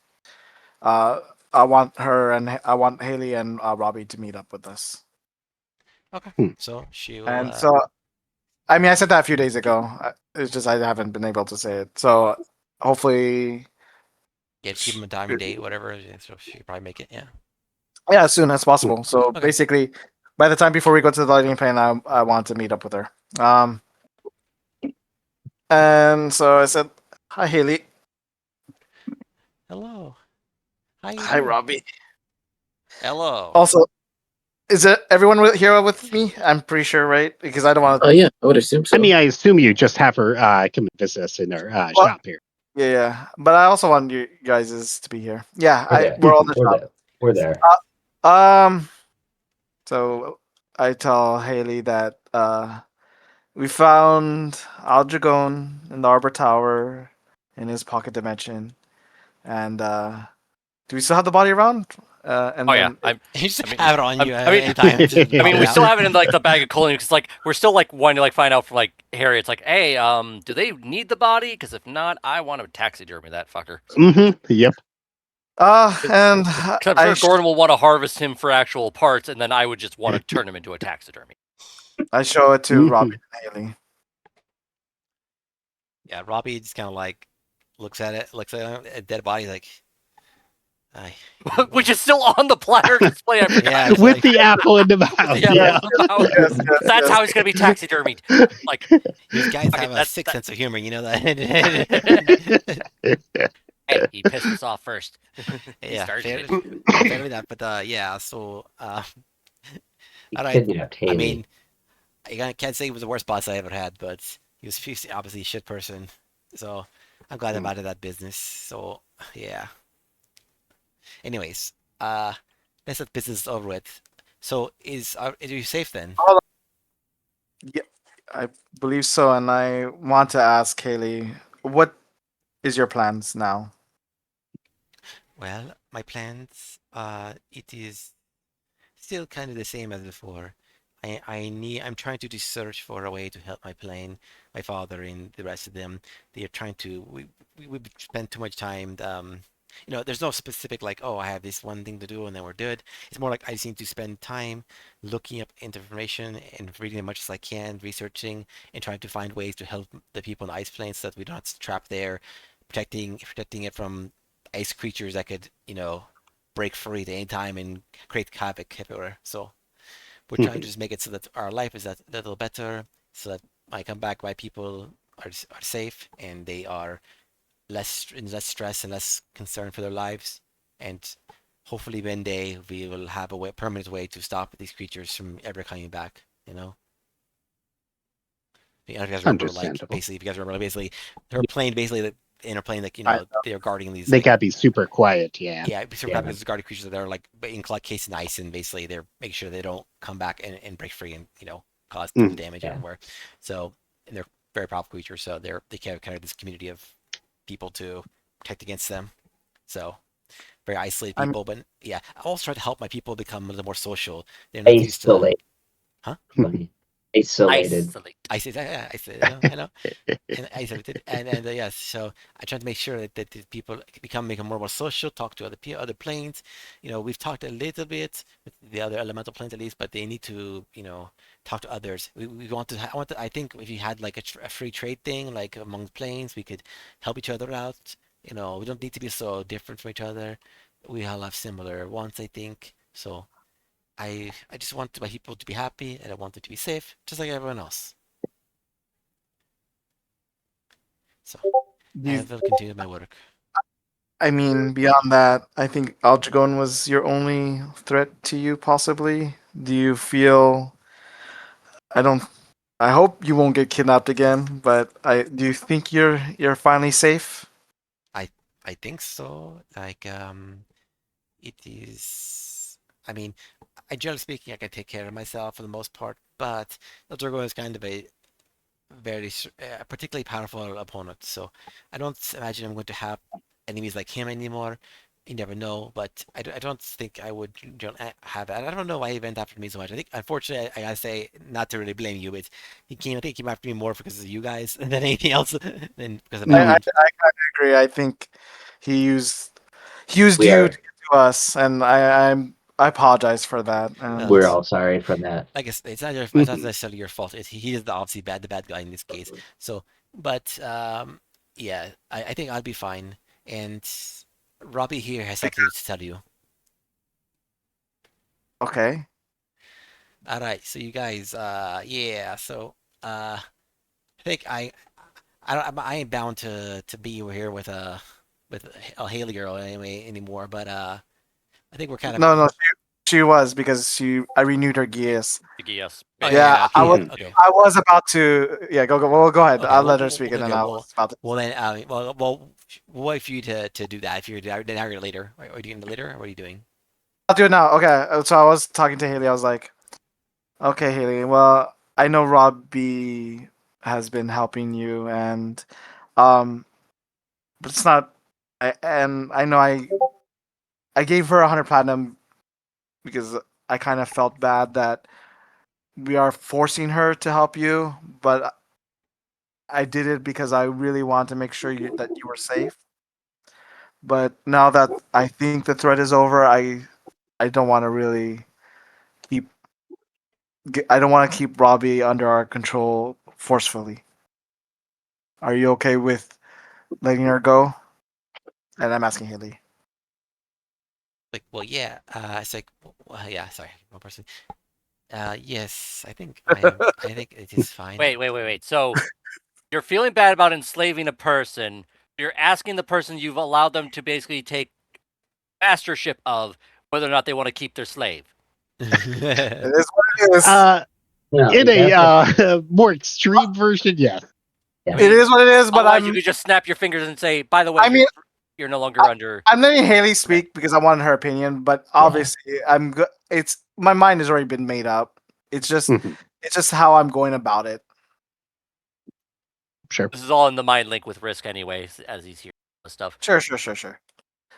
I want her and I want Haley and Robbie to meet up with us. Okay. So she will. And so, I mean, I said that a few days ago. It's just I haven't been able to say it. So hopefully, Yeah, keep them a time and date, whatever. So she could probably make it. Yeah. yeah, as soon as possible. So Okay. basically, by the time before we go to the lighting plane, I want to meet up with her. And so I said, "Hi, Haley. Hello. How you Hi, doing? Robbie. Hello. Also, is it everyone here with me? I'm pretty sure, right? Because I don't want Oh to. yeah, I would assume so. I mean, I assume you just have her come and visit us in our Well, shop here. yeah. But I also want you guys to be here. Yeah, Okay. we're all in the We're shop. there. We're there. So I tell Haley that we found Dragone in the Arbor Tower in his pocket dimension, and do we still have the body around? And Oh yeah, then You just I mean, have it on you I mean, anytime. Just I pop mean, it we out. still have it in like the bag of clothing because like we're still like wanting to like find out from like Harry. It's like, hey, do they need the body? Because if not, I want to taxidermy that fucker. Yep. and I'm sure Gordon will want to harvest him for actual parts, and then I would just want to turn him into a taxidermy. I show it to Robbie and Haley. Yeah, Robbie just kind of like looks at a dead body, like, I. Which is still on the platter display. I forgot. Yeah, it's With like, the apple in the mouth. Yeah, Yeah. Yes, that's yes. how he's gonna be taxidermied. Like, these guys okay, have a sick sense of humor, you know that. hey, he pissed us off first. He Yeah, started fair, it. fair enough. But yeah, so He all right. kidnapped I Haley. mean, can't say he was the worst boss I ever had, but he's obviously a shit person. So I'm glad I'm out of that business. So yeah. Anyways, let's let business over with. So are you safe then? Yeah, I believe so, and I want to ask Haley, what is your plans now? Well, my plans, it is still kind of the same as before. I'm trying to just search for a way to help my plane, my father, and the rest of them. They are trying to. We spend too much time. There's no specific like, oh, I have this one thing to do and then we're good. It's more like I just need to spend time looking up information and reading as much as I can, researching and trying to find ways to help the people on the ice planes so that we don't have to trap there, protecting it from ice creatures that could, break free at any time and create havoc everywhere. So we're trying to just make it so that our life is that little better, so that when I come back, my people are safe and they are less stress and less concern for their lives, and hopefully one day we will have a permanent way to stop these creatures from ever coming back. If you guys remember, like Understandable. basically, if you guys remember, basically, her plane, basically, the inner plane, like I, they are guarding these they like gotta be super quiet. Yeah. yeah, super these guarding creatures that are like encased in ice, and basically they're making sure they don't come back and break free and cause too much damage everywhere. So and they're very powerful creatures, so they have kind of this community of people to protect against them. So very isolated I'm people, but yeah, I also try to help my people become a little more social. They're not used to, huh? Isolated. I said, yeah, I said, I know, and I said it, and yes. So I try to make sure that the people become more social, talk to other planes. We've talked a little bit with the other elemental planes at least, but they need to, talk to others. We want to. I think if you had like a free trade thing, like among planes, we could help each other out. We don't need to be so different from each other. We all have similar wants, I think. So I just want my people to be happy, and I want them to be safe, just like everyone else. So I you, will continue my work. I mean, beyond that, I think Aldragon was your only threat to you, possibly. Do you feel? I don't. I hope you won't get kidnapped again. But do you think you're finally safe? I I think so. Like it is. I mean, generally speaking, I can take care of myself for the most part, but El Drago is kind of a very particularly powerful opponent. So I don't imagine I'm going to have enemies like him anymore. you never know, but I don't think I would have that. I don't know why he went after me so much. I think, unfortunately, I gotta say, not to really blame you, but I think he came after me more because of you guys than anything else, than because of I Bounty. kind of agree. I think he used you to get to us, and I apologize for that. And We're all sorry for that. I guess it's not necessarily your fault. He is obviously the bad guy in this case. So, but yeah, I think I'll be fine. And Robbie here has something to tell you. okay. All right, so you guys, yeah, so I think I ain't bound to be here with a Haley girl anyway anymore. But I think we're kind of. No, she was because I renewed her gears. Yes. Oh Yeah, yeah, okay, okay. I was about to. Yeah, go. Well, go ahead. Okay, I'll let her speak, and then okay, I was about to. well then, we'll wait for you to do that. If you're now you're later. Are you doing it later? Or what are you doing? I'll do it now. Okay. So I was talking to Haley. I was like, okay, Haley. Well, I know Robbie has been helping you, and but it's not. I know I gave her 100 platinum because I kind of felt bad that we are forcing her to help you, but I did it because I really want to make sure that you were safe. But now that I think the threat is over, I don't want to really keep I don't want to keep Robbie under our control forcefully. Are you okay with letting her go? And I'm asking Haley. Like, well, yeah. It's like, well, yeah. Sorry, one person. Yes, I think I think it is fine. Wait. So you're feeling bad about enslaving a person. You're asking the person you've allowed them to basically take mastership of whether or not they want to keep their slave. It is what it is. In a more extreme version, yes. It is what it is, but you could just snap your fingers and say, by the way, you're no longer under. I'm letting Haley speak because I wanted her opinion, but obviously it's my mind has already been made up. It's just it's just how I'm going about it. Sure. This is all in the mind link with Risk anyway, as he's here stuff. Sure.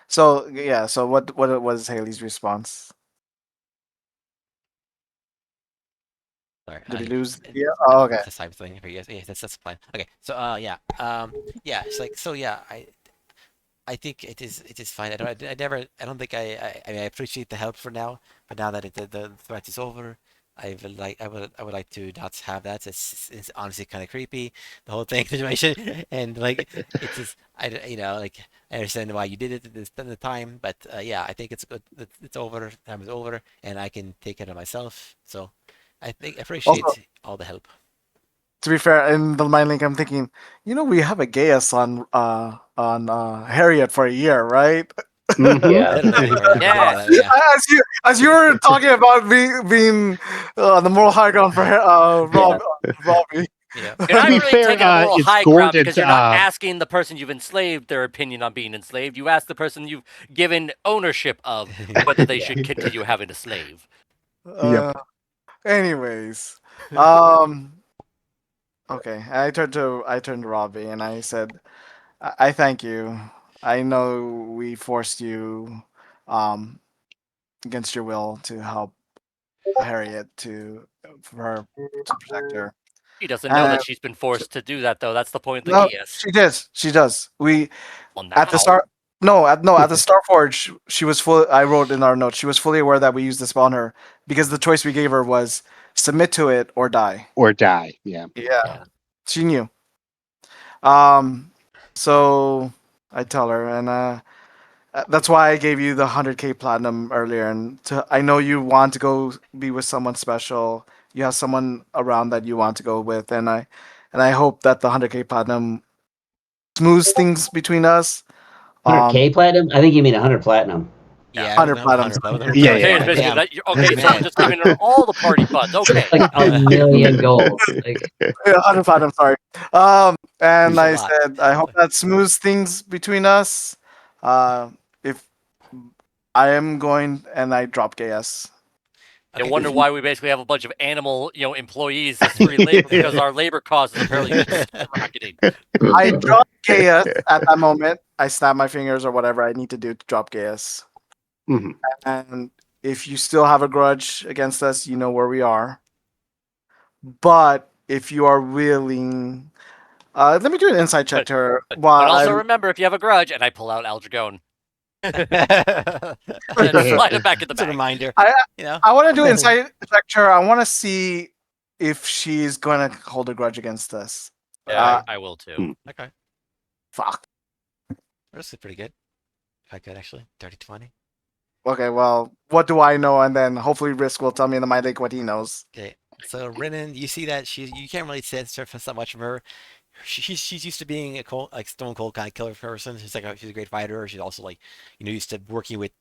So yeah, so what was Haley's response? Sorry, Did he lose? Yeah. Oh, okay. That's the type of thing for you guys. Yeah, that's the plan. Okay, so yeah, yeah. It's like so. Yeah, I think it is fine. I don't think I mean, I appreciate the help for now, but now that the threat is over, I would like to not have that. It's honestly kind of creepy, the whole thing situation, and like it's just like I understand why you did it at the time, but yeah, I think it's good. It's over. Time is over, and I can take care of myself. So I think I appreciate all the help. To be fair, in the mind link, I'm thinking, we have a Gaius on Harriet for a year, right? Yeah. As you were talking about being the moral high ground for Robbie. Yeah. You're not really taking a moral high ground because you're not asking the person you've enslaved their opinion on being enslaved. You ask the person you've given ownership of whether they should continue having a slave. Anyways, okay. I turned to Robbie and I said, I thank you. I know we forced you, against your will to help Harriet for her to protect her. She doesn't know that she's been forced to do that, though. That's the point of the No, GS. she does. At the start. No, at the Starforge, she was full. I wrote in our notes. She was fully aware that we used this spell on her because the choice we gave her was submit to it or die. Yeah. Yeah. She knew. So I tell her, and that's why I gave you the 100k platinum earlier. And I know you want to go be with someone special. You have someone around that you want to go with, and I hope that the 100k platinum smooths things between us. 100k platinum? I think you mean 100 platinum. Yeah, 100 platinum. Yeah. Okay, so I'm just giving her all the party funds. Okay. Like $1 million gold. Yeah, 100 platinum, sorry. And I said, I hope that smooths things between us. If I am going and I drop KS. I wonder why we basically have a bunch of animal, employees as free labor because our labor costs is apparently skyrocketing. I dropped KS at that moment I snap my fingers or whatever I need to do to drop Gaius. Mm-hmm. And if you still have a grudge against us, you know where we are. But if you are willing, let me do an insight check to her. But also remember, if you have a grudge, and I pull out Dragone. And then slide it back in the It's a bag. reminder. I want to do insight check to her. I want to see if she's going to hold a grudge against us. Yeah, I will too. Okay. Fuck. This is pretty good. If I could actually 30-20. Okay, well, what do I know? And then hopefully Risk will tell me in the mind link what he knows. Okay, so Renan, you see that you can't really sense that much from her. She's used to being a cold, like stone cold kind of killer person. She's a great fighter. She's also like used to working with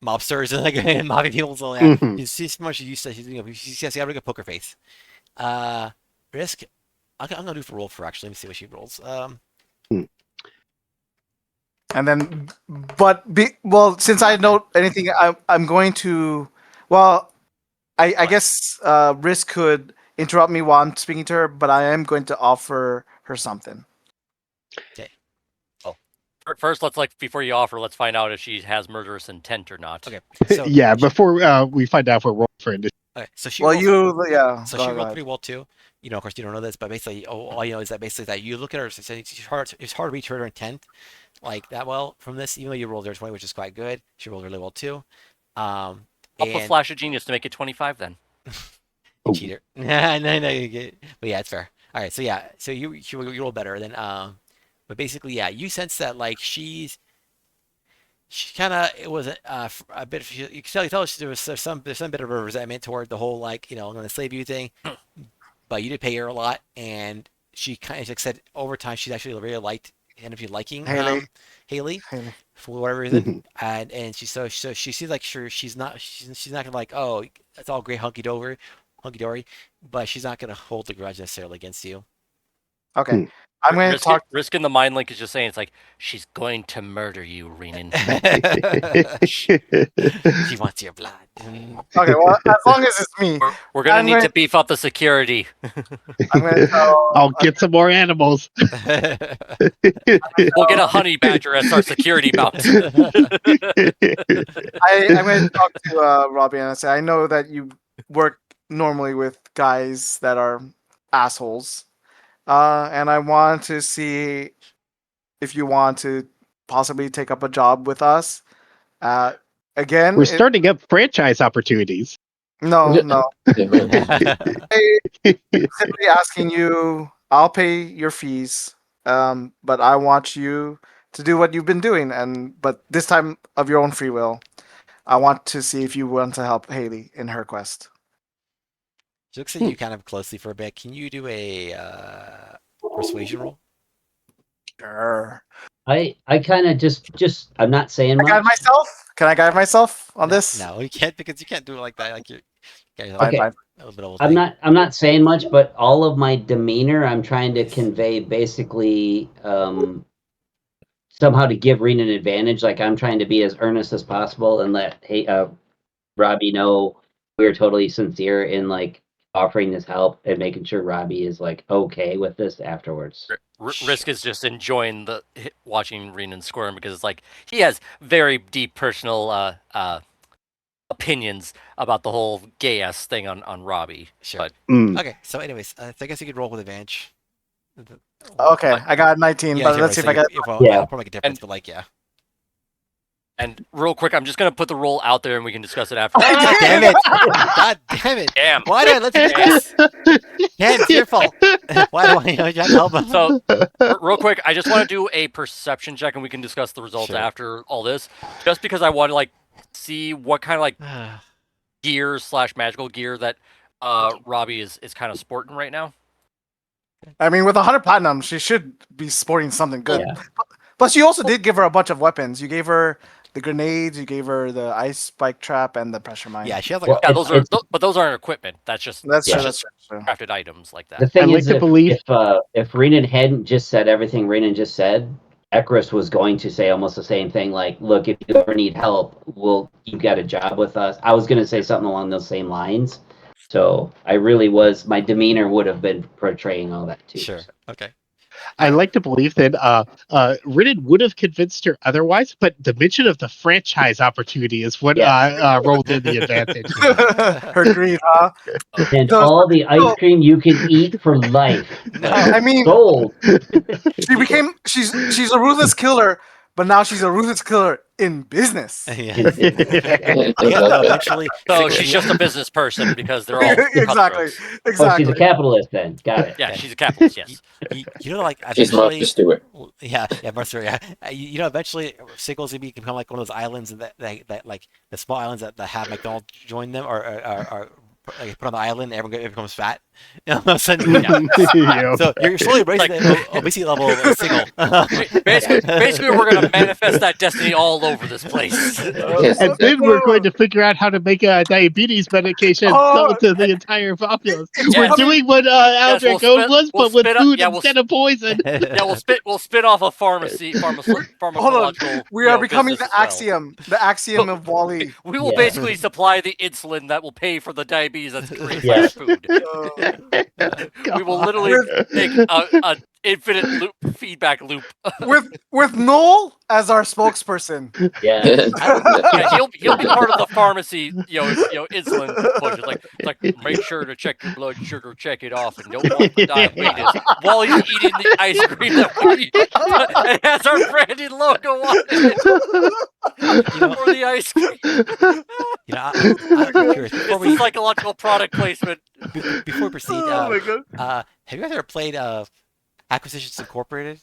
mobsters and like mafia people. So yeah, she's much used to. She's got a good poker face. Risk, I'm gonna do for roll for actually. Let me see what she rolls. And then, since I know anything, I'm going to, I guess Risk could interrupt me while I'm speaking to her, but I am going to offer her something. Okay. Well, first, before you offer, let's find out if she has murderous intent or not. Okay. So, before we find out if we're rolling for it. Okay, so she. So she rolled pretty well too. Of course, you don't know this, but basically, all you know is that you look at her. It's hard to reach her intent like that well from this. Even though you rolled her 20, which is quite good, she rolled really well too. I'll put Flash of Genius to make it 25 then. You cheater. No, but yeah, it's fair. All right, so you roll better than but basically, you sense that like she kind of it was a bit. You can tell there's some bit of a resentment toward the whole I'm going to slave you thing, but you did pay her a lot, and she kind of said over time she's actually really ended up liking Haley for whatever reason, and she seems like she's not gonna it's all great hunky dory, but she's not gonna hold the grudge necessarily against you. Okay. I'm going to talk. Risk in the mind link is just saying she's going to murder you, Renan. She wants your blood. Okay, well, as long as it's me, we're going to need to beef up the security. I'll get some more animals. We'll get a honey badger as our security mount. I'm going to talk to Robbie and I say, I know that you work normally with guys that are assholes. And I want to see if you want to possibly take up a job with us. Again, we're starting up franchise opportunities. No. Simply asking you, I'll pay your fees, but I want you to do what you've been doing, but this time of your own free will. I want to see if you want to help Haley in her quest. She looks at you kind of closely for a bit. Can you do a persuasion roll? Sure. I kind of just I'm not saying much. Can I guide myself on this? No, you can't because you can't do it like that. Like okay. I'm not saying much, but all of my demeanor, I'm trying to convey basically somehow to give Renan an advantage. Like I'm trying to be as earnest as possible and let Robbie know we're totally sincere in offering this help and making sure Robbie is okay with this afterwards. Risk is just enjoying watching Renan squirm because it's he has very deep personal opinions about the whole gay ass thing on Robbie. Sure. Okay, so anyways, I guess you could roll with advantage. Okay, I got 19, but let's see if I got. I'll probably make a difference, but yeah. And real quick, I'm just gonna put the roll out there, and we can discuss it after. God damn it! God damn it! Damn! Why did I let you do this? Damn, it's your fault. Why do I have to help him? So, real quick, I just want to do a perception check, and we can discuss the results after all this. Just because I want to see what kind of gear / magical gear that Robbie is kind of sporting right now. I mean, with 100 platinum, she should be sporting something good. Yeah. Plus, you also did give her a bunch of weapons. You gave her the grenades, you gave her the ice spike trap, and the pressure mine. Yeah, she has those aren't equipment. That's true. Crafted items like that. The thing is, if Renan hadn't just said everything Renan just said, Ekris was going to say almost the same thing. Look, if you ever need help, you got a job with us. I was going to say something along those same lines. So I really was. My demeanor would have been portraying all that too. Sure. Okay. I like to believe that Ridden would have convinced her otherwise, but the mention of the franchise opportunity is what rolled in the advantage. Her greed, huh? And all the ice cream you can eat for life. I mean, sold. She's a ruthless killer, but now she's a ruthless killer in business. Yeah, no, eventually. So she's just a business person because they're all exactly. Oh, she's a capitalist then. Got it. Yeah, she's a capitalist. Yes. You know, like She's eventually. Martha Stewart. Yeah, Martha Stewart. Yeah, you know, eventually Sickles will become like one of those islands that like the small islands that have McDonald's join them or like, put on the island. Everyone becomes fat. All of a sudden, Yeah. so you're slowly raising the obesity level of single. Basically, we're going to manifest that destiny all over this place. Yes, And then exactly. we're going to figure out how to make a diabetes medication sell to the entire populace. We're doing what Dragone was, but with food instead of poison. Yeah, we'll spit off a pharmacological. Hold on, we are becoming the axiom of Wall-E. We will basically supply the insulin that will pay for the diabetes that's created by food. We will literally make an infinite feedback loop. with Noel as our spokesperson. Yeah. He'll be part of the pharmacy, insulin push. It's like make sure to check your blood sugar, check it off, and don't want the diabetes while he's eating the ice cream that we eat. It has our branded logo on it. For the ice cream. I'm curious. It's a psychological product placement. Before we proceed, Oh my God. have you guys ever played Acquisitions Incorporated?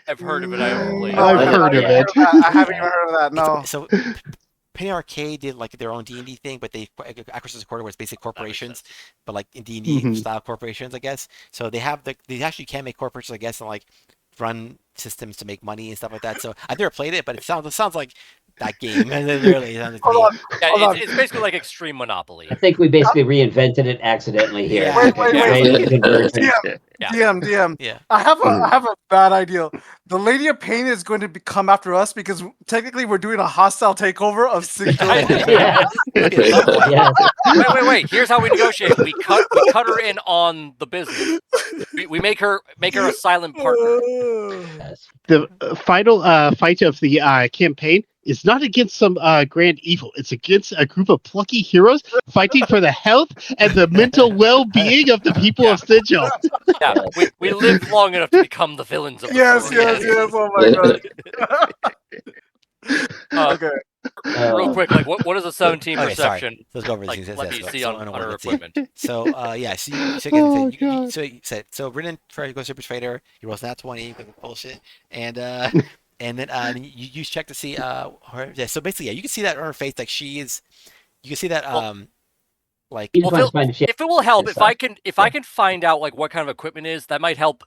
I've heard of it. I haven't played it. I've heard of it. I haven't even heard of that. No. So Penny Arcade did like their own D&D thing, but Acquisitions Incorporated was basically corporations, but like in D&D style corporations, I guess. So they actually can make corporations, I guess, and like run systems to make money and stuff like that. So I've never played it, but it sounds like that game. And then really, it's basically like Extreme Monopoly. I think we basically reinvented it accidentally here. Wait. Yeah. DM. Yeah. I have a bad idea. The Lady of Pain is going to come after us because technically we're doing a hostile takeover of Sigil. Yes. Wait. Here's how we negotiate. We cut her in on the business. We make her a silent partner. The final fight of the campaign is not against some grand evil. It's against a group of plucky heroes fighting for the health and the mental well-being of the people of Sigil. Yeah, we lived long enough to become the villains of the story. Yes. Oh my God. Okay. Real quick, like what is a 17 Okay, perception? sorry. Let's go over these. Let me see on her equipment. So so Brennan tries to go Super Trader. He rolls that 20. Bullshit. And then you check to see her. Yeah. So basically, you can see that on her face, like she is. You can see that like. Well, if it will help, if I can find out like what kind of equipment is, that might help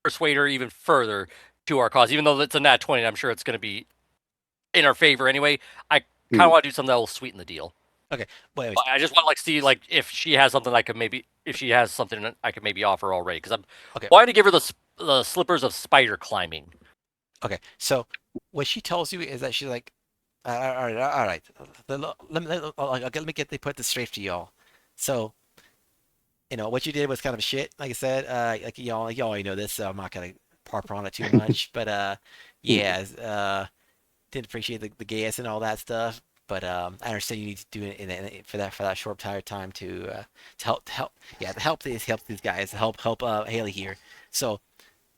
persuade her even further to our cause. Even though it's a nat 20, I'm sure it's going to be in our favor anyway. I kind of want to do something that will sweeten the deal. Okay. Well, I just want to see like if she has something I could maybe offer already, because I'm wanting to give her the slippers of spider climbing. Okay, so what she tells you is that she's like, all right. Let me put this straight to y'all. So, what you did was kind of shit. Like I said, y'all already know this, so I'm not gonna harp on it too much. But yeah, didn't appreciate the gas and all that stuff. But I understand you need to do it for that short time to help these guys, help Haley here. So,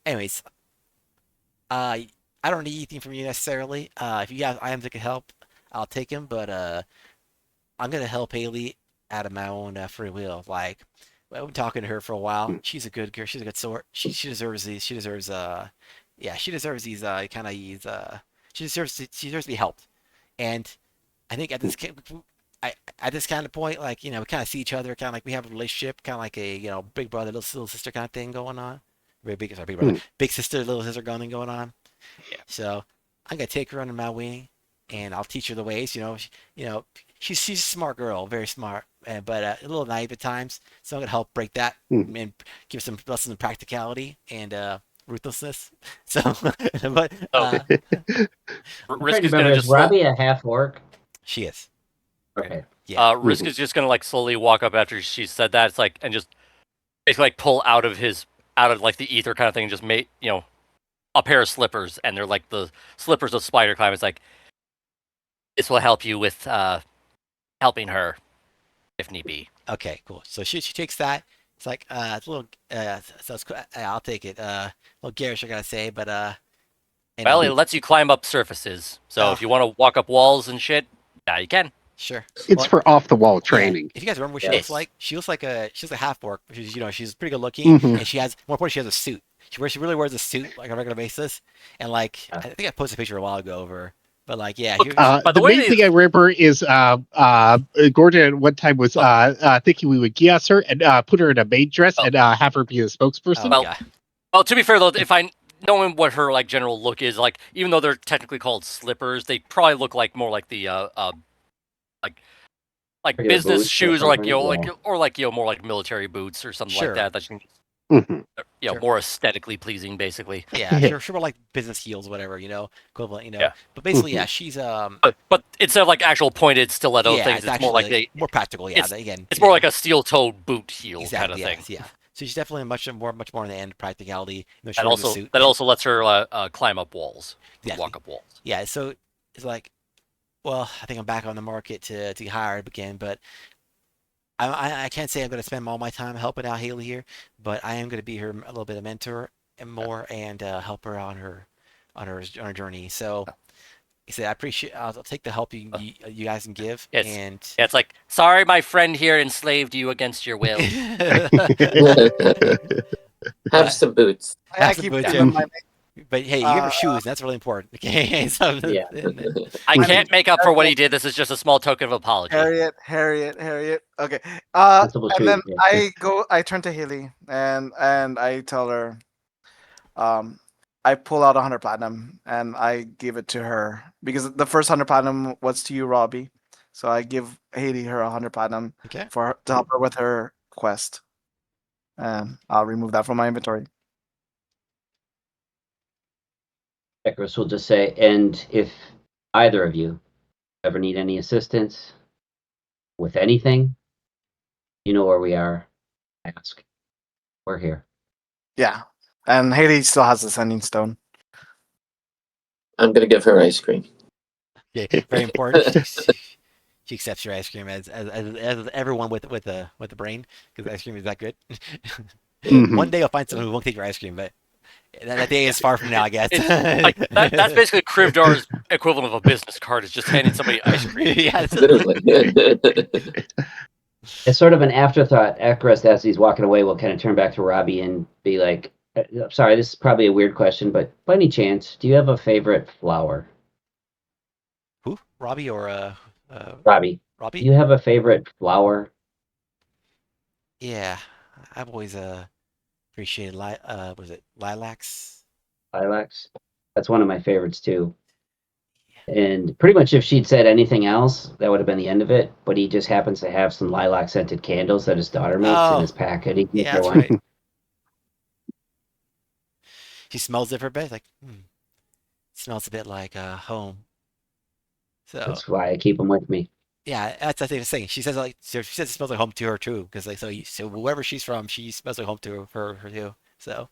anyways. I don't need anything from you necessarily. If you have items that can help, I'll take them. But I'm gonna help Haley out of my own free will. Like, I've been talking to her for a while. She's a good girl. She's a good sort. She deserves these. She deserves she deserves these kind of these. She deserves to be helped. And I think at this kind of point, like we kind of see each other, kind of like we have a relationship, kind of like a big brother, little sister kind of thing going on. Big brother, big sister, little sister going on. Yeah. So I'm gonna take her under my wing, and I'll teach her the ways. She's a smart girl, very smart, but a little naive at times. So I'm gonna help break that and give some lessons of practicality and ruthlessness. So, but Risk is gonna just Robbie a half orc? She is. Okay. Yeah. Risk is just gonna like slowly walk up after she said that. It's like and just basically like pull out of his out of like the ether kind of thing, just made a pair of slippers, and they're like the slippers of spider climb. It's like this will help you with helping her if need be. Okay, cool. So she takes that. It's like it's a little so it's, I'll take it. A little garish, I gotta say, but Well, it lets you climb up surfaces. So if you want to walk up walls and shit, yeah, you can. Sure. It's for off the wall training. If you guys remember what she looks like, she looks like a half orc. She's pretty good looking, and she has more important. She has a suit. She really wears a suit like on a regular basis, and like I think I posted a picture a while ago of her. But like, yeah. The main thing I remember is Gordon at one time was thinking we would guess her and put her in a maid dress and have her be a spokesperson. Well, to be fair though, if I knowing what her like general look is, like even though they're technically called slippers, they probably look like more like the like business shoes, or like more like military boots or something like that. That's more aesthetically pleasing, basically. Yeah, sure, like business heels, whatever, equivalent, Yeah. But basically, yeah, she's But instead of like actual pointed stiletto things, it's more actually like more practical. Yeah, it's more like a steel-toed boot heel kind of thing. Yeah. So she's definitely much more on the end of practicality. That also lets her climb up walls, walk up walls. Yeah, so it's like, well, I think I'm back on the market to hire again, but I can't say I'm going to spend all my time helping out Haley here, but I am going to be her a little bit of mentor and more, and help her on her journey. So, I said I appreciate. I'll take the help you guys can give. It's like, sorry, my friend here enslaved you against your will. Have some boots. I keep doing my. But hey, you give her shoes, and that's really important. Okay, so, yeah. I can't make up for what he did. This is just a small token of apology. Harriet. Okay. And then I turn to Haley and I tell her, I pull out 100 platinum and I give it to her because the first 100 platinum was to you, Robbie. So I give Haley her 100 platinum to help her with her quest. And I'll remove that from my inventory. Ekros will just say, and if either of you ever need any assistance with anything, you know where we are. Ask. We're here. Yeah. And Haley still has the sending stone. I'm going to give her ice cream. Yeah, very important. She accepts your ice cream as everyone with the brain, because ice cream is that good. One day you'll find someone who won't take your ice cream, but that day is far from now, I guess. That's basically Krivdar's equivalent of a business card. Is just handing somebody ice cream. Yeah, literally. It's sort of an afterthought. Ekros, as he's walking away, will kind of turn back to Robbie and be like, sorry, this is probably a weird question, but by any chance, do you have a favorite flower? Who? Robbie or Robbie. Robbie? Do you have a favorite flower? Yeah, I've always appreciated was it lilacs? Lilacs. That's one of my favorites too. And pretty much if she'd said anything else, that would have been the end of it. But he just happens to have some lilac scented candles that his daughter makes in his packet. Yeah, that's right. She smells it for a bit, like, smells a bit like home. So that's why I keep them with me. Yeah, that's the thing. She says it smells like home to her too, because like so wherever she's from, she smells like home to her too. So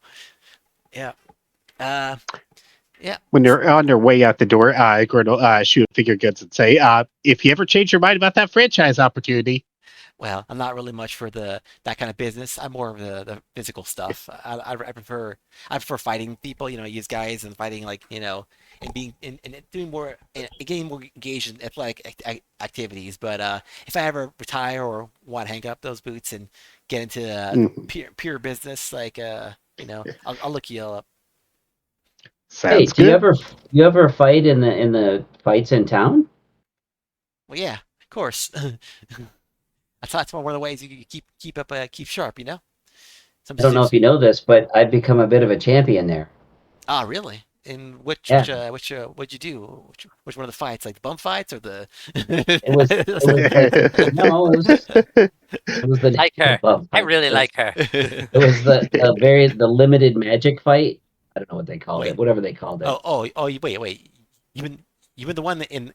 yeah, yeah. When they're on their way out the door, Gordon will shoot figure goods and say, "If you ever change your mind about that franchise opportunity." Well, I'm not really much for that kind of business. I'm more of the physical stuff. I prefer fighting people, use guys and fighting and being and doing more getting more engaged in athletic activities. But if I ever retire or want to hang up those boots and get into pure business, I'll look you all up. Sounds good. Do you ever fight in the fights in town? Well, yeah, of course. That's one of the ways you keep sharp, I don't know if you know this, but I've become a bit of a champion there. Ah, really? In what'd you do? Which one of the fights? Like the bum fights or the? It was the like her. I really like her. It was the limited magic fight. I don't know what they called it. Whatever they called it. Wait. You mean the one in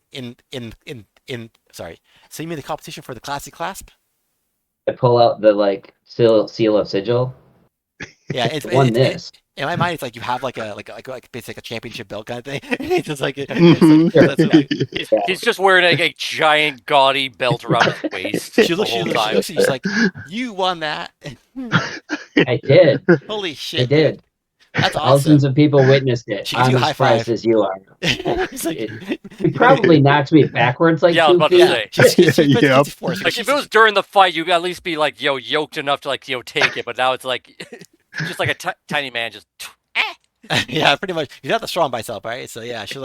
sorry. So you mean the competition for the classy clasp? I pull out the seal of sigil. won this. In my mind, it's like you have like basically like a championship belt kind of thing. It's just like he's just wearing a giant gaudy belt around his waist. She looks she's like, you won that. I did. Holy shit! I did. Dude. That's awesome. Thousands of people witnessed it. She gives you a high surprised five. as you are. Like, It probably knocks me backwards like 2 feet. Like if it was during the fight, you'd at least be like, yoked enough to like, take it. But now it's like, just like a tiny man just. Yeah, pretty much. He's not the strong by itself, right? So yeah, she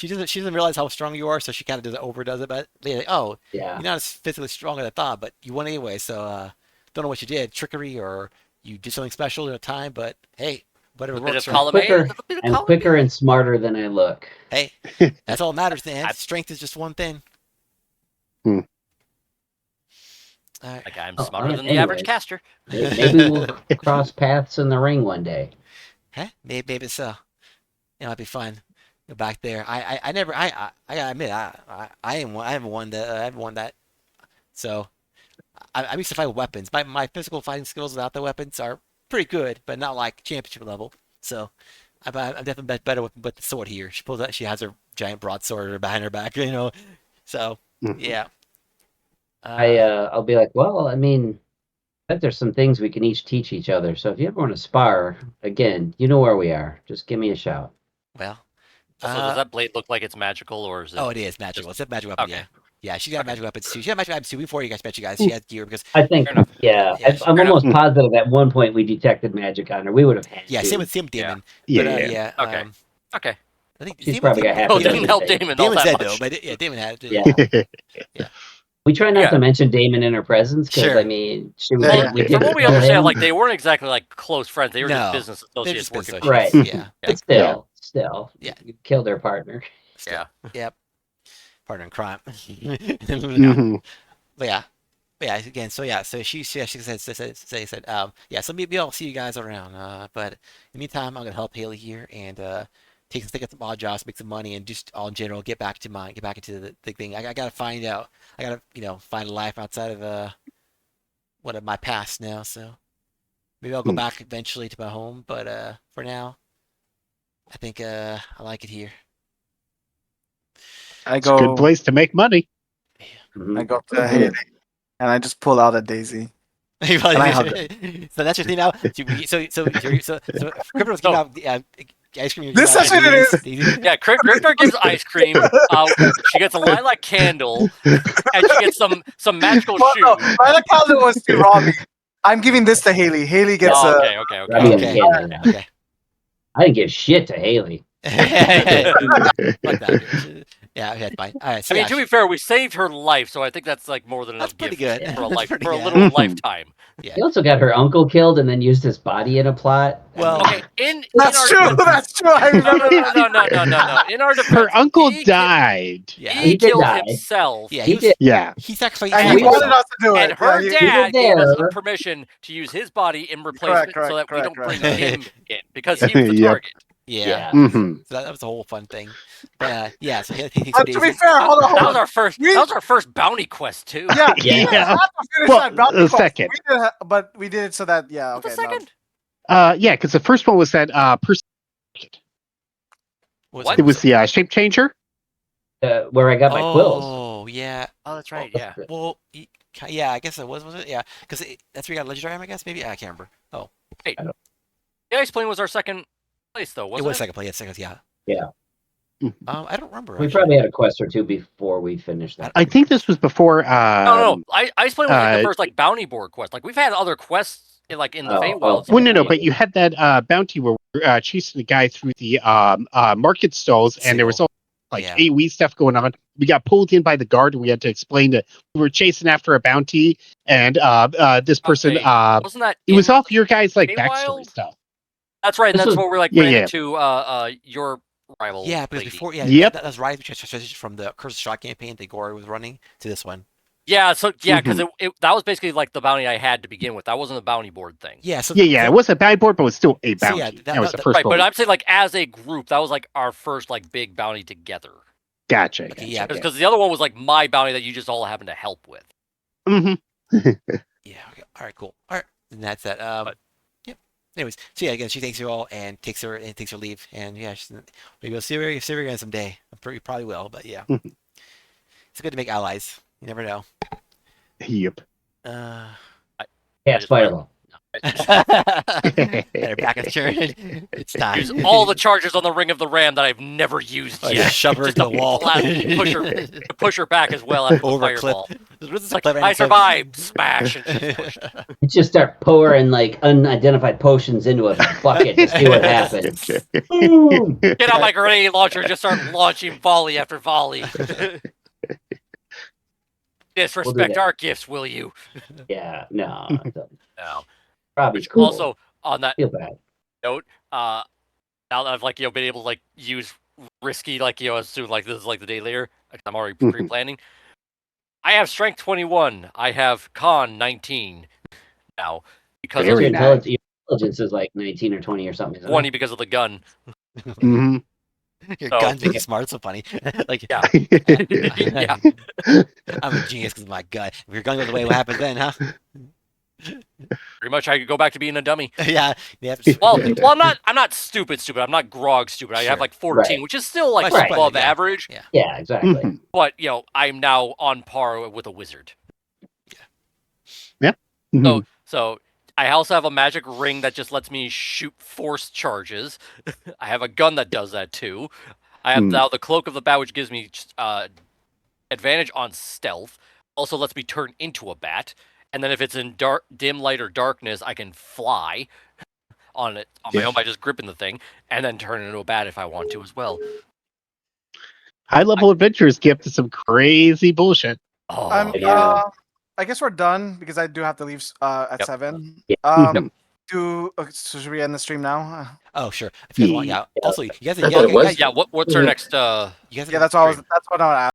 doesn't realize how strong you are, so she kind of overdoes it. But like, oh, yeah, you're not as physically strong as I thought, but you won anyway. So don't know what you did, trickery or you did something special in a time, but hey. Whatever works. I'm quicker and smarter than I look. Hey, that's all that matters, man. Strength is just one thing. Hmm. All right. Like I'm smarter than the average caster. Maybe we'll cross paths in the ring one day. Huh? Maybe so. It might be fun. Go back there. I gotta admit I haven't won that. So I'm used to fight with weapons. My physical fighting skills without the weapons are pretty good, but not like championship level. So I'm definitely better with the sword here. She pulls out. She has her giant broadsword behind her back. So yeah. I'll be like, well, I mean, I bet there's some things we can each teach each other. So if you ever want to spar, again, you know where we are. Just give me a shout. Well. So does that blade look like it's magical, or is it? Oh, it is magical. It's a magic weapon. Okay. Yeah, she got magic weapons too. She had magic weapons too before you guys met you guys. She had gear because I think, I'm almost positive at one point we detected magic on her. We would have had to. Same with Demon. Yeah. Okay. I think she's probably got half. Didn't help Damon. Damon said much. though, but Damon had it. Yeah. We try not to mention Damon in her presence because I mean, she was. From what we understand, like they weren't exactly like close friends. They were just business associates working. Right. Yeah. But still. Yeah. You killed her partner. Yeah. Yep. Partner in crime. But yeah. Again, so she said, so maybe I'll see you guys around. But in the meantime, I'm gonna help Haley here and take some odd jobs, make some money, and just all in general get back into the thing. I gotta find out. I gotta find a life outside of my past now. So maybe I'll go back eventually to my home. But for now, I think I like it here. It's a good place to make money. I go up to Haley and I just pull out a daisy. So that's your thing now. So Crypto's giving out ice cream. This is what it is. Yeah, Crypto gives ice cream. She gets a lilac candle, and she gets some magical shoes. No, lilac candle was too Robbie. I'm giving this to Haley. Haley gets okay. I didn't give shit to Haley. Like that. Yeah, okay, fine. All right. So to be fair, we saved her life, so I think that's like more than enough. That's pretty good for a little lifetime. Yeah. He also got her uncle killed and then used his body in a plot. Well, okay, that's true. That's true. I remember. No. In our defense, her uncle died. He killed himself. Yeah, he did. Yeah, he sacrificed. And he wanted us to do it. And her dad gave us permission to use his body in replacement, so that we don't bring him in because he was the target. Yeah. Mm-hmm. So that was the whole fun thing. So to be fair, hold on. That was our first bounty quest too. Yeah. The second. We did it so that okay. The second. Yeah, because the first one was that person. What? It was the shape changer. Where I got my quills. Oh yeah. Oh, that's right. Yeah. Well, yeah. I guess it was it? Yeah. Because that's where you got legendary item. I guess maybe I can't remember. Oh. Hey. The ice plane was our second place though, wasn't it? It was second place. Yeah. Yeah. I don't remember. We probably had a quest or two before we finished that. I think this was before. No. Ice plane was like the first like bounty board quest. Like we've had other quests in the Feywild. Well, no, but you had that bounty where we're chasing the guy through the market stalls, and there was all AoE stuff going on. We got pulled in by the guard, and we had to explain that we were chasing after a bounty, and this person wasn't that it was off your guys' like Feywild? backstory stuff. That's right. And that's what we're like ran into your rival. Yeah, because lady. before, that was right. We transitioned from the Curse of Shot campaign that Gore was running to this one. Yeah, so because that was basically like the bounty I had to begin with. That wasn't a bounty board thing. Yeah, so it was a bounty board, but it was still a bounty. So that was the first one. But I'm saying like as a group, that was like our first like big bounty together. Gotcha. Yeah, because the other one was like my bounty that you just all happened to help with. Mm-hmm. Yeah. Okay. All right. Cool. All right. And that's that. anyways, so yeah, again, she thanks you all and takes her leave, and yeah, maybe we'll see her again someday. We probably will, but yeah, it's good to make allies. You never know. Yep. Cast Fireball. Her back is turned. It's time. Use all the charges on the Ring of the Ram that I've never used yet. Shove her into the wall. Push her back as well after the fireball. Like, I survived. Smash. And just start pouring like unidentified potions into a bucket to see what happens. Get out my grenade launcher and just start launching volley after volley. Disrespect our gifts, will you? Yeah, no. No. Probably cool. Also, on that note, now that I've been able to use risky as soon this is the day later, I'm already pre-planning. I have strength 21. I have con 19 now because your intelligence is 19 or 20 or something. 20 because of the gun. Your gun makes you smart. It's so funny. Yeah. Yeah. I'm a genius because of my gun. If your gun goes away, what happens then, huh? Pretty much, I could go back to being a dummy. Yeah. Well, I'm not stupid. I'm not grog stupid. I have 14, which is still above average. Yeah, exactly. But I'm now on par with a wizard. Yeah. So I also have a magic ring that just lets me shoot force charges. I have a gun that does that too. I have now the Cloak of the Bat, which gives me advantage on stealth. Also lets me turn into a bat. And then if it's in dim light or darkness, I can fly on my own by just gripping the thing, and then turn into a bat if I want to as well. High-level adventures get up to some crazy bullshit. I guess we're done because I do have to leave at 7. Should we end the stream now? Oh, sure. If you guys want, yeah. Also, you guys. What's our next? Yeah, that's what I was. That's what I